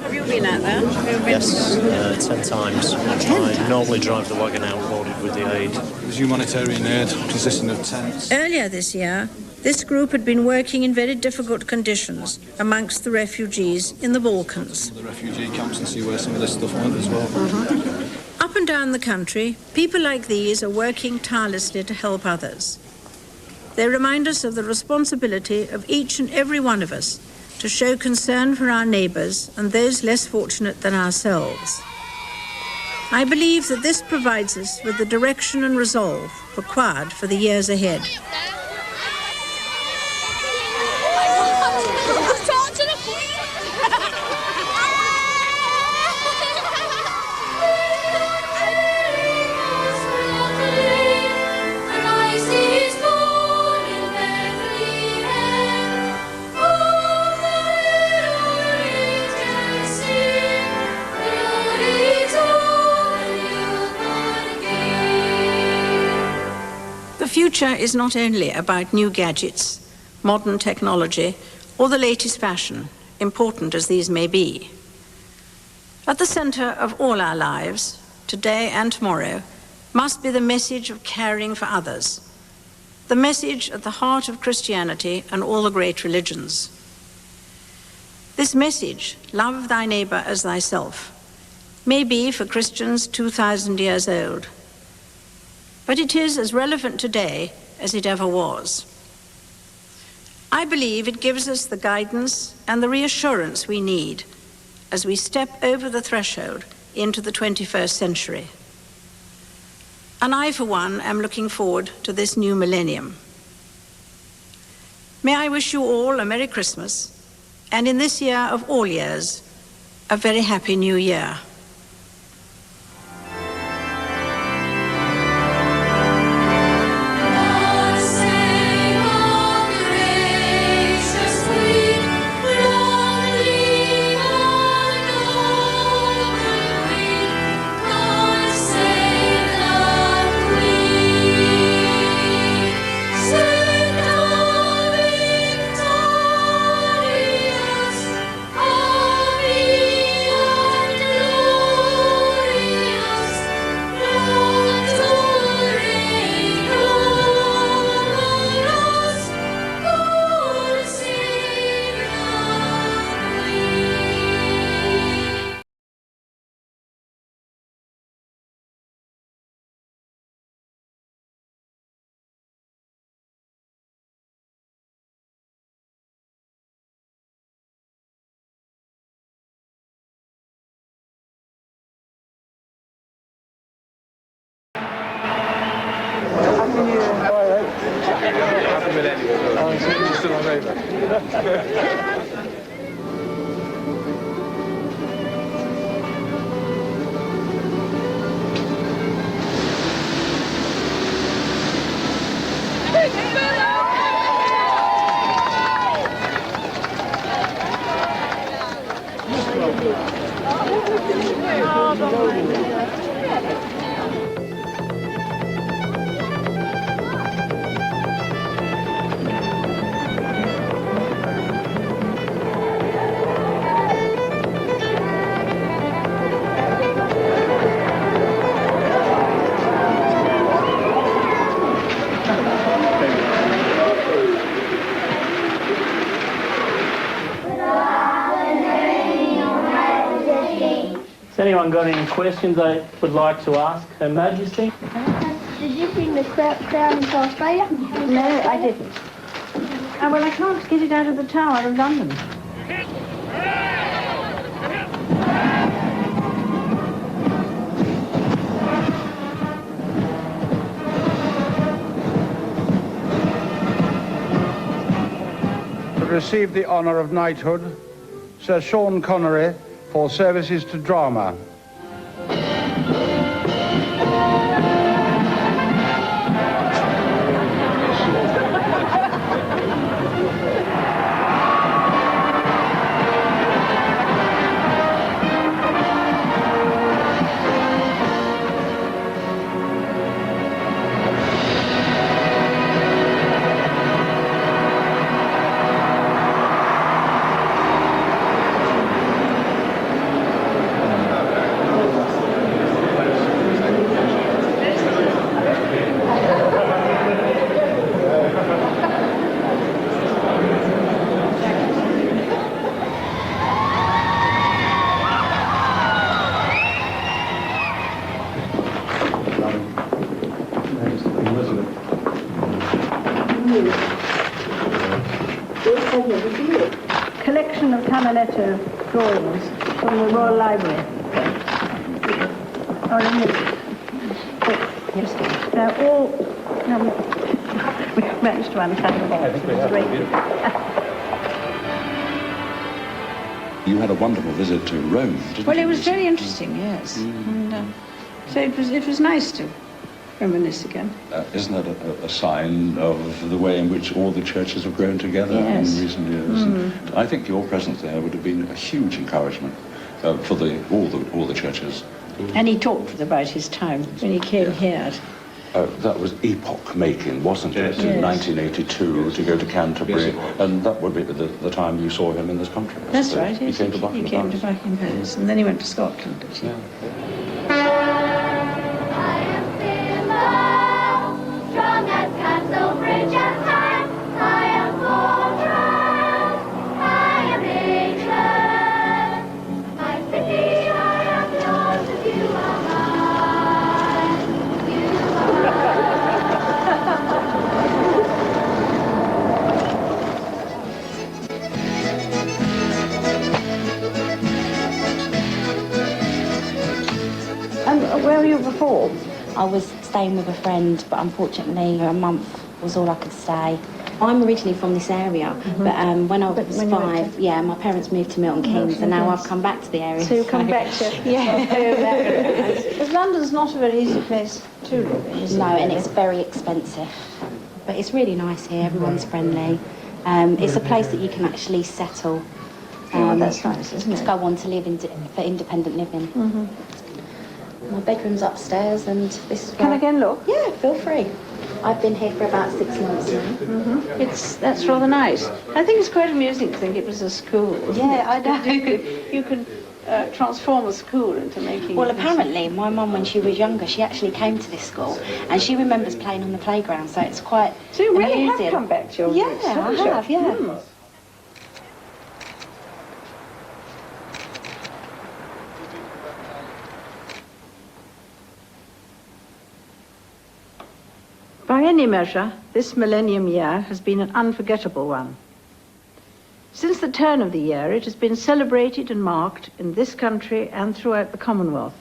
S25: Have you been out there?
S1: Yes, 10 times. I normally drive the wagon out loaded with the aid.
S23: It was humanitarian aid consisting of tents.
S7: Earlier this year, this group had been working in very difficult conditions amongst the refugees in the Balkans.
S23: The refugee camps and see where some of this stuff went as well.
S7: Up and down the country, people like these are working tirelessly to help others. They remind us of the responsibility of each and every one of us to show concern for our neighbours and those less fortunate than ourselves. I believe that this provides us with the direction and resolve required for the years ahead. The future is not only about new gadgets, modern technology, or the latest fashion, important as these may be. At the centre of all our lives, today and tomorrow, must be the message of caring for others, the message at the heart of Christianity and all the great religions. This message, love thy neighbour as thyself, may be for Christians 2,000 years old. But it is as relevant today as it ever was. I believe it gives us the guidance and the reassurance we need as we step over the threshold into the 21st century. And I, for one, am looking forward to this new millennium. May I wish you all a Merry Christmas, and in this year of all years, a very happy New Year.
S3: got any questions I would like to ask Her Majesty?
S19: Did you bring the crown into Australia?
S7: No, I didn't. Oh, well, I can't get it out of the Tower of London.
S6: To receive the honour of knighthood, Sir Sean Connery, for services to drama.
S19: Collection of Canaletto drawings from the Royal Library. They're all... we've managed to untangle them.
S18: You had a wonderful visit to Rome, didn't
S7: Well,
S18: you?
S7: it was very interesting, yes. And so it was nice to reminisce again.
S18: Isn't that a sign of the way in which all the churches have grown together
S7: Yes.
S18: in recent years? And I think your presence there would have been a huge encouragement for all the churches.
S7: And he talked about his time when he came here.
S18: That was epoch-making, wasn't it?
S7: Yes.
S18: In 1982, to go to Canterbury, and that would be the time you saw him in this country.
S7: That's
S18: So
S7: right.
S18: He came to Buckingham
S7: He came to
S18: Palace.
S7: Buckingham Palace, and then he went to Scotland.
S8: Strong as castle, bridge and time. I am fortress, I am England. My city, I am yours, and you are mine.
S7: And where were you before?
S20: I was staying with a friend, but unfortunately a month was all I could stay. I'm originally from this area, but when I was
S7: when you went
S20: 5, yeah, my parents moved to Milton Keynes, and now I've come back to the area.
S7: So you've come back to... Because London's not a very easy place to live in, is it?
S20: No, and it's very expensive. But it's really nice here, everyone's friendly. It's a place that you can actually settle.
S7: That's nice, isn't it?
S20: To go on to live for independent living. My bedroom's upstairs, and this is
S7: Can
S20: where...
S7: I get a look?
S20: Yeah, feel free. I've been here for about 6 months now.
S7: That's rather nice. I think it's quite amusing to think it was a school.
S20: Yeah, I know.
S7: You could transform a school into making...
S20: Well, apparently, my mum, when she was younger, she actually came to this school, and she remembers playing on the playground, so it's quite
S7: So you really
S20: amusing.
S7: have come back to your roots,
S20: Yeah, I
S7: haven't you?
S20: have, yeah.
S7: By any measure, this millennium year has been an unforgettable one. Since the turn of the year, it has been celebrated and marked in this country and throughout the Commonwealth.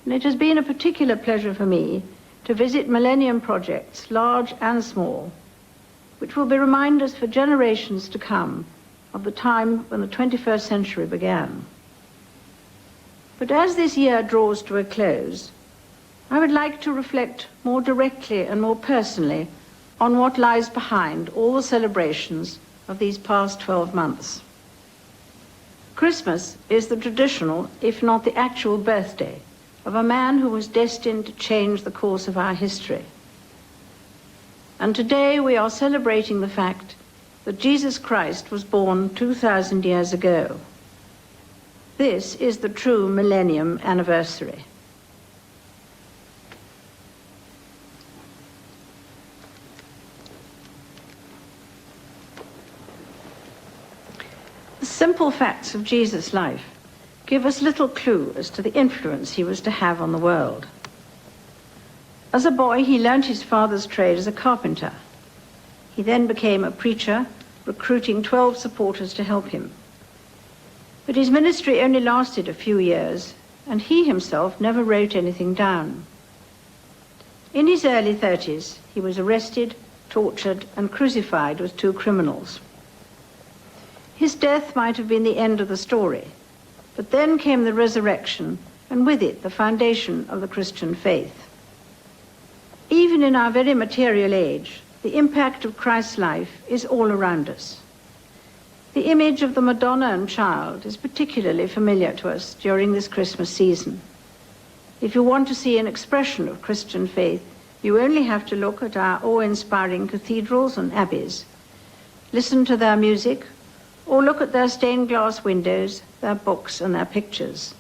S7: And it has been a particular pleasure for me to visit millennium projects, large and small, which will be reminders for generations to come of the time when the 21st century began. But as this year draws to a close, I would like to reflect more directly and more personally on what lies behind all the celebrations of these past 12 months. Christmas is the traditional, if not the actual birthday, of a man who was destined to change the course of our history. And today we are celebrating the fact that Jesus Christ was born 2,000 years ago. This is the true millennium anniversary. The simple facts of Jesus' life give us little clue as to the influence he was to have on the world. As a boy, he learnt his father's trade as a carpenter. He then became a preacher, recruiting 12 supporters to help him. But his ministry only lasted a few years, and he himself never wrote anything down. In his early 30s, he was arrested, tortured, and crucified with 2 criminals. His death might have been the end of the story, but then came the resurrection, and with it the foundation of the Christian faith. Even in our very material age, the impact of Christ's life is all around us. The image of the Madonna and Child is particularly familiar to us during this Christmas season. If you want to see an expression of Christian faith, you only have to look at our awe-inspiring cathedrals and abbeys, listen to their music, or look at their stained glass windows, their books, and their pictures.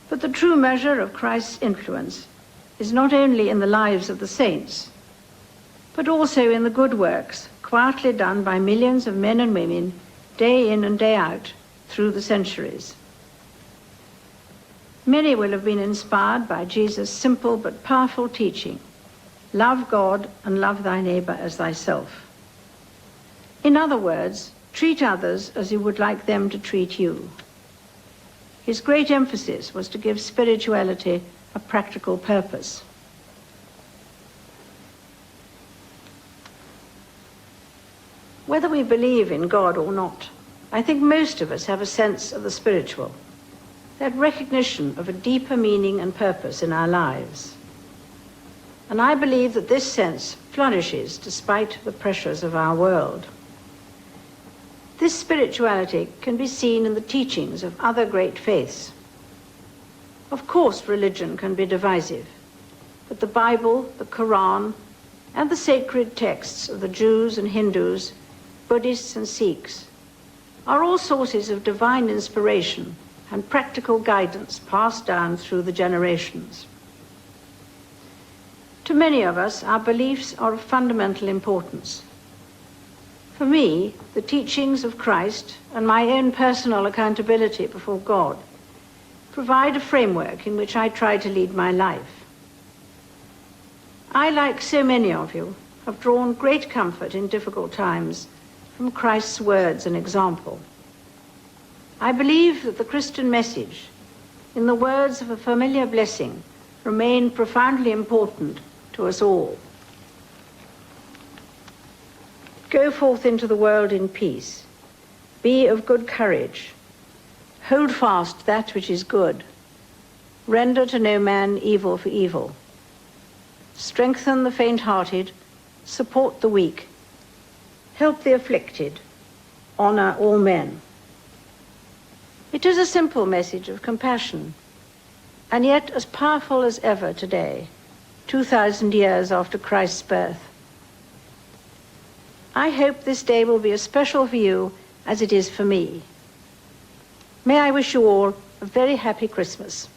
S7: But the true measure of Christ's influence is not only in the lives of the saints, but also in the good works quietly done by millions of men and women day in and day out through the centuries. Many will have been inspired by Jesus' simple but powerful teaching, love God and love thy neighbor as thyself. In other words, treat others as you would like them to treat you. His great emphasis was to give spirituality a practical purpose. Whether we believe in God or not, I think most of us have a sense of the spiritual, that recognition of a deeper meaning and purpose in our lives. And I believe that this sense flourishes despite the pressures of our world. This spirituality can be seen in the teachings of other great faiths. Of course, religion can be divisive, but the Bible, the Quran, and the sacred texts of the Jews and Hindus, Buddhists and Sikhs, are all sources of divine inspiration and practical guidance passed down through the generations. To many of us, our beliefs are of fundamental importance. For me, the teachings of Christ and my own personal accountability before God provide a framework in which I try to lead my life. I, like so many of you, have drawn great comfort in difficult times from Christ's words and example. I believe that the Christian message, in the words of a familiar blessing, remain profoundly important to us all. Go forth into the world in peace. Be of good courage. Hold fast that which is good. Render to no man evil for evil. Strengthen the faint-hearted. Support the weak. Help the afflicted. Honor all men. It is a simple message of compassion, and yet as powerful as ever today, 2,000 years after Christ's birth. I hope this day will be as special for you as it is for me. May I wish you all a very happy Christmas.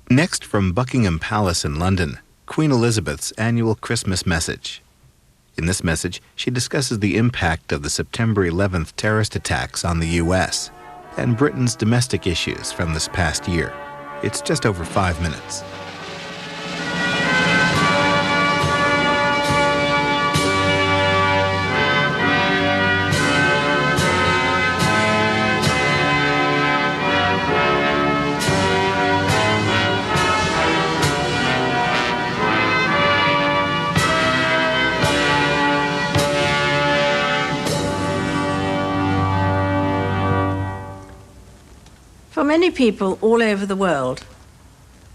S4: Next, from Buckingham Palace in London, Queen Elizabeth's annual Christmas message. In this message, she discusses the impact of the September 11th terrorist attacks on the U.S. and Britain's domestic issues from this past year. It's just over 5 minutes.
S7: For many people all over the world,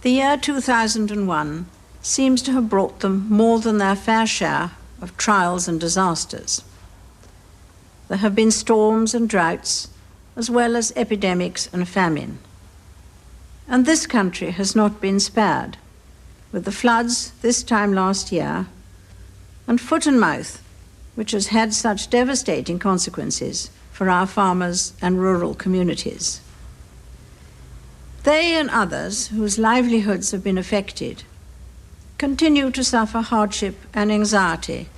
S7: the year 2001 seems to have brought them more than their fair share of trials and disasters. There have been storms and droughts, as well as epidemics and famine. And this country has not been spared, with the floods this time last year, and foot and mouth, which has had such devastating consequences for our farmers and rural communities. They and others whose livelihoods have been affected continue to suffer hardship and anxiety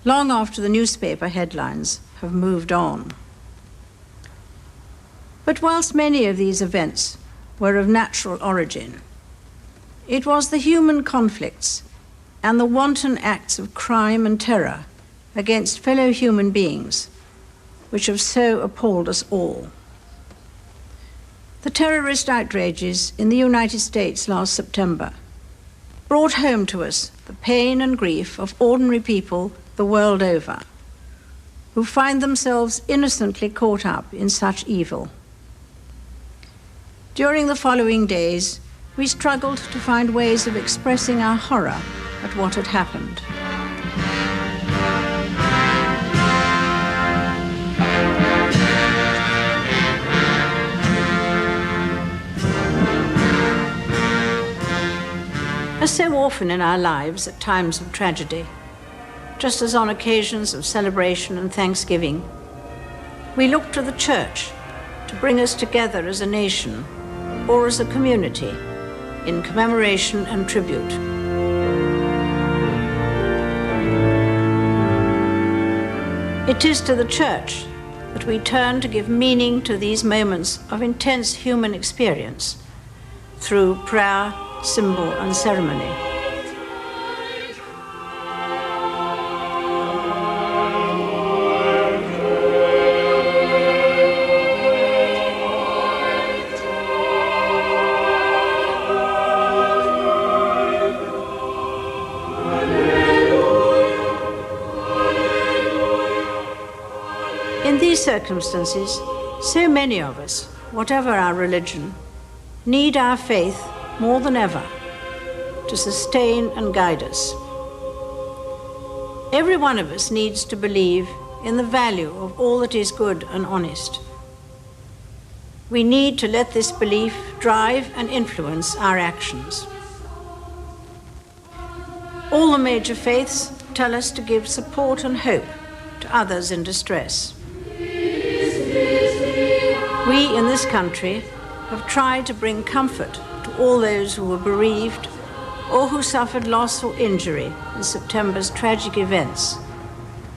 S7: long after the newspaper headlines have moved on. But whilst many of these events were of natural origin, it was the human conflicts and the wanton acts of crime and terror against fellow human beings which have so appalled us all. The terrorist outrages in the United States last September brought home to us the pain and grief of ordinary people the world over, who find themselves innocently caught up in such evil. During the following days, we struggled to find ways of expressing our horror at what had happened. As so often in our lives at times of tragedy, just as on occasions of celebration and thanksgiving, we look to the Church to bring us together as a nation or as a community in commemoration and tribute. It is to the Church that we turn to give meaning to these moments of intense human experience through prayer, symbol and ceremony. In these circumstances, so many of us, whatever our religion, need our faith more than ever to sustain and guide us. Every one of us needs to believe in the value of all that is good and honest. We need to let this belief drive and influence our actions. All the major faiths tell us to give support and hope to others in distress. We in this country have tried to bring comfort to all those who were bereaved or who suffered loss or injury in September's tragic events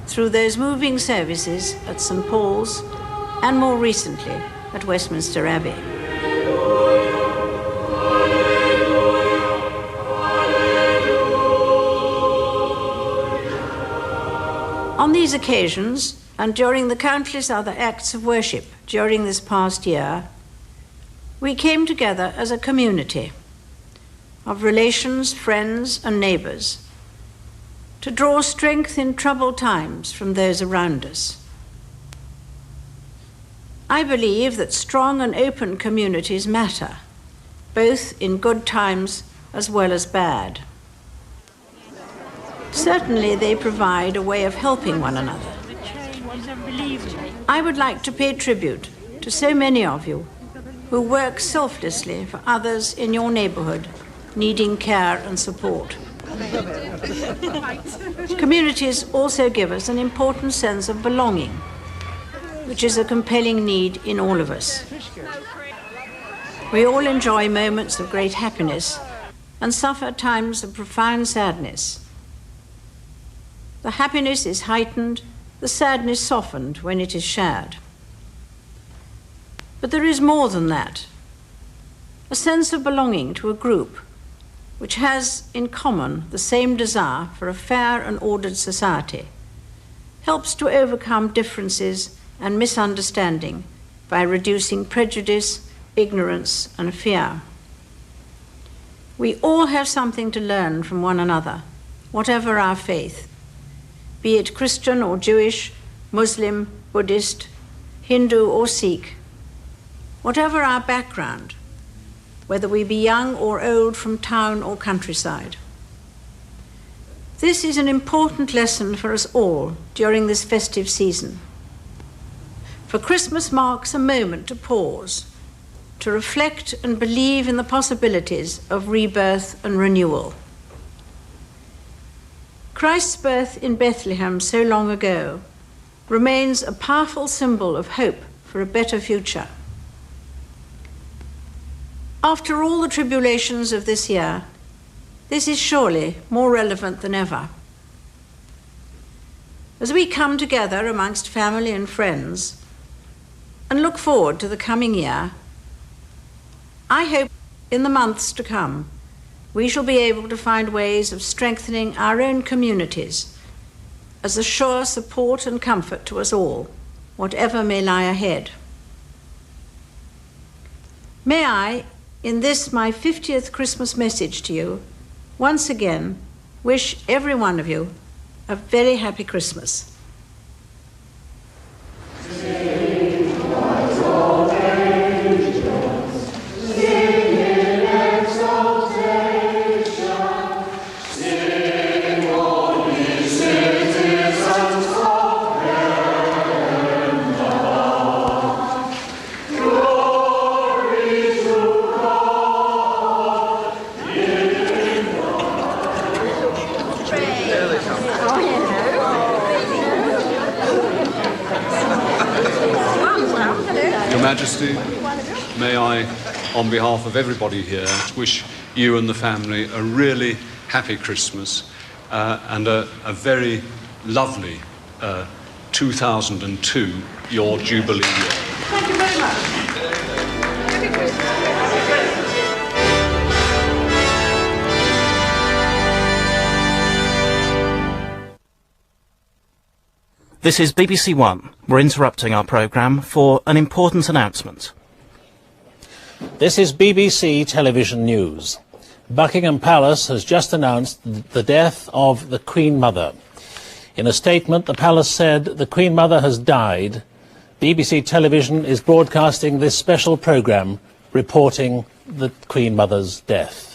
S7: through those moving services at St. Paul's and more recently at Westminster Abbey. On these occasions, and during the countless other acts of worship during this past year, we came together as a community of relations, friends, and neighbors to draw strength in troubled times from those around us. I believe that strong and open communities matter, both in good times as well as bad. Certainly, they provide a way of helping one another. I would like to pay tribute to so many of you who work selflessly for others in your neighborhood needing care and support. Communities also give us an important sense of belonging, which is a compelling need in all of us. We all enjoy moments of great happiness and suffer times of profound sadness. The happiness is heightened, the sadness softened when it is shared. But there is more than that. a sense of belonging to a group which has in common the same desire for a fair and ordered society, helps to overcome differences and misunderstanding by reducing prejudice, ignorance, and fear. We all have something to learn from one another, whatever our faith, be it Christian or Jewish, Muslim, Buddhist, Hindu or Sikh, whatever our background, whether we be young or old, from town or countryside. This is an important lesson for us all during this festive season. For Christmas marks a moment to pause, to reflect and believe in the possibilities of rebirth and renewal. Christ's birth in Bethlehem so long ago remains a powerful symbol of hope for a better future. After all the tribulations of this year, this is surely more relevant than ever. As we come together amongst family and friends and look forward to the coming year, I hope in the months to come we shall be able to find ways of strengthening our own communities as a sure support and comfort to us all, whatever may lie ahead. May I, in this my 50th Christmas message to you, once again wish every one of you a very happy Christmas.
S18: Your Majesty, may I, on behalf of everybody here, wish you and the family a really happy Christmas and a very lovely 2002, your Jubilee year.
S7: Thank you very much. Happy Christmas.
S5: This is BBC One. We're interrupting our programme for an important announcement.
S9: This is BBC Television News. Buckingham Palace has just announced the death of the Queen Mother. In a statement, the palace said the Queen Mother has died. BBC Television is broadcasting this special programme reporting the Queen Mother's death.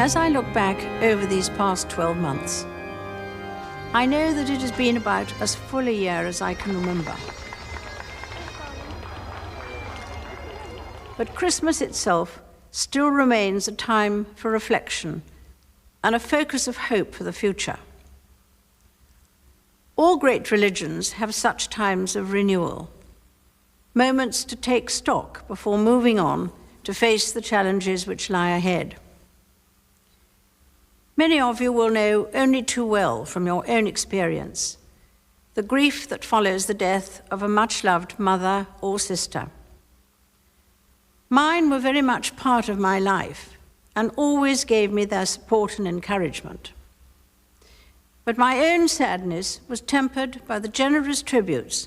S7: As I look back over these past 12 months, I know that it has been about as full a year as I can remember. But Christmas itself still remains a time for reflection and a focus of hope for the future. All great religions have such times of renewal, moments to take stock before moving on to face the challenges which lie ahead. Many of you will know only too well from your own experience the grief that follows the death of a much-loved mother or sister. Mine were very much part of my life and always gave me their support and encouragement. But my own sadness was tempered by the generous tributes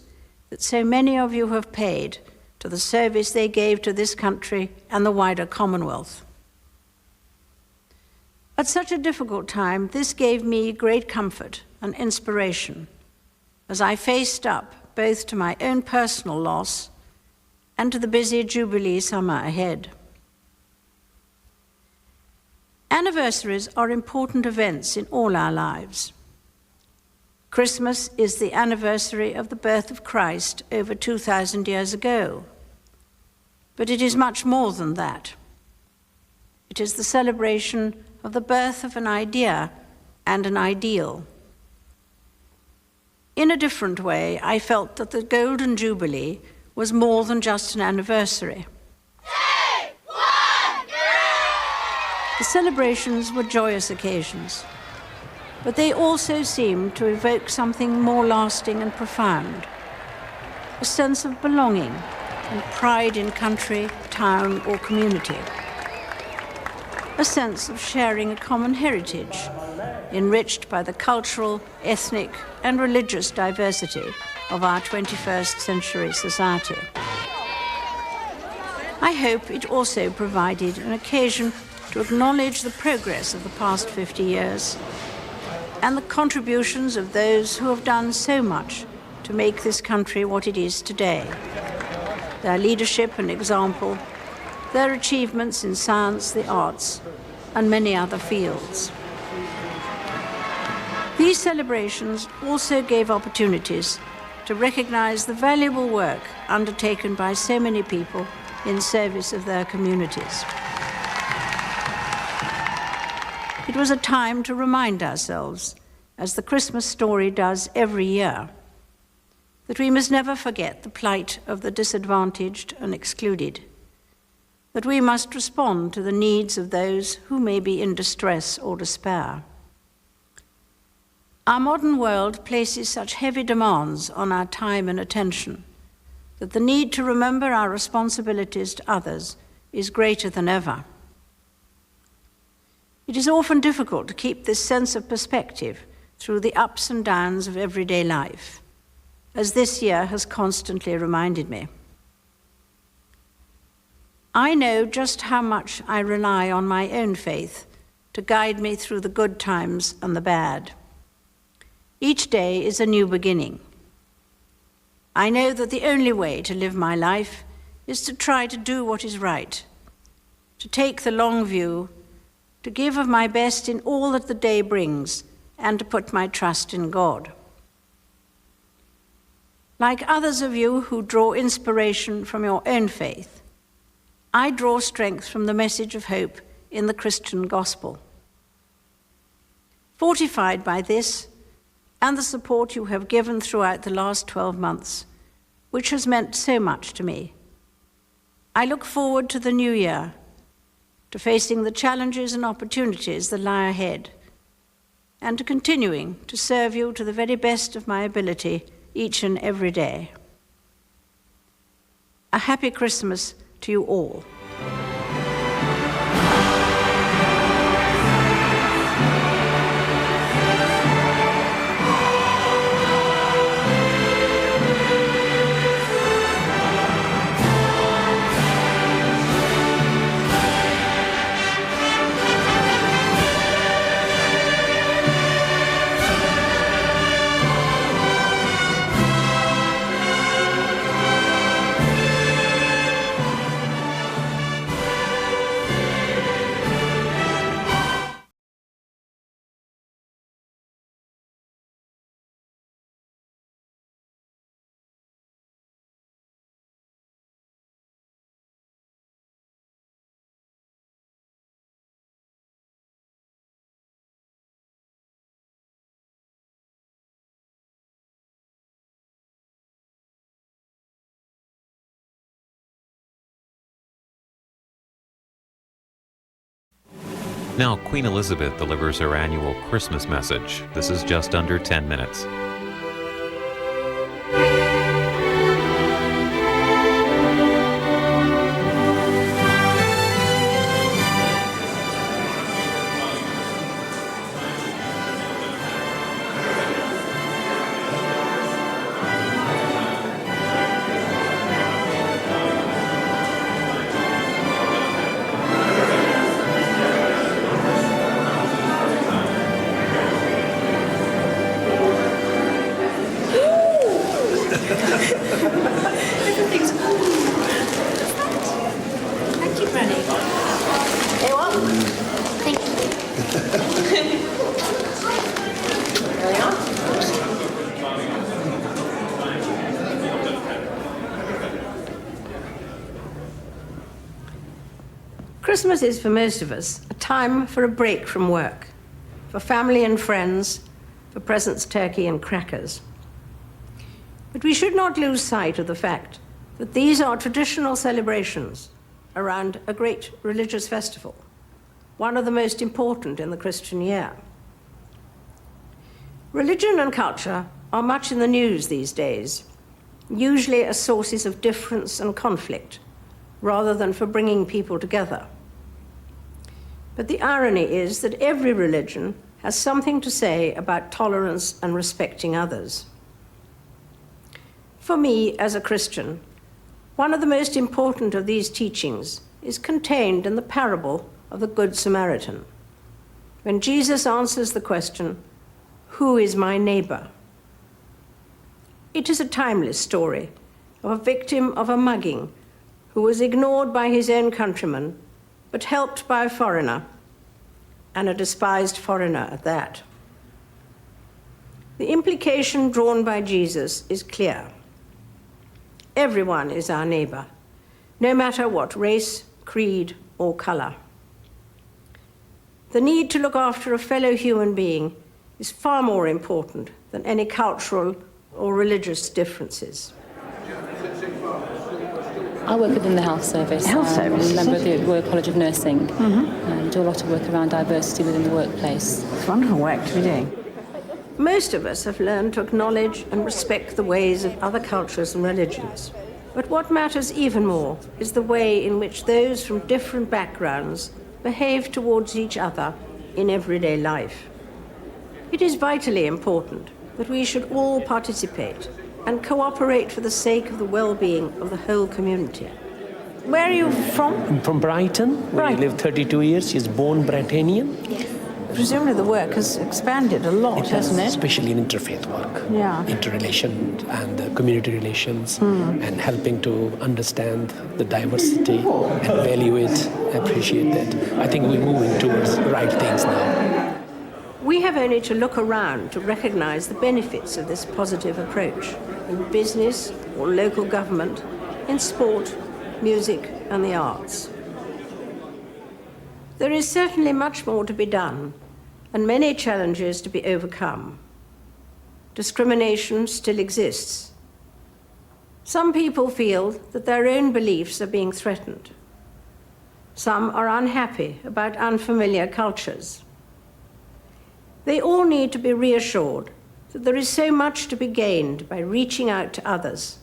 S7: that so many of you have paid to the service they gave to this country and the wider Commonwealth. At such a difficult time, this gave me great comfort and inspiration as I faced up both to my own personal loss and to the busy Jubilee summer ahead. Anniversaries are important events in all our lives. Christmas is the anniversary of the birth of Christ over 2,000 years ago. But it is much more than that. It is the celebration of the birth of an idea and an ideal. In a different way, I felt that the Golden Jubilee was more than just an anniversary. The celebrations were joyous occasions, but they also seemed to evoke something more lasting and profound, a sense of belonging and pride in country, town, or community, a sense of sharing a common heritage, enriched by the cultural, ethnic, and religious diversity of our 21st century society. I hope it also provided an occasion to acknowledge the progress of the past 50 years and the contributions of those who have done so much to make this country what it is today. Their leadership and example, their achievements in science, the arts, and many other fields. These celebrations also gave opportunities to recognize the valuable work undertaken by so many people in service of their communities. It was a time to remind ourselves, as the Christmas story does every year, that we must never forget the plight of the disadvantaged and excluded, that we must respond to the needs of those who may be in distress or despair. Our modern world places such heavy demands on our time and attention that the need to remember our responsibilities to others is greater than ever. It is often difficult to keep this sense of perspective through the ups and downs of everyday life, as this year has constantly reminded me. I know just how much I rely on my own faith to guide me through the good times and the bad. Each day is a new beginning. I know that the only way to live my life is to try to do what is right, to take the long view, to give of my best in all that the day brings, and to put my trust in God. Like others of you who draw inspiration from your own faith, I draw strength from the message of hope in the Christian gospel. Fortified by this and the support you have given throughout the last 12 months, which has meant so much to me, I look forward to the new year, to facing the challenges and opportunities that lie ahead, and to continuing to serve you to the very best of my ability each and every day. A happy Christmas to you all.
S10: Now, Queen Elizabeth delivers her annual Christmas message. This is just under 10 minutes.
S7: Everything's Thank you, Granny. Hey, what? Thank you. There we are. Christmas is, for most of us, a time for a break from work, for family and friends, for presents, turkey and crackers. But we should not lose sight of the fact that these are traditional celebrations around a great religious festival, one of the most important in the Christian year. Religion and culture are much in the news these days, usually as sources of difference and conflict, rather than for bringing people together. But the irony is that every religion has something to say about tolerance and respecting others. For me, as a Christian, one of the most important of these teachings is contained in the parable of the Good Samaritan, when Jesus answers the question, "Who is my neighbor?" It is a timeless story of a victim of a mugging who was ignored by his own countrymen, but helped by a foreigner, and a despised foreigner at that. The implication drawn by Jesus is clear. Everyone is our neighbor, no matter what race, creed, or color. The need to look after a fellow human being is far more important than any cultural or religious differences.
S14: I work within the health service.
S7: Health service?
S14: I'm a member of the Royal College of Nursing. And do a lot of work around diversity within the workplace.
S7: It's wonderful work to be doing. Most of us have learned to acknowledge and respect the ways of other cultures and religions. But what matters even more is the way in which those from different backgrounds behave towards each other in everyday life. It is vitally important that we should all participate and cooperate for the sake of the well-being of the whole community. Where are you from?
S21: I'm from Brighton, where I lived 32 years. She's born Brightonian.
S7: Presumably the work has expanded a lot, hasn't it?
S21: Especially in interfaith work.
S7: Yeah.
S21: Interrelation and community relations and helping to understand the diversity and value it, appreciate that. I think we're moving towards the right things now.
S7: We have only to look around to recognize the benefits of this positive approach in business or local government, in sport, music, and the arts. There is certainly much more to be done and many challenges to be overcome. Discrimination still exists. Some people feel that their own beliefs are being threatened. Some are unhappy about unfamiliar cultures. They all need to be reassured that there is so much to be gained by reaching out to others,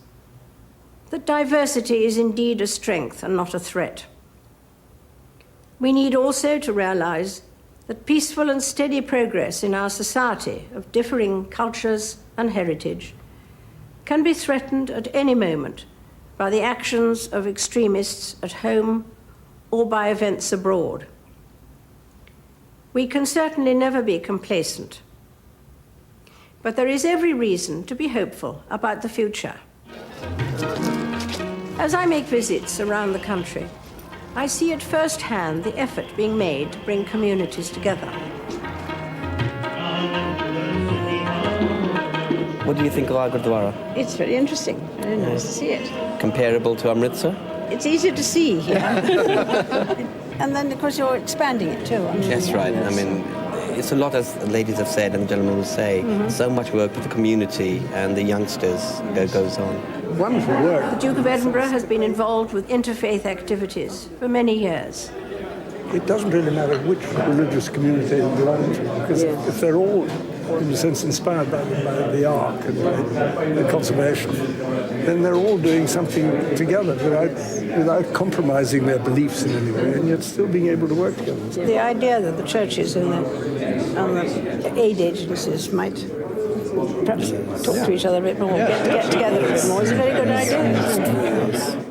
S7: that diversity is indeed a strength and not a threat. We need also to realize that peaceful and steady progress in our society of differing cultures and heritage can be threatened at any moment by the actions of extremists at home or by events abroad. We can certainly never be complacent, but there is every reason to be hopeful about the future. As I make visits around the country, I see at first hand the effort being made to bring communities together.
S22: What do you think of our Gurdwara?
S7: It's very interesting, very nice to see it.
S22: Comparable to Amritsar?
S7: It's easier to see here. And then, of course, you're expanding it too.
S22: That's right. I mean, it's a lot, as ladies have said and the gentlemen will say, so much work with the community and the youngsters goes on.
S7: Wonderful work. The Duke of Edinburgh has been involved with interfaith activities for many years.
S2: it doesn't really matter which religious community they belong to, because if they're all, in a sense, inspired by the Ark and by the conservation, then they're all doing something together without compromising their beliefs in any way, and yet still being able to work together.
S19: The idea that the churches and the aid agencies might perhaps talk to each other a bit more, get together a bit more, is a very good idea.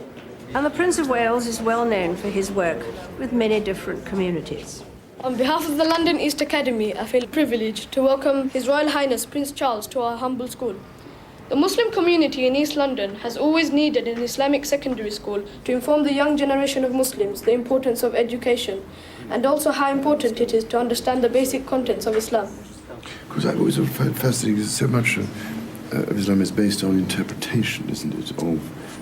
S19: And the Prince of Wales is well known for his work with many different communities.
S11: On behalf of the London East Academy, I feel privileged to welcome His Royal Highness Prince Charles to our humble school. The Muslim community in East London has always needed an Islamic secondary school to inform the young generation of Muslims the importance of education, and also how important it is to understand the basic contents of Islam.
S16: Because I've always found fascinating, so much of Islam is based on interpretation, isn't it,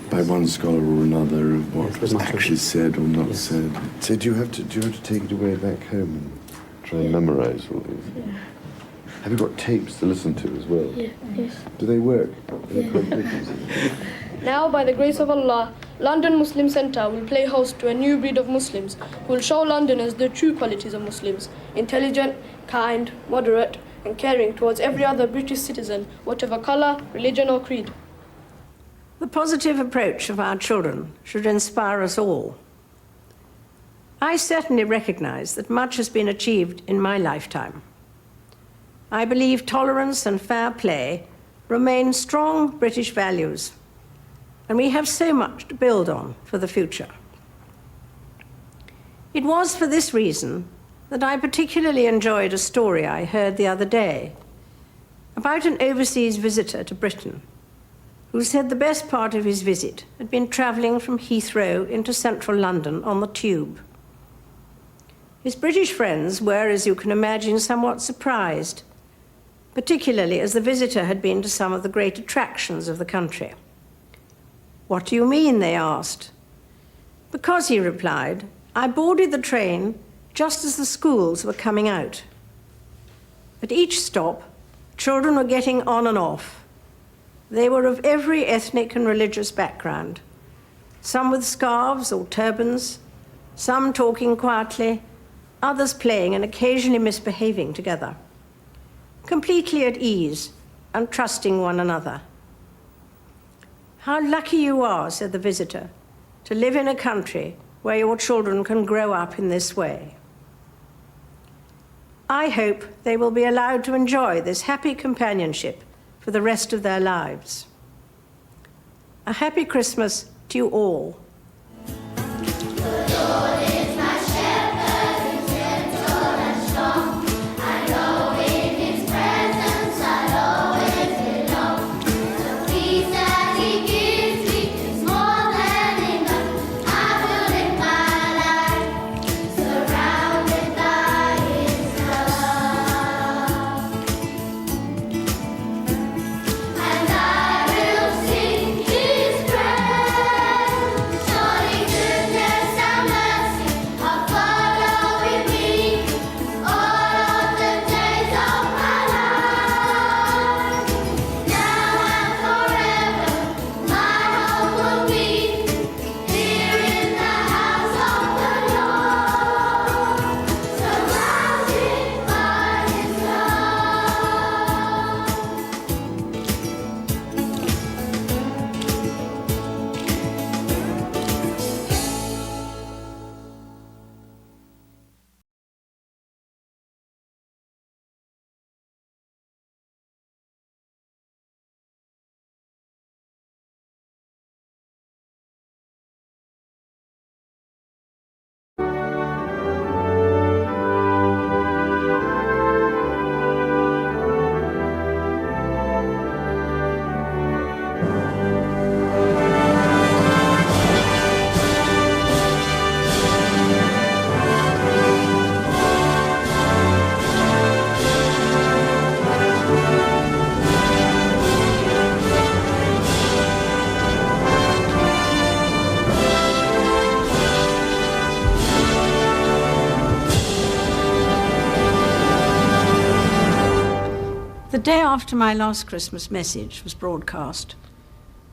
S16: by one scholar or another, of what was actually said or not said. So do you have to take it away back home and try and memorize all these?
S11: Yeah.
S16: Have you got tapes to listen to as well?
S11: Yeah, yes.
S16: Do they work?
S11: Now, by the grace of Allah, London Muslim Centre will play host to a new breed of Muslims who will show Londoners the true qualities of Muslims: intelligent, kind, moderate, and caring towards every other British citizen, whatever colour, religion or creed.
S19: The positive approach of our children should inspire us all. I certainly recognise that much has been achieved in my lifetime. I believe tolerance and fair play remain strong British values, and we have so much to build on for the future. It was for this reason that I particularly enjoyed a story I heard the other day about an overseas visitor to Britain who said the best part of his visit had been travelling from Heathrow into central London on the tube. His British friends were, as you can imagine, somewhat surprised, particularly as the visitor had been to some of the great attractions of the country. "What do you mean?" they asked. "Because," he replied, "I boarded the train just as the schools were coming out. At each stop, children were getting on and off. They were of every ethnic and religious background, some with scarves or turbans, some talking quietly, others playing and occasionally misbehaving together, completely at ease and trusting one another. How lucky you are," said the visitor, "to live in a country where your children can grow up in this way." I hope they will be allowed to enjoy this happy companionship for the rest of their lives. A happy Christmas to you all. The day after my last Christmas message was broadcast,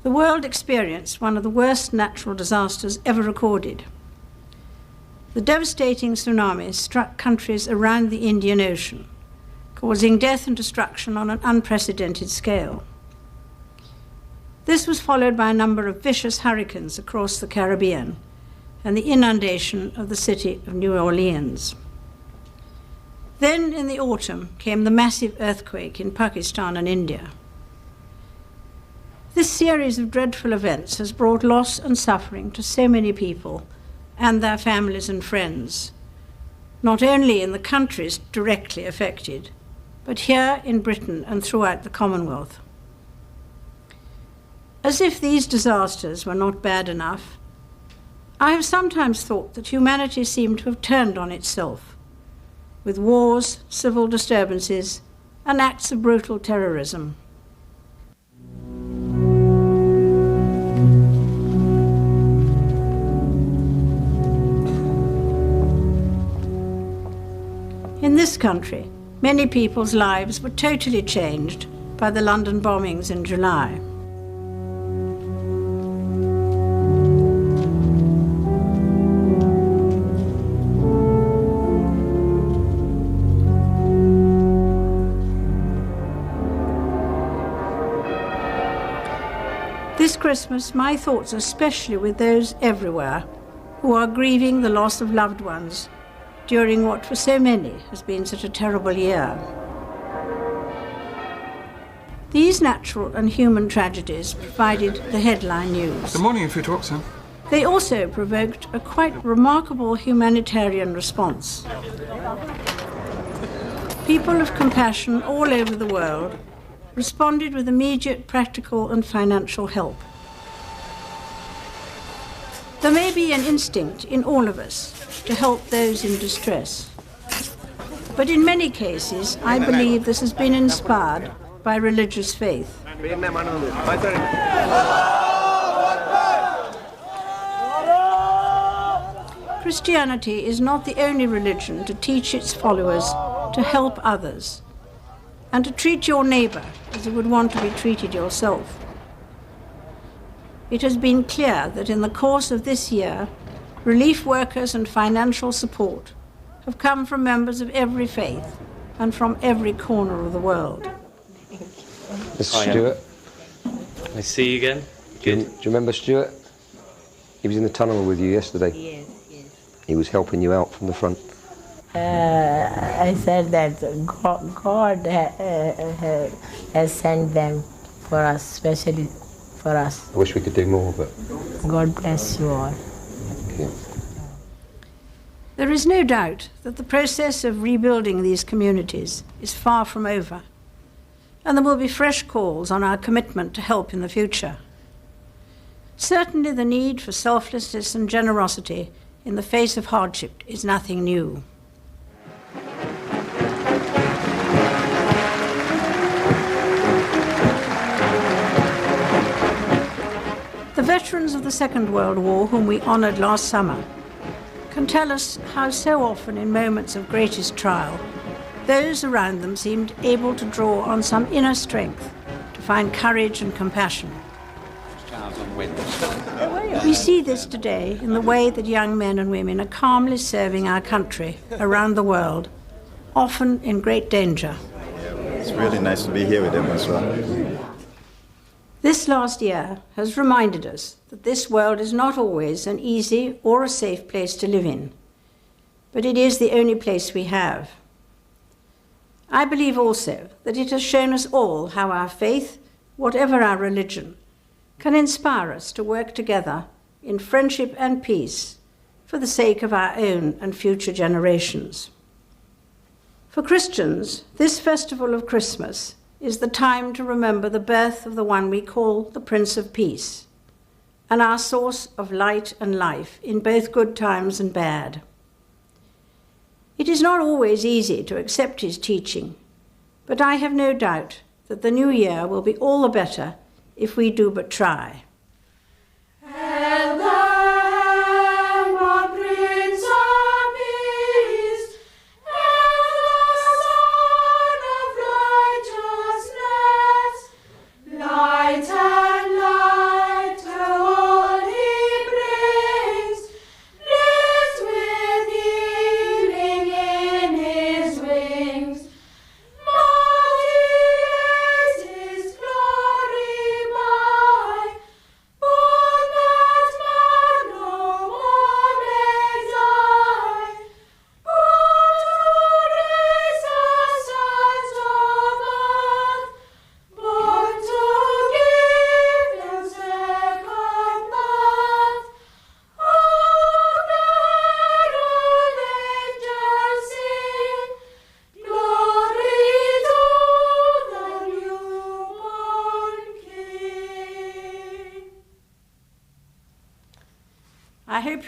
S19: the world experienced one of the worst natural disasters ever recorded.
S7: the devastating tsunami struck countries around the Indian Ocean, causing death and destruction on an unprecedented scale. This was followed by a number of vicious hurricanes across the Caribbean and the inundation of the city of New Orleans. Then, in the autumn, came the massive earthquake in Pakistan and India. This series of dreadful events has brought loss and suffering to so many people and their families and friends, not only in the countries directly affected, but here in Britain and throughout the Commonwealth. As if these disasters were not bad enough, I have sometimes thought that humanity seemed to have turned on itself, with wars, civil disturbances, and acts of brutal terrorism. In this country, many people's lives were totally changed by the London bombings in July. This Christmas, my thoughts are especially with those everywhere who are grieving the loss of loved ones during what for so many has been such a terrible year. These natural and human tragedies provided the headline news.
S12: Good morning, Food Watson.
S7: They also provoked a quite remarkable humanitarian response. People of compassion all over the world responded with immediate practical and financial help. There may be an instinct in all of us to help those in distress, but in many cases, I believe this has been inspired by religious faith. Christianity is not the only religion to teach its followers to help others and to treat your neighbor as you would want to be treated yourself. It has been clear that in the course of this year, relief workers and financial support have come from members of every faith and from every corner of the world.
S13: Mr. Stewart. Nice to see you again. Good. Do you remember Stuart? He was in the tunnel with you yesterday. Yes. He was helping you out from the front.
S15: I said that God has sent them for us, especially for us.
S13: I wish we could do more, but...
S15: God bless you all.
S13: Thank you.
S7: There is no doubt that the process of rebuilding these communities is far from over, and there will be fresh calls on our commitment to help in the future. Certainly the need for selflessness and generosity in the face of hardship is nothing new. The veterans of the Second World War, whom we honoured last summer, can tell us how so often in moments of greatest trial, those around them seemed able to draw on some inner strength to find courage and compassion. We see this today in the way that young men and women are calmly serving our country around the world, often in great danger.
S17: It's really nice to be here with them as well.
S7: This last year has reminded us that this world is not always an easy or a safe place to live in, but it is the only place we have. I believe also that it has shown us all how our faith, whatever our religion, can inspire us to work together in friendship and peace for the sake of our own and future generations. For Christians, this festival of Christmas is the time to remember the birth of the one we call the Prince of Peace, and our source of light and life in both good times and bad. It is not always easy to accept his teaching, but I have no doubt that the new year will be all the better if we do but try.
S8: Light and light, the world he brings, blessed with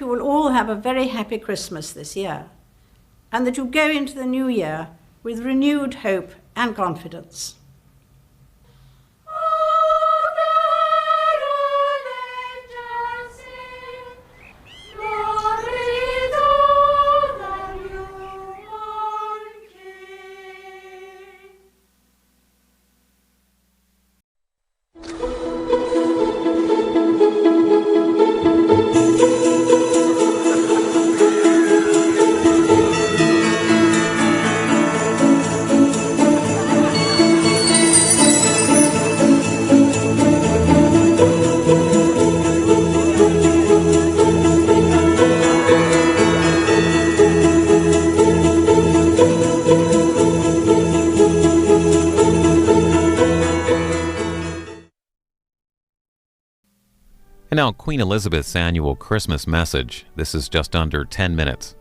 S7: you will all have a very happy Christmas this year, and that you go into the new year with renewed hope and confidence.
S10: And now Queen Elizabeth's annual Christmas message. This is just under 10 minutes.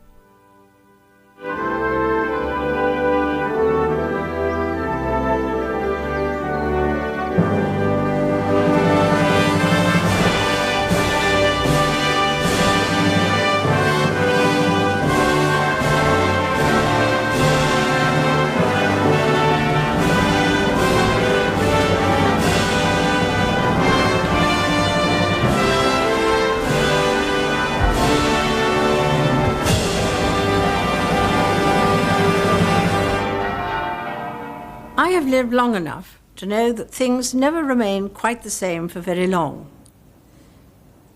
S7: I have lived long enough to know that things never remain quite the same for very long.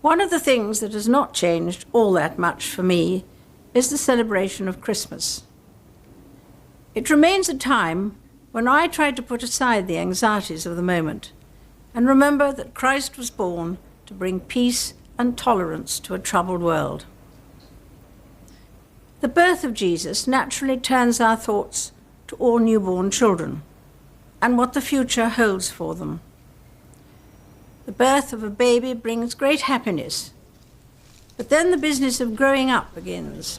S7: One of the things that has not changed all that much for me is the celebration of Christmas. It remains a time when I try to put aside the anxieties of the moment and remember that Christ was born to bring peace and tolerance to a troubled world. The birth of Jesus naturally turns our thoughts to all newborn children and what the future holds for them. The birth of a baby brings great happiness, but then the business of growing up begins.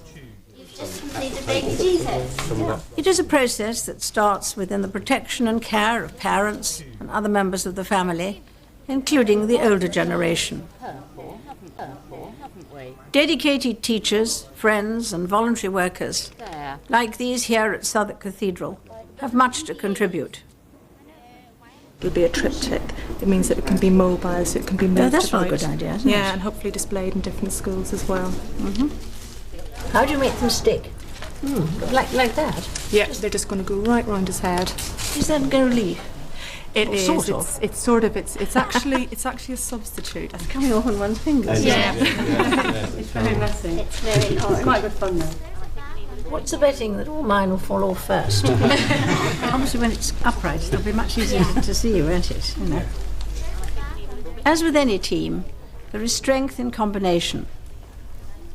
S8: You've just completed baby Jesus.
S7: It is a process that starts within the protection and care of parents and other members of the family, including the older generation. Dedicated teachers, friends, and voluntary workers, like these here at Southwark Cathedral, have much to contribute.
S1: It'll be a triptych. It means that it can be mobile, so it can be moved
S7: that's
S1: about.
S7: a good idea, isn't it?
S1: Yeah, and hopefully displayed in different schools as well.
S7: How do you make them stick? Like that?
S1: Yeah, they're just going to go right round his head.
S7: Is that gold leaf?
S1: It
S7: Or
S1: is.
S7: sort of?
S1: It's sort of. It's actually a substitute.
S7: It's coming off on one's fingers.
S1: It's very messy.
S8: It's very hard.
S1: It's quite good fun though.
S7: What's the betting that all mine will fall off first? Obviously, when it's upright, it'll be much easier to see, won't it? You know. As with any team, there is strength in combination.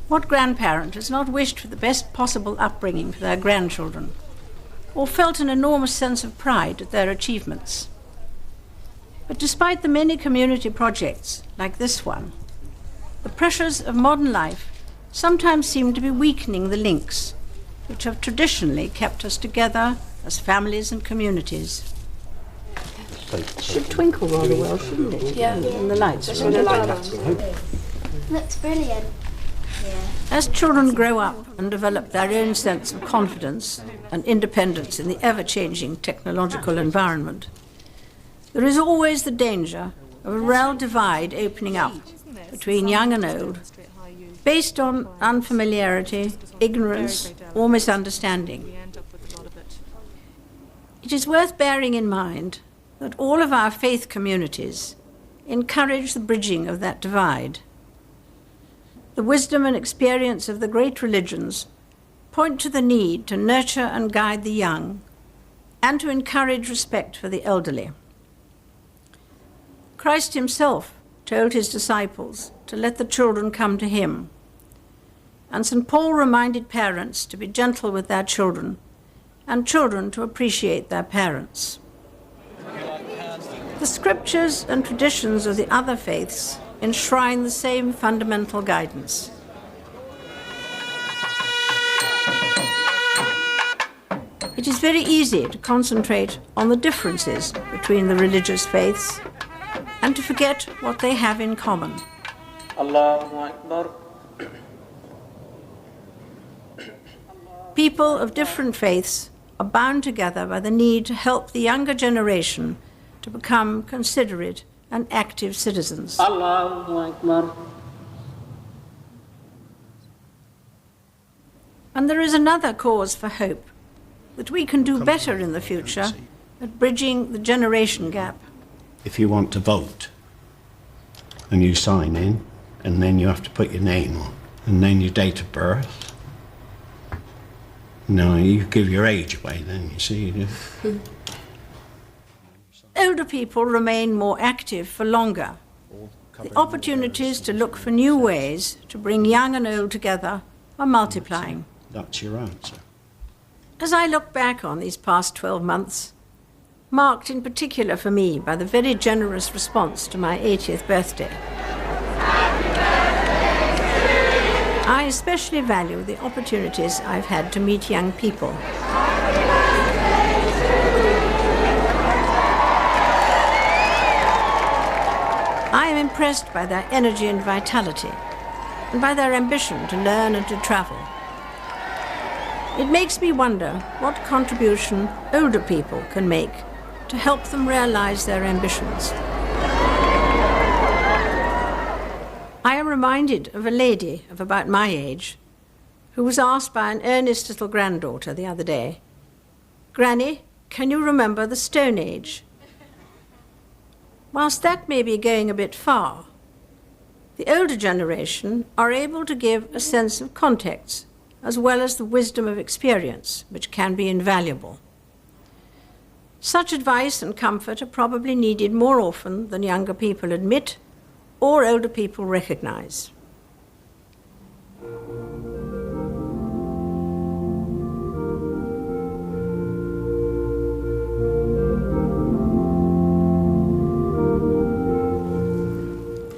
S7: What grandparent has not wished for the best possible upbringing for their grandchildren, or felt an enormous sense of pride at their achievements? But despite the many community projects like this one, the pressures of modern life sometimes seem to be weakening the links which have traditionally kept us together as families and communities. It should twinkle rather well, shouldn't it?
S8: Yeah.
S7: In the lights.
S8: Looks brilliant.
S7: As children grow up and develop their own sense of confidence and independence in the ever-changing technological environment, there is always the danger of a real divide opening up between young and old, based on unfamiliarity, ignorance, or misunderstanding. It is worth bearing in mind that all of our faith communities encourage the bridging of that divide. The wisdom and experience of the great religions point to the need to nurture and guide the young and to encourage respect for the elderly. Christ himself told his disciples to let the children come to him, and St. Paul reminded parents to be gentle with their children and children to appreciate their parents. The scriptures and traditions of the other faiths enshrine the same fundamental guidance. It is very easy to concentrate on the differences between the religious faiths and to forget what they have in common.
S5: Allahu Akbar.
S19: People of different faiths are bound together by the need to help the younger generation to become considerate and active citizens.
S3: Allahu Akbar.
S19: And there is another cause for hope, that we can do better in the future at bridging the generation gap.
S12: If you want to vote, and you sign in, and then you have to put your name on, and then your date of birth. No, you give your age away then, you see.
S19: Older people remain more active for longer. The opportunities to look for new ways to bring young and old together are multiplying.
S12: That's your answer.
S19: As I look back on these past 12 months, marked in particular for me by the very generous response to my 80th birthday, I especially value the opportunities I've had to meet young people. I am impressed by their energy and vitality, and by their ambition to learn and to travel. It makes me wonder what contribution older people can make to help them realize their ambitions. I am reminded of a lady of about my age who was asked by an earnest little granddaughter the other day, "Granny, can you remember the Stone Age?" Whilst that may be going a bit far, the older generation are able to give a sense of context as well as the wisdom of experience, which can be invaluable. Such advice and comfort are probably needed more often than younger people admit or older people recognize.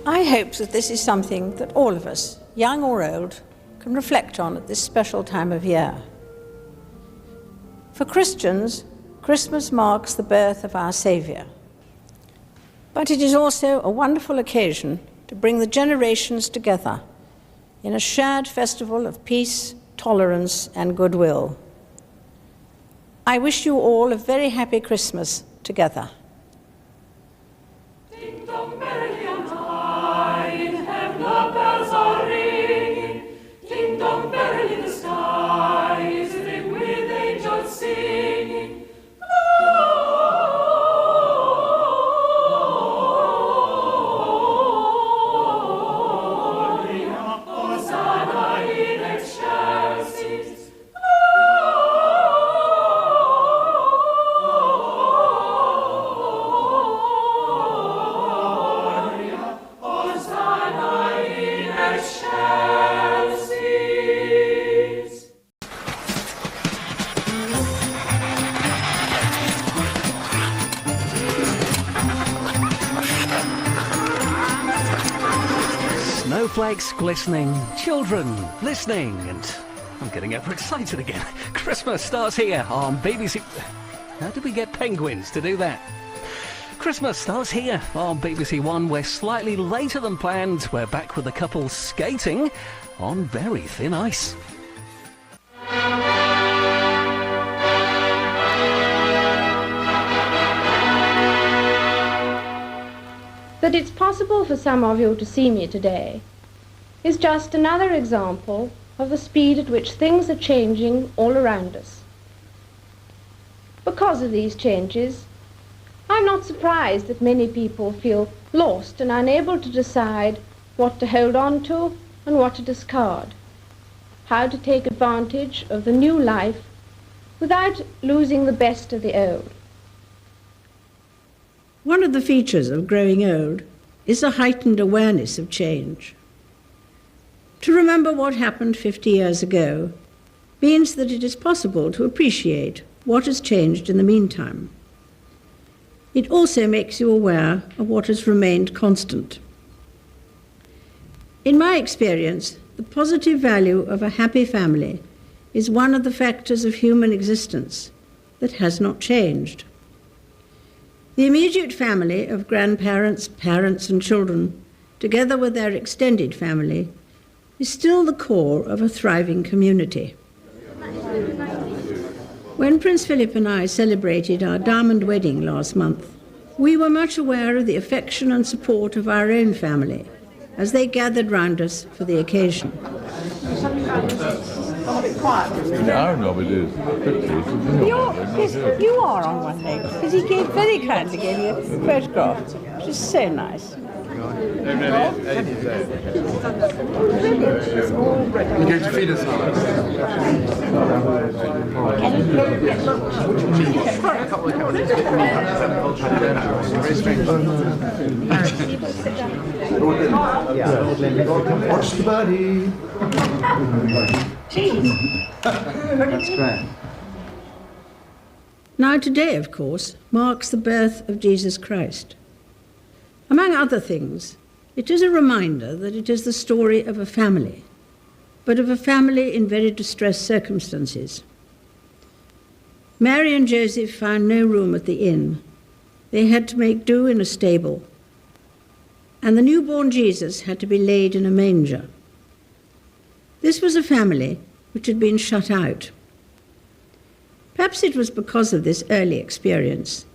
S19: I hope that this is something that all of us, young or old, can reflect on at this special time of year. For Christians, Christmas marks the birth of our Saviour. But it is also a wonderful occasion to bring the generations together in a shared festival of peace, tolerance, and goodwill. I wish you all a very happy Christmas together.
S8: Ding dong merrily on high, in heaven the bells are ringing. Ding dong merrily the sky is ring with angels singing.
S23: Snowflakes glistening, children listening, and I'm getting overexcited again. Christmas starts here on BBC... How did we get penguins to do that? Christmas starts here on BBC One. We're slightly later than planned. We're back with a couple skating on very thin ice.
S11: That it's possible for some of you to see me today is just another example of the speed at which things are changing all around us. Because of these changes, I'm not surprised that many people feel lost and unable to decide what to hold on to and what to discard, how to take advantage of the new life without losing the best of the old.
S19: One of the features of growing old is a heightened awareness of change. To remember what happened 50 years ago means that it is possible to appreciate what has changed in the meantime. It also makes you aware of what has remained constant. In my experience, the positive value of a happy family is one of the factors of human existence that has not changed. The immediate family of grandparents, parents, and children, together with their extended family, is still the core of a thriving community.
S7: When Prince Philip and I celebrated our diamond wedding last month, we were much aware of the affection and support of our own family as they gathered round us for the occasion.
S3: No, nobody is.
S6: You are on one leg, because he very kindly gave me a photograph, which is so nice.
S3: You're going to feed us
S16: Watch the birdie.
S6: That's great.
S7: Now today, of course, marks the birth of Jesus Christ. Among other things, it is a reminder that it is the story of a family, but of a family in very distressed circumstances. Mary and Joseph found no room at the inn. They had to make do in a stable, and the newborn Jesus had to be laid in a manger. This was a family which had been shut out. Perhaps it was because of this early experience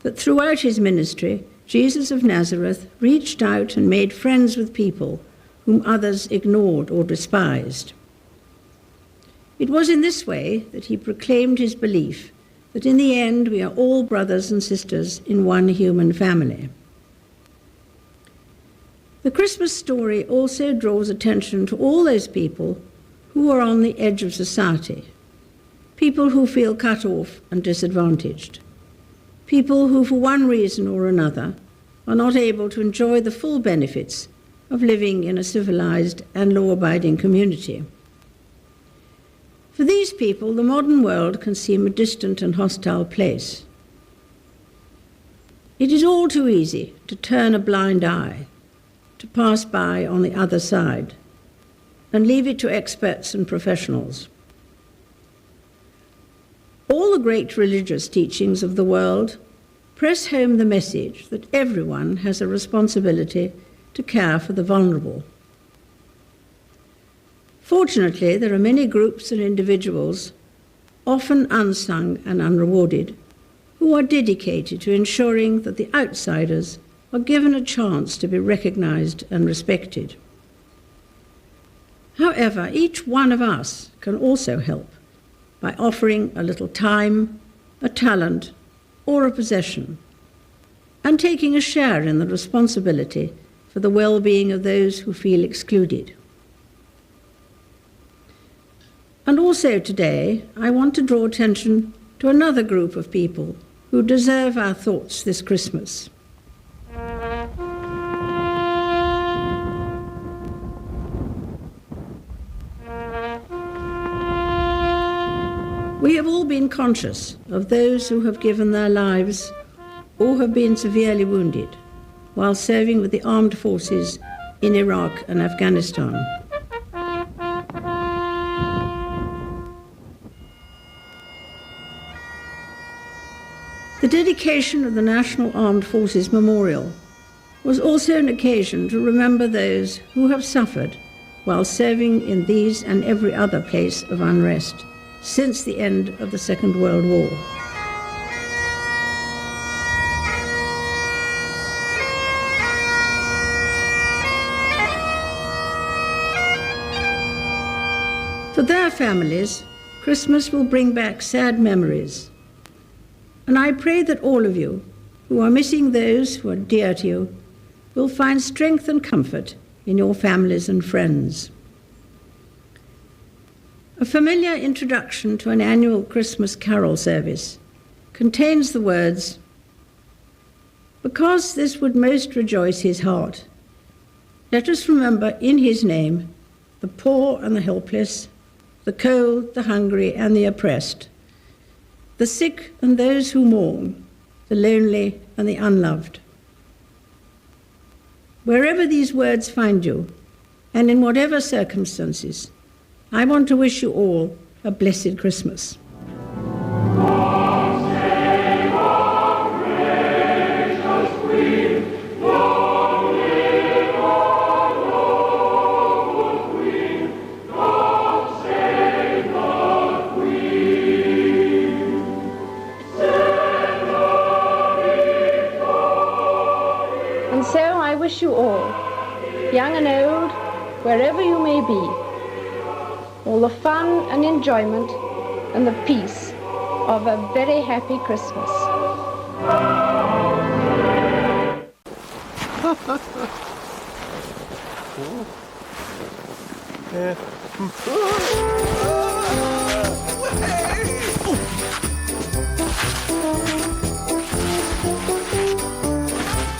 S7: that throughout his ministry, Jesus of Nazareth reached out and made friends with people whom others ignored or despised. It was in this way that he proclaimed his belief that in the end we are all brothers and sisters in one human family. The Christmas story also draws attention to all those people who are on the edge of society, people who feel cut off and disadvantaged, people who, for one reason or another, are not able to enjoy the full benefits of living in a civilized and law-abiding community. For these people, the modern world can seem a distant and hostile place. It is all too easy to turn a blind eye, to pass by on the other side, and leave it to experts and professionals. All the great religious teachings of the world press home the message that everyone has a responsibility to care for the vulnerable. Fortunately, there are many groups and individuals, often unsung and unrewarded, who are dedicated to ensuring that the outsiders are given a chance to be recognized and respected. However, each one of us can also help by offering a little time, a talent, or a possession, and taking a share in the responsibility for the well-being of those who feel excluded. And also today, I want to draw attention to another group of people who deserve our thoughts this Christmas. We have all been conscious of those who have given their lives or have been severely wounded while serving with the armed forces in Iraq and Afghanistan. The dedication of the National Armed Forces Memorial was also an occasion to remember those who have suffered while serving in these and every other place of unrest since the end of the Second World War. For their families, Christmas will bring back sad memories. And I pray that all of you, who are missing those who are dear to you, will find strength and comfort in your families and friends. A familiar introduction to an annual Christmas carol service contains the words, "Because this would most rejoice his heart, let us remember in his name the poor and the helpless, the cold, the hungry, and the oppressed, the sick and those who mourn, the lonely and the unloved." Wherever these words find you, and in whatever circumstances, I want to wish you all a blessed Christmas. young and old, wherever you may be, all the fun and enjoyment and the peace of a very happy Christmas.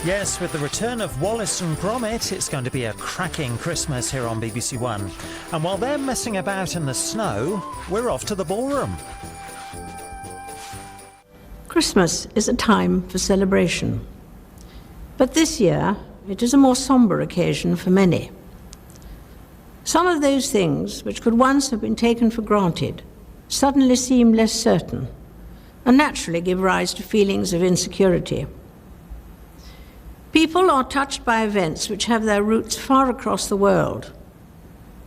S4: Yes, with the return of Wallace and Gromit, it's going to be a cracking Christmas here on BBC One. And while they're messing about in the snow, we're off to the ballroom.
S19: Christmas is a time for celebration. But this year, it is a more sombre occasion for many. Some of those things which could once have been taken for granted suddenly seem less certain and naturally give rise to feelings of insecurity. People are touched by events which have their roots far across the world.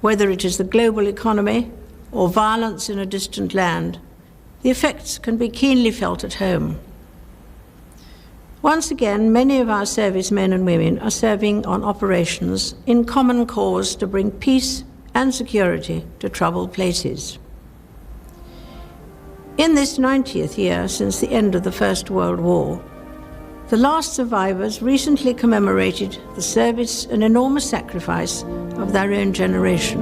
S19: Whether it is the global economy or violence in a distant land, the effects can be keenly felt at home. Once again, many of our servicemen and women are serving on operations in common cause to bring peace and security to troubled places. In this 90th year since the end of the First World War, the last survivors recently commemorated the service and enormous sacrifice of their own generation.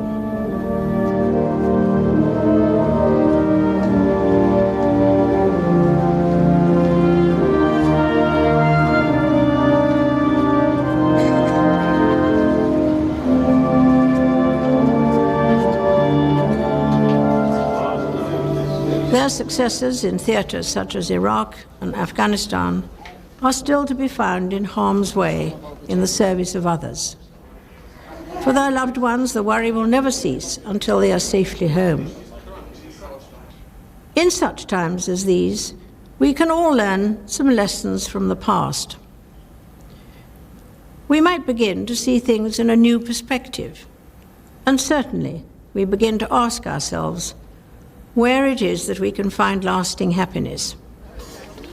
S19: Their successors in theatres such as Iraq and Afghanistan are still to be found in harm's way in the service of others. For their loved ones, the worry will never cease until they are safely home. In such times as these, we can all learn some lessons from the past. We might begin to see things in a new perspective, and certainly we begin to ask ourselves where it is that we can find lasting happiness.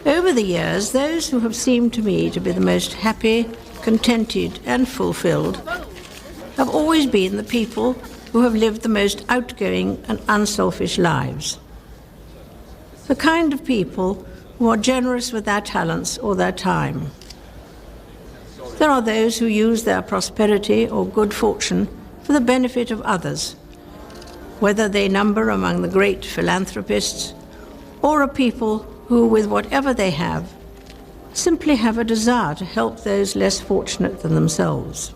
S19: Over the years, those who have seemed to me to be the most happy, contented, and fulfilled have always been the people who have lived the most outgoing and unselfish lives. The kind of people who are generous with their talents or their time. There are those who use their prosperity or good fortune for the benefit of others, whether they number among the great philanthropists or a people who, with whatever they have, simply have a desire to help those less fortunate than themselves.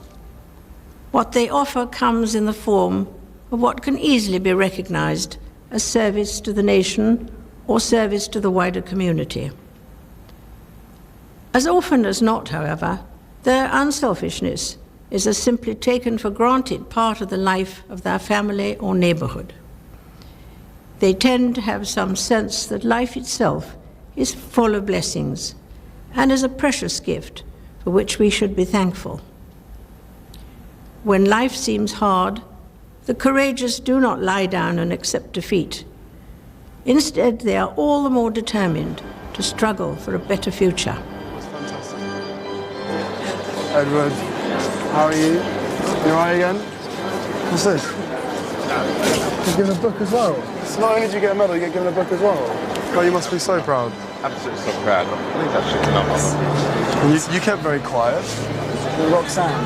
S19: What they offer comes in the form of what can easily be recognized as service to the nation or service to the wider community. As often as not, however, their unselfishness is a simply taken for granted part of the life of their family or neighborhood. They tend to have some sense that life itself is full of blessings and is a precious gift for which we should be thankful. When life seems hard, the courageous do not lie down and accept defeat. Instead, they are all the more determined to struggle for a better future.
S18: Edward, how are you? You alright again? What's this? You're given a book as well? So not only did you get a medal, you get given a book as well? Oh, you must be so proud.
S3: Absolutely so proud. I think that shit's enough.
S18: You kept very quiet. Roxanne,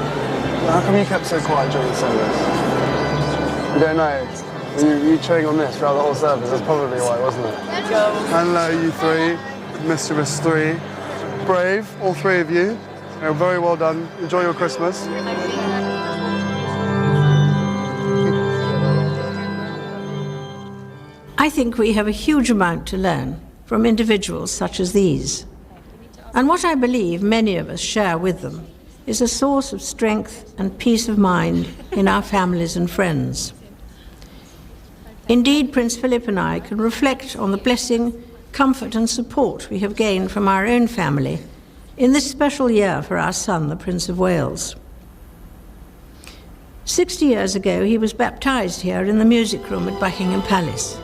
S18: how come you kept so quiet during the service? You don't know. You chewing on this throughout the whole service. That's probably why, wasn't it? Hello, you three. Mischievous three. Brave, all three of you. Very well done. Enjoy your Christmas.
S19: I think we have a huge amount to learn from individuals such as these. And what I believe many of us share with them is a source of strength and peace of mind in our families and friends. Indeed, Prince Philip and I can reflect on the blessing, comfort and support we have gained from our own family in this special year for our son, the Prince of Wales. 60 years ago, he was baptized here in the music room at Buckingham Palace.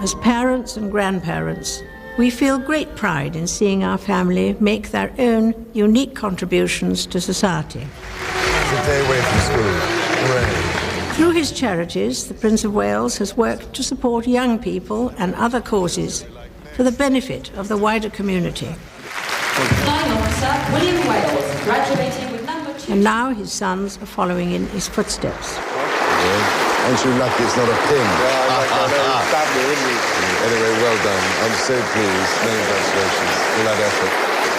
S19: As parents and grandparents, We feel great pride in seeing our family make their own unique contributions to society.
S16: It's a day away from school. Hooray.
S19: Through his charities, the Prince of Wales has worked to support young people and other causes for the benefit of the wider community.
S8: Flying Officer William Wales, graduating with number 2.
S19: And now his sons are following in his footsteps.
S16: Aren't you lucky it's not a pin? Anyway, well done. I'm so pleased. Many congratulations. All that effort.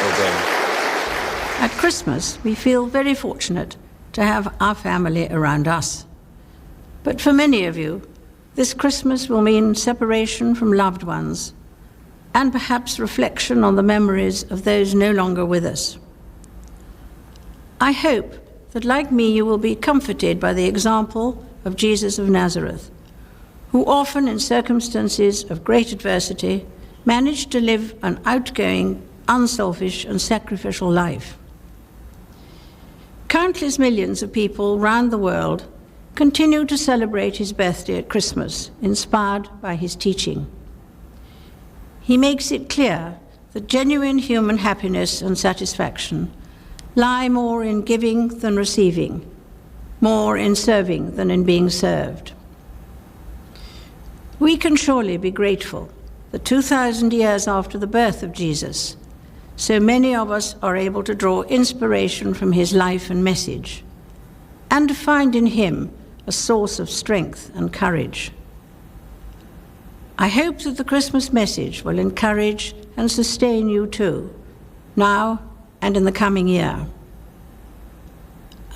S16: Well done.
S19: At Christmas, we feel very fortunate to have our family around us. But for many of you, this Christmas will mean separation from loved ones and perhaps reflection on the memories of those no longer with us. I hope that, like me, you will be comforted by the example of Jesus of Nazareth, who often in circumstances of great adversity managed to live an outgoing, unselfish and sacrificial life. Countless millions of people round the world continue to celebrate his birthday at Christmas, inspired by his teaching. He makes it clear that genuine human happiness and satisfaction lie more in giving than receiving, more in serving than in being served. We can surely be grateful that 2,000 years after the birth of Jesus, so many of us are able to draw inspiration from his life and message, and to find in him a source of strength and courage. I hope that the Christmas message will encourage and sustain you too, now and in the coming year.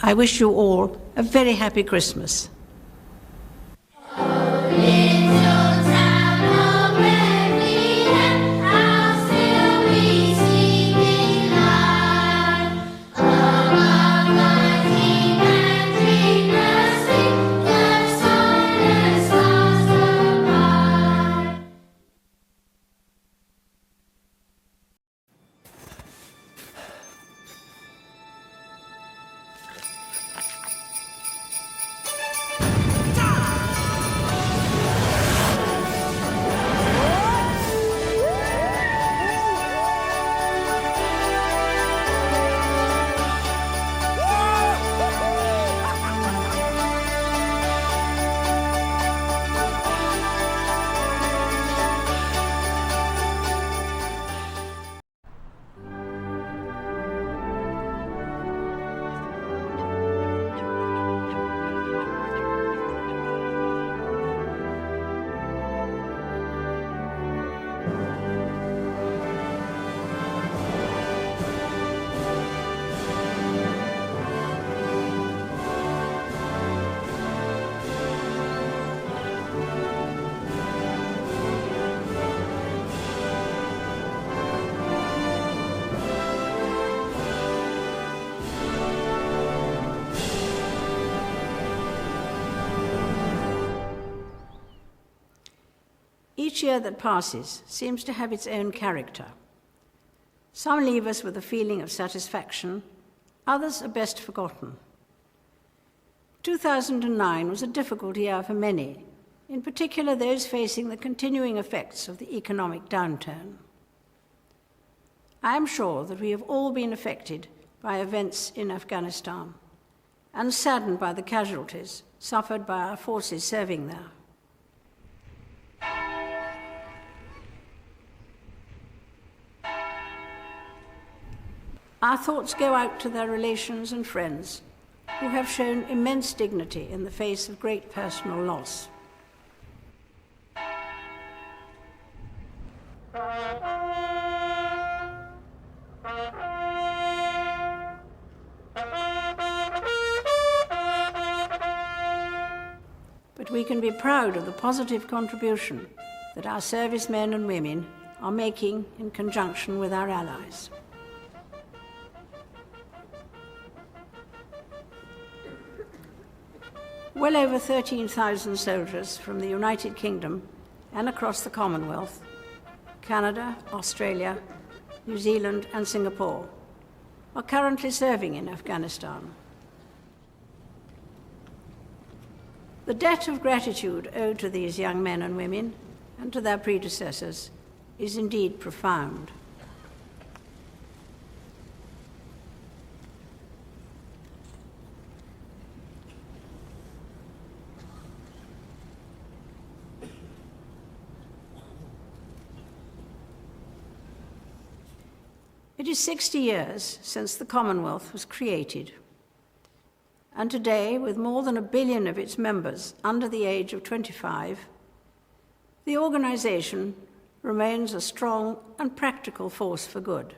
S19: I wish you all a very happy Christmas. Each year that passes seems to have its own character. Some leave us with a feeling of satisfaction, others are best forgotten. 2009 was a difficult year for many, in particular those facing the continuing effects of the economic downturn. I am sure that we have all been affected by events in Afghanistan and saddened by the casualties suffered by our forces serving there. Our thoughts go out to their relations and friends who have shown immense dignity in the face of great personal loss. But we can be proud of the positive contribution that our servicemen and women are making in conjunction with our allies. Well over 13,000 soldiers from the United Kingdom and across the Commonwealth, Canada, Australia, New Zealand and Singapore are currently serving in Afghanistan. The debt of gratitude owed to these young men and women and to their predecessors is indeed profound. It is 60 years since the Commonwealth was created, and today, with more than 1 billion of its members under the age of 25, the organisation remains a strong and practical force for good.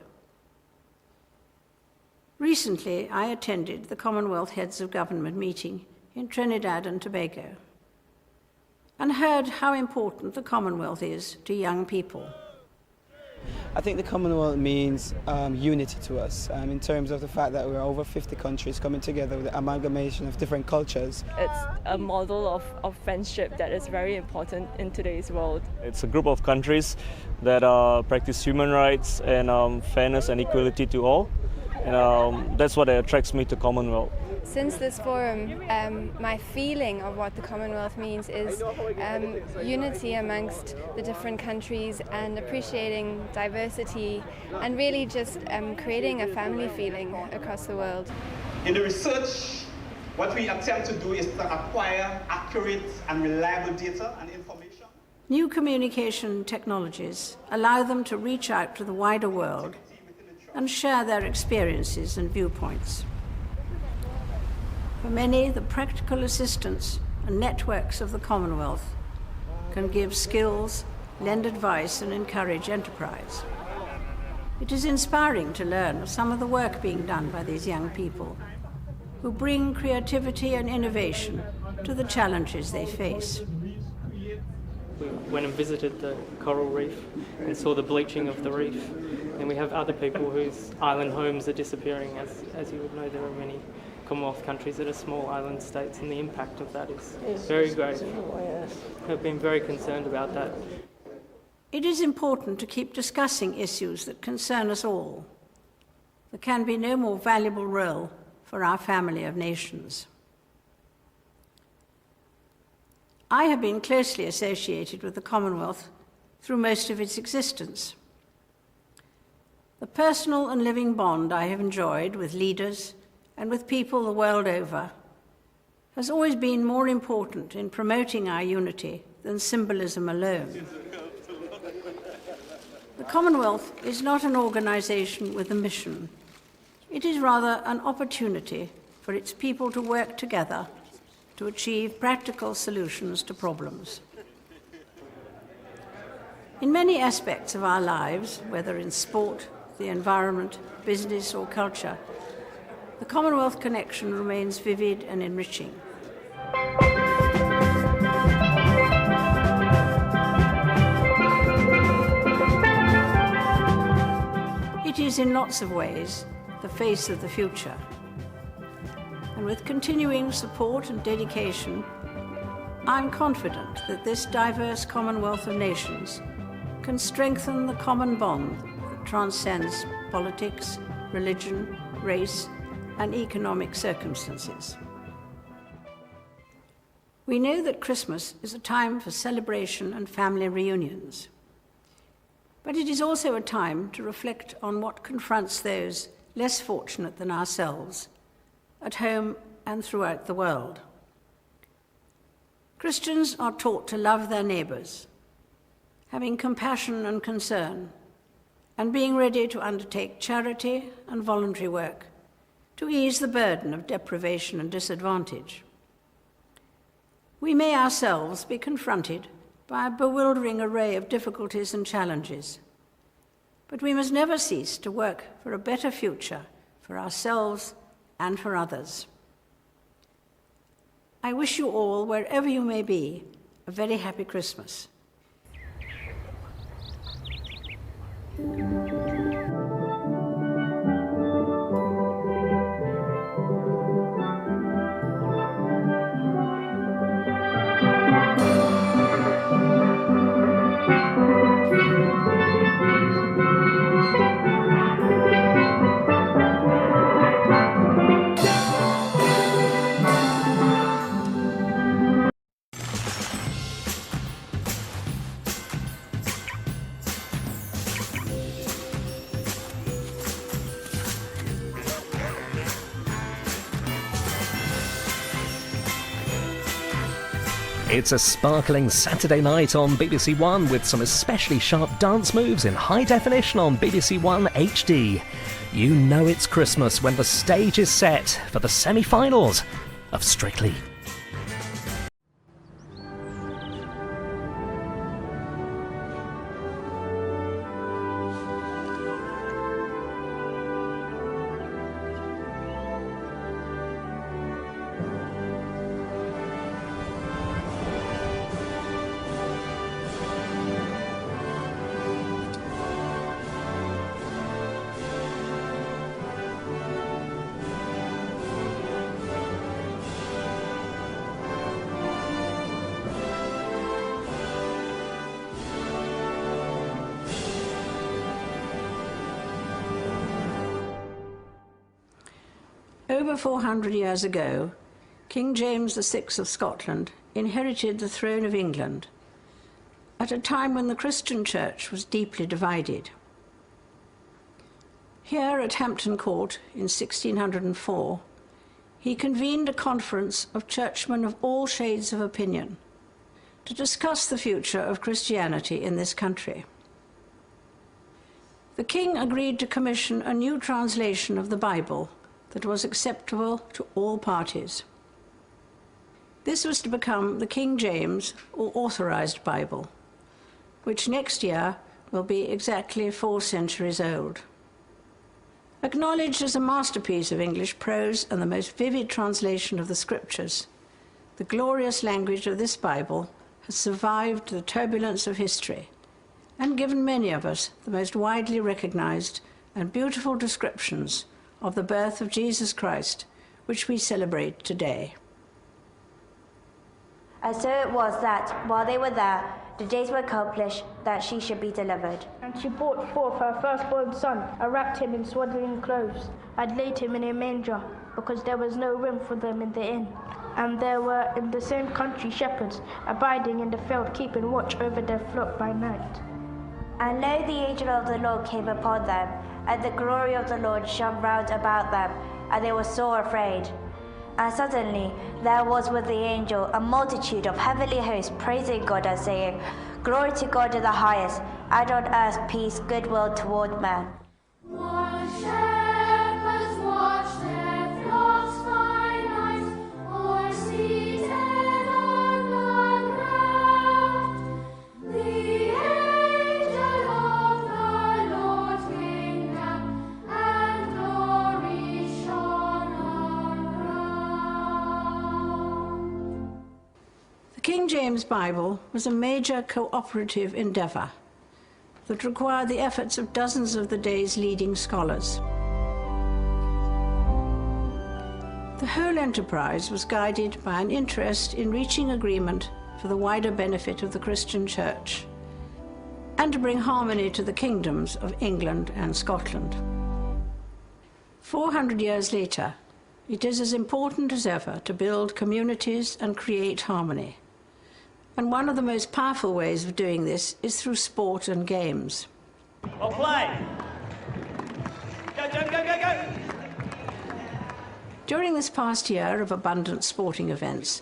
S19: Recently, I attended the Commonwealth Heads of Government meeting in Trinidad and Tobago and heard how important the Commonwealth is to young people.
S9: I think the Commonwealth means unity to us in terms of the fact that we're over 50 countries coming together with the amalgamation of different cultures.
S14: It's a model of friendship that is very important in today's world.
S20: It's a group of countries that practice human rights and fairness and equality to all. And that's what attracts me to Commonwealth.
S24: Since this forum, my feeling of what the Commonwealth means is unity amongst the different countries and appreciating diversity and really just creating a family feeling across the world.
S25: In the research, what we attempt to do is to acquire accurate and reliable data and information.
S19: New communication technologies allow them to reach out to the wider world and share their experiences and viewpoints. For many, the practical assistance and networks of the Commonwealth can give skills, lend advice, and encourage enterprise. It is inspiring to learn of some of the work being done by these young people who bring creativity and innovation to the challenges they face.
S26: We went and visited the coral reef and saw the bleaching of the reef. And we have other people whose island homes are disappearing. As you would know, there are many Commonwealth countries that are small island states, and the impact of that is very great. I've been very concerned about that.
S19: It is important to keep discussing issues that concern us all. There can be no more valuable role for our family of nations. I have been closely associated with the Commonwealth through most of its existence. The personal and living bond I have enjoyed with leaders and with people the world over has always been more important in promoting our unity than symbolism alone. The Commonwealth is not an organisation with a mission. It is rather an opportunity for its people to work together to achieve practical solutions to problems. In many aspects of our lives, whether in sport, the environment, business or culture, the Commonwealth connection remains vivid and enriching. It is in lots of ways the face of the future. And with continuing support and dedication, I'm confident that this diverse Commonwealth of Nations can strengthen the common bond that transcends politics, religion, race, and economic circumstances. We know that Christmas is a time for celebration and family reunions, but it is also a time to reflect on what confronts those less fortunate than ourselves, at home and throughout the world. Christians are taught to love their neighbours, having compassion and concern, and being ready to undertake charity and voluntary work to ease the burden of deprivation and disadvantage. We may ourselves be confronted by a bewildering array of difficulties and challenges, but we must never cease to work for a better future for ourselves and for others. I wish you all, wherever you may be, a very happy Christmas.
S23: It's a sparkling Saturday night on BBC One with some especially sharp dance moves in high definition on BBC One HD. You know it's Christmas when the stage is set for the semi-finals of Strictly.
S19: Over 400 years ago, King James VI of Scotland inherited the throne of England at a time when the Christian Church was deeply divided. Here at Hampton Court in 1604, he convened a conference of churchmen of all shades of opinion to discuss the future of Christianity in this country. The king agreed to commission a new translation of the Bible that was acceptable to all parties. This was to become the King James, or Authorized Bible, which next year will be exactly 4 centuries old. Acknowledged as a masterpiece of English prose and the most vivid translation of the Scriptures, the glorious language of this Bible has survived the turbulence of history and given many of us the most widely recognized and beautiful descriptions of the birth of Jesus Christ, which we celebrate today.
S2: And so it was that, while they were there, the days were accomplished that she should be delivered.
S11: And she brought forth her firstborn son, and wrapped him in swaddling clothes, and laid him in a manger, because there was no room for them in the inn. And there were in the same country shepherds, abiding in the field, keeping watch over their flock by night.
S2: And lo, the angel of the Lord came upon them, and the glory of the Lord shone round about them, and they were sore afraid. And suddenly there was with the angel a multitude of heavenly hosts praising God and saying, Glory to God in the highest, and on earth peace, goodwill toward men.
S8: While shepherds watch their flocks by night, or seated on the ground, the angel of the Lord came down, and glory shone around.
S19: The King James Bible was a major cooperative endeavor that required the efforts of dozens of the day's leading scholars. The whole enterprise was guided by an interest in reaching agreement for the wider benefit of the Christian Church and to bring harmony to the kingdoms of England and Scotland. 400 years later, it is as important as ever to build communities and create harmony. And one of the most powerful ways of doing this is through sport and games.
S8: I'll play. Go, go, go, go, go.
S19: During this past year of abundant sporting events,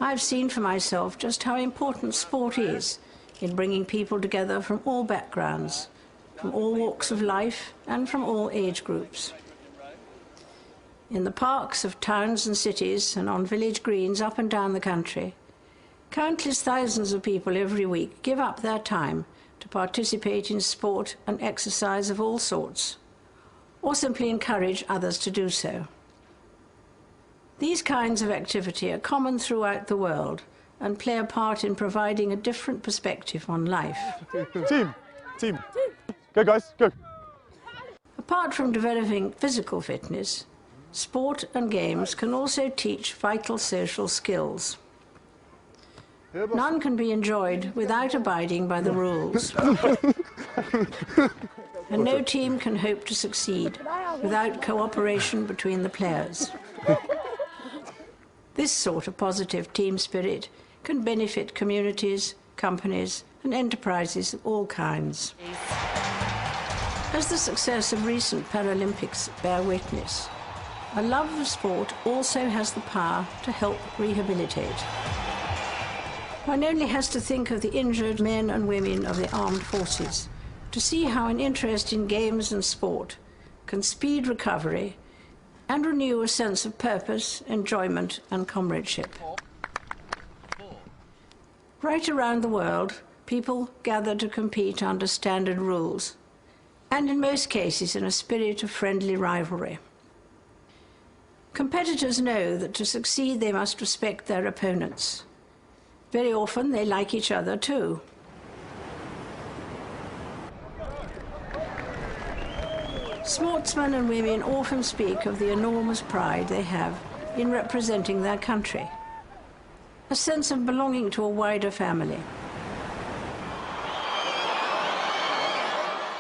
S19: I've seen for myself just how important sport is in bringing people together from all backgrounds, from all walks of life, and from all age groups. In the parks of towns and cities and on village greens up and down the country, countless thousands of people every week give up their time to participate in sport and exercise of all sorts, or simply encourage others to do so. These kinds of activity are common throughout the world and play a part in providing a different perspective on life.
S18: Team. Go guys, go.
S19: Apart from developing physical fitness, sport and games can also teach vital social skills. None can be enjoyed without abiding by the rules. And no team can hope to succeed without cooperation between the players. This sort of positive team spirit can benefit communities, companies, and enterprises of all kinds. As the success of recent Paralympics bear witness, a love of sport also has the power to help rehabilitate. One only has to think of the injured men and women of the armed forces to see how an interest in games and sport can speed recovery and renew a sense of purpose, enjoyment and comradeship. Right around the world, people gather to compete under standard rules, and in most cases in a spirit of friendly rivalry. Competitors know that to succeed they must respect their opponents. Very often they like each other too. Sportsmen and women often speak of the enormous pride they have in representing their country, a sense of belonging to a wider family.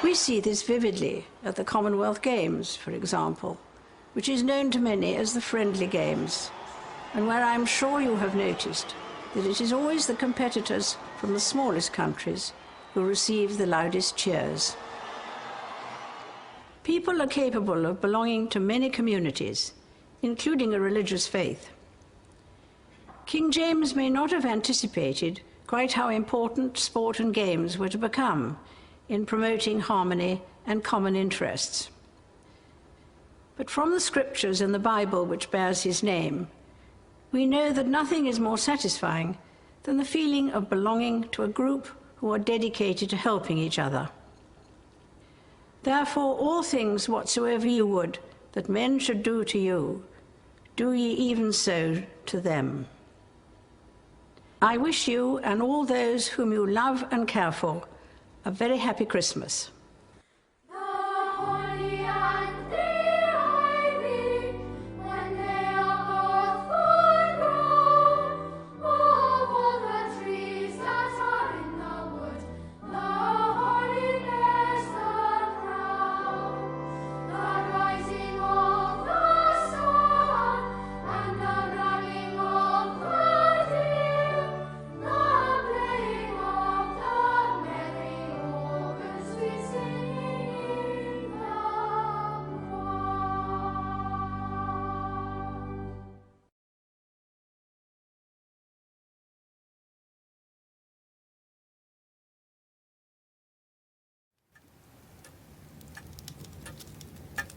S19: We see this vividly at the Commonwealth Games, for example, which is known to many as the Friendly Games, and where I'm sure you have noticed that it is always the competitors from the smallest countries who receive the loudest cheers. People are capable of belonging to many communities, including a religious faith. King James may not have anticipated quite how important sport and games were to become in promoting harmony and common interests. But from the scriptures and the Bible which bears his name, we know that nothing is more satisfying than the feeling of belonging to a group who are dedicated to helping each other. Therefore, all things whatsoever you would that men should do to you, do ye even so to them. I wish you and all those whom you love and care for a very happy Christmas.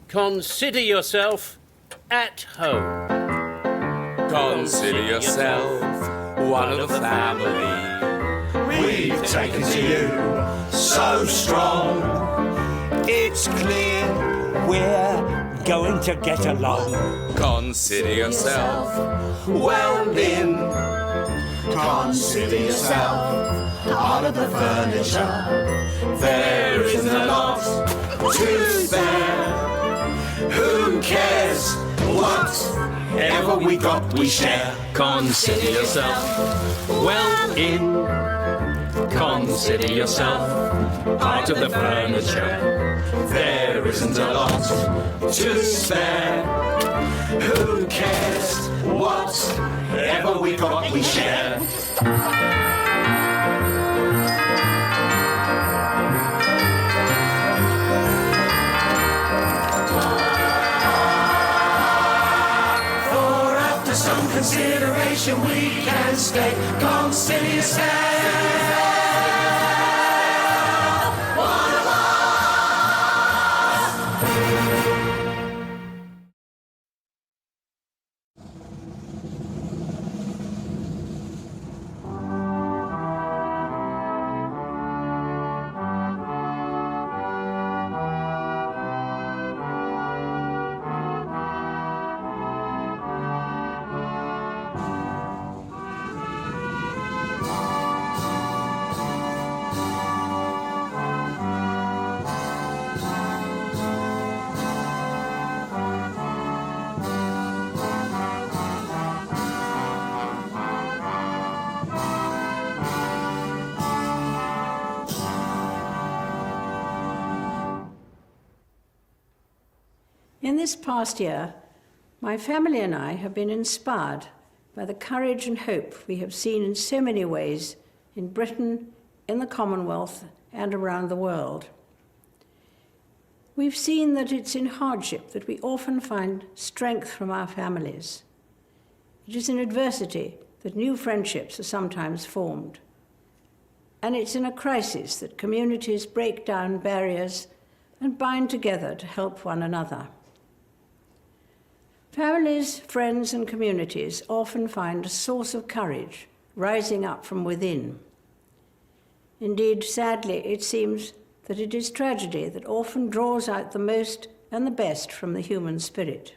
S10: Consider yourself at home.
S13: Consider yourself one of the family. We've taken to you so strong. It's clear we're going to get along. Consider yourself well in. Consider yourself part of the furniture. There isn't a lot to spare. Who cares? Whatever we got, we share.
S10: Consider yourself well in. Consider yourself part of the furniture.
S13: There isn't a lot to spare. Who cares? Whatever we got, we share. Some consideration we can stay. Consider yourself one of
S19: In this past year, my family and I have been inspired by the courage and hope we have seen in so many ways in Britain, in the Commonwealth, and around the world. We've seen that it's in hardship that we often find strength from our families. It is in adversity that new friendships are sometimes formed. And it's in a crisis that communities break down barriers and bind together to help one another. Families, friends, and communities often find a source of courage rising up from within. Indeed, sadly, it seems that it is tragedy that often draws out the most and the best from the human spirit.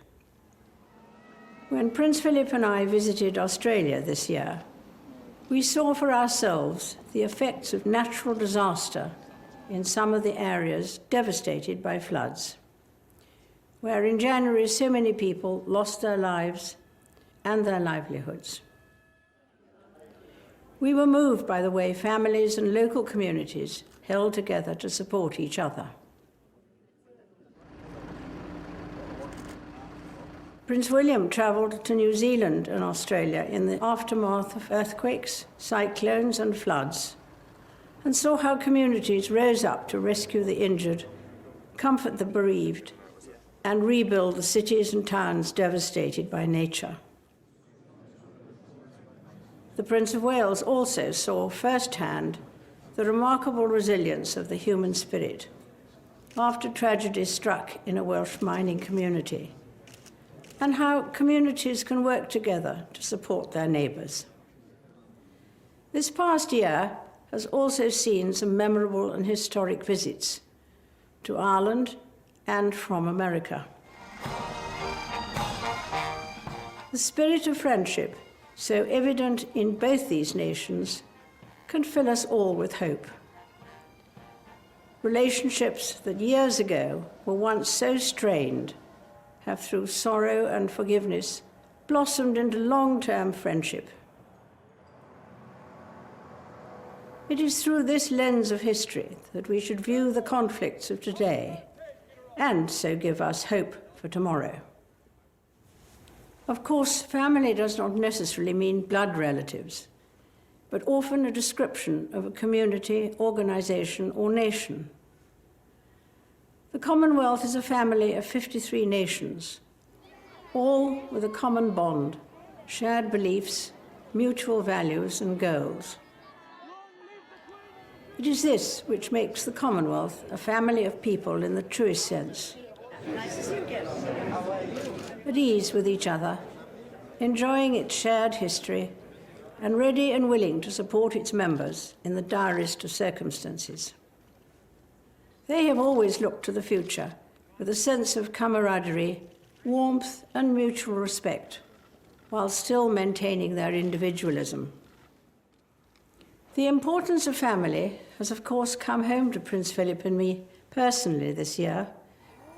S19: When Prince Philip and I visited Australia this year, we saw for ourselves the effects of natural disaster in some of the areas devastated by floods, where in January so many people lost their lives and their livelihoods. We were moved by the way families and local communities held together to support each other. Prince William travelled to New Zealand and Australia in the aftermath of earthquakes, cyclones and floods, and saw how communities rose up to rescue the injured, comfort the bereaved, and rebuild the cities and towns devastated by nature. The Prince of Wales also saw firsthand the remarkable resilience of the human spirit after tragedy struck in a Welsh mining community, and how communities can work together to support their neighbours. This past year has also seen some memorable and historic visits to Ireland and from America. The spirit of friendship, so evident in both these nations, can fill us all with hope. Relationships that years ago were once so strained have, through sorrow and forgiveness, blossomed into long-term friendship. It is through this lens of history that we should view the conflicts of today, and so give us hope for tomorrow. Of course, family does not necessarily mean blood relatives, but often a description of a community, organisation, or nation. The Commonwealth is a family of 53 nations, all with a common bond, shared beliefs, mutual values and goals. It is this which makes the Commonwealth a family of people in the truest sense. At ease with each other, enjoying its shared history, and ready and willing to support its members in the direst of circumstances. They have always looked to the future with a sense of camaraderie, warmth, and mutual respect, while still maintaining their individualism. The importance of family has, of course, come home to Prince Philip and me personally this year,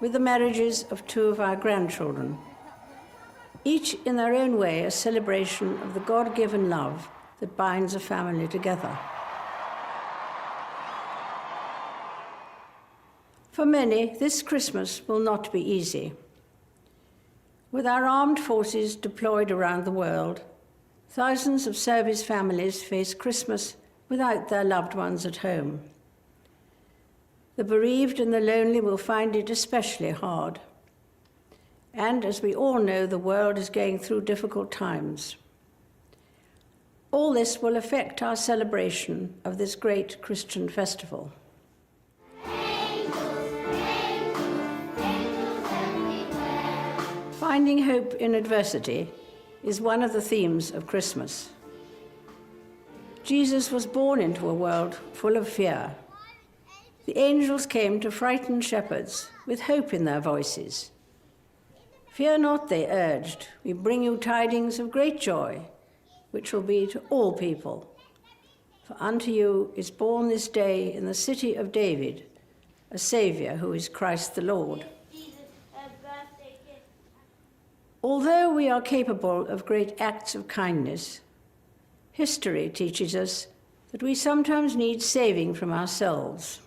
S19: with the marriages of two of our grandchildren, each in their own way a celebration of the God-given love that binds a family together. For many, this Christmas will not be easy. With our armed forces deployed around the world, thousands of service families face Christmas without their loved ones at home. The bereaved and the lonely will find it especially hard. And as we all know, the world is going through difficult times. All this will affect our celebration of this great Christian festival. Finding hope in adversity is one of the themes of Christmas. Jesus was born into a world full of fear. The angels came to frighten shepherds with hope in their voices. Fear not, they urged, we bring you tidings of great joy, which will be to all people. For unto you is born this day in the city of David a Saviour who is Christ the Lord. Although we are capable of great acts of kindness, history teaches us that we sometimes need saving from ourselves,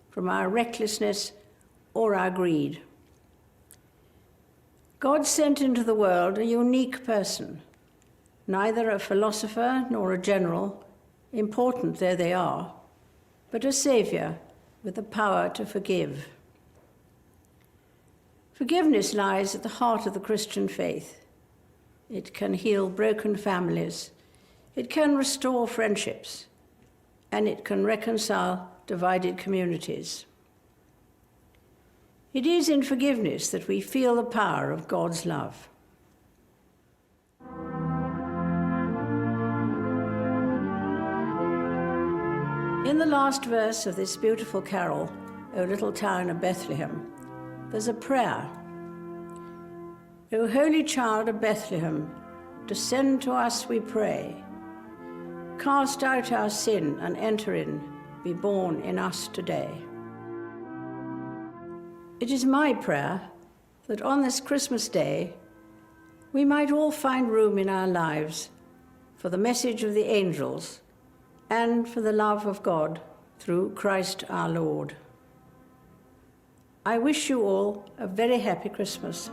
S19: from our recklessness or our greed. God sent into the world a unique person, neither a philosopher nor a general, important though they are, but a Saviour with the power to forgive. Forgiveness lies at the heart of the Christian faith. it can heal broken families, it can restore friendships, and it can reconcile divided communities. It is in forgiveness that we feel the power of God's love. In the last verse of this beautiful carol, O Little Town of Bethlehem, there's a prayer. O Holy Child of Bethlehem, descend to us, we pray. Cast out our sin and enter in, be born in us today. It is my prayer that on this Christmas day, we might all find room in our lives for the message of the angels and for the love of God through Christ our Lord. I wish you all a very happy Christmas.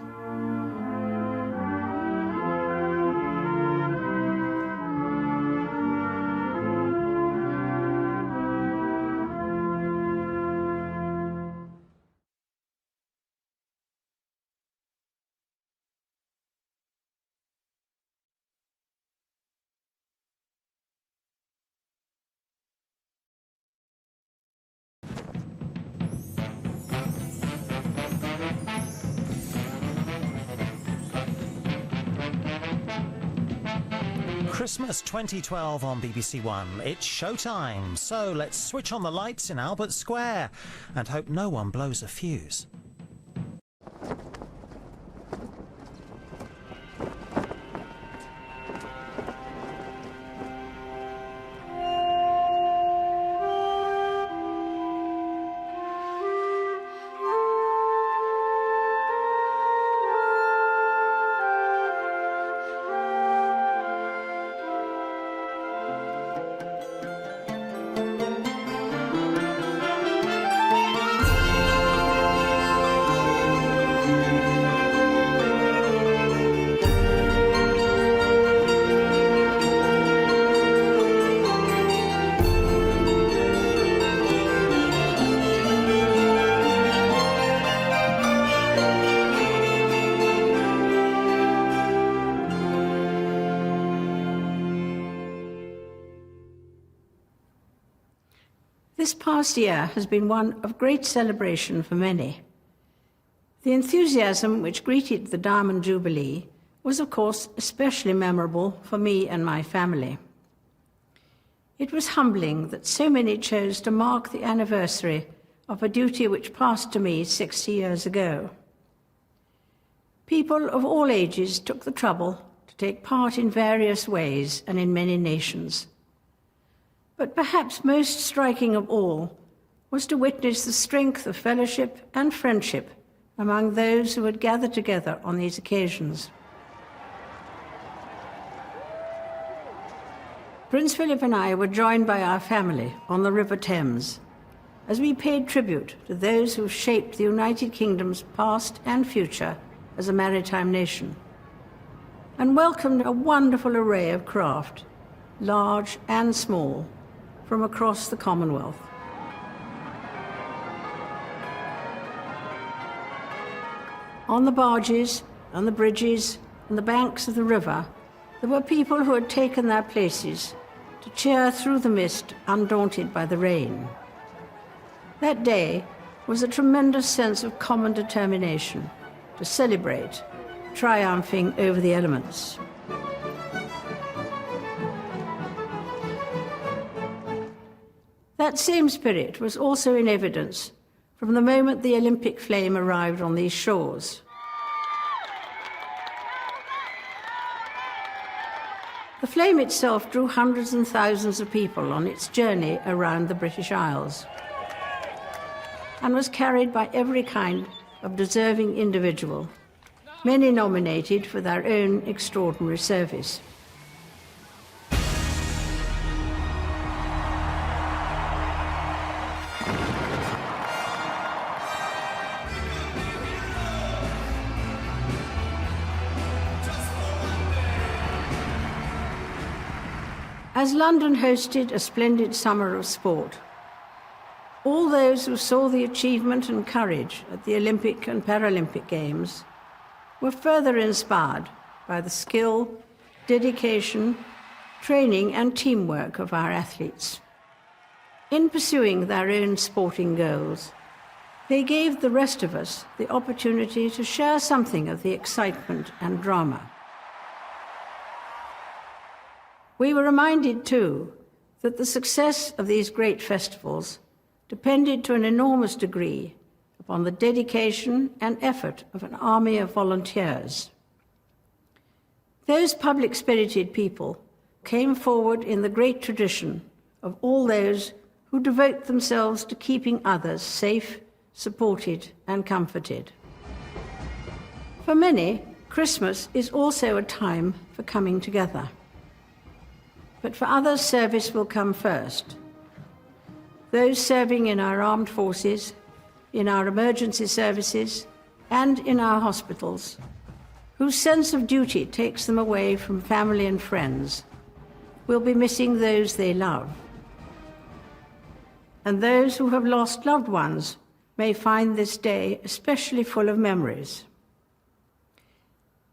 S4: Christmas 2012 on BBC One. It's showtime, so let's switch on the lights in Albert Square and hope no one blows a fuse. This past year has been one of great celebration for many. The enthusiasm which greeted the Diamond Jubilee was, of course, especially memorable for me and my family. It was humbling that so many chose to mark the anniversary of a duty which passed to me 60 years ago. People of all ages took the trouble to take part in various ways and in many nations. But perhaps most striking of all was to witness the strength of fellowship and friendship among those who had gathered together on these occasions. Prince Philip and I were joined by our family on the River Thames as we paid tribute to those who shaped the United Kingdom's past and future as a maritime nation, and welcomed a wonderful array of craft, large and small, from across the Commonwealth. On the barges and the bridges and the banks of the river, there were people who had taken their places to cheer through the mist, undaunted by the rain. That day was a tremendous sense of common determination to celebrate, triumphing over the elements. That same spirit was also in evidence from the moment the Olympic flame arrived on these shores. The flame itself drew hundreds and thousands of people on its journey around the British Isles and was carried by every kind of deserving individual, many nominated for their own extraordinary service. As London hosted a splendid summer of sport, all those who saw the achievement and courage at the Olympic and Paralympic Games were further inspired by the skill, dedication, training and teamwork of our athletes. In pursuing their own sporting goals, they gave the rest of us the opportunity to share something of the excitement and drama. We were reminded, too, that the success of these great festivals depended to an enormous degree upon the dedication and effort of an army of volunteers. Those public-spirited people came forward in the great tradition of all those who devote themselves to keeping others safe, supported and comforted. For many, Christmas is also a time for coming together. But for others, service will come first. Those serving in our armed forces, in our emergency services, and in our hospitals, whose sense of duty takes them away from family and friends, will be missing those they love. And those who have lost loved ones may find this day especially full of memories.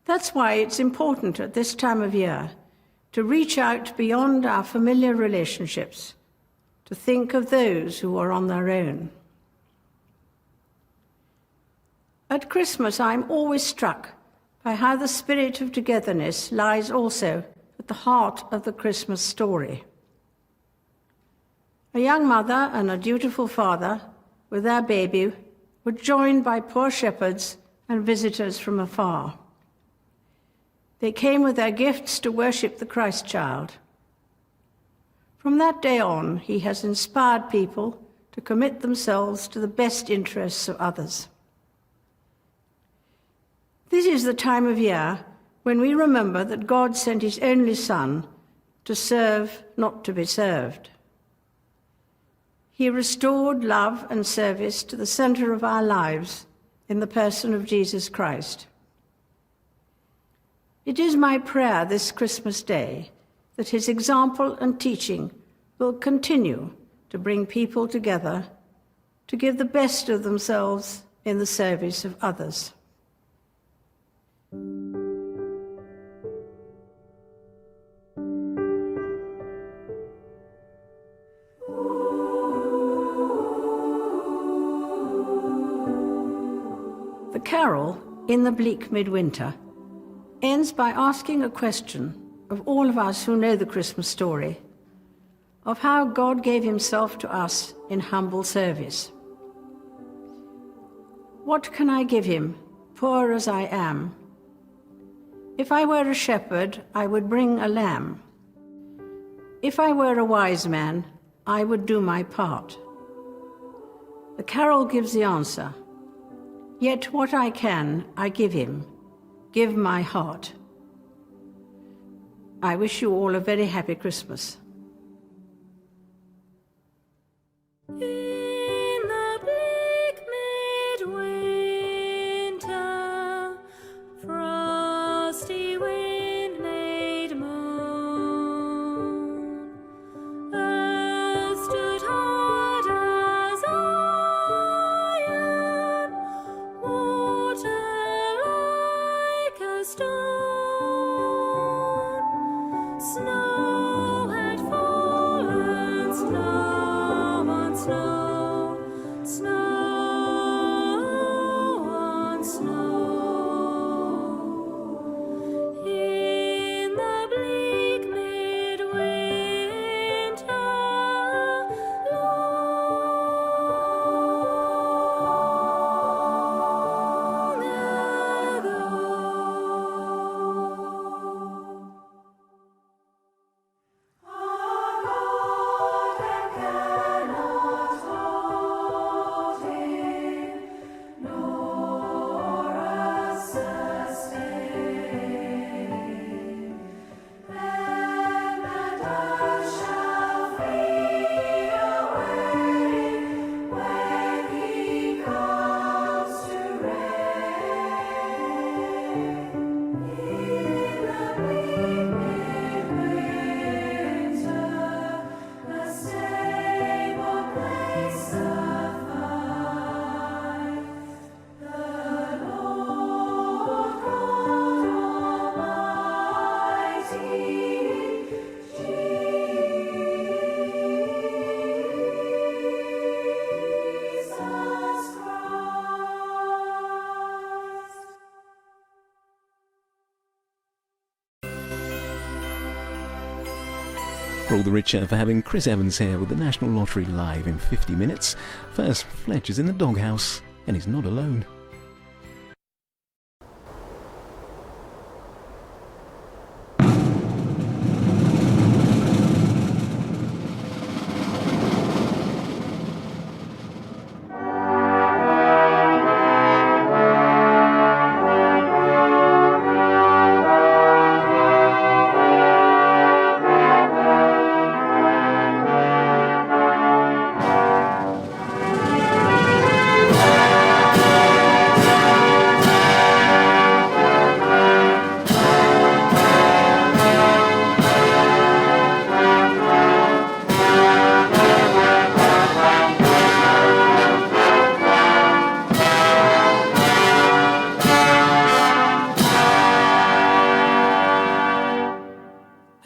S4: That's why it's important at this time of year to reach out beyond our familiar relationships, to think of those who are on their own. At Christmas, I'm always struck by how the spirit of togetherness lies also at the heart of the Christmas story. A young mother and a dutiful father with their baby were joined by poor shepherds and visitors from afar. They came with their gifts to worship the Christ child. From that day on, he has inspired people to commit themselves to the best interests of others. This is the time of year when we remember that God sent his only Son to serve, not to be served. He restored love and service to the center of our lives in the person of Jesus Christ. It is my prayer this Christmas Day that his example and teaching will continue to bring people together to give the best of themselves in the service of others. The carol, In the Bleak Midwinter, ends by asking a question of all of us who know the Christmas story, of how God gave himself to us in humble service. What can I give him, poor as I am? If I were a shepherd, I would bring a lamb. If I were a wise man, I would do my part. The carol gives the answer. Yet what I can, I give him. Give my heart. I wish you all a very happy Christmas.
S8: In the bleak midwinter, frosty wind-made moon, earth stood hard as iron, water like a stone, snow had fallen, snow on snow.
S1: for all the richer for having Chris Evans here with the National Lottery live in 50 minutes. First, Fletcher's in the doghouse, and he's not alone.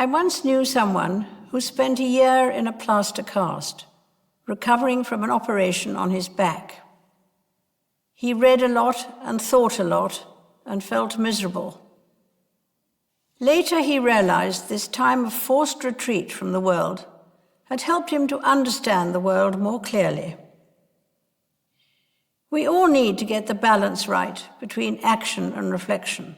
S4: I once knew someone who spent a year in a plaster cast, recovering from an operation on his back. He read a lot and thought a lot and felt miserable. Later he realized this time of forced retreat from the world had helped him to understand the world more clearly. We all need to get the balance right between action and reflection.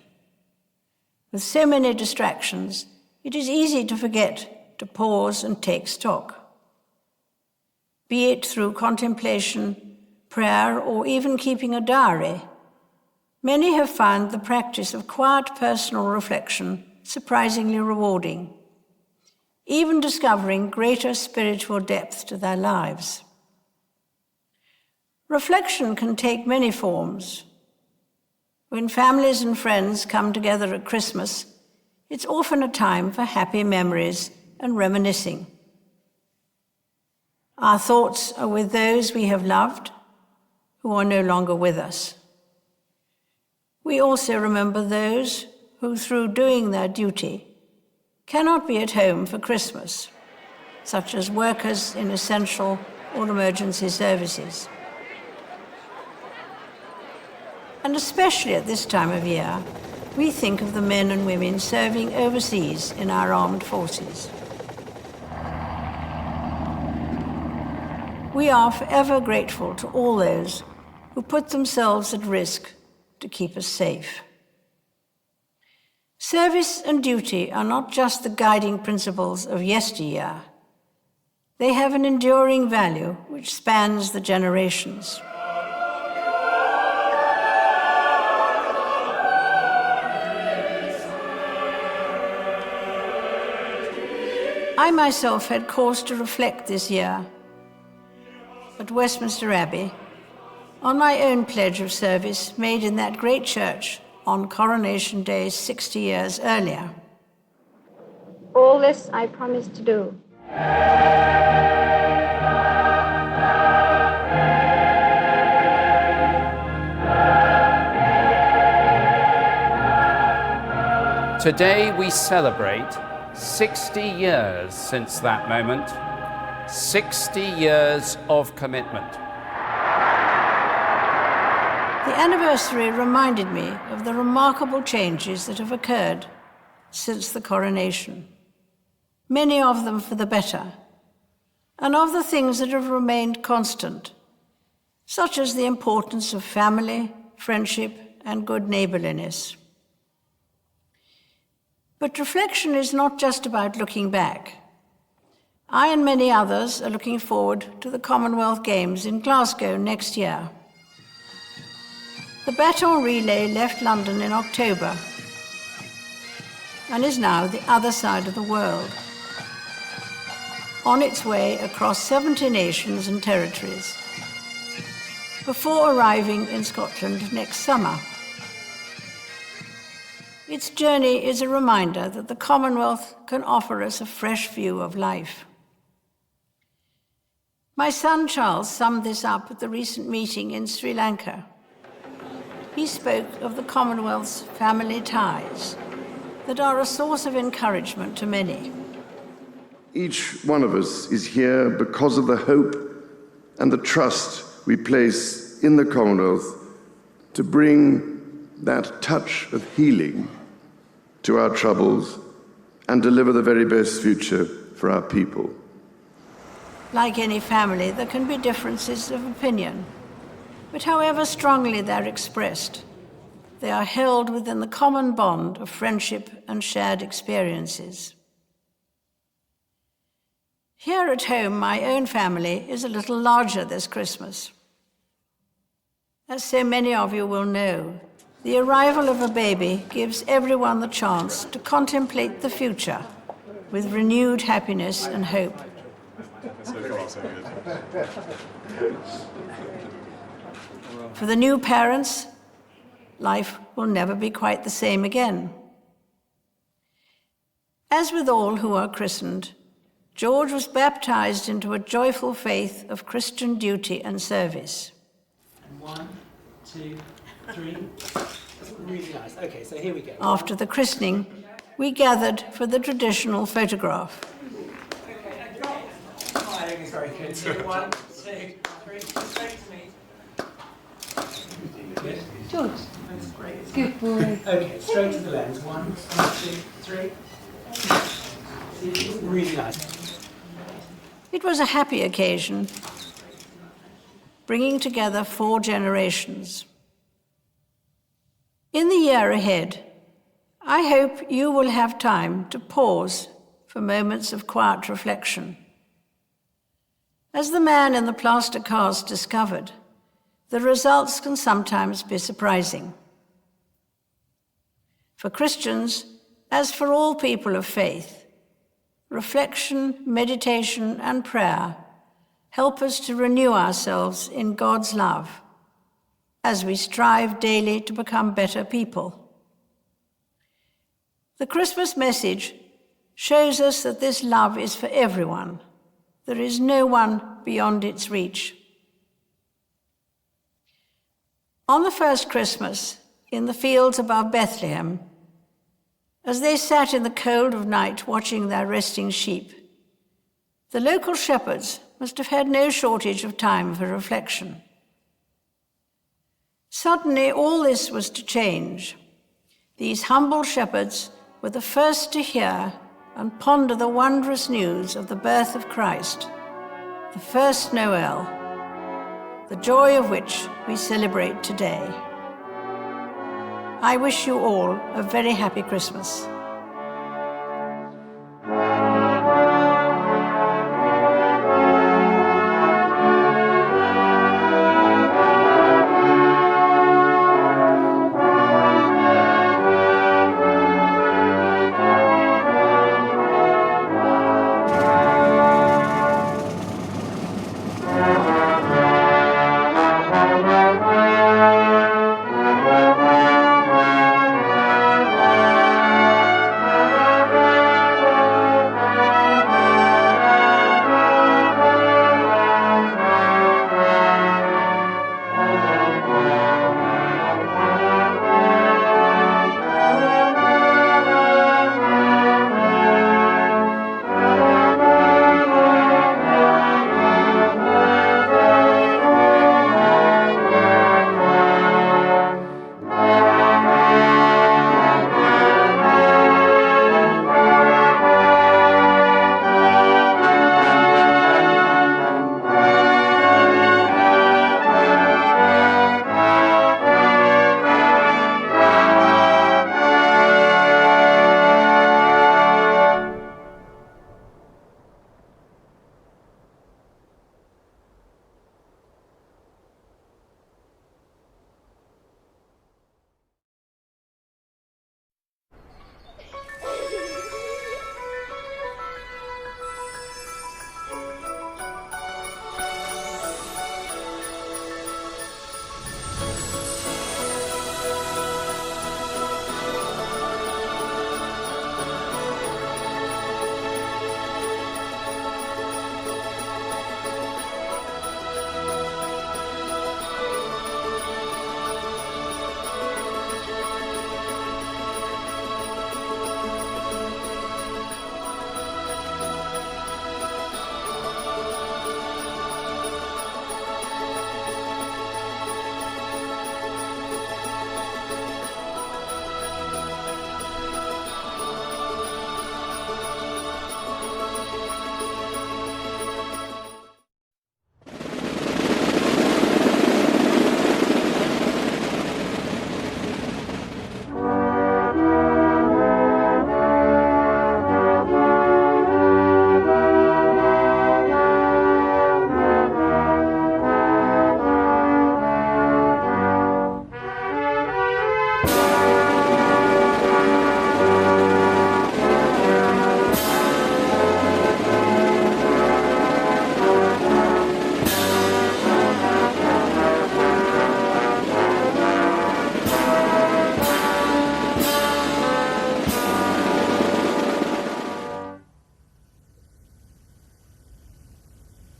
S4: With so many distractions, it is easy to forget to pause and take stock. Be it through contemplation, prayer, or even keeping a diary, many have found the practice of quiet personal reflection surprisingly rewarding, even discovering greater spiritual depth to their lives. Reflection can take many forms. When families and friends come together at Christmas, it's often a time for happy memories and reminiscing. Our thoughts are with those we have loved who are no longer with us. We also remember those who, through doing their duty, cannot be at home for Christmas, such as workers in essential or emergency services. And especially at this time of year, we think of the men and women serving overseas in our armed forces. We are forever grateful to all those who put themselves at risk to keep us safe. Service and duty are not just the guiding principles of yesteryear. They have an enduring value which spans the generations. I myself had cause to reflect this year at Westminster Abbey on my own pledge of service made in that great church on Coronation Day 60 years earlier.
S19: All this I promise to do.
S5: Today we celebrate 60 years since that moment, 60 years of commitment.
S4: The anniversary reminded me of the remarkable changes that have occurred since the coronation, many of them for the better, and of the things that have remained constant, such as the importance of family, friendship, and good neighborliness. But reflection is not just about looking back. I and many others are looking forward to the Commonwealth Games in Glasgow next year. The baton relay left London in October and is now the other side of the world, on its way across 70 nations and territories, before arriving in Scotland next summer. Its journey is a reminder that the Commonwealth can offer us a fresh view of life. My son Charles summed this up at the recent meeting in Sri Lanka. He spoke of the Commonwealth's family ties that are a source of encouragement to many.
S16: Each one of us is here because of the hope and the trust we place in the Commonwealth to bring that touch of healing to our troubles and deliver the very best future for our people.
S4: Like any family, there can be differences of opinion, but however strongly they're expressed, they are held within the common bond of friendship and shared experiences. Here at home, my own family is a little larger this Christmas. As so many of you will know, the arrival of a baby gives everyone the chance to contemplate the future with renewed happiness and hope. For the new parents, life will never be quite the same again. As with all who are christened, George was baptized into a joyful faith of Christian duty and service.
S6: 1, 2, 3. Really nice. Okay, so here we go.
S4: After the christening, we gathered for the traditional photograph.
S6: Smiling is very good. 1, 2, 3. Straight to me. Good.
S12: George.
S6: That's great.
S12: Good boy.
S6: Okay, straight to the lens. 1, 2, 3. Really nice.
S4: It was a happy occasion, bringing together 4 generations. In the year ahead, I hope you will have time to pause for moments of quiet reflection. As the man in the plaster cast discovered, the results can sometimes be surprising. For Christians, as for all people of faith, reflection, meditation, and prayer help us to renew ourselves in God's love as we strive daily to become better people. The Christmas message shows us that this love is for everyone. There is no one beyond its reach. On the first Christmas, in the fields above Bethlehem, as they sat in the cold of night watching their resting sheep, the local shepherds must have had no shortage of time for reflection. Suddenly, all this was to change. These humble shepherds were the first to hear and ponder the wondrous news of the birth of Christ, the first Noel, the joy of which we celebrate today. I wish you all a very happy Christmas.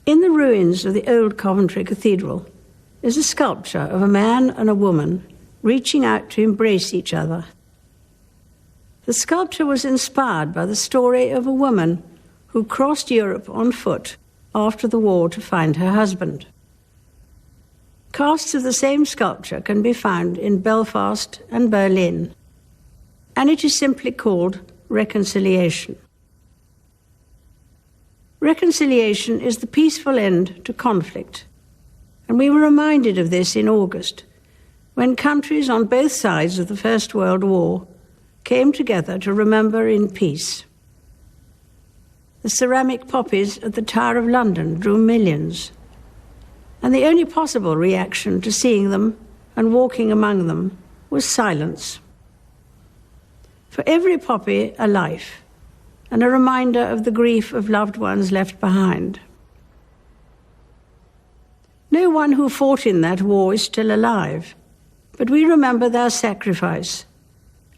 S19: In the ruins of the old Coventry Cathedral is a sculpture of a man and a woman reaching out to embrace each other. The sculpture was inspired by the story of a woman who crossed Europe on foot after the war to find her husband. Casts of the same sculpture can be found in Belfast and Berlin, and it is simply called Reconciliation. Reconciliation is the peaceful end to conflict, and we were reminded of this in August, when countries on both sides of the First World War came together to remember in peace. The ceramic poppies at the Tower of London drew millions, and the only possible reaction to seeing them and walking among them was silence. For every poppy, a life, and a reminder of the grief of loved ones left behind. No one who fought in that war is still alive, but we remember their sacrifice,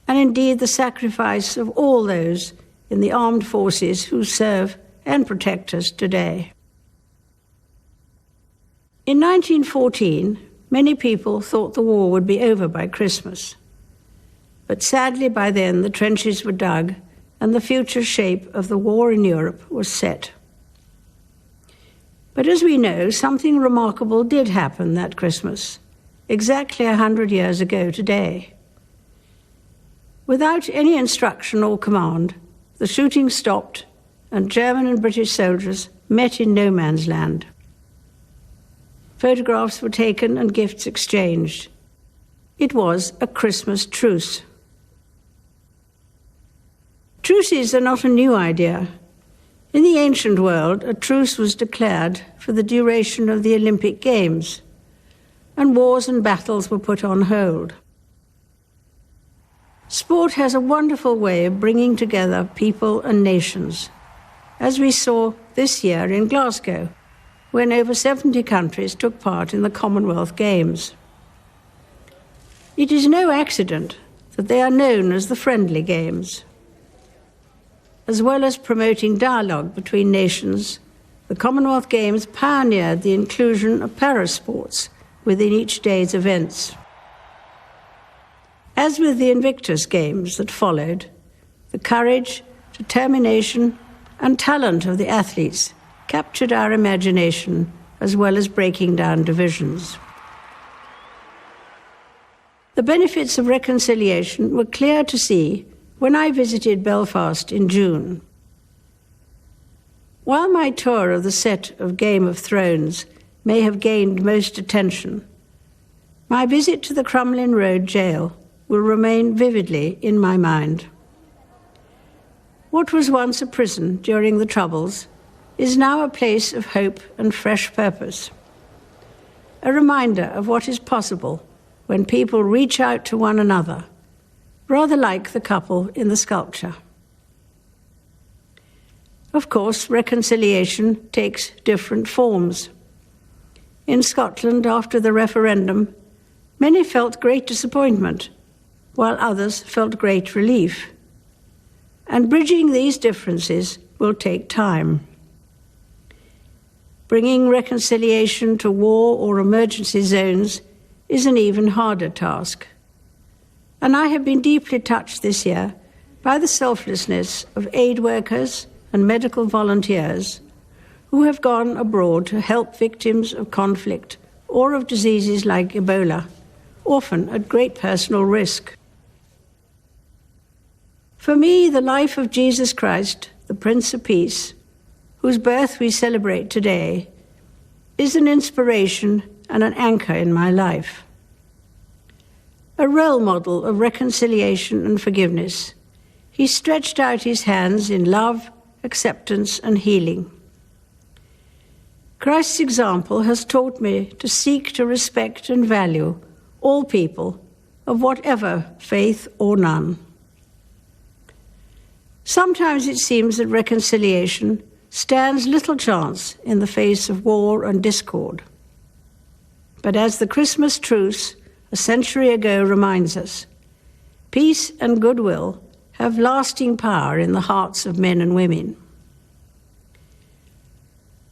S19: and indeed the sacrifice of all those in the armed forces who serve and protect us today. In 1914, many people thought the war would be over by Christmas. But sadly, by then, the trenches were dug and the future shape of the war in Europe was set. But as we know, something remarkable did happen that Christmas, exactly 100 years ago today. Without any instruction or command, the shooting stopped and German and British soldiers met in no man's land. Photographs were taken and gifts exchanged. It was a Christmas truce. Truces are not a new idea. In the ancient world, a truce was declared for the duration of the Olympic Games, and wars and battles were put on hold. Sport has a wonderful way of bringing together people and nations, as we saw this year in Glasgow, when over 70 countries took part in the Commonwealth Games. It is no accident that they are known as the Friendly Games. As well as promoting dialogue between nations, the Commonwealth Games pioneered the inclusion of parasports within each day's events. As with the Invictus Games that followed, the courage, determination, and talent of the athletes captured our imagination as well as breaking down divisions. The benefits of reconciliation were clear to see when I visited Belfast in June. While my tour of the set of Game of Thrones may have gained most attention, my visit to the Crumlin Road jail will remain vividly in my mind. What was once a prison during the Troubles is now a place of hope and fresh purpose. A reminder of what is possible when people reach out to one another, rather like the couple in the sculpture. Of course, reconciliation takes different forms. In Scotland, after the referendum, many felt great disappointment, while others felt great relief. And bridging these differences will take time. Bringing reconciliation to war or emergency zones is an even harder task. And I have been deeply touched this year by the selflessness of aid workers and medical volunteers who have gone abroad to help victims of conflict or of diseases like Ebola, often at great personal risk. For me, the life of Jesus Christ, the Prince of Peace, whose birth we celebrate today, is an inspiration and an anchor in my life. A role model of reconciliation and forgiveness, he stretched out his hands in love, acceptance, and healing. Christ's example has taught me to seek to respect and value all people of whatever faith or none. Sometimes it seems that reconciliation stands little chance in the face of war and discord. But as the Christmas truce a century ago reminds us, peace and goodwill have lasting power in the hearts of men and women.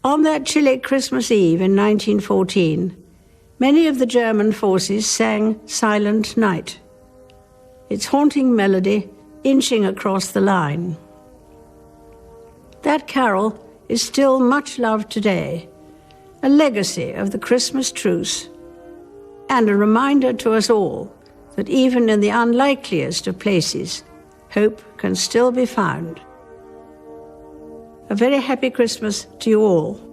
S4: On that chilly Christmas Eve in 1914, many of the German forces sang Silent Night, its haunting melody inching across the line. That carol is still much loved today, a legacy of the Christmas truce, and a reminder to us all that even in the unlikeliest of places, hope can still be found. A very happy Christmas to you all.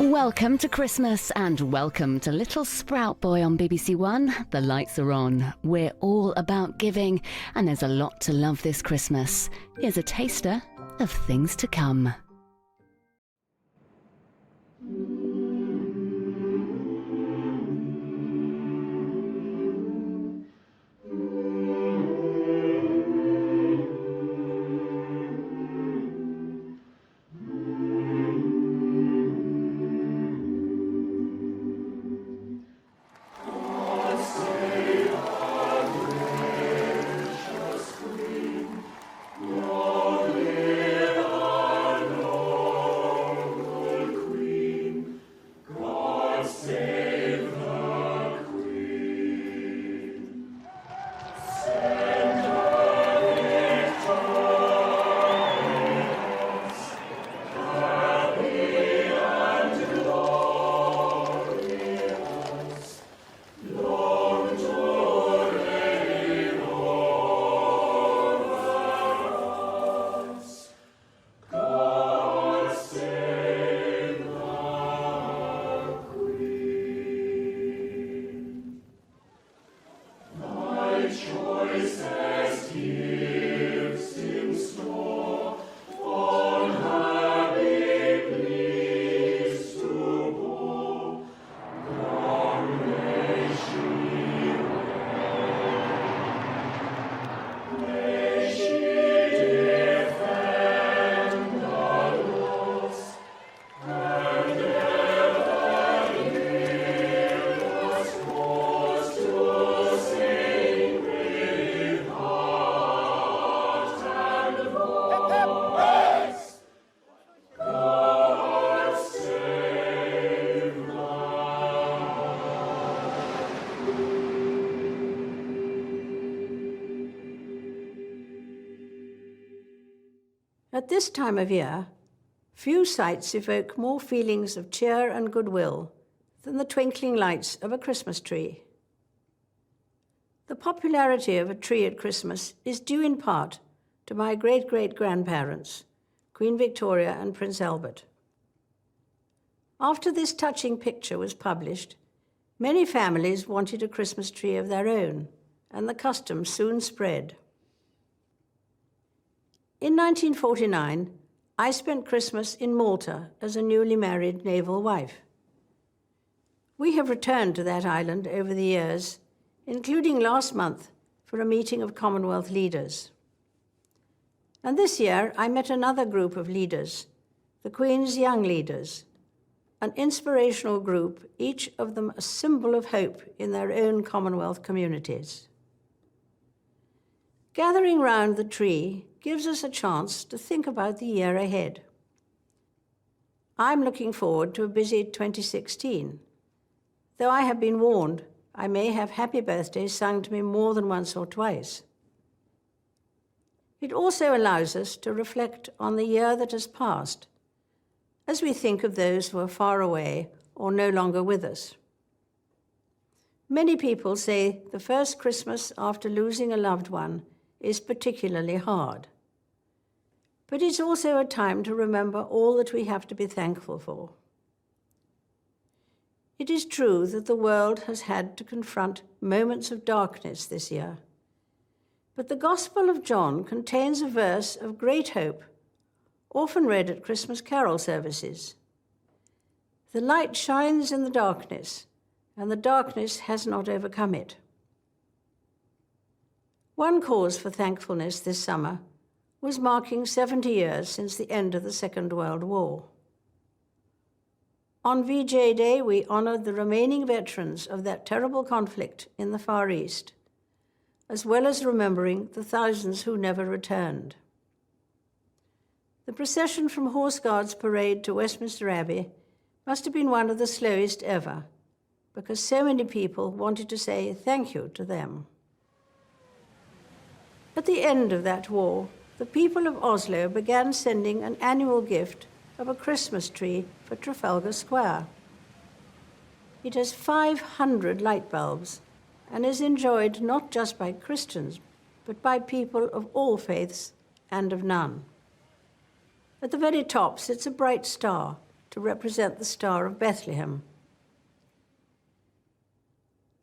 S7: Welcome to Christmas and welcome to Little Sprout Boy on BBC One. The lights are on. We're all about giving and there's a lot to love this Christmas. Here's a taster of things to come.
S4: At this time of year, few sights evoke more feelings of cheer and goodwill than the twinkling lights of a Christmas tree. The popularity of a tree at Christmas is due in part to my great-great-grandparents, Queen Victoria and Prince Albert. After this touching picture was published, many families wanted a Christmas tree of their own, and the custom soon spread. In 1949, I spent Christmas in Malta as a newly married naval wife. We have returned to that island over the years, including last month for a meeting of Commonwealth leaders. And this year, I met another group of leaders, the Queen's Young Leaders, an inspirational group, each of them a symbol of hope in their own Commonwealth communities.
S19: Gathering round the tree gives us a chance to think about the year ahead. I'm looking forward to a busy 2016, though I have been warned I may have happy birthdays sung to me more than once or twice. It also allows us to reflect on the year that has passed, as we think of those who are far away or no longer with us. Many people say the first Christmas after losing a loved one is particularly hard. But it's also a time to remember all that we have to be thankful for. It is true that the world has had to confront moments of darkness this year, but the Gospel of John contains a verse of great hope, often read at Christmas carol services. The light shines in the darkness, and the darkness has not overcome it. One cause for thankfulness this summer was marking 70 years since the end of the Second World War. On VJ Day, we honored the remaining veterans of that terrible conflict in the Far East, as well as remembering the thousands who never returned. The procession from Horse Guards Parade to Westminster Abbey must have been one of the slowest ever, because so many people wanted to say thank you to them. At the end of that war, the people of Oslo began sending an annual gift of a Christmas tree for Trafalgar Square. It has 500 light bulbs and is enjoyed not just by Christians, but by people of all faiths and of none. At the very top sits a bright star to represent the Star of Bethlehem.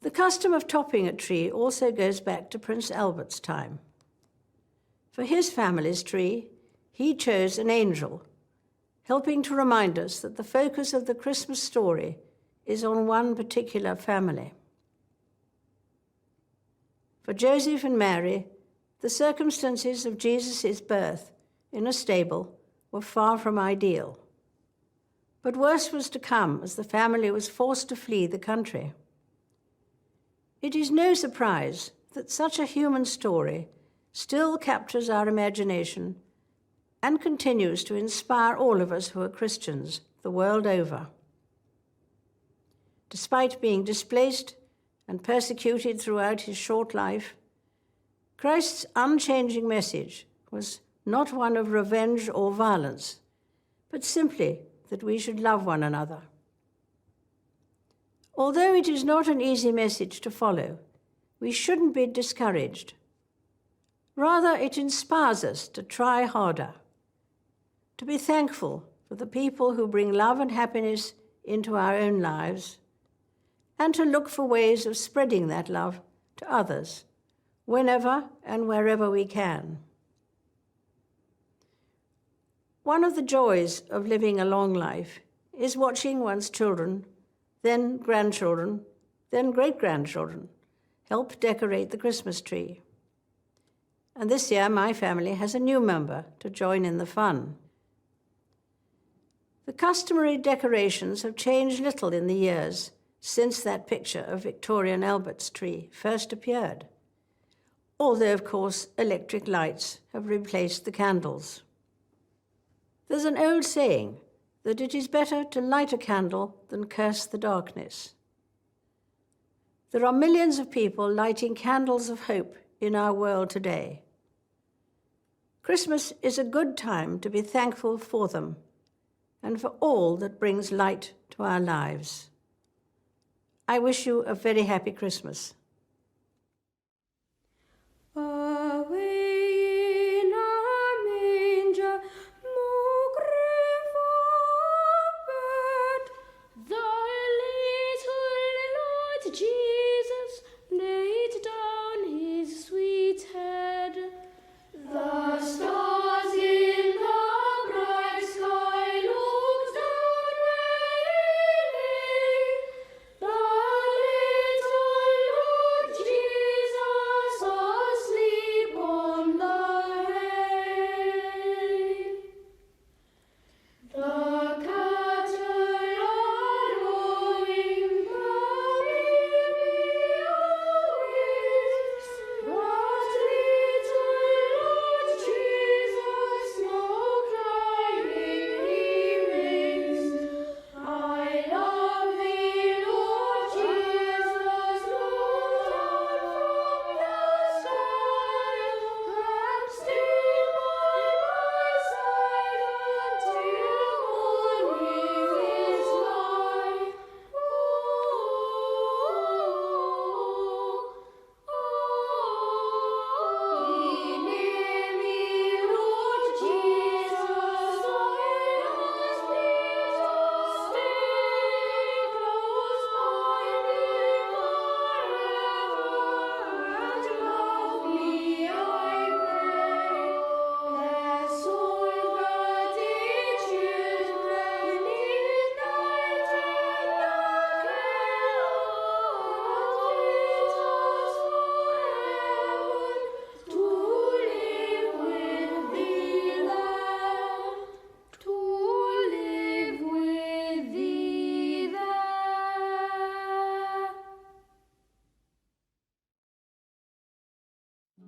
S19: The custom of topping a tree also goes back to Prince Albert's time. For his family's tree, he chose an angel, helping to remind us that the focus of the Christmas story is on one particular family. For Joseph and Mary, the circumstances of Jesus' birth in a stable were far from ideal. But worse was to come as the family was forced to flee the country. It is no surprise that such a human story still captures our imagination and continues to inspire all of us who are Christians the world over. Despite being displaced and persecuted throughout his short life, Christ's unchanging message was not one of revenge or violence, but simply that we should love one another. Although it is not an easy message to follow, we shouldn't be discouraged. Rather, it inspires us to try harder, to be thankful for the people who bring love and happiness into our own lives, and to look for ways of spreading that love to others, whenever and wherever we can. One of the joys of living a long life is watching one's children, then grandchildren, then great-grandchildren help decorate the Christmas tree. And this year, my family has a new member to join in the fun. The customary decorations have changed little in the years since that picture of Victorian Albert's tree first appeared, although, of course, electric lights have replaced the candles. There's an old saying that it is better to light a candle than curse the darkness. There are millions of people lighting candles of hope in our world today. Christmas is a good time to be thankful for them and for all that brings light to our lives. I wish you a very happy Christmas.
S8: Away in a manger, the little Lord Jesus laid down his sweet head. The stars in the bright sky looked down where he lay. The little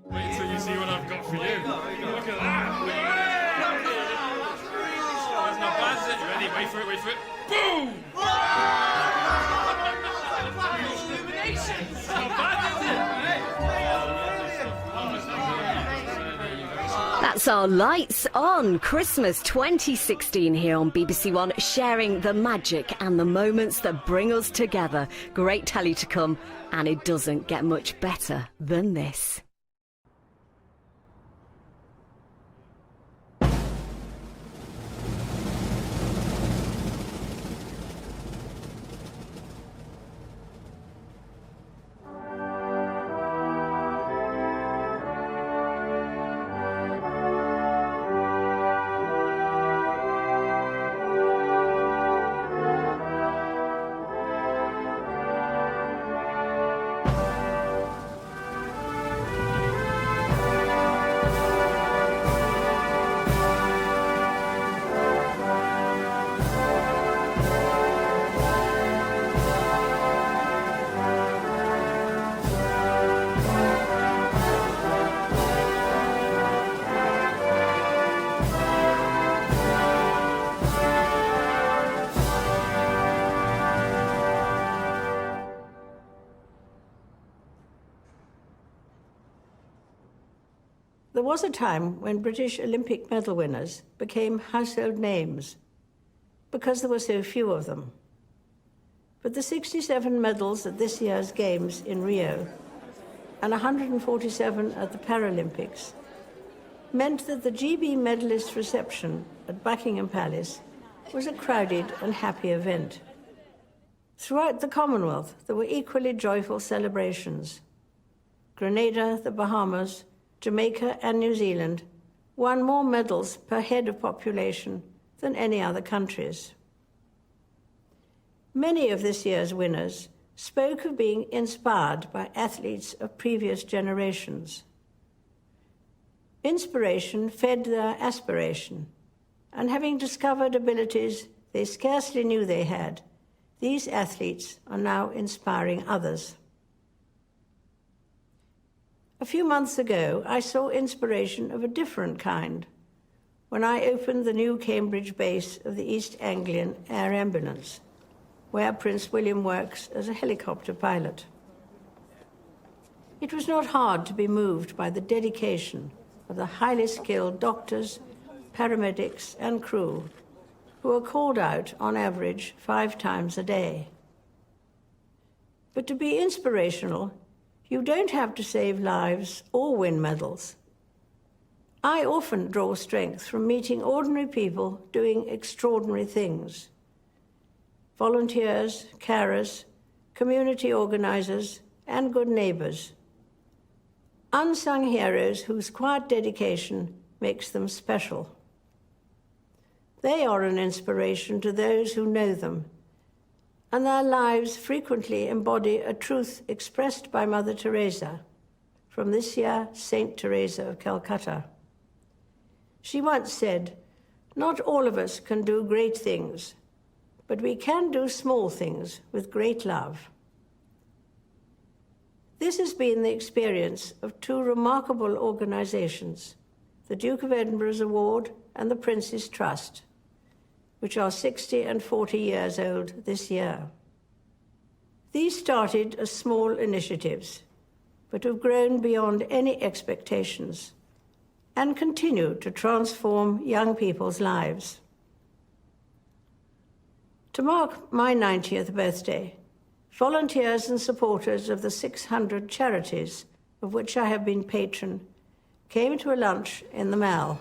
S8: Wait till you see what I've got for you. Look at that. That's not bad, is it? Ready? Wait for it, wait for it. Boom! Illuminations! Not bad, is it?
S3: That's our Lights On Christmas 2016 here on BBC One, sharing the magic and the moments that bring us together. Great telly to come, and it doesn't get much better than this.
S19: There was a time when British Olympic medal winners became household names because there were so few of them. But the 67 medals at this year's Games in Rio and 147 at the Paralympics meant that the GB medalist reception at Buckingham Palace was a crowded and happy event. Throughout the Commonwealth, there were equally joyful celebrations. Grenada, the Bahamas, Jamaica and New Zealand won more medals per head of population than any other countries. Many of this year's winners spoke of being inspired by athletes of previous generations. Inspiration fed their aspiration, and having discovered abilities they scarcely knew they had, these athletes are now inspiring others. A few months ago, I saw inspiration of a different kind when I opened the new Cambridge base of the East Anglian Air Ambulance, where Prince William works as a helicopter pilot. It was not hard to be moved by the dedication of the highly skilled doctors, paramedics, and crew who are called out on average 5 times a day. But to be inspirational, you don't have to save lives or win medals. I often draw strength from meeting ordinary people doing extraordinary things. Volunteers, carers, community organizers, and good neighbors. Unsung heroes whose quiet dedication makes them special. They are an inspiration to those who know them, and their lives frequently embody a truth expressed by Mother Teresa, from this year Saint Teresa of Calcutta. She once said, "Not all of us can do great things, but we can do small things with great love." This has been the experience of 2 remarkable organizations, the Duke of Edinburgh's Award and the Prince's Trust, which are 60 and 40 years old this year. These started as small initiatives, but have grown beyond any expectations and continue to transform young people's lives. To mark my 90th birthday, volunteers and supporters of the 600 charities of which I have been patron came to a lunch in the Mall.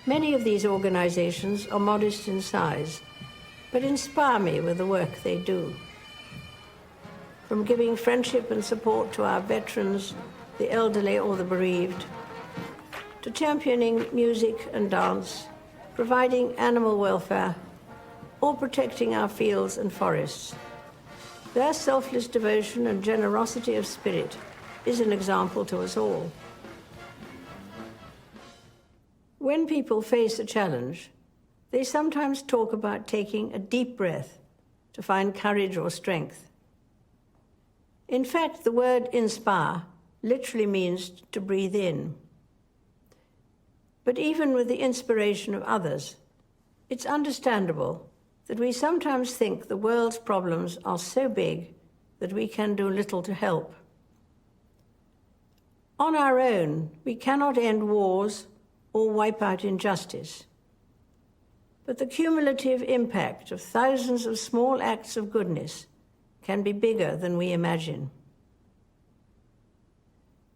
S19: Many of these organizations are modest in size, but inspire me with the work they do. From giving friendship and support to our veterans, the elderly or the bereaved, to championing music and dance, providing animal welfare, or protecting our fields and forests. Their selfless devotion and generosity of spirit is an example to us all. When people face a challenge, they sometimes talk about taking a deep breath to find courage or strength. In fact, the word inspire literally means to breathe in. But even with the inspiration of others, it's understandable that we sometimes think the world's problems are so big that we can do little to help. On our own, we cannot end wars or wipe out injustice. But the cumulative impact of thousands of small acts of goodness can be bigger than we imagine.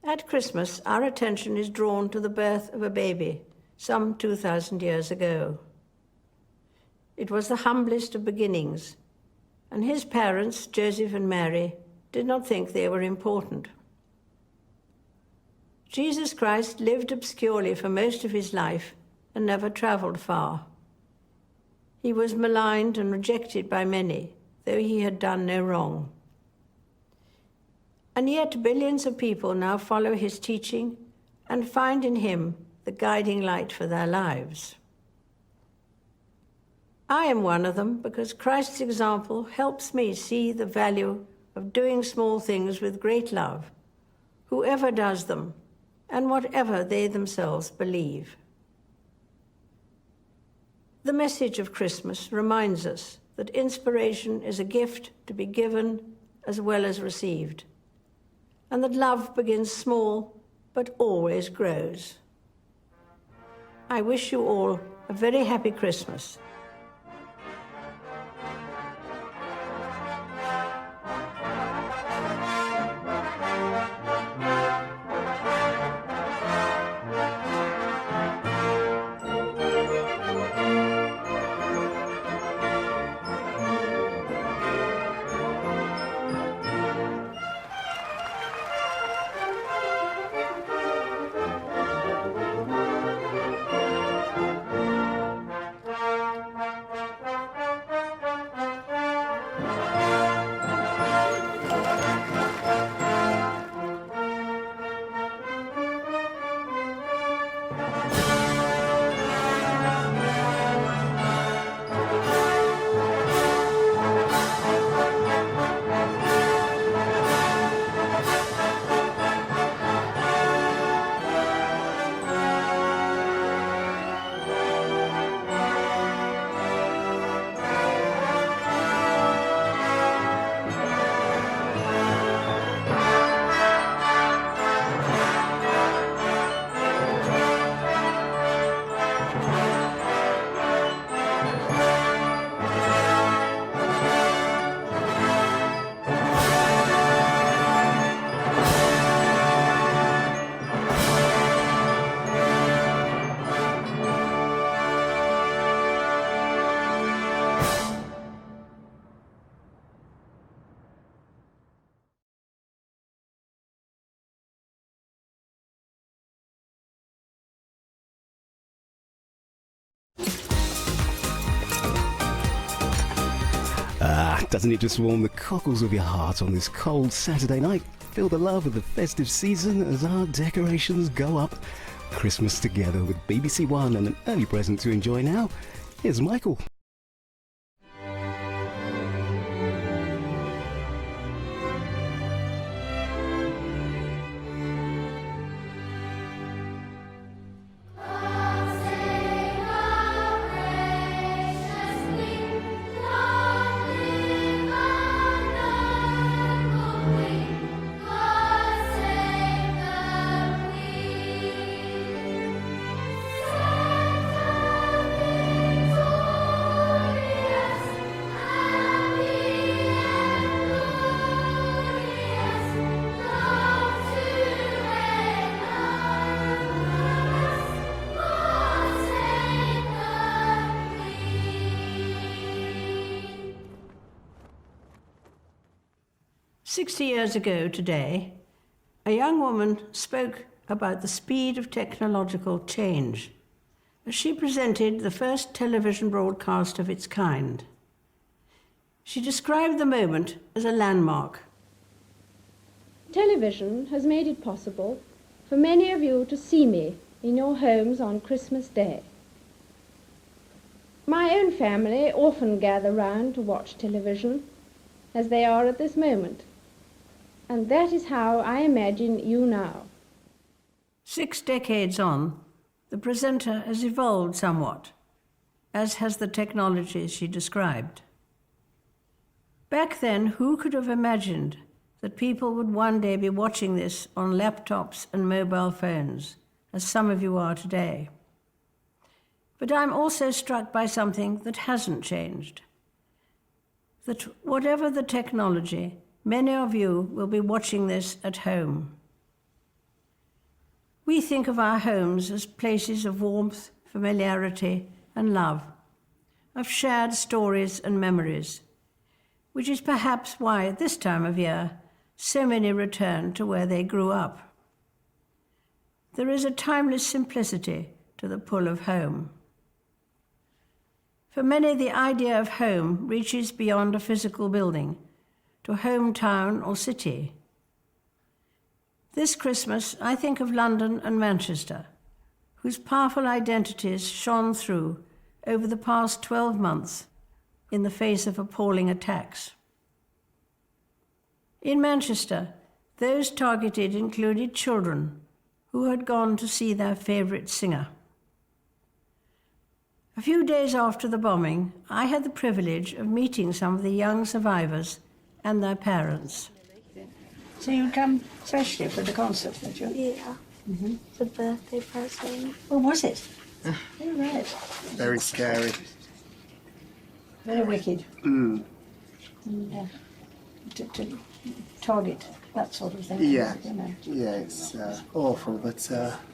S19: At Christmas, our attention is drawn to the birth of a baby some 2,000 years ago. It was the humblest of beginnings, and his parents, Joseph and Mary, did not think they were important. Jesus Christ lived obscurely for most of his life and never traveled far. He was maligned and rejected by many, though he had done no wrong. And yet billions of people now follow his teaching and find in him the guiding light for their lives. I am one of them because Christ's example helps me see the value of doing small things with great love, whoever does them, and whatever they themselves believe. The message of Christmas reminds us that inspiration is a gift to be given as well as received, and that love begins small but always grows. I wish you all a very happy Christmas.
S1: Doesn't it just warm the cockles of your heart on this cold Saturday night? Feel the love of the festive season as our decorations go up. Christmas together with BBC One and an early present to enjoy now. Here's Michael.
S19: "60 years ago today, a young woman spoke about the speed of technological change as she presented the first television broadcast of its kind. She described the moment as a landmark.
S9: Television has made it possible for many of you to see me in your homes on Christmas Day. My own family often gather round to watch television, as they are at this moment. And that is how I imagine you now.
S19: 6 decades on, the presenter has evolved somewhat, as has the technology she described. Back then, who could have imagined that people would one day be watching this on laptops and mobile phones, as some of you are today? But I'm also struck by something that hasn't changed. That whatever the technology, many of you will be watching this at home. We think of our homes as places of warmth, familiarity, and love, of shared stories and memories, which is perhaps why at this time of year so many return to where they grew up. There is a timeless simplicity to the pull of home. For many, the idea of home reaches beyond a physical building, to hometown or city. This Christmas, I think of London and Manchester, whose powerful identities shone through over the past 12 months in the face of appalling attacks. In Manchester, those targeted included children who had gone to see their favourite singer. A few days after the bombing, I had the privilege of meeting some of the young survivors and their parents.
S4: So you come especially for the concert, did you?
S2: Yeah.
S4: Mm-hmm.
S2: The birthday present.
S4: Oh, was it? Oh, right.
S18: Very scary.
S4: Very wicked.
S18: Mm.
S4: And, to target that sort of thing.
S18: Yeah.
S4: You know.
S18: Yeah, it's awful, but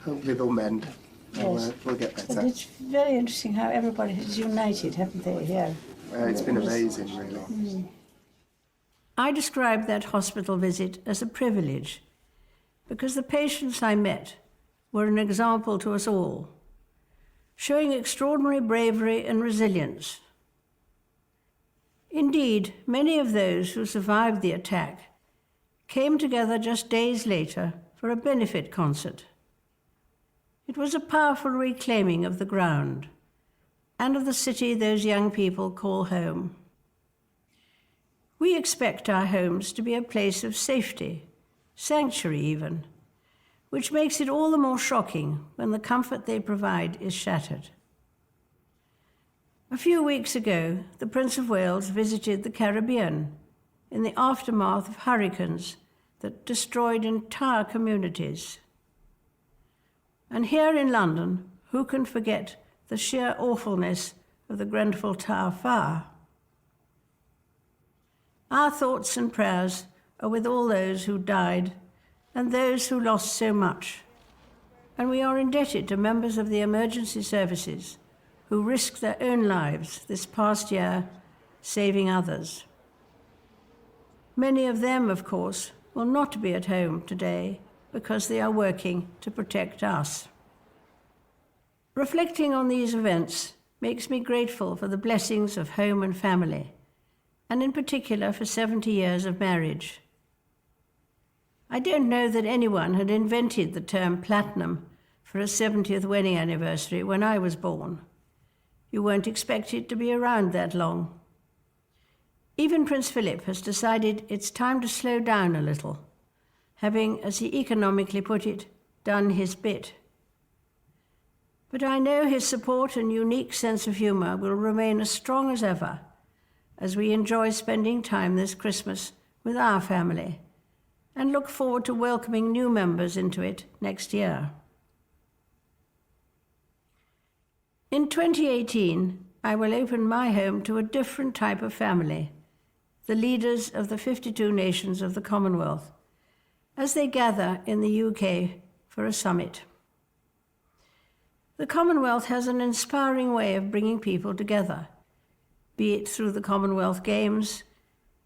S18: hopefully they'll mend.
S4: Yes.
S18: We'll get
S4: But
S18: better.
S4: it's very interesting how everybody has united, haven't they, here?
S18: It's been amazing, really.
S4: Mm.
S19: I described that hospital visit as a privilege because the patients I met were an example to us all, showing extraordinary bravery and resilience. Indeed, many of those who survived the attack came together just days later for a benefit concert. It was a powerful reclaiming of the ground and of the city those young people call home. We expect our homes to be a place of safety, sanctuary even, which makes it all the more shocking when the comfort they provide is shattered. A few weeks ago, the Prince of Wales visited the Caribbean in the aftermath of hurricanes that destroyed entire communities. And here in London, who can forget the sheer awfulness of the Grenfell Tower fire? Our thoughts and prayers are with all those who died and those who lost so much. And we are indebted to members of the emergency services who risked their own lives this past year, saving others. Many of them, of course, will not be at home today because they are working to protect us. Reflecting on these events makes me grateful for the blessings of home and family, and in particular for 70 years of marriage. I don't know that anyone had invented the term platinum for a 70th wedding anniversary when I was born. You weren't expected to be around that long. Even Prince Philip has decided it's time to slow down a little, having, as he economically put it, done his bit. But I know his support and unique sense of humour will remain as strong as ever as we enjoy spending time this Christmas with our family and look forward to welcoming new members into it next year. In 2018, I will open my home to a different type of family, the leaders of the 52 nations of the Commonwealth, as they gather in the UK for a summit. The Commonwealth has an inspiring way of bringing people together, be it through the Commonwealth Games,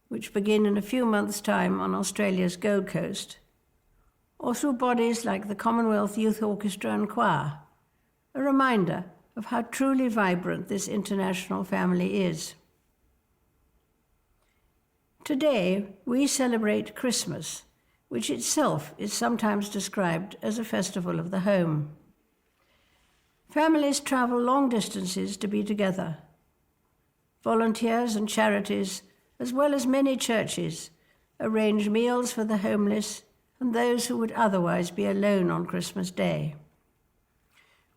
S19: which begin in a few months' time on Australia's Gold Coast, or through bodies like the Commonwealth Youth Orchestra and Choir, a reminder of how truly vibrant this international family is. Today, we celebrate Christmas, which itself is sometimes described as a festival of the home. Families travel long distances to be together. Volunteers and charities, as well as many churches, arrange meals for the homeless and those who would otherwise be alone on Christmas Day.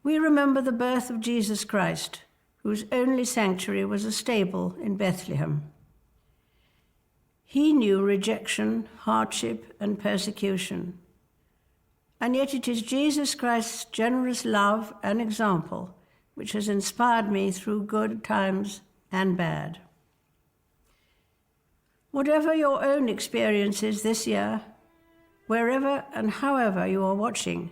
S19: We remember the birth of Jesus Christ, whose only sanctuary was a stable in Bethlehem. He knew rejection, hardship, and persecution. And yet it is Jesus Christ's generous love and example which has inspired me through good times and bad. Whatever your own experiences this year, wherever and however you are watching,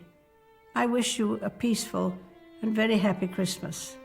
S19: I wish you a peaceful and very happy Christmas.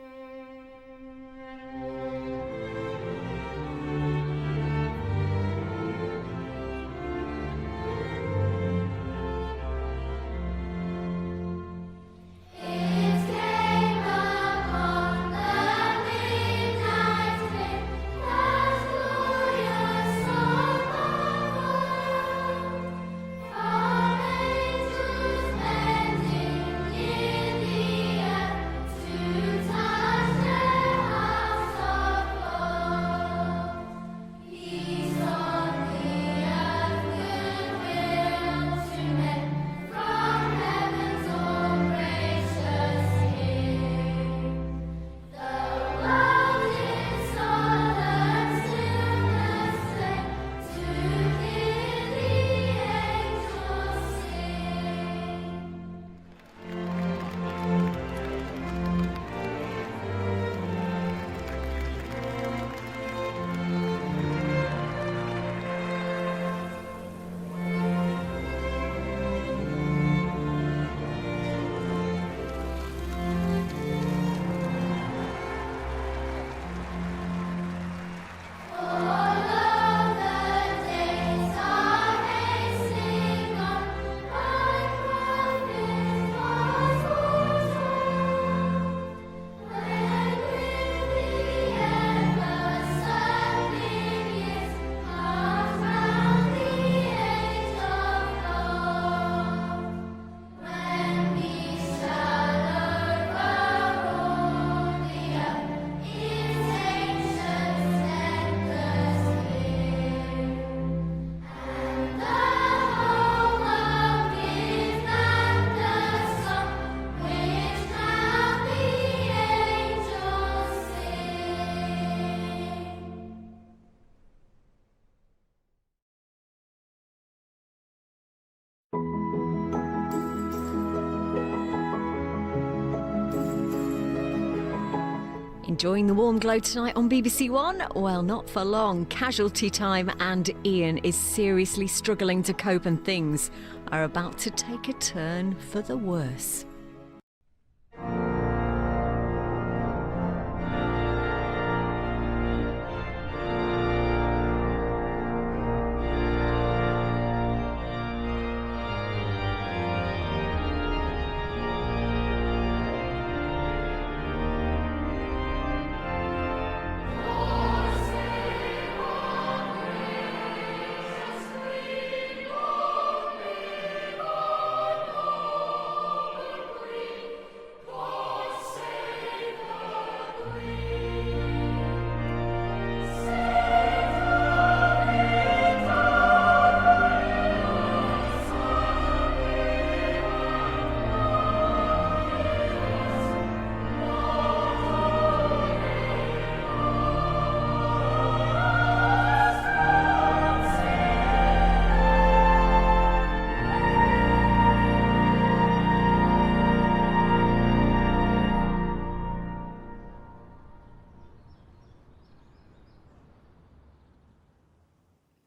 S3: Enjoying the warm glow tonight on BBC One? Well, not for long. Casualty time and Ian is seriously struggling to cope, and things are about to take a turn for the worse.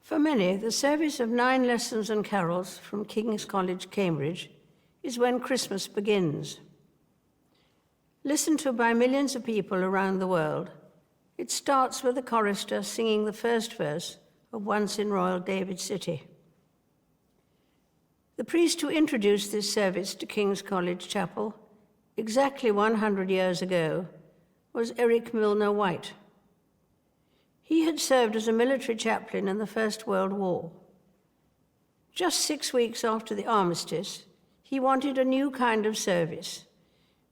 S19: For many, the service of 9 lessons and carols from King's College, Cambridge, is when Christmas begins. Listened to by millions of people around the world, it starts with the chorister singing the first verse of Once in Royal David City. The priest who introduced this service to King's College Chapel exactly 100 years ago was Eric Milner White. He had served as a military chaplain in the First World War. Just 6 weeks after the armistice, he wanted a new kind of service,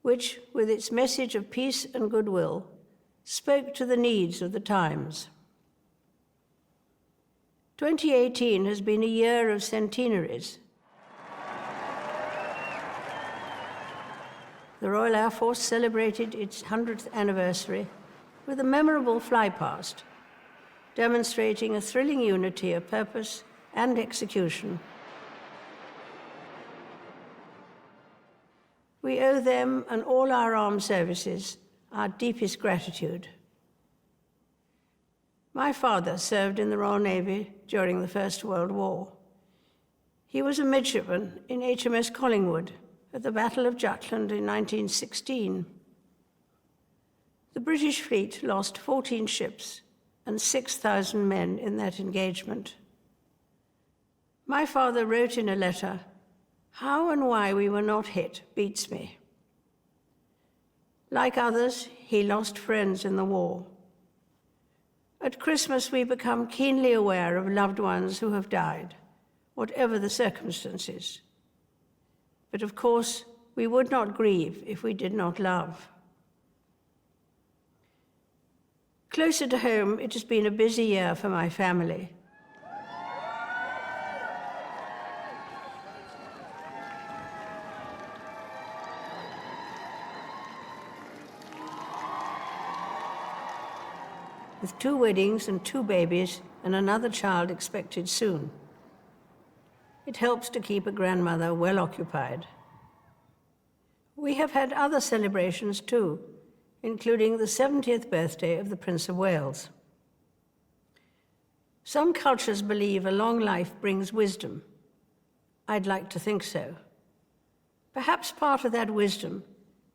S19: which, with its message of peace and goodwill, spoke to the needs of the times. 2018 has been a year of centenaries. The Royal Air Force celebrated its 100th anniversary with a memorable flypast, demonstrating a thrilling unity of purpose and execution. We owe them and all our armed services our deepest gratitude. My father served in the Royal Navy during the First World War. He was a midshipman in HMS Collingwood at the Battle of Jutland in 1916. The British fleet lost 14 ships and 6,000 men in that engagement. My father wrote in a letter, "How and why we were not hit beats me." Like others, he lost friends in the war. At Christmas, we become keenly aware of loved ones who have died, whatever the circumstances. But of course, we would not grieve if we did not love. Closer to home, it has been a busy year for my family. With 2 weddings and 2 babies and another child expected soon. It helps to keep a grandmother well occupied. We have had other celebrations too, including the 70th birthday of the Prince of Wales. Some cultures believe a long life brings wisdom. I'd like to think so. Perhaps part of that wisdom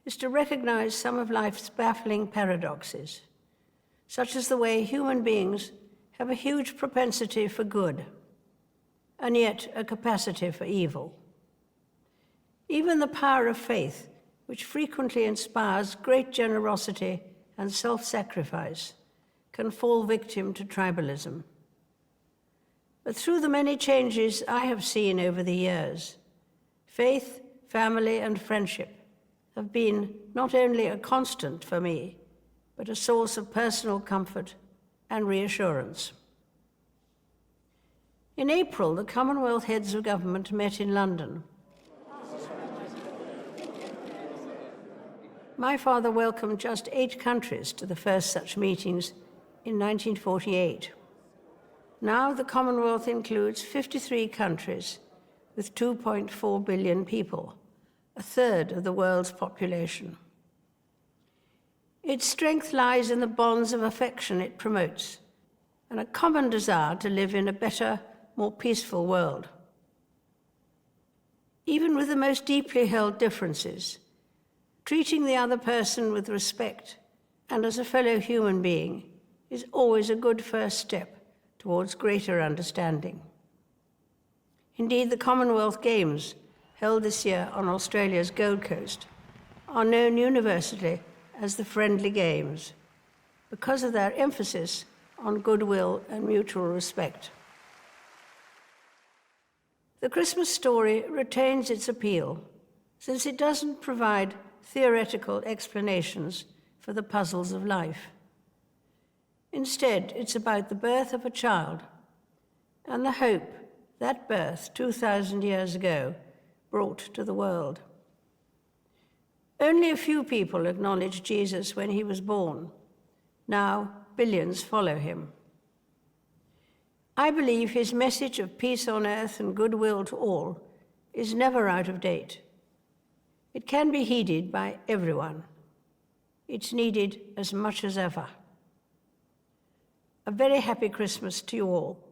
S19: is to recognize some of life's baffling paradoxes, such as the way human beings have a huge propensity for good, and yet a capacity for evil. Even the power of faith, which frequently inspires great generosity and self-sacrifice, can fall victim to tribalism. But through the many changes I have seen over the years, faith, family, and friendship have been not only a constant for me, but a source of personal comfort and reassurance. In April, the Commonwealth heads of government met in London. My father welcomed just 8 countries to the first such meetings in 1948. Now the Commonwealth includes 53 countries with 2.4 billion people, a third of the world's population. Its strength lies in the bonds of affection it promotes and a common desire to live in a better, more peaceful world. Even with the most deeply held differences, treating the other person with respect and as a fellow human being is always a good first step towards greater understanding. Indeed, the Commonwealth Games, held this year on Australia's Gold Coast, are known universally as the Friendly Games because of their emphasis on goodwill and mutual respect. The Christmas story retains its appeal since it doesn't provide theoretical explanations for the puzzles of life. Instead, it's about the birth of a child and the hope that birth 2,000 years ago brought to the world. Only a few people acknowledged Jesus when he was born. Now, billions follow him. I believe his message of peace on earth and goodwill to all is never out of date. It can be heeded by everyone. It's needed as much as ever. A very happy Christmas to you all.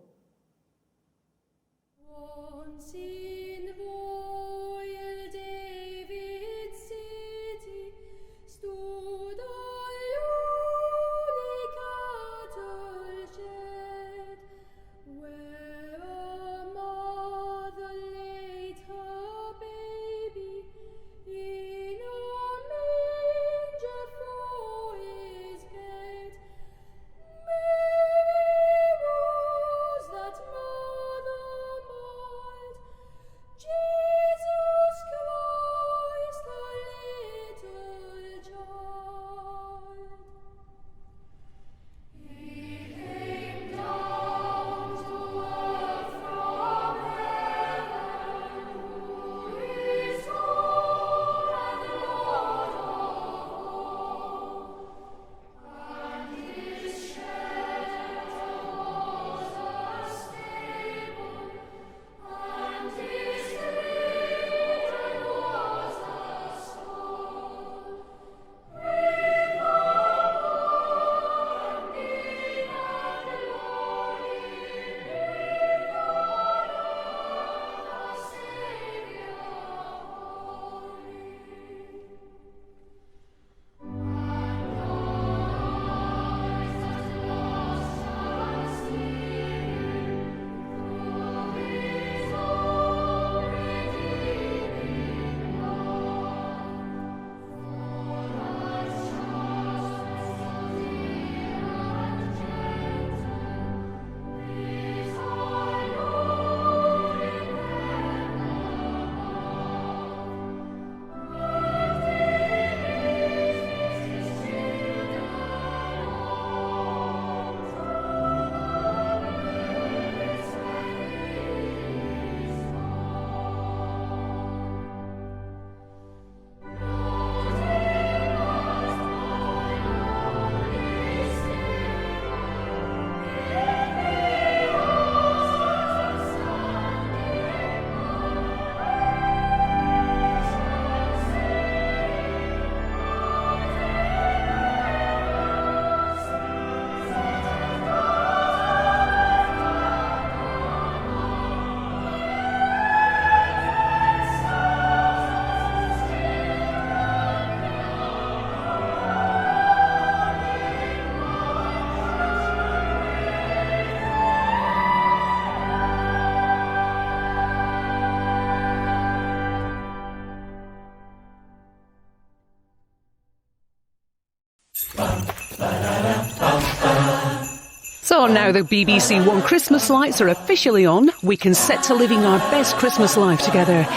S12: So now the BBC One Christmas lights are officially on, we can set to living our best Christmas life together.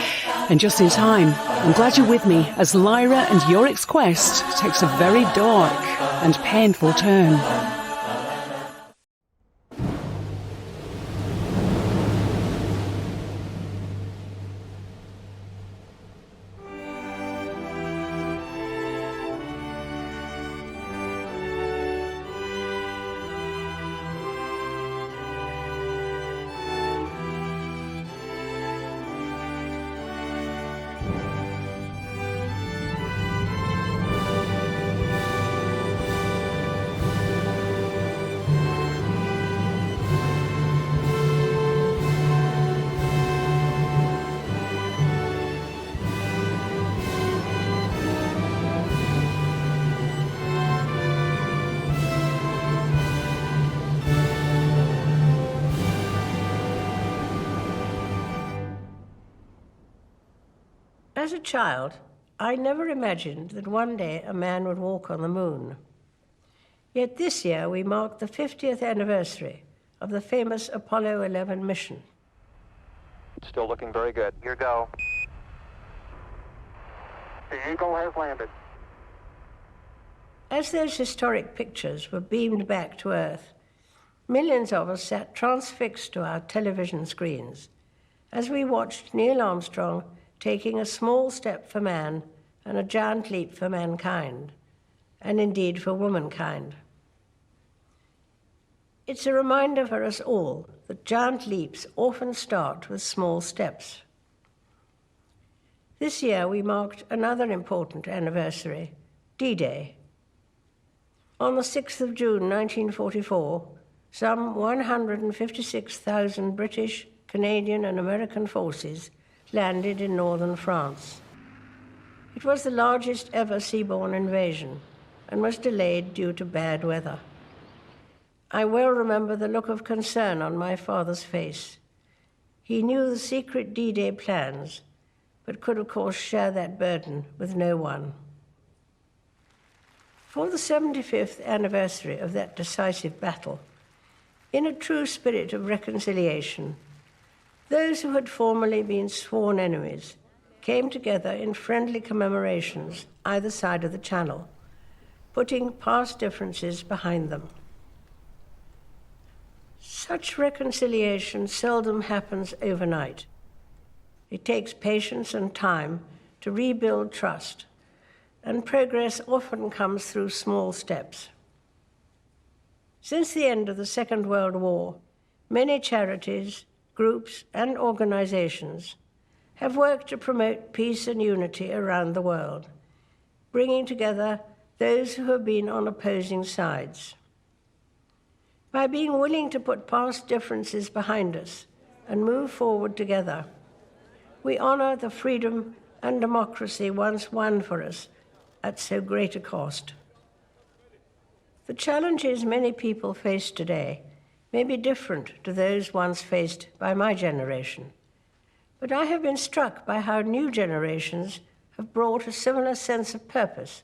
S12: And just in time, I'm glad you're with me as Lyra and Yorick's quest takes a very dark and painful turn.
S19: As a child, I never imagined that one day a man would walk on the moon. Yet this year we mark the 50th anniversary of the famous Apollo 11 mission.
S14: Still looking very good. Here go. The Eagle has landed.
S19: As those historic pictures were beamed back to Earth, millions of us sat transfixed to our television screens as we watched Neil Armstrong taking a small step for man and a giant leap for mankind, and indeed for womankind. It's a reminder for us all that giant leaps often start with small steps. This year we marked another important anniversary, D-Day. On the 6th of June 1944, some 156,000 British, Canadian and American forces landed in northern France. It was the largest ever seaborne invasion and was delayed due to bad weather. I well remember the look of concern on my father's face. He knew the secret D-Day plans, but could of course share that burden with no one. For the 75th anniversary of that decisive battle, in a true spirit of reconciliation, those who had formerly been sworn enemies came together in friendly commemorations either side of the Channel, putting past differences behind them. Such reconciliation seldom happens overnight. It takes patience and time to rebuild trust, and progress often comes through small steps. Since the end of the Second World War, many charities, groups, and organizations have worked to promote peace and unity around the world, bringing together those who have been on opposing sides. By being willing to put past differences behind us and move forward together, we honor the freedom and democracy once won for us at so great a cost. The challenges many people face today may be different to those once faced by my generation, but I have been struck by how new generations have brought a similar sense of purpose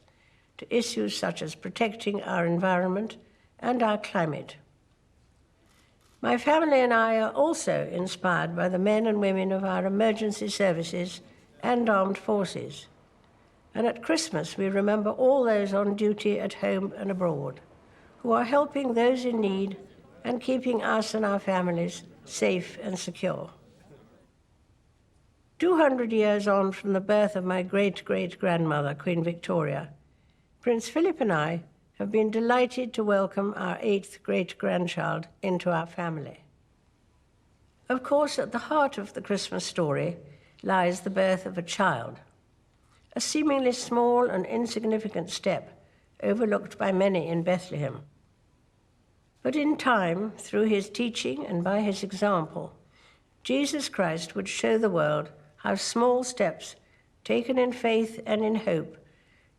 S19: to issues such as protecting our environment and our climate. My family and I are also inspired by the men and women of our emergency services and armed forces. And at Christmas, we remember all those on duty at home and abroad who are helping those in need and keeping us and our families safe and secure. 200 years on from the birth of my great-great-grandmother, Queen Victoria, Prince Philip and I have been delighted to welcome our 8th great-grandchild into our family. Of course, at the heart of the Christmas story lies the birth of a child, a seemingly small and insignificant step overlooked by many in Bethlehem. But in time, through his teaching and by his example, Jesus Christ would show the world how small steps, taken in faith and in hope,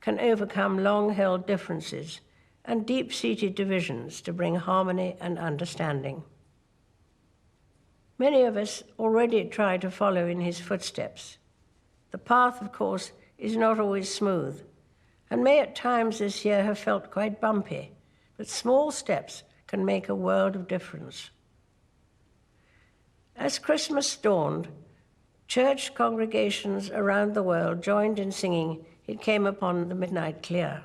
S19: can overcome long-held differences and deep-seated divisions to bring harmony and understanding. Many of us already try to follow in his footsteps. The path, of course, is not always smooth, and may at times this year have felt quite bumpy, but small steps can make a world of difference. As Christmas dawned, church congregations around the world joined in singing "It Came Upon the Midnight Clear."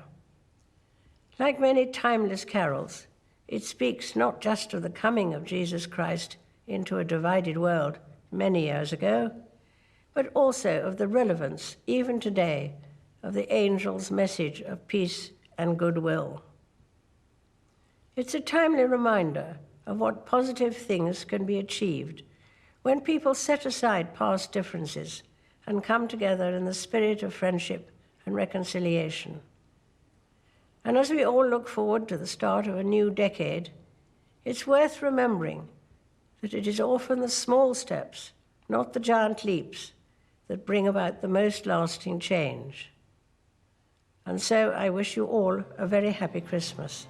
S19: Like many timeless carols, it speaks not just of the coming of Jesus Christ into a divided world many years ago, but also of the relevance, even today, of the angel's message of peace and goodwill. It's a timely reminder of what positive things can be achieved when people set aside past differences and come together in the spirit of friendship and reconciliation. And as we all look forward to the start of a new decade, it's worth remembering that it is often the small steps, not the giant leaps, that bring about the most lasting change. And so I wish you all a very happy Christmas.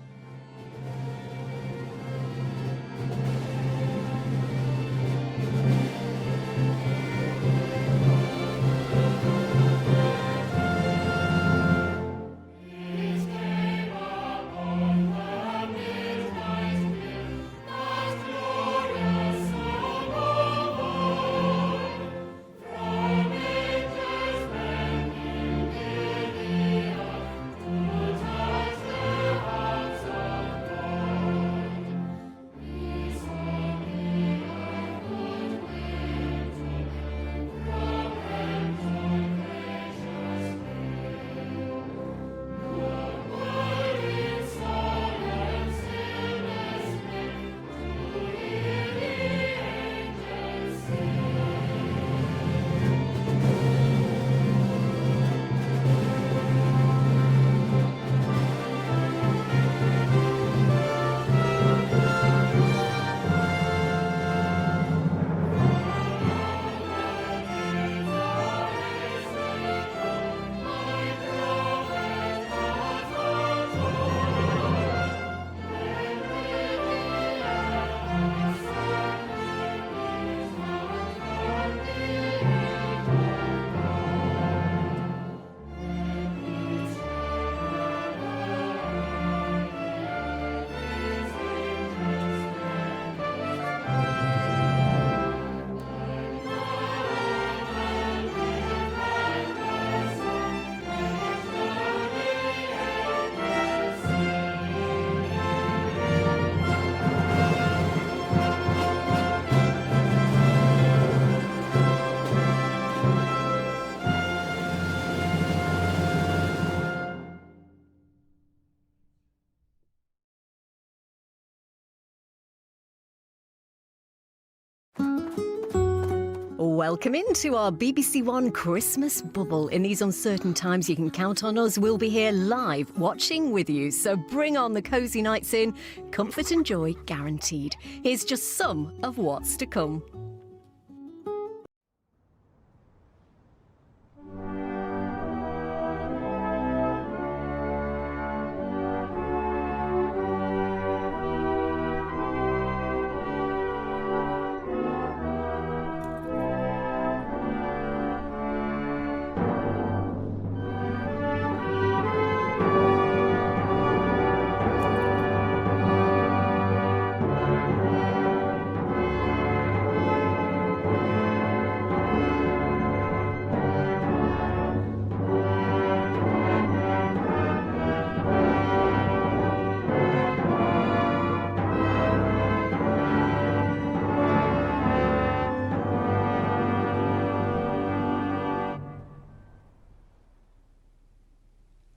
S3: Welcome into our BBC One Christmas bubble. In these uncertain times, you can count on us. We'll be here live, watching with you. So bring on the cosy nights in. Comfort and joy guaranteed. Here's just some of what's to come.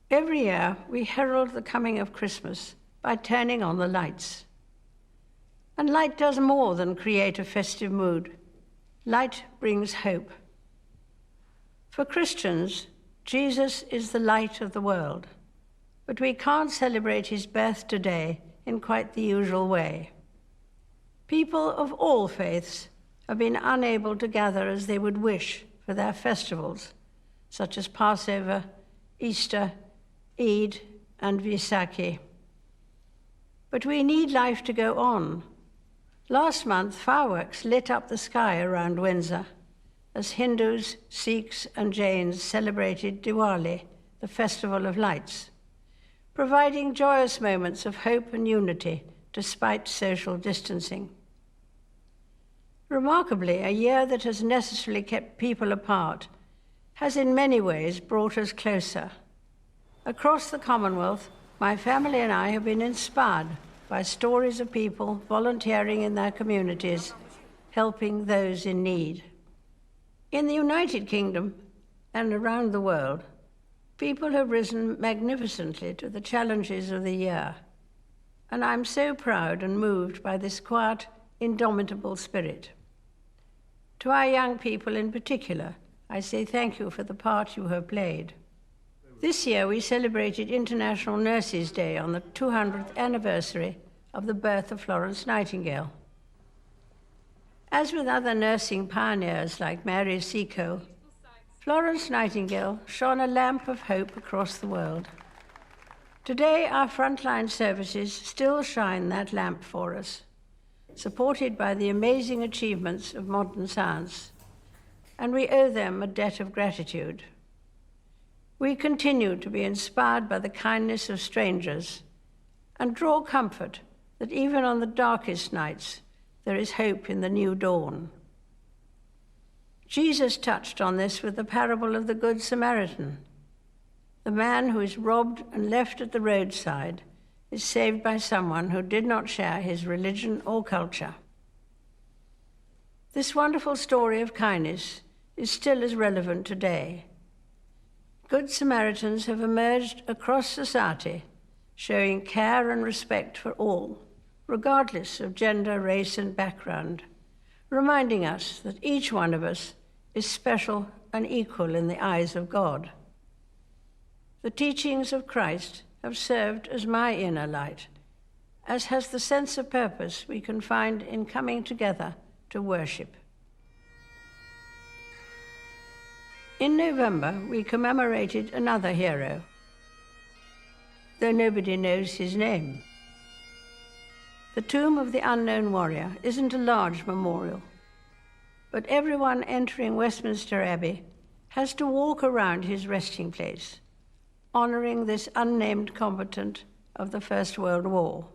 S19: Every year, we herald the coming of Christmas by turning on the lights. And light does more than create a festive mood. Light brings hope. For Christians, Jesus is the light of the world, but we can't celebrate his birth today in quite the usual way. People of all faiths have been unable to gather as they would wish for their festivals, such as Passover, Easter, Eid, and Vaisakhi. But we need life to go on. Last month, fireworks lit up the sky around Windsor as Hindus, Sikhs, and Jains celebrated Diwali, the Festival of Lights, providing joyous moments of hope and unity despite social distancing. Remarkably, a year that has necessarily kept people apart has in many ways brought us closer. Across the Commonwealth, my family and I have been inspired by stories of people volunteering in their communities, helping those in need. In the United Kingdom and around the world, people have risen magnificently to the challenges of the year, and I'm so proud and moved by this quiet, indomitable spirit. To our young people in particular, I say thank you for the part you have played. This year we celebrated International Nurses' Day on the 200th anniversary of the birth of Florence Nightingale. As with other nursing pioneers like Mary Seacole, Florence Nightingale shone a lamp of hope across the world. Today, our frontline services still shine that lamp for us, supported by the amazing achievements of modern science, and we owe them a debt of gratitude. We continue to be inspired by the kindness of strangers and draw comfort that even on the darkest nights, there is hope in the new dawn. Jesus touched on this with the parable of the Good Samaritan. The man who is robbed and left at the roadside is saved by someone who did not share his religion or culture. This wonderful story of kindness is still as relevant today. Good Samaritans have emerged across society, showing care and respect for all, regardless of gender, race, and background, reminding us that each one of us is special and equal in the eyes of God. The teachings of Christ have served as my inner light, as has the sense of purpose we can find in coming together to worship. In November, we commemorated another hero, though nobody knows his name. The tomb of the unknown warrior isn't a large memorial, but everyone entering Westminster Abbey has to walk around his resting place, honoring this unnamed combatant of the First World War,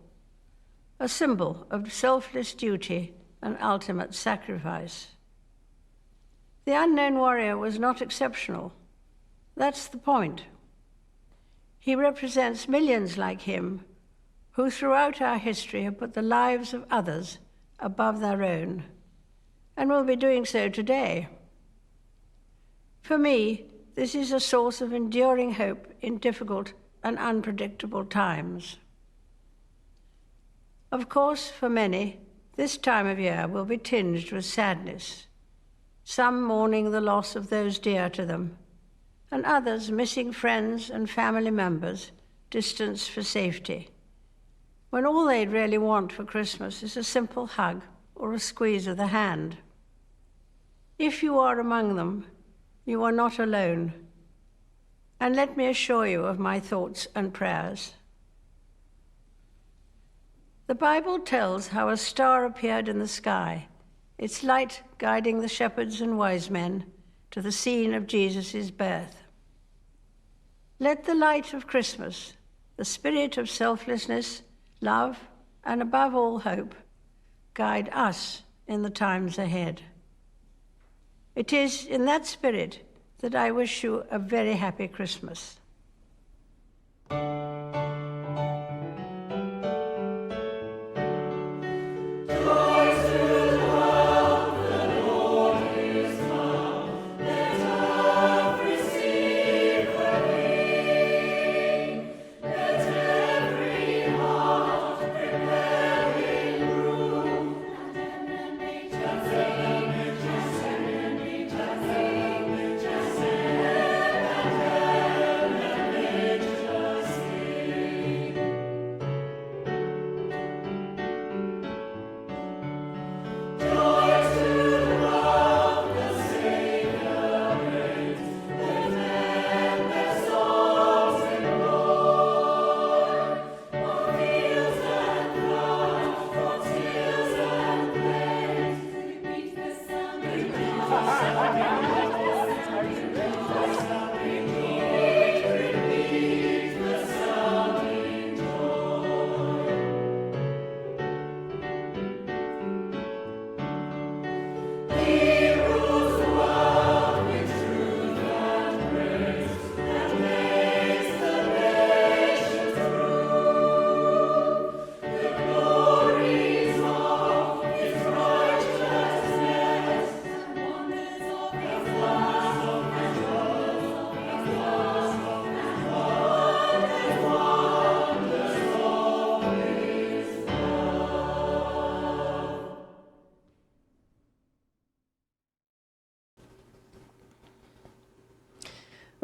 S19: a symbol of selfless duty and ultimate sacrifice. The unknown warrior was not exceptional. That's the point. He represents millions like him who throughout our history have put the lives of others above their own, and will be doing so today. For me, this is a source of enduring hope in difficult and unpredictable times. Of course, for many, this time of year will be tinged with sadness, some mourning the loss of those dear to them, and others missing friends and family members distanced for safety, when all they'd really want for Christmas is a simple hug or a squeeze of the hand. If you are among them, you are not alone, and let me assure you of my thoughts and prayers. The Bible tells how a star appeared in the sky, its light guiding the shepherds and wise men to the scene of Jesus' birth. Let the light of Christmas, the spirit of selflessness, love, and above all hope, guide us in the times ahead. It is in that spirit that I wish you a very happy Christmas.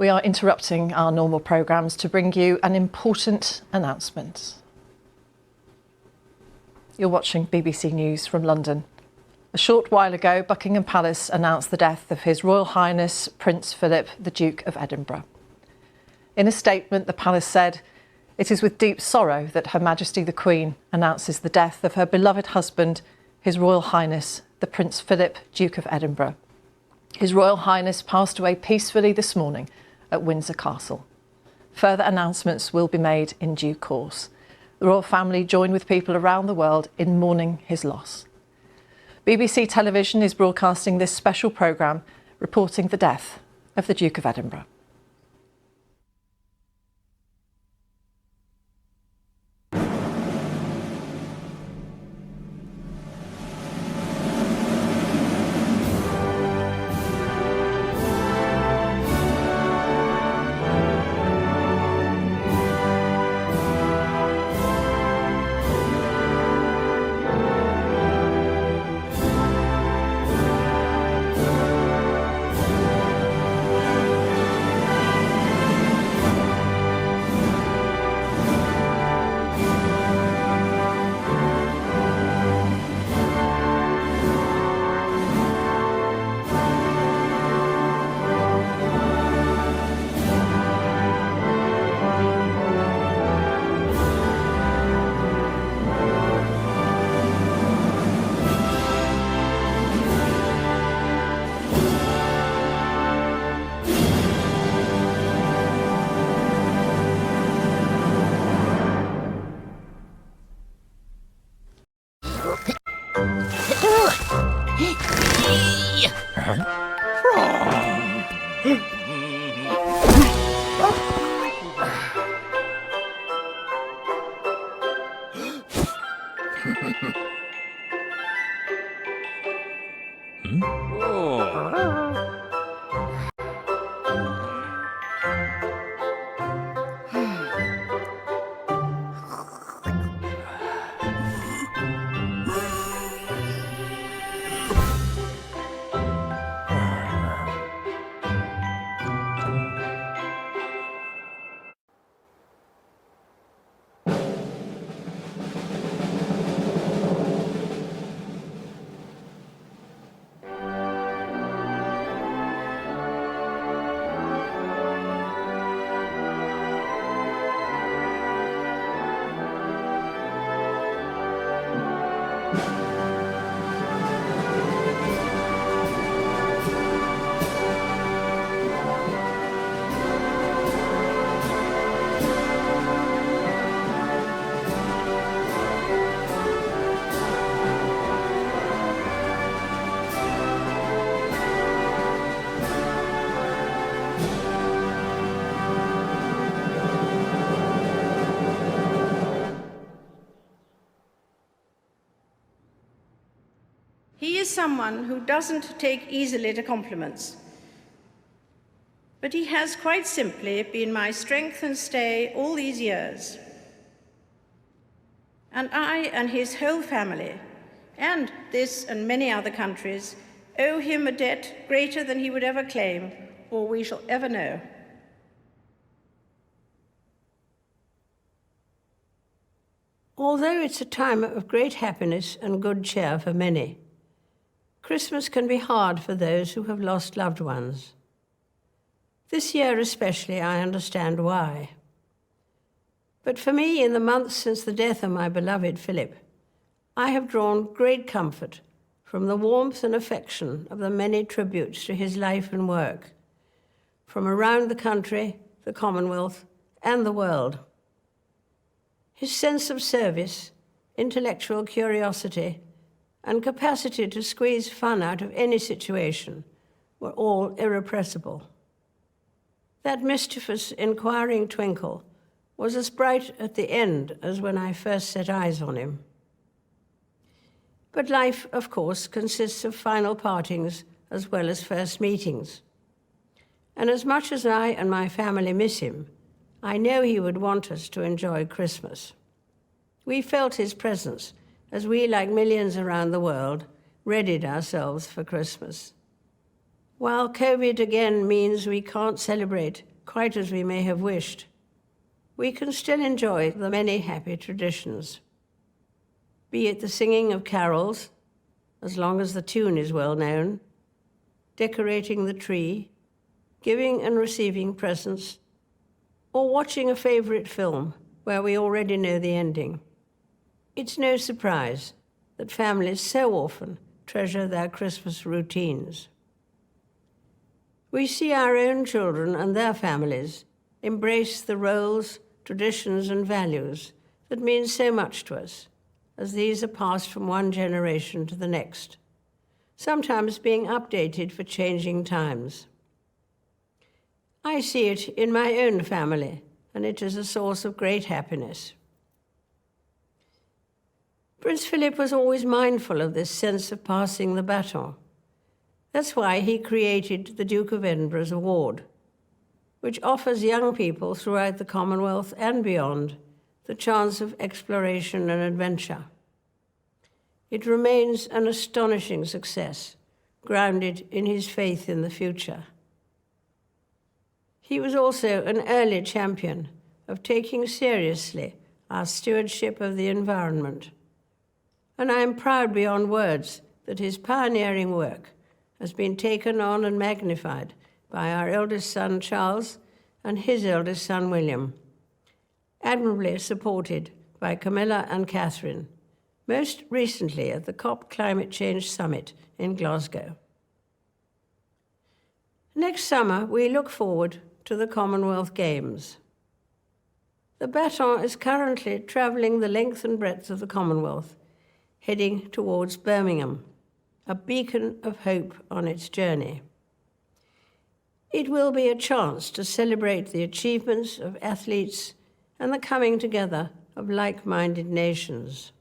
S15: We are interrupting our normal programmes to bring you an important announcement. You're watching BBC News from London. A short while ago, Buckingham Palace announced the death of His Royal Highness Prince Philip, the Duke of Edinburgh. In a statement, the Palace said, "It is with deep sorrow that Her Majesty the Queen announces the death of her beloved husband, His Royal Highness, the Prince Philip, Duke of Edinburgh. His Royal Highness passed away peacefully this morning at Windsor Castle. Further announcements will be made in due course. The royal family join with people around the world in mourning his loss." BBC Television is broadcasting this special programme reporting the death of the Duke of Edinburgh.
S19: He is someone who doesn't take easily to compliments, but he has quite simply been my strength and stay all these years. And I and his whole family, and this and many other countries, owe him a debt greater than he would ever claim or we shall ever know. Although it's a time of great happiness and good cheer for many, Christmas can be hard for those who have lost loved ones. This year especially, I understand why. But for me, in the months since the death of my beloved Philip, I have drawn great comfort from the warmth and affection of the many tributes to his life and work, from around the country, the Commonwealth, and the world. His sense of service, intellectual curiosity, and capacity to squeeze fun out of any situation were all irrepressible. That mischievous, inquiring twinkle was as bright at the end as when I first set eyes on him. But life, of course, consists of final partings as well as first meetings. And as much as I and my family miss him, I know he would want us to enjoy Christmas. We felt his presence as we, like millions around the world, readied ourselves for Christmas. While COVID again means we can't celebrate quite as we may have wished, we can still enjoy the many happy traditions. Be it the singing of carols, as long as the tune is well known, decorating the tree, giving and receiving presents, or watching a favourite film where we already know the ending. It's no surprise that families so often treasure their Christmas routines. We see our own children and their families embrace the roles, traditions, and values that mean so much to us, as these are passed from one generation to the next, sometimes being updated for changing times. I see it in my own family, and it is a source of great happiness. Prince Philip was always mindful of this sense of passing the baton. That's why he created the Duke of Edinburgh's Award, which offers young people throughout the Commonwealth and beyond the chance of exploration and adventure. It remains an astonishing success, grounded in his faith in the future. He was also an early champion of taking seriously our stewardship of the environment, and I am proud beyond words that his pioneering work has been taken on and magnified by our eldest son, Charles, and his eldest son, William, admirably supported by Camilla and Catherine, most recently at the COP Climate Change Summit in Glasgow. Next summer, we look forward to the Commonwealth Games. The baton is currently travelling the length and breadth of the Commonwealth, heading towards Birmingham, a beacon of hope on its journey. It will be a chance to celebrate the achievements of athletes and the coming together of like-minded nations.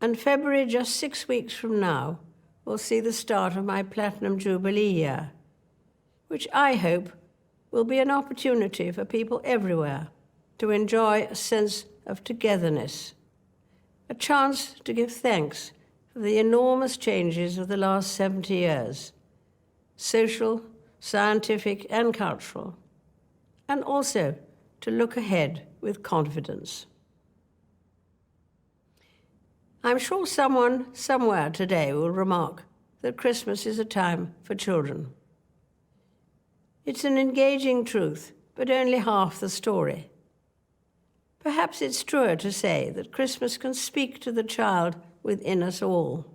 S19: And February, just 6 weeks from now, will see the start of my Platinum Jubilee year, which I hope will be an opportunity for people everywhere to enjoy a sense of togetherness, a chance to give thanks for the enormous changes of the last 70 years, social, scientific, and cultural, and also to look ahead with confidence. I'm sure someone somewhere today will remark that Christmas is a time for children. It's an engaging truth, but only half the story. Perhaps it's truer to say that Christmas can speak to the child within us all.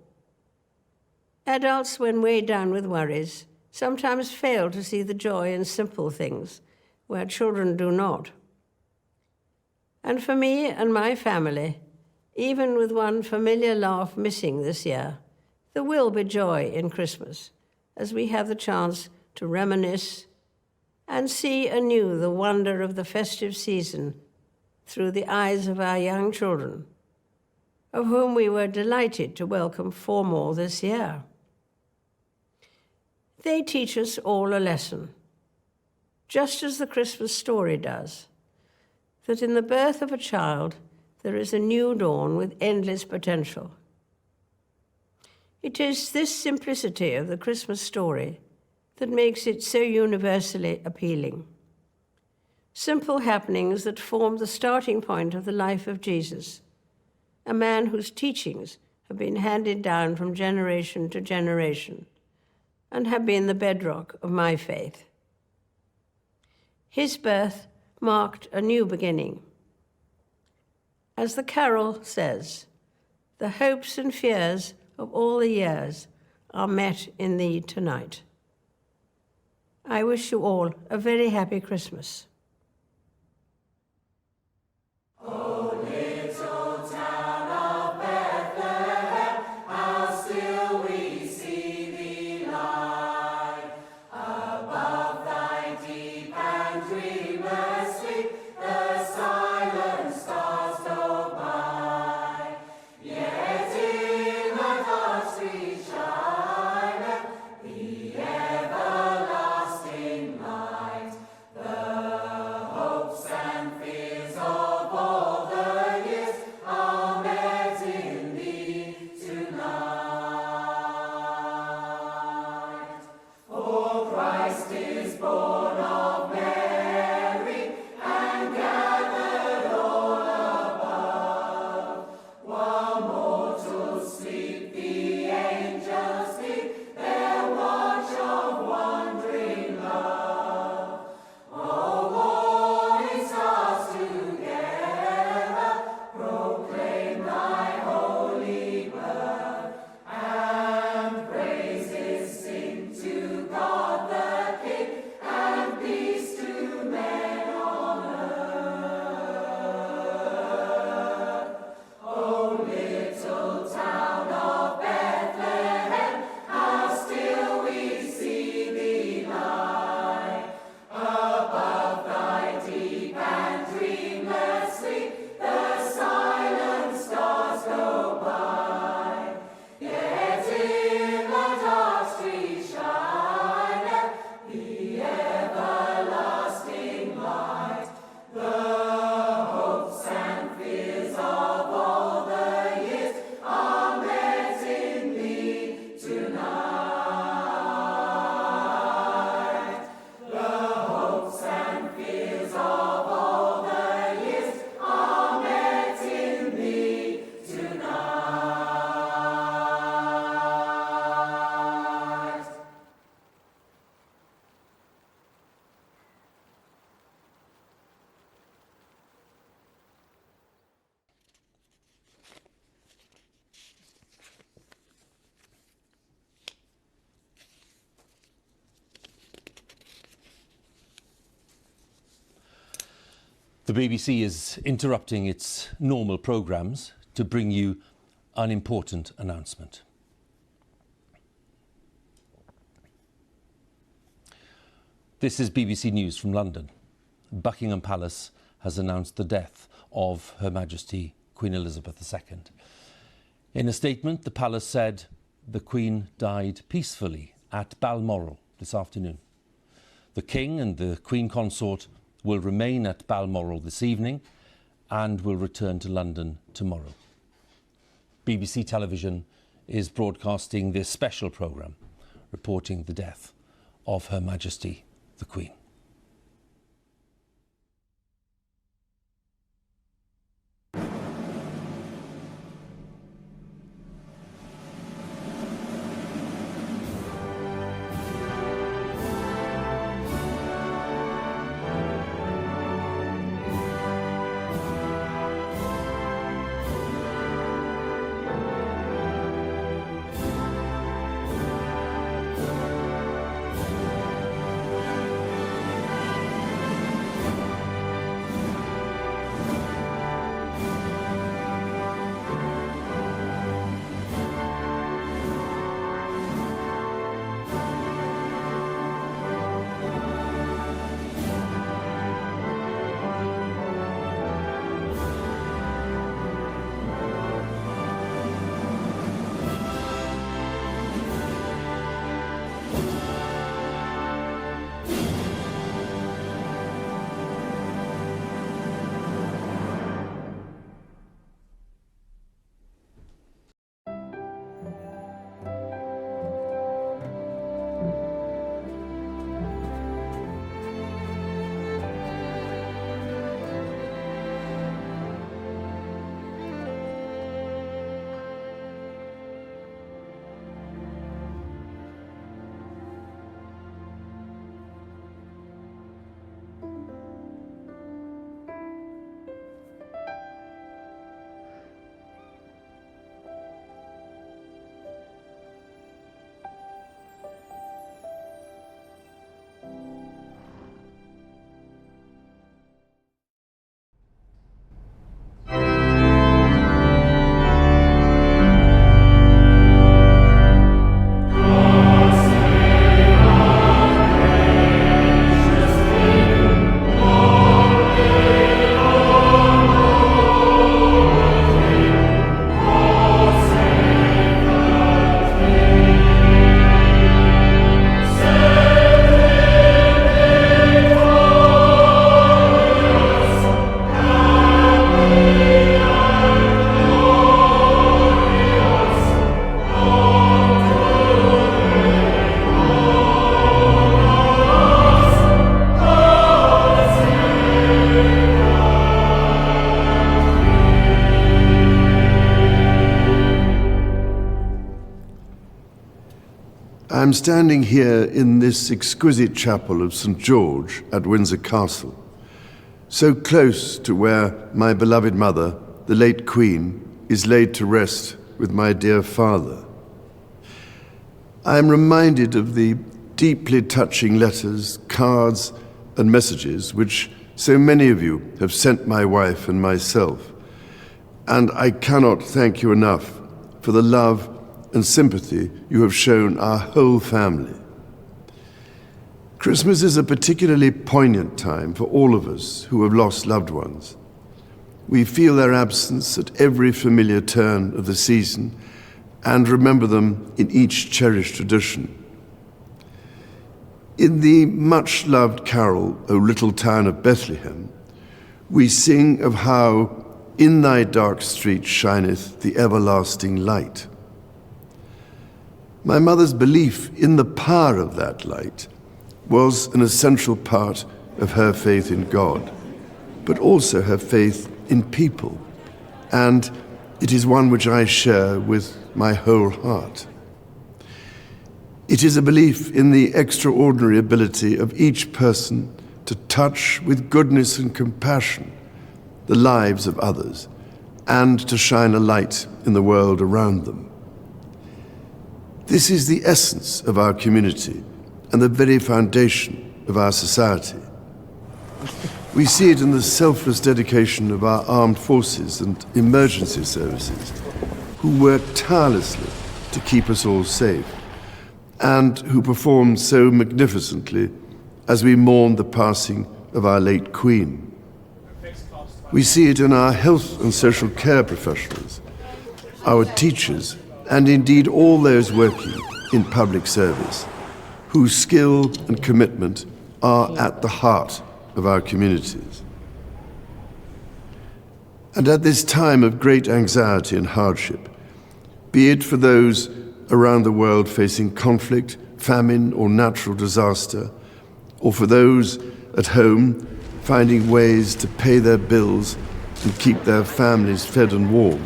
S19: Adults, when weighed down with worries, sometimes fail to see the joy in simple things, where children do not. And for me and my family, even with one familiar laugh missing this year, there will be joy in Christmas, as we have the chance to reminisce and see anew the wonder of the festive season through the eyes of our young children, of whom we were delighted to welcome 4 more this year. They teach us all a lesson, just as the Christmas story does, that in the birth of a child there is a new dawn with endless potential. It is this simplicity of the Christmas story that makes it so universally appealing. Simple happenings that form the starting point of the life of Jesus, a man whose teachings have been handed down from generation to generation and have been the bedrock of my faith. His birth marked a new beginning. As the carol says, the hopes and fears of all the years are met in thee tonight. I wish you all a very happy Christmas.
S8: Christ is born.
S17: The BBC is interrupting its normal programmes to bring you an important announcement. This is BBC News from London. Buckingham Palace has announced the death of Her Majesty Queen Elizabeth II. In a statement, the palace said the Queen died peacefully at Balmoral this afternoon. The King and the Queen Consort will remain at Balmoral this evening and will return to London tomorrow. BBC Television is broadcasting this special programme reporting the death of Her Majesty the Queen.
S16: I'm standing here in this exquisite chapel of St. George at Windsor Castle, so close to where my beloved mother, the late Queen, is laid to rest with my dear father. I am reminded of the deeply touching letters, cards, and messages which so many of you have sent my wife and myself, and I cannot thank you enough for the love and sympathy you have shown our whole family. Christmas is a particularly poignant time for all of us who have lost loved ones. We feel their absence at every familiar turn of the season and remember them in each cherished tradition. In the much-loved carol, O Little Town of Bethlehem, we sing of how in thy dark street shineth the everlasting light. My mother's belief in the power of that light was an essential part of her faith in God, but also her faith in people, and it is one which I share with my whole heart. It is a belief in the extraordinary ability of each person to touch with goodness and compassion the lives of others, and to shine a light in the world around them. This is the essence of our community and the very foundation of our society. We see it in the selfless dedication of our armed forces and emergency services, who work tirelessly to keep us all safe, and who performed so magnificently as we mourn the passing of our late Queen. We see it in our health and social care professionals, our teachers, and indeed all those working in public service, whose skill and commitment are at the heart of our communities. And at this time of great anxiety and hardship, be it for those around the world facing conflict, famine, or natural disaster, or for those at home finding ways to pay their bills and keep their families fed and warm,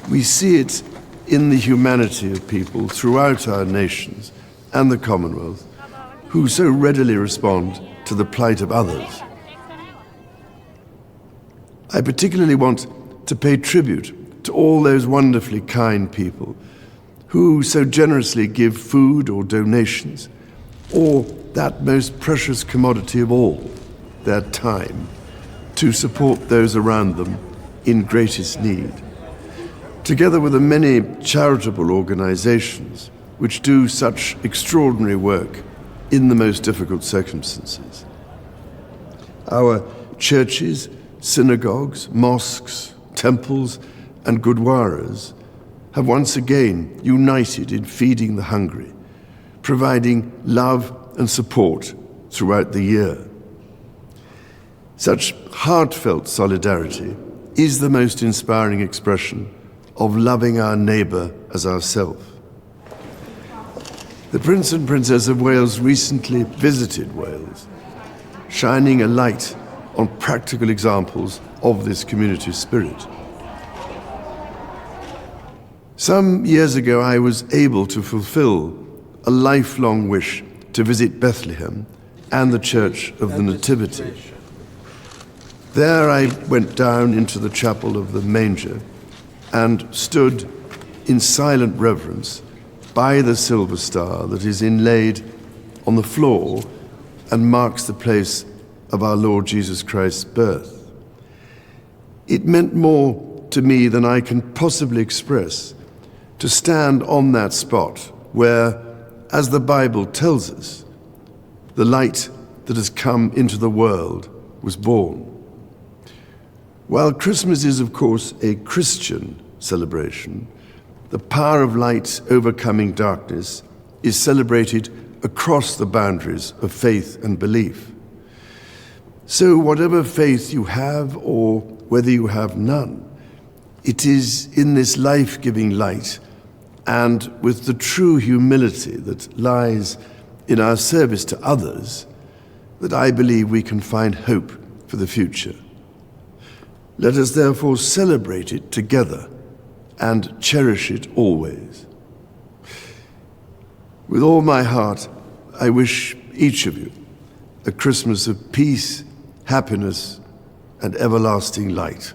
S16: we see it in the humanity of people throughout our nations and the Commonwealth, who so readily respond to the plight of others. I particularly want to pay tribute to all those wonderfully kind people who so generously give food or donations, or that most precious commodity of all, their time, to support those around them in greatest need, together with the many charitable organizations which do such extraordinary work in the most difficult circumstances. Our churches, synagogues, mosques, temples, and gurdwaras have once again united in feeding the hungry, providing love and support throughout the year. Such heartfelt solidarity is the most inspiring expression of loving our neighbour as ourselves. The Prince and Princess of Wales recently visited Wales, shining a light on practical examples of this community spirit. Some years ago, I was able to fulfill a lifelong wish to visit Bethlehem and the Church of the Nativity. There I went down into the chapel of the manger and stood in silent reverence by the silver star that is inlaid on the floor and marks the place of our Lord Jesus Christ's birth. It meant more to me than I can possibly express to stand on that spot where, as the Bible tells us, the light that has come into the world was born. While Christmas is, of course, a Christian celebration, the power of light overcoming darkness is celebrated across the boundaries of faith and belief. So whatever faith you have or whether you have none, it is in this life-giving light and with the true humility that lies in our service to others that I believe we can find hope for the future. Let us therefore celebrate it together and cherish it always. With all my heart, I wish each of you a Christmas of peace, happiness, and everlasting light.